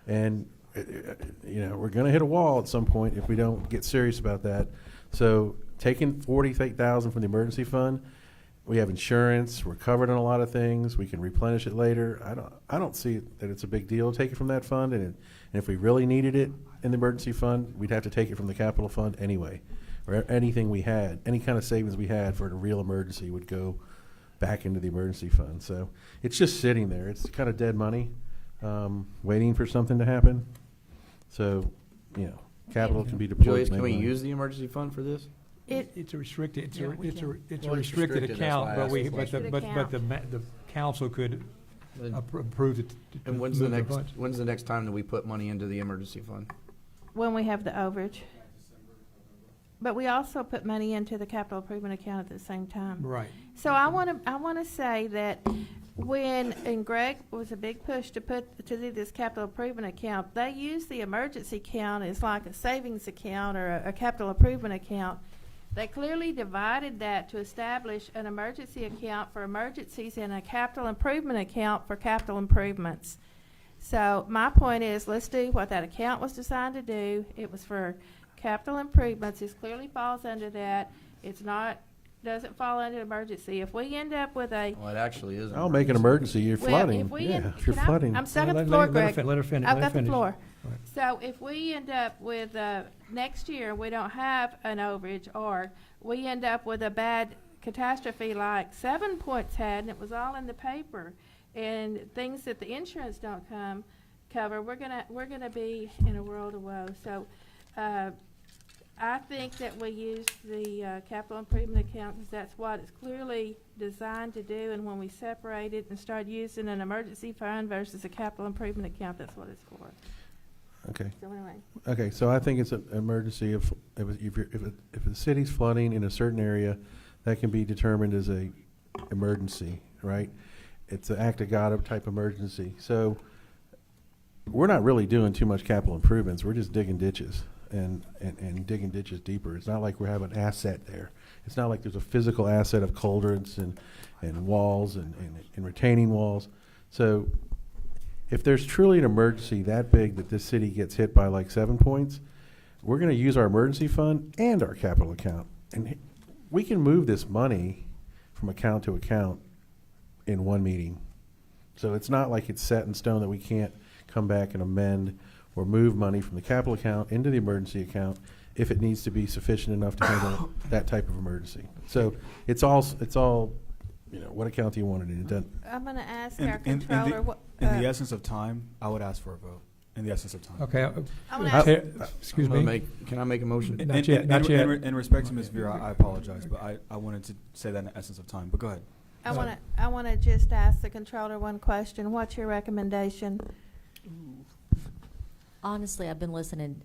And, you know, we're going to hit a wall at some point if we don't get serious about that. So taking $48,000 from the emergency fund, we have insurance. We're covered on a lot of things. We can replenish it later. I don't see that it's a big deal to take it from that fund. And if we really needed it in the emergency fund, we'd have to take it from the capital fund anyway. Or anything we had, any kind of savings we had for a real emergency would go back into the emergency fund. So it's just sitting there. It's kind of dead money, waiting for something to happen. So, you know, capital can be deployed. Julius, to can we make money. use the emergency fund for this? It's a restricted, it's a Well, it's restricted restricted, that's account, why I but asked we, the but question. the council could approve it. And when's the next time that we put money into the emergency fund? When we have the overage. But we also put money into the capital improvement account at the same time. Right. So I want to say that and Greg was a big push to do this capital improvement account, they use the emergency account as like a savings account or a capital improvement account. They clearly divided that to establish an emergency account for emergencies and a capital improvement account for capital improvements. So my point is, let's do what that account was designed to do. It was for capital improvements. It clearly falls under that. It's not, doesn't fall under emergency. If we end up with a... Well, it actually is. I'll make an emergency. You're flooding. If you're flooding. I'm stuck at the Let floor, her Greg. let her finish. I've Let her got the finish. floor. All right. So if we end up with, next year, we don't have an overage, or we end up with a bad catastrophe like 7 Points had, and it was all in the paper, and things that the insurance don't cover, we're gonna be in a world of woe. So, I think that we use the capital improvement account because that's what it's clearly designed to do. And when we separate it and start using an emergency fund versus a capital improvement account, that's what it's for. Okay. So anyway. Okay, so I think it's an emergency if the city's flooding in a certain area, that can be determined as a emergency, right? It's an act of God type emergency. So we're not really doing too much capital improvements. We're just digging ditches and digging ditches deeper. It's not like we have an asset there. It's not like there's a physical asset of cauldrons and walls and retaining walls. So if there's truly an emergency that big that this city gets hit by like 7 Points, we're going to use our emergency fund and our capital account. And we can move this money from account to account in one meeting. So it's not like it's set in stone that we can't come back and amend or move money from the capital account into the emergency account if it needs to be sufficient enough to handle that type of emergency. So it's all, you know, what account do you want it in? It doesn't. I'm going to ask In- our in- in controller what. In the essence of time, I would ask for a vote. In the essence of time. Okay. I wanna ask- Excuse I'm gonna me. Can I make a motion? Not yet, not yet. In respect to Ms. Vera, I apologize, but I wanted to say that in the essence of time. But go ahead. I want to just ask the controller one question. What's your recommendation? Honestly, I've been listening.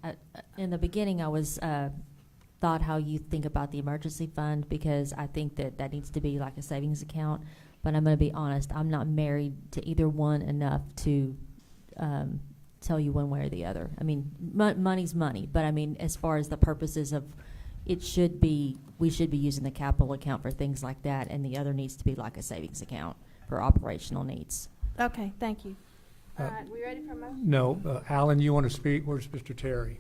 In the beginning, I was thought how you think about the emergency fund, because I think that needs to be like a savings account. But I'm going to be honest, I'm not married to either one enough to tell you one way or the other. I mean, money's money, but I mean, as far as the purposes of we should be using the capital account for things like that, and the other needs to be like a savings account for operational needs. Okay, thank you. All right, we ready for a motion? No, Alan, you want to speak? Where's Mr. Terry?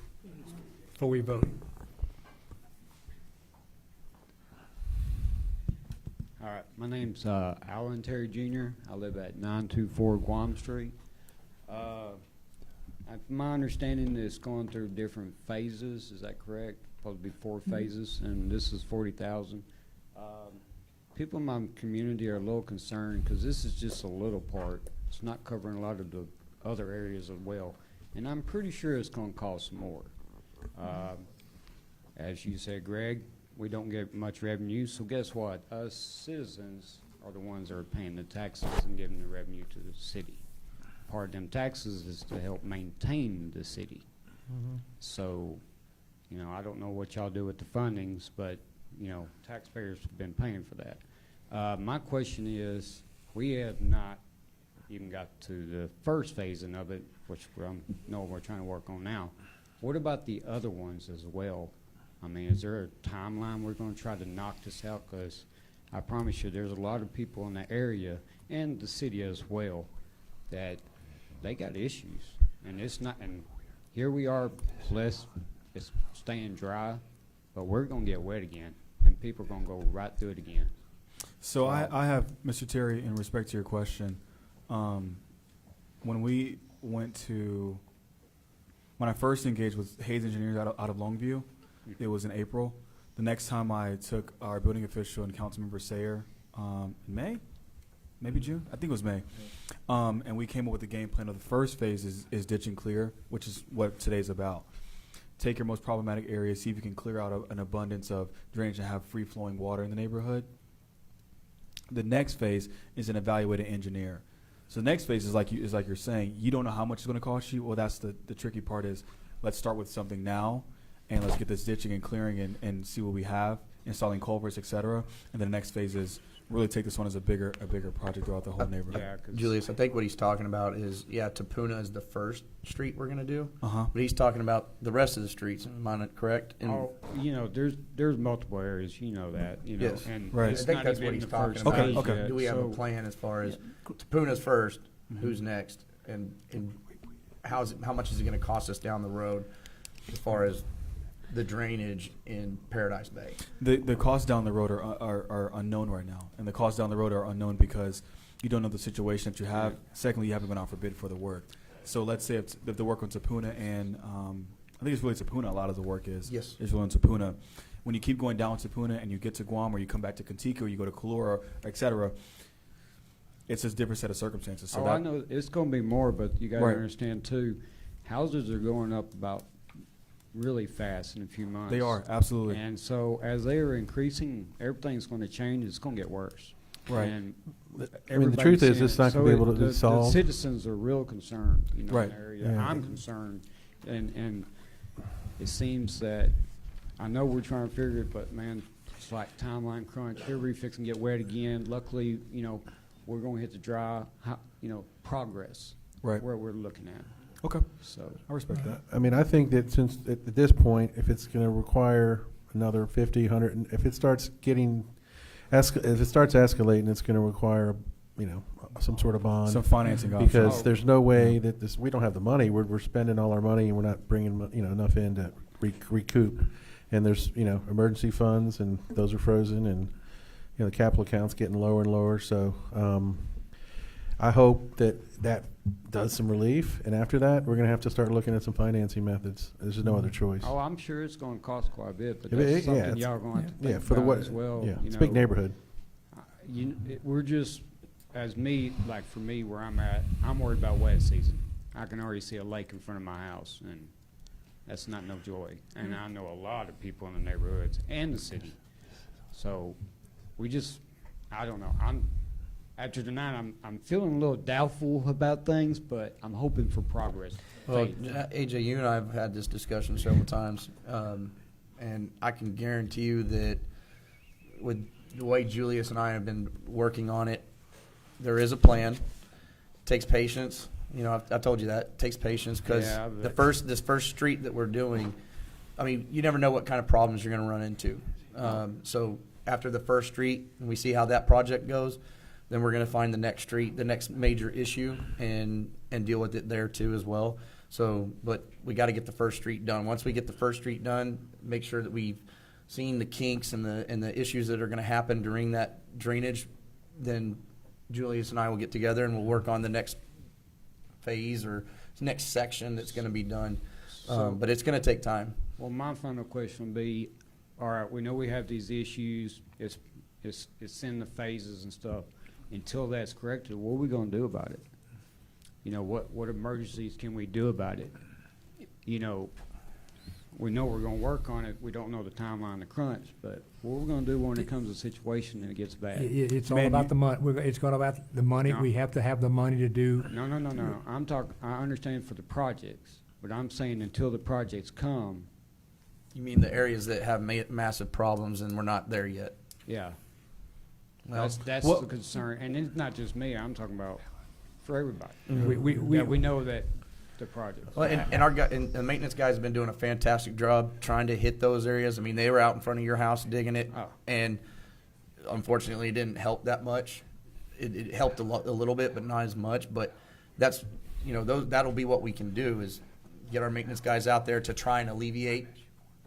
Before we vote. All right, my name's Alan Terry Jr. I live at 924 Guam Street. My understanding is going through different phases. Is that correct? Supposed to be 4 phases, and this is 40,000. People in my community are a little concerned because this is just a little part. It's not covering a lot of the other areas as well, and I'm pretty sure it's going to cost more. As you said, Greg, we don't get much revenue, so guess what? Us citizens are the ones that are paying the taxes and giving the revenue to the city. Part of them taxes is to help maintain the city. So, you know, I don't know what y'all do with the fundings, but, you know, taxpayers have been paying for that. My question is, we have not even got to the first phasing of it, which we're trying to work on now. What about the other ones as well? I mean, is there a timeline we're going to try to knock this out? Because I promise you, there's a lot of people in the area and the city as well that they got issues, and it's not. And here we are, blessed, it's staying dry, but we're going to get wet again, and people are going to go right through it again. So I have, Mr. Terry, in respect to your question, when I first engaged with Hayes Engineers out of Longview, it was in April. The next time I took our building official and Councilmember Sayer, in May, maybe June, I think it was May, and we came up with the game plan of the first phase is ditch and clear, which is what today's about. Take your most problematic areas, see if you can clear out an abundance of drainage and have free-flowing water in the neighborhood. The next phase is an evaluated engineer. So the next phase is like you're saying, you don't know how much it's going to cost you. Well, that's the tricky part is let's start with something now, and let's get this ditching and clearing and see what we have, installing culverts, et cetera. And then the next phase is really take this one as a bigger project throughout the whole neighborhood. Julius, I think what he's talking about is, Tapuna is the first street we're going to do. Uh-huh. But he's talking about the rest of the streets. Am I not correct? And You know, there's multiple areas, you know that, you know. yes. And Right. I it's think not that's even what he's the talking first about. phase Okay. yet, Do we have a so- plan as far as Tapuna's first, who's next, and how much is it going to cost us down the road as far as the drainage in Paradise Bay? The costs down the road are unknown right now, and the costs down the road are unknown because you don't know the situation that you have. Secondly, you haven't been out for bid for the work. So let's say if the work on Tapuna and I think it's really Tapuna. A lot of the work is really on Tapuna. When you keep going down Tapuna and you get to Guam, or you come back to Kentucky, or you go to Kalura, et cetera, it's a different set of circumstances. So I know it's going to be more, but you got to Right. understand too, houses are going up about really fast in a few months. They are, absolutely. And so as they are increasing, everything's going to change. It's going to get worse. Right. And I mean, the truth is, it's not going to be able to be the solved. citizens are real concerned, you know, Right. in the area. Yeah. I'm concerned, and it seems that I know we're trying to figure it, but man, it's like timeline crunch. Everybody fixing to get wet again. Luckily, you know, we're going to hit the dry, progress. Right. Where we're looking at. Okay. So I respect that. I mean, I think that since at this point, if it's going to require another 50, 100, and if it starts escalating, it's going to require, some sort of bond. Some financing options. Because there's no way that we don't have the money. We're spending all our money and we're not bringing, enough in to recoup. And there's, emergency funds and those are frozen and, the capital account's getting lower and lower. So, I hope that does some relief, and after that, we're going to have to start looking at some financing methods. There's no other choice. Oh, I'm sure it's going to cost quite a bit, but Yeah, that's yeah, something it's- y'all are going to have to think for the about what- as well. yeah, you it's a big know. neighborhood. We're just, as me, like for me, where I'm at, I'm worried about wet season. I can already see a lake in front of my house, and that's not no joy. And I know a lot of people in the neighborhoods and the city. So I don't know. After tonight, I'm feeling a little doubtful about things, but I'm hoping for progress. Well, Faith. AJ, you and I have had this discussion several times, and I can guarantee you that with the way Julius and I have been working on it, there is a plan. It takes patience. I told you that. It takes patience because Yeah, this first street that we're doing, I mean, you never know what kind of problems you're going to run into. So after the first street, and we see how that project goes, then we're going to find the next street, the next major issue, and deal with it there too as well. So, but we got to get the first street done. Once we get the first street done, make sure that we've seen the kinks and the issues that are going to happen during that drainage, then Julius and I will get together and we'll work on the next phase or next section that's going to be done. But it's going to take time. Well, my final question would be, all right, we know we have these issues. It's in the phases and stuff. Until that's corrected, what are we going to do about it? What emergencies can we do about it? we know we're gonna work on it, we don't know the timeline to crunch, but what we're gonna do when it comes to a situation and it gets bad? It's all about the money. It's going about the money. No. We have to have the money to do. No, I'm talking, I understand for the projects, but I'm saying until the projects come, You mean the areas that have massive problems and we're not there yet? yeah. Well, That's well- the concern, and it's not just me, I'm talking about for everybody. We know that the projects. Well, and our guy, and the maintenance guys have been doing a fantastic job trying to hit those areas. I mean, they were out in front of your house digging it, Oh. and unfortunately, it didn't help that much. It helped a little bit, but not as much. But that's, that'll be what we can do is get our maintenance guys out there to try and alleviate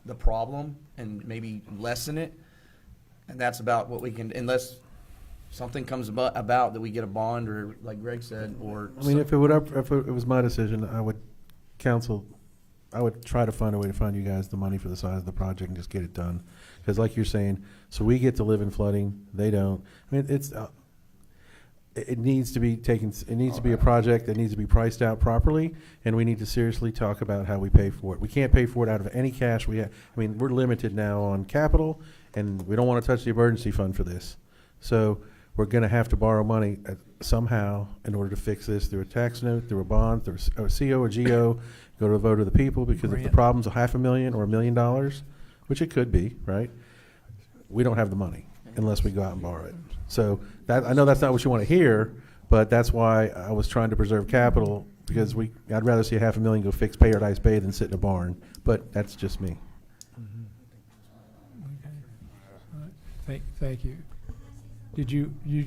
the problem and maybe lessen it. And that's about what we can, unless something comes about that we get a bond or, like Greg said, or. I mean, if it was my decision, I would try to find a way to find you guys the money for the size of the project and just get it done. Because like you're saying, so we get to live in flooding, they don't. I mean, it needs to be taken, it needs to be a project that needs to be priced out properly, and we need to seriously talk about how we pay for it. We can't pay for it out of any cash we have. I mean, we're limited now on capital, and we don't want to touch the emergency fund for this. So we're going to have to borrow money somehow in order to fix this through a tax note, through a bond, through a CO or GO, go to a vote of the people, because if the problem's $500,000 or $1 million, which it could be, right, we don't have the money unless we go out and borrow it. So that, I know that's not what you want to hear, but that's why I was trying to preserve capital, because I'd rather see $500,000 go fix Paradise Bay than sit in a barn, but that's just me. Okay. All right. Thank you. Did you You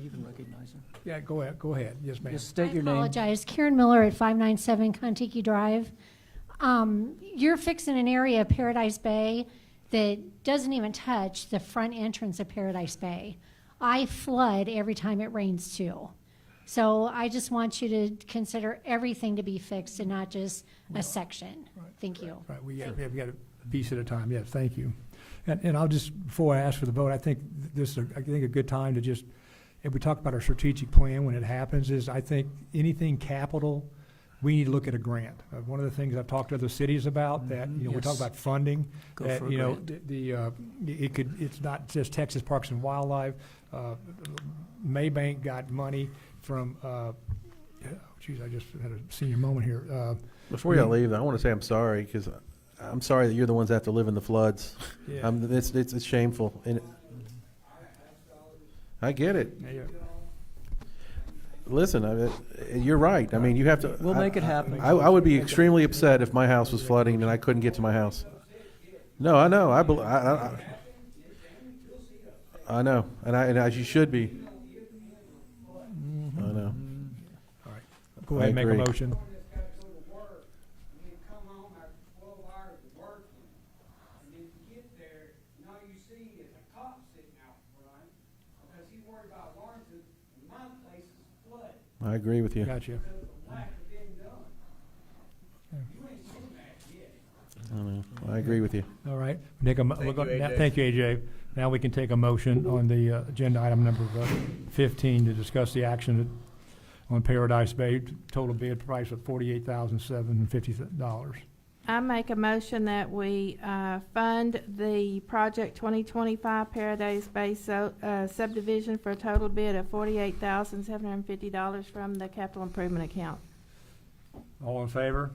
can recognize him. yeah, go ahead. Yes, ma'am. Just state your I name. apologize. Karen Miller at 597 Contiki Drive. You're fixing an area of Paradise Bay that doesn't even touch the front entrance of Paradise Bay. I flood every time it rains too. So I just want you to consider everything to be fixed and not just a section. Thank you. Right, we got a piece at a time. Yeah, thank you. And I'll just, before I ask for the vote, I think this is, a good time to just, if we talk about our strategic plan when it happens, is I think anything capital, we need to look at a grant. One of the things I've talked to other cities about, that, we talk Yes. about funding, Go that, for a grant. it's not just Texas Parks and Wildlife. Maybank got money from, I just had a senior moment here. Before y'all leave, I want to say I'm sorry, because I'm sorry that you're the ones that have to live in the floods. Yeah. It's shameful. And I get it. Yeah. Listen, you're right. I mean, you have to. We'll make it happen. I would be extremely upset if my house was flooding and I couldn't get to my house. No, I know. I know, and as you should be. I know. All right. Go ahead and make a agree. motion. I agree with you. Gotcha. I agree with you. All right. Thank you, AJ. Thank you, AJ. Now we can take a motion on the agenda item number 15 to discuss the action on Paradise Bay. Total bid price of $48,750. I make a motion that we fund the Project 2025 Paradise Bay subdivision for a total bid of $48,750 from the capital improvement account. All in favor?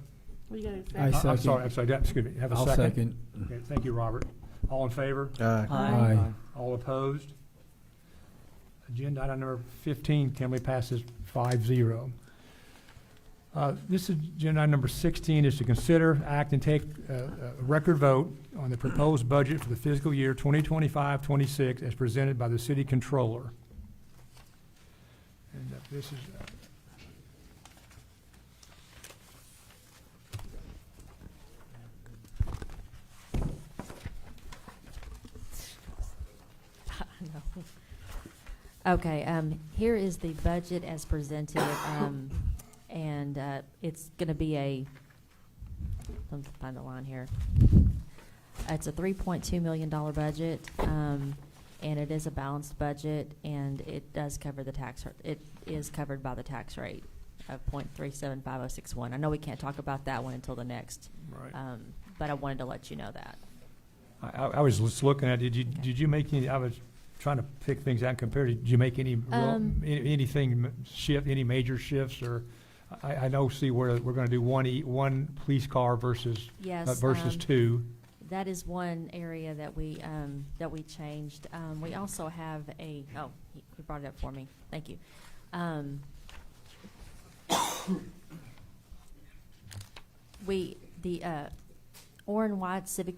Well, you gotta say- I second. I'm sorry, excuse me, have a I'll second? second. Okay, thank you, Robert. All in favor? Aye. All opposed? Agenda item number 15, Kimberly passes 5-0. This is agenda item number 16 is to consider, act, and take a record vote on the proposed budget for the fiscal year 2025-26 as presented by the city controller. And this is, Okay, here is the budget as presented, and it's going to be let me find the line here. It's a $3.2 million budget, and it is a balanced budget, and it does cover the tax. It is covered by the tax rate. of .375061. I know we can't talk about that one until the next, Right. but I wanted to let you know that. I was just looking at, did you make any, I was trying to pick things out and compare, did you make any, anything shift, any major shifts, or, I know, see where we're gonna do one police car versus, Yes, versus two. That is one area that we changed. We also have you brought it up for me. Thank you. The Orange White Civic,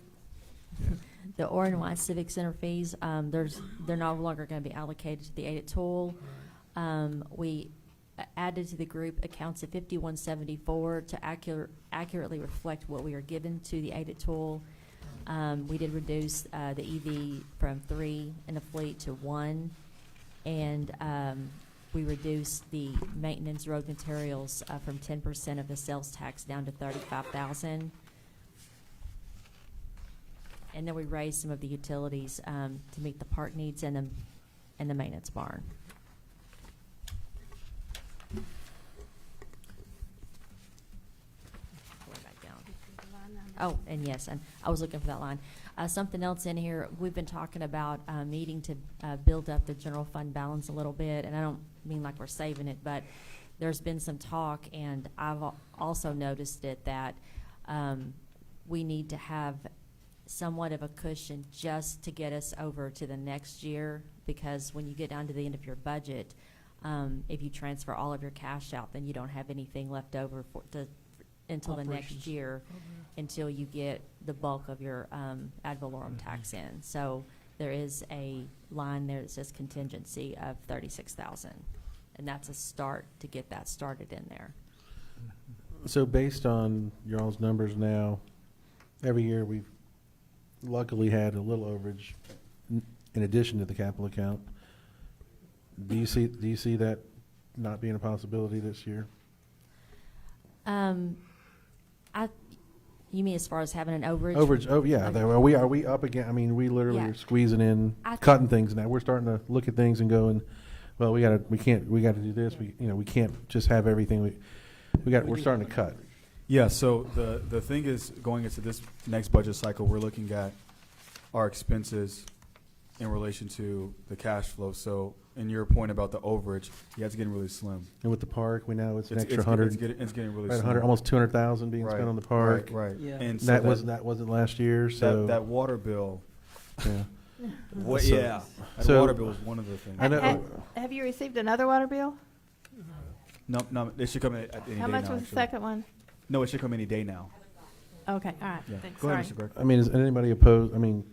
the Orange White Civic Center fees, they're no longer going to be allocated to the aided tool. We added to the group accounts of 5174 to accurately reflect what we are given to the aided tool. We did reduce the EV from 3 in the fleet to 1, and we reduced the maintenance road materials from 10% of the sales tax down to $35,000. And then we raised some of the utilities to meet the park needs and the maintenance barn. Going back down. Oh, and yes, and I was looking for that line. Something else in here, we've been talking about needing to build up the general fund balance a little bit, and I don't mean like we're saving it, but there's been some talk, and I've also noticed it, that we need to have somewhat of a cushion just to get us over to the next year, because when you get down to the end of your budget, if you transfer all of your cash out, then you don't have anything left over until the next year, until you get the bulk of your ad valorem tax in. So there is a line there that says contingency of $36,000, and that's a start to get that started in there. So based on your all's numbers now, every year we've luckily had a little overage in addition to the capital account. Do you see that not being a possibility this year? You mean as far as having an overage? Overage, oh, yeah. Okay. Are we up again? I mean, we literally Yeah. are squeezing in, I cutting things now. We're starting to look at things and going, well, we gotta do this. We can't just have everything. We're starting to cut. Yeah, so the thing is, going into this next budget cycle, we're looking at our expenses in relation to the cash flow. So in your point about the overage, yeah, it's getting really slim. And with the park, we know it's an extra It's 100. getting really Right, slim. 100, almost 200,000 being spent on the park. Right. Yeah. And that so wasn't last year. So that water bill. Yeah. What? So- Yeah. That so- water bill was one of the things. I know. Have you received another water bill? No, it should come in at any day How much now, was the actually. second one? No, it should come any day now. Okay, all right. Yeah. Thanks. Go ahead, Sorry. Mr. Burke. I mean, is anybody opposed? I mean,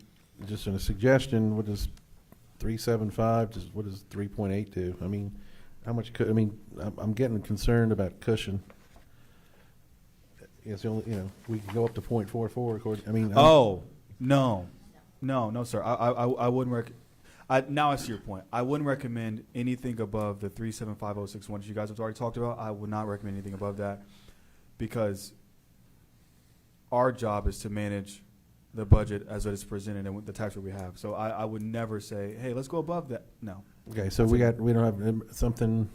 just in a suggestion, what does 375? What does 3.8 do? I mean, how much? I'm getting concerned about cushion. It's the only, we can go up to 0.44. According, I mean. No, sir. I wouldn't now I see your point. I wouldn't recommend anything above the 375.061 that you guys have already talked about. I would not recommend anything above that, because our job is to manage the budget as it is presented and with the tax rate we have. So I would never say, hey, let's go above that. No. Okay, so we don't have something.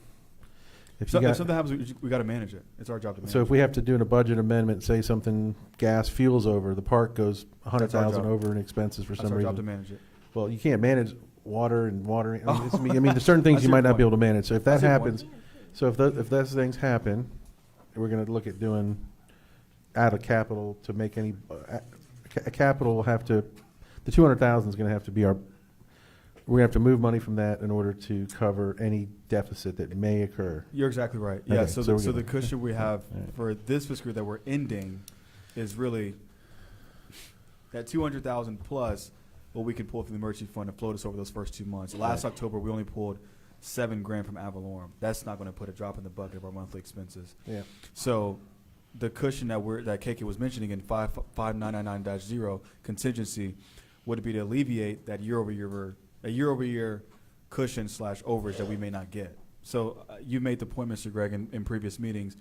If something happens, we got to manage it. It's our job to manage So it. if we have to do a budget amendment, say something gas fuels over, the park goes 100,000 job. over in expenses for That's some our reason. job to manage it. Well, you can't manage water. I mean, there's certain things That's you your might not be point. able to manage. So if that That's your happens, point. so if those things happen, we're going to look at doing out of capital to make any capital will have to. The 200,000 is going to have to be our. We're going to have to move money from that in order to cover any deficit that may occur. You're exactly right. Yeah. Okay, So we're the good. cushion we have All right. for this fiscal year that we're ending is really that 200,000 plus what we can pull from the emergency fund to float us over those first 2 months. Last October, we only pulled $7,000 from ad valorem. That's not going to put a drop in the bucket of our monthly expenses. Yeah. So the cushion that KK was mentioning in 5999-0 contingency would be to alleviate that year-over-year cushion / overage that we may not get. So you made the point, Mr. Gregg, in previous meetings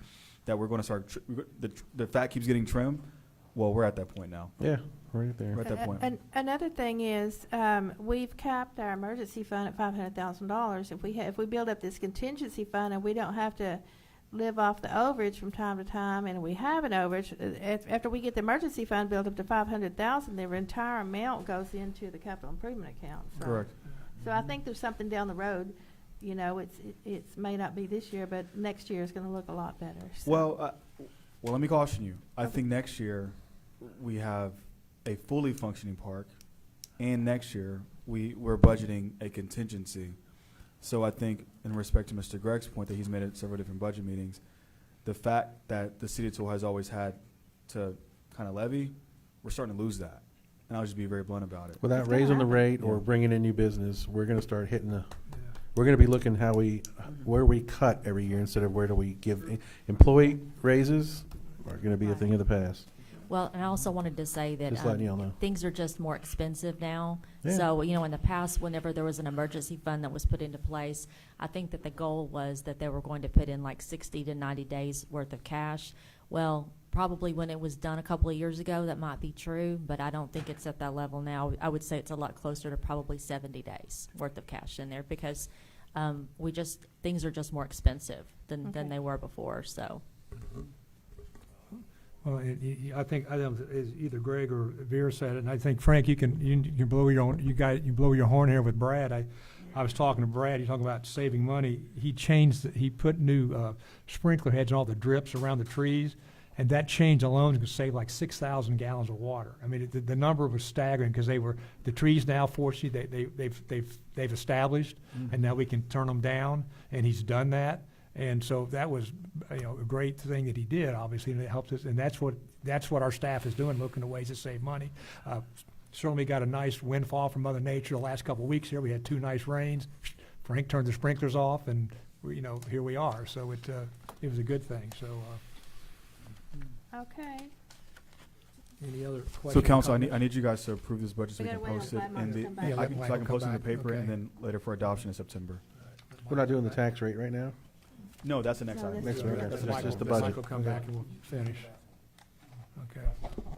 that we're going to start the fat keeps getting trimmed. Well, we're at that point now. Yeah, right there. We're at that point. Another thing is, we've capped our emergency fund at $500,000. If we build up this contingency fund and we don't have to live off the overage from time to time, and we have an overage. After we get the emergency fund built up to 500,000, the entire amount goes into the capital improvement account. So, Correct. So I think there's something down the road. You know, it's may not be this year, but next year is going to look a lot better. So. Well, let me caution you. I think next year we have a fully functioning park, and next year we're budgeting a contingency. So I think, in respect to Mr. Gregg's point that he's made at several different budget meetings, the fact that the city of Tool has always had to kind of levy, we're starting to lose that. And I'll just be very blunt about it. Without raising the rate or bringing in new business, we're going to start hitting the. We're going to be looking where we cut every year instead of where do we give employee raises are going to be a thing of the past. Well, and I also wanted to say that Just letting y'all know. things are just more expensive now. Yeah. So, you know, in the past, whenever there was an emergency fund that was put into place, I think that the goal was that they were going to put in like 60 to 90 days worth of cash. Well, probably when it was done a couple of years ago, that might be true, but I don't think it's at that level now. I would say it's a lot closer to probably 70 days worth of cash in there because things are just more expensive than they were before, so. Well, I think it's either Greg or Vera said it, and I think Frank, you blow your own, you blow your horn here with Brad. I was talking to Brad. He's talking about saving money. He put new sprinkler heads on all the drips around the trees, and that change alone is going to save like 6,000 gallons of water. I mean, the number was staggering because the trees now, fortunately, they've established, and now we can turn them down, and he's done that. And so that was, a great thing that he did, obviously, and it helped us. And that's what our staff is doing, looking at ways to save money. Certainly got a nice windfall from Mother Nature the last couple of weeks here. We had 2 nice rains. Frank turned the sprinklers off, and here we are. So it was a good thing. So. Okay. Any other questions? So, Council, I need you guys to approve this budget so We we can gotta wait post on it Flag in the. March to come back. Yeah, I can Flag will post it in the come back. paper Okay. and then later for adoption in September. We're not doing the tax rate right now. No, that's the next No, item. Next All week. right, That's Mike just the will- budget. Mike will come back and we'll finish. Okay.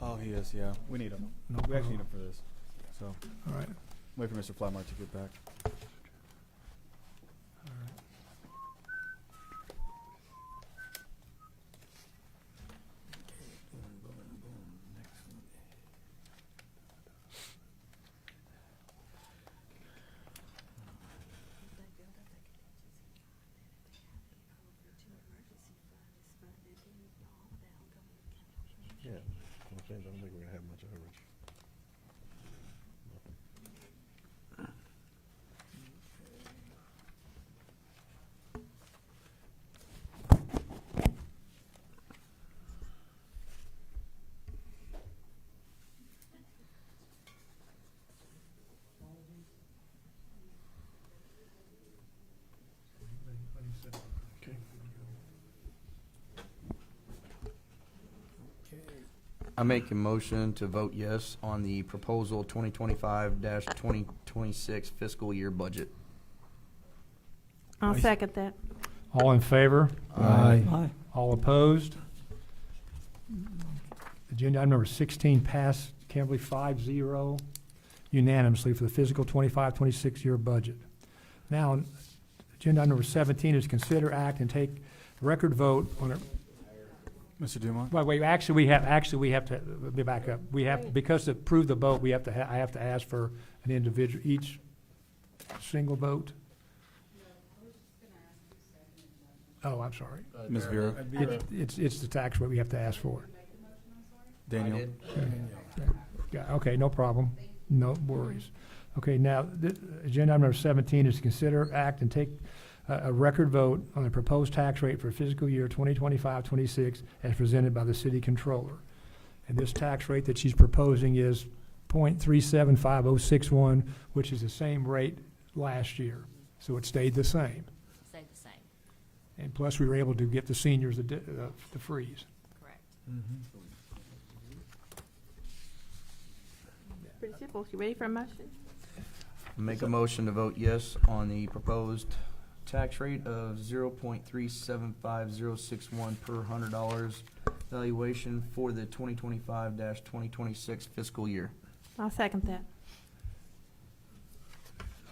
Oh, he is. Yeah, we need him. No We actually problem. need him for this. So, All right. wait for Mr. Flatmark to get back. Yeah. I don't think we're going to have much overage. I make a motion to vote yes on the proposal 2025-2026 fiscal year budget. I'll second that. All in favor? Aye. Aye. All opposed? Agenda item number 16 passed, Kimberly 5-0 unanimously for the fiscal 25-26 year budget. Now, agenda item number 17 is consider, act, and take record vote on a. Mr. Dumont? Wait, we have to, let me back up. We have, because to approve the vote, I have to ask for an individual, each single vote. Oh, I'm sorry. Ms. Vera? It's the tax rate we have to ask for. Daniel? Yeah, okay, no problem. No worries. Okay, now, agenda item number 17 is to consider, act, and take a record vote on the proposed tax rate for fiscal year 2025-26 as presented by the city controller. And this tax rate that she's proposing is .375061, which is the same rate last year. So it stayed the same. Stayed the same. And plus, we were able to get the seniors the freeze. Correct. Pretty simple. You ready for a motion? Make a motion to vote yes on the proposed tax rate of 0.375061 per $100 valuation for the 2025-2026 fiscal year. I'll second that.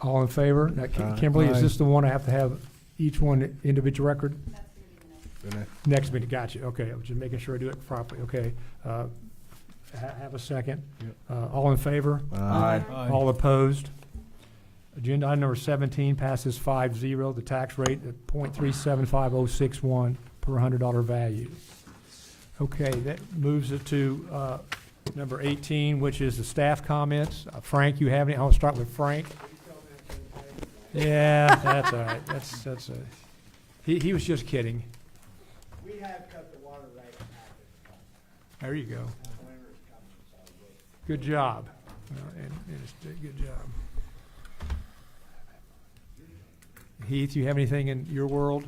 All in favor? Now, Kimberly, is Aye. this the one I have to have each one individual record? Next meeting, gotcha, okay, I was just making sure I do it properly, okay. Have a second. All in favor? Aye. Aye. All opposed? Agenda item number 17 passes 5-0, the tax rate at .375061 per $100 value. Okay, that moves it to number 18, which is the staff comments. Frank, you have any? I'll start with Frank. Yeah, that's all right. That's he was just kidding. We have cut the water rate in half. There you go. Winter's coming, so Good job. And it's a good job. Heath, you have anything in your world?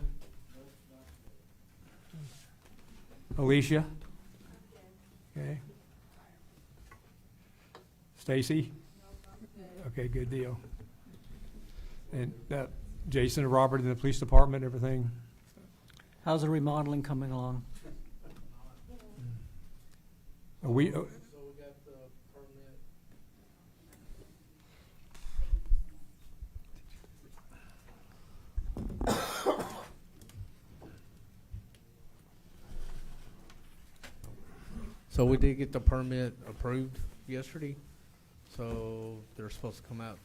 Alicia? Okay. Stacy? Okay, good deal. And Jason and Robert in the police department, everything? How's the remodeling coming along? Are we, So we did get the permit approved yesterday, so they're supposed to come out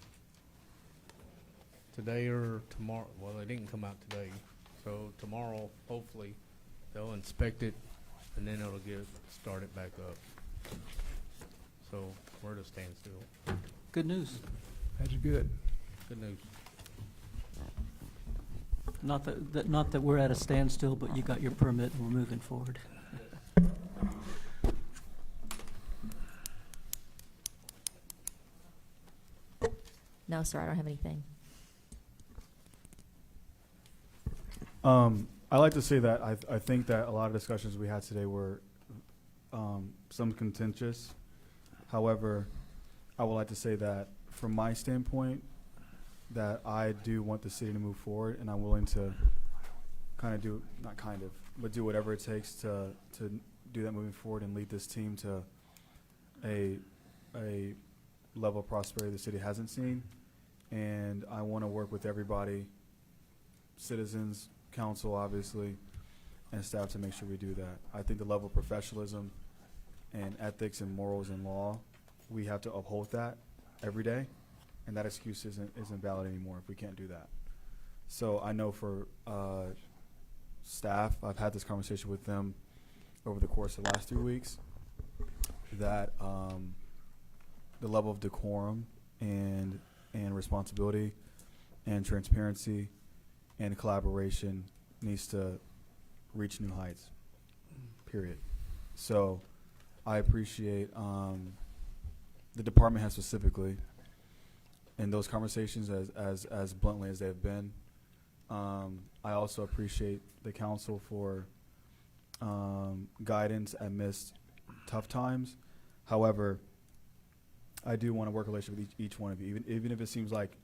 today or tomorrow. Well, they didn't come out today, so tomorrow, hopefully, they'll inspect it, and then it'll get started back up. So we're at a standstill. Good news. that's good. Good news. Not that we're at a standstill, but you got your permit and we're moving forward. No, sir, I don't have anything. I like to say that I think that a lot of discussions we had today were some contentious. However, I would like to say that from my standpoint, that I do want the city to move forward, and I'm willing to do whatever it takes to do that moving forward and lead this team to a level of prosperity the city hasn't seen. And I want to work with everybody, citizens, council, obviously, and staff to make sure we do that. I think the level of professionalism and ethics and morals and law, we have to uphold that every day, and that excuse isn't valid anymore if we can't do that. So I know for staff, I've had this conversation with them over the course of the last 3 weeks, that the level of decorum and responsibility and transparency and collaboration needs to reach new heights, period. So I appreciate the department head specifically in those conversations as bluntly as they've been. I also appreciate the council for guidance amidst tough times. However, I do want to work a relationship with each one of you, even if it seems like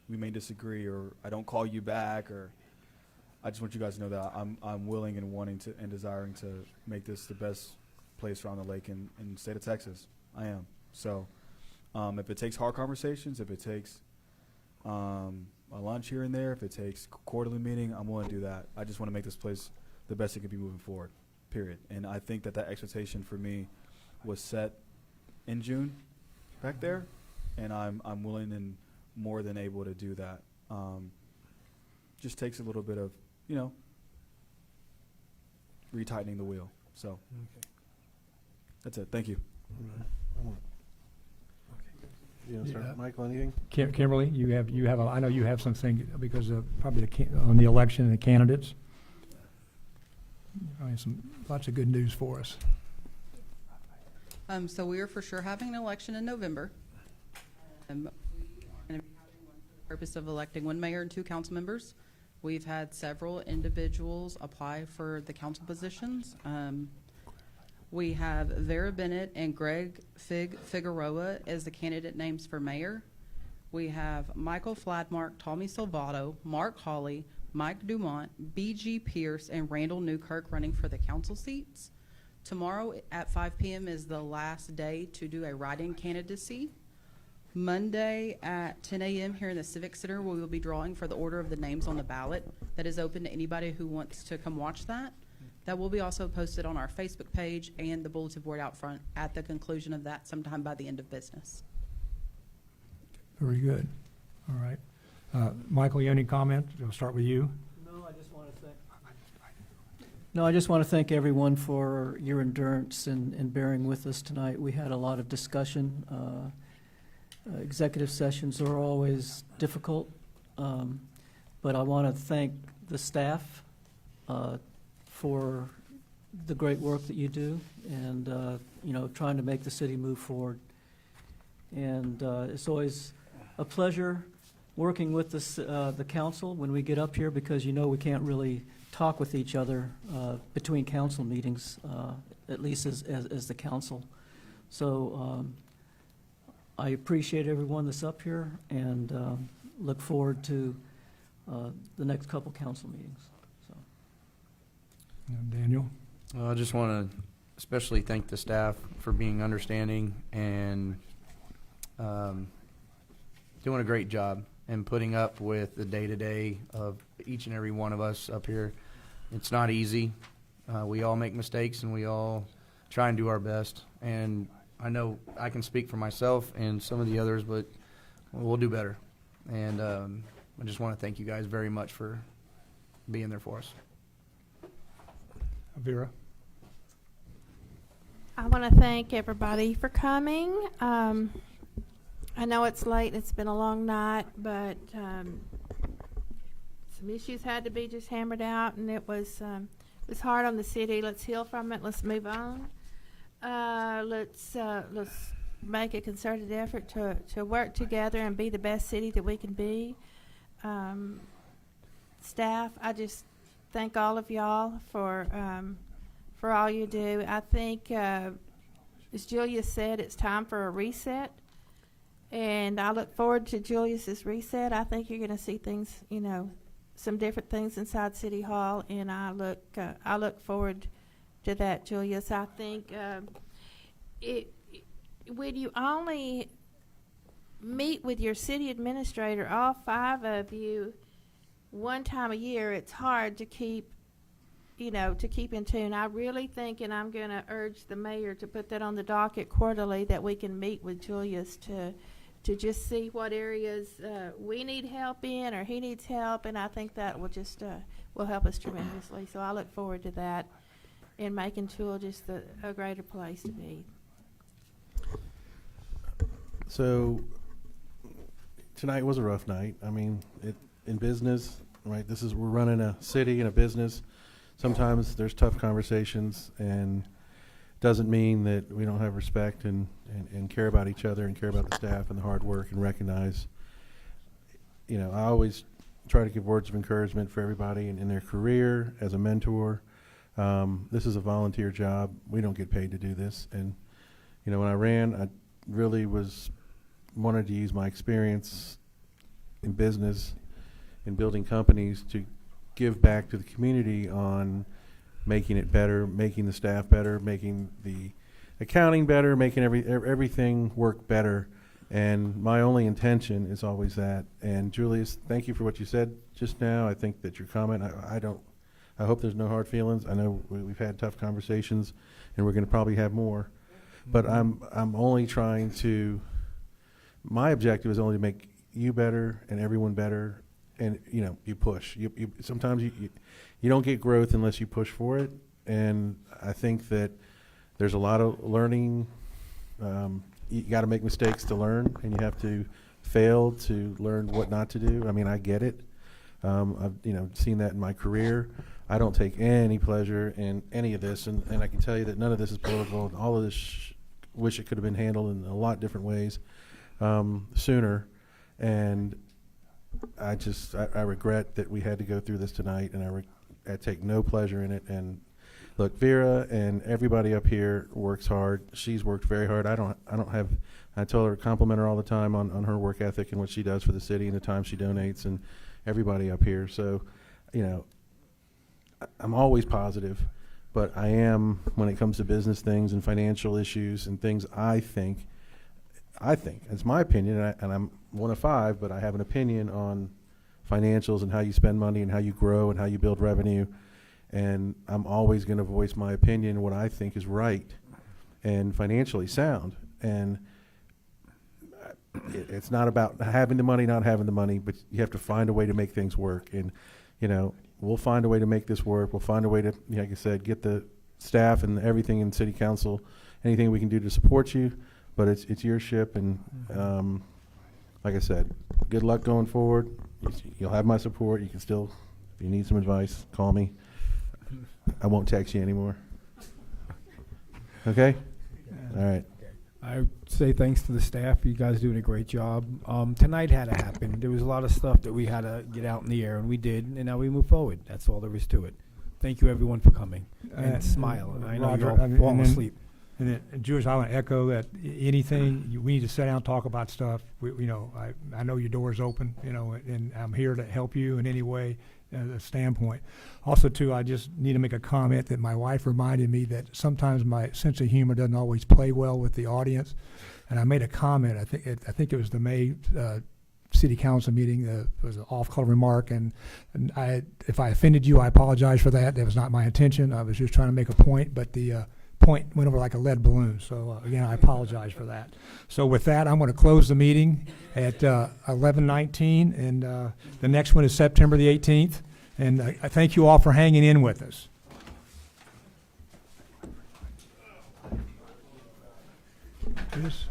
we may disagree or I don't call you back, or I just want you guys to know that I'm willing and wanting to and desiring to make this the best place around the lake in the state of Texas. I am. So if it takes hard conversations, if it takes a lunch here and there, if it takes quarterly meeting, I'm willing to do that. I just want to make this place the best it can be moving forward, period. And I think that expectation for me was set in June back there, and I'm willing and more than able to do that. Just takes a little bit of, retightening the wheel. So that's it. Thank you. Michael, anything? Kimberly, you have. I know you have something because of probably on the election and the candidates. I mean, lots of good news for us. So we are for sure having an election in November. We are going to be having one for the purpose of electing one mayor and 2 council members. We've had several individuals apply for the council positions. We have Vera Bennett and Greg Figueroa as the candidate names for mayor. We have Michael Fladmark, Tommy Silvato, Mark Hawley, Mike Dumont, B.G. Pierce, and Randall Newkirk running for the council seats. Tomorrow at 5 p.m. is the last day to do a write-in candidacy. Monday at 10 a.m. here in the Civic Center, we will be drawing for the order of the names on the ballot. That is open to anybody who wants to come watch that. That will be also posted on our Facebook page and the bulletin board out front at the conclusion of that sometime by the end of business. Very good. All right. Michael, you have any comment? We'll start with you. No, I just want to thank. No, I just want to thank everyone for your endurance and bearing with us tonight. We had a lot of discussion. Executive sessions are always difficult, but I want to thank the staff for the great work that you do, and trying to make the city move forward. And it's always a pleasure working with the council when we get up here, because we can't really talk with each other between council meetings, at least as the council. So I appreciate everyone that's up here, and look forward to the next couple council meetings. So. Daniel? I just want to especially thank the staff for being understanding and doing a great job and putting up with the day-to-day of each and every one of us up here. It's not easy. We all make mistakes, and we all try and do our best. And I know I can speak for myself and some of the others, but we'll do better. And I just want to thank you guys very much for being there for us. Vera? I want to thank everybody for coming. I know it's late, it's been a long night, but some issues had to be just hammered out, and it was hard on the city. Let's heal from it. Let's move on. Let's make a concerted effort to work together and be the best city that we can be. Staff, I just thank all of y'all for all you do. I think, as Julius said, it's time for a reset. And I look forward to Julius's reset. I think you're going to see things, some different things inside City Hall, and I look forward to that, Julius. I think when you only meet with your city administrator, all 5 of you, one time a year, it's hard to keep in tune. I really think, and I'm going to urge the mayor to put that on the docket quarterly, that we can meet with Julius to just see what areas we need help in, or he needs help, and I think that will just will help us tremendously. So I look forward to that and making Tool just a greater place to be. So tonight was a rough night. I mean, in business, right? We're running a city and a business. Sometimes there's tough conversations, and doesn't mean that we don't have respect and care about each other and care about the staff and the hard work, and recognize, I always try to give words of encouragement for everybody in their career as a mentor. This is a volunteer job. We don't get paid to do this. And, when I ran, I really wanted to use my experience in business, in building companies, to give back to the community on making it better, making the staff better, making the accounting better, making everything work better. And my only intention is always that. And Julius, thank you for what you said just now. I think that your comment, I hope there's no hard feelings. I know we've had tough conversations, and we're going to probably have more. But I'm only trying to, my objective is only to make you better and everyone better. And you push. Sometimes you don't get growth unless you push for it. And I think that there's a lot of learning. You got to make mistakes to learn, and you have to fail to learn what not to do. I mean, I get it. I've seen that in my career. I don't take any pleasure in any of this, and I can tell you that none of this is political. And all of this, wish it could have been handled in a lot different ways sooner. And I regret that we had to go through this tonight, and I take no pleasure in it. And look, Vera and everybody up here works hard. She's worked very hard. I tell her, compliment her all the time on her work ethic and what she does for the city and the time she donates, and everybody up here. So, I'm always positive, but I am, when it comes to business things and financial issues and things, I think, it's my opinion, and I'm one of 5, but I have an opinion on financials and how you spend money and how you grow and how you build revenue. and I'm always going to voice my opinion, what I think is right and financially sound. And it's not about having the money, not having the money, but you have to find a way to make things work. And, you know, we'll find a way to make this work. We'll find a way to, like I said, get the staff and everything in city council, anything we can do to support you. But it's your ship, and like I said, good luck going forward. You'll have my support. You can still, if you need some advice, call me. I won't text you anymore. Okay? All right. I say thanks to the staff. You guys doing a great job. Tonight had to happen. There was a lot of stuff that we had to get out in the air, and we did, and now we move forward. That's all there is to it. Thank you, everyone, for coming. And smile. I know Roger, you're all and falling then- asleep. And then, Jewish, I want to echo that anything, we need to sit down and talk about stuff. You know, I know your door is open, you know, and I'm here to help you in any way, standpoint. Also, too, I just need to make a comment that my wife reminded me that sometimes my sense of humor doesn't always play well with the audience. And I made a comment, I think it was the May city council meeting, it was an off-color remark, and if I offended you, I apologize for that. That was not my intention. I was just trying to make a point, but the point went over like a lead balloon. So again, I apologize for that. So with that, I'm going to close the meeting at 11:19, and the next one is September the 18th. And I thank you all for hanging in with us. This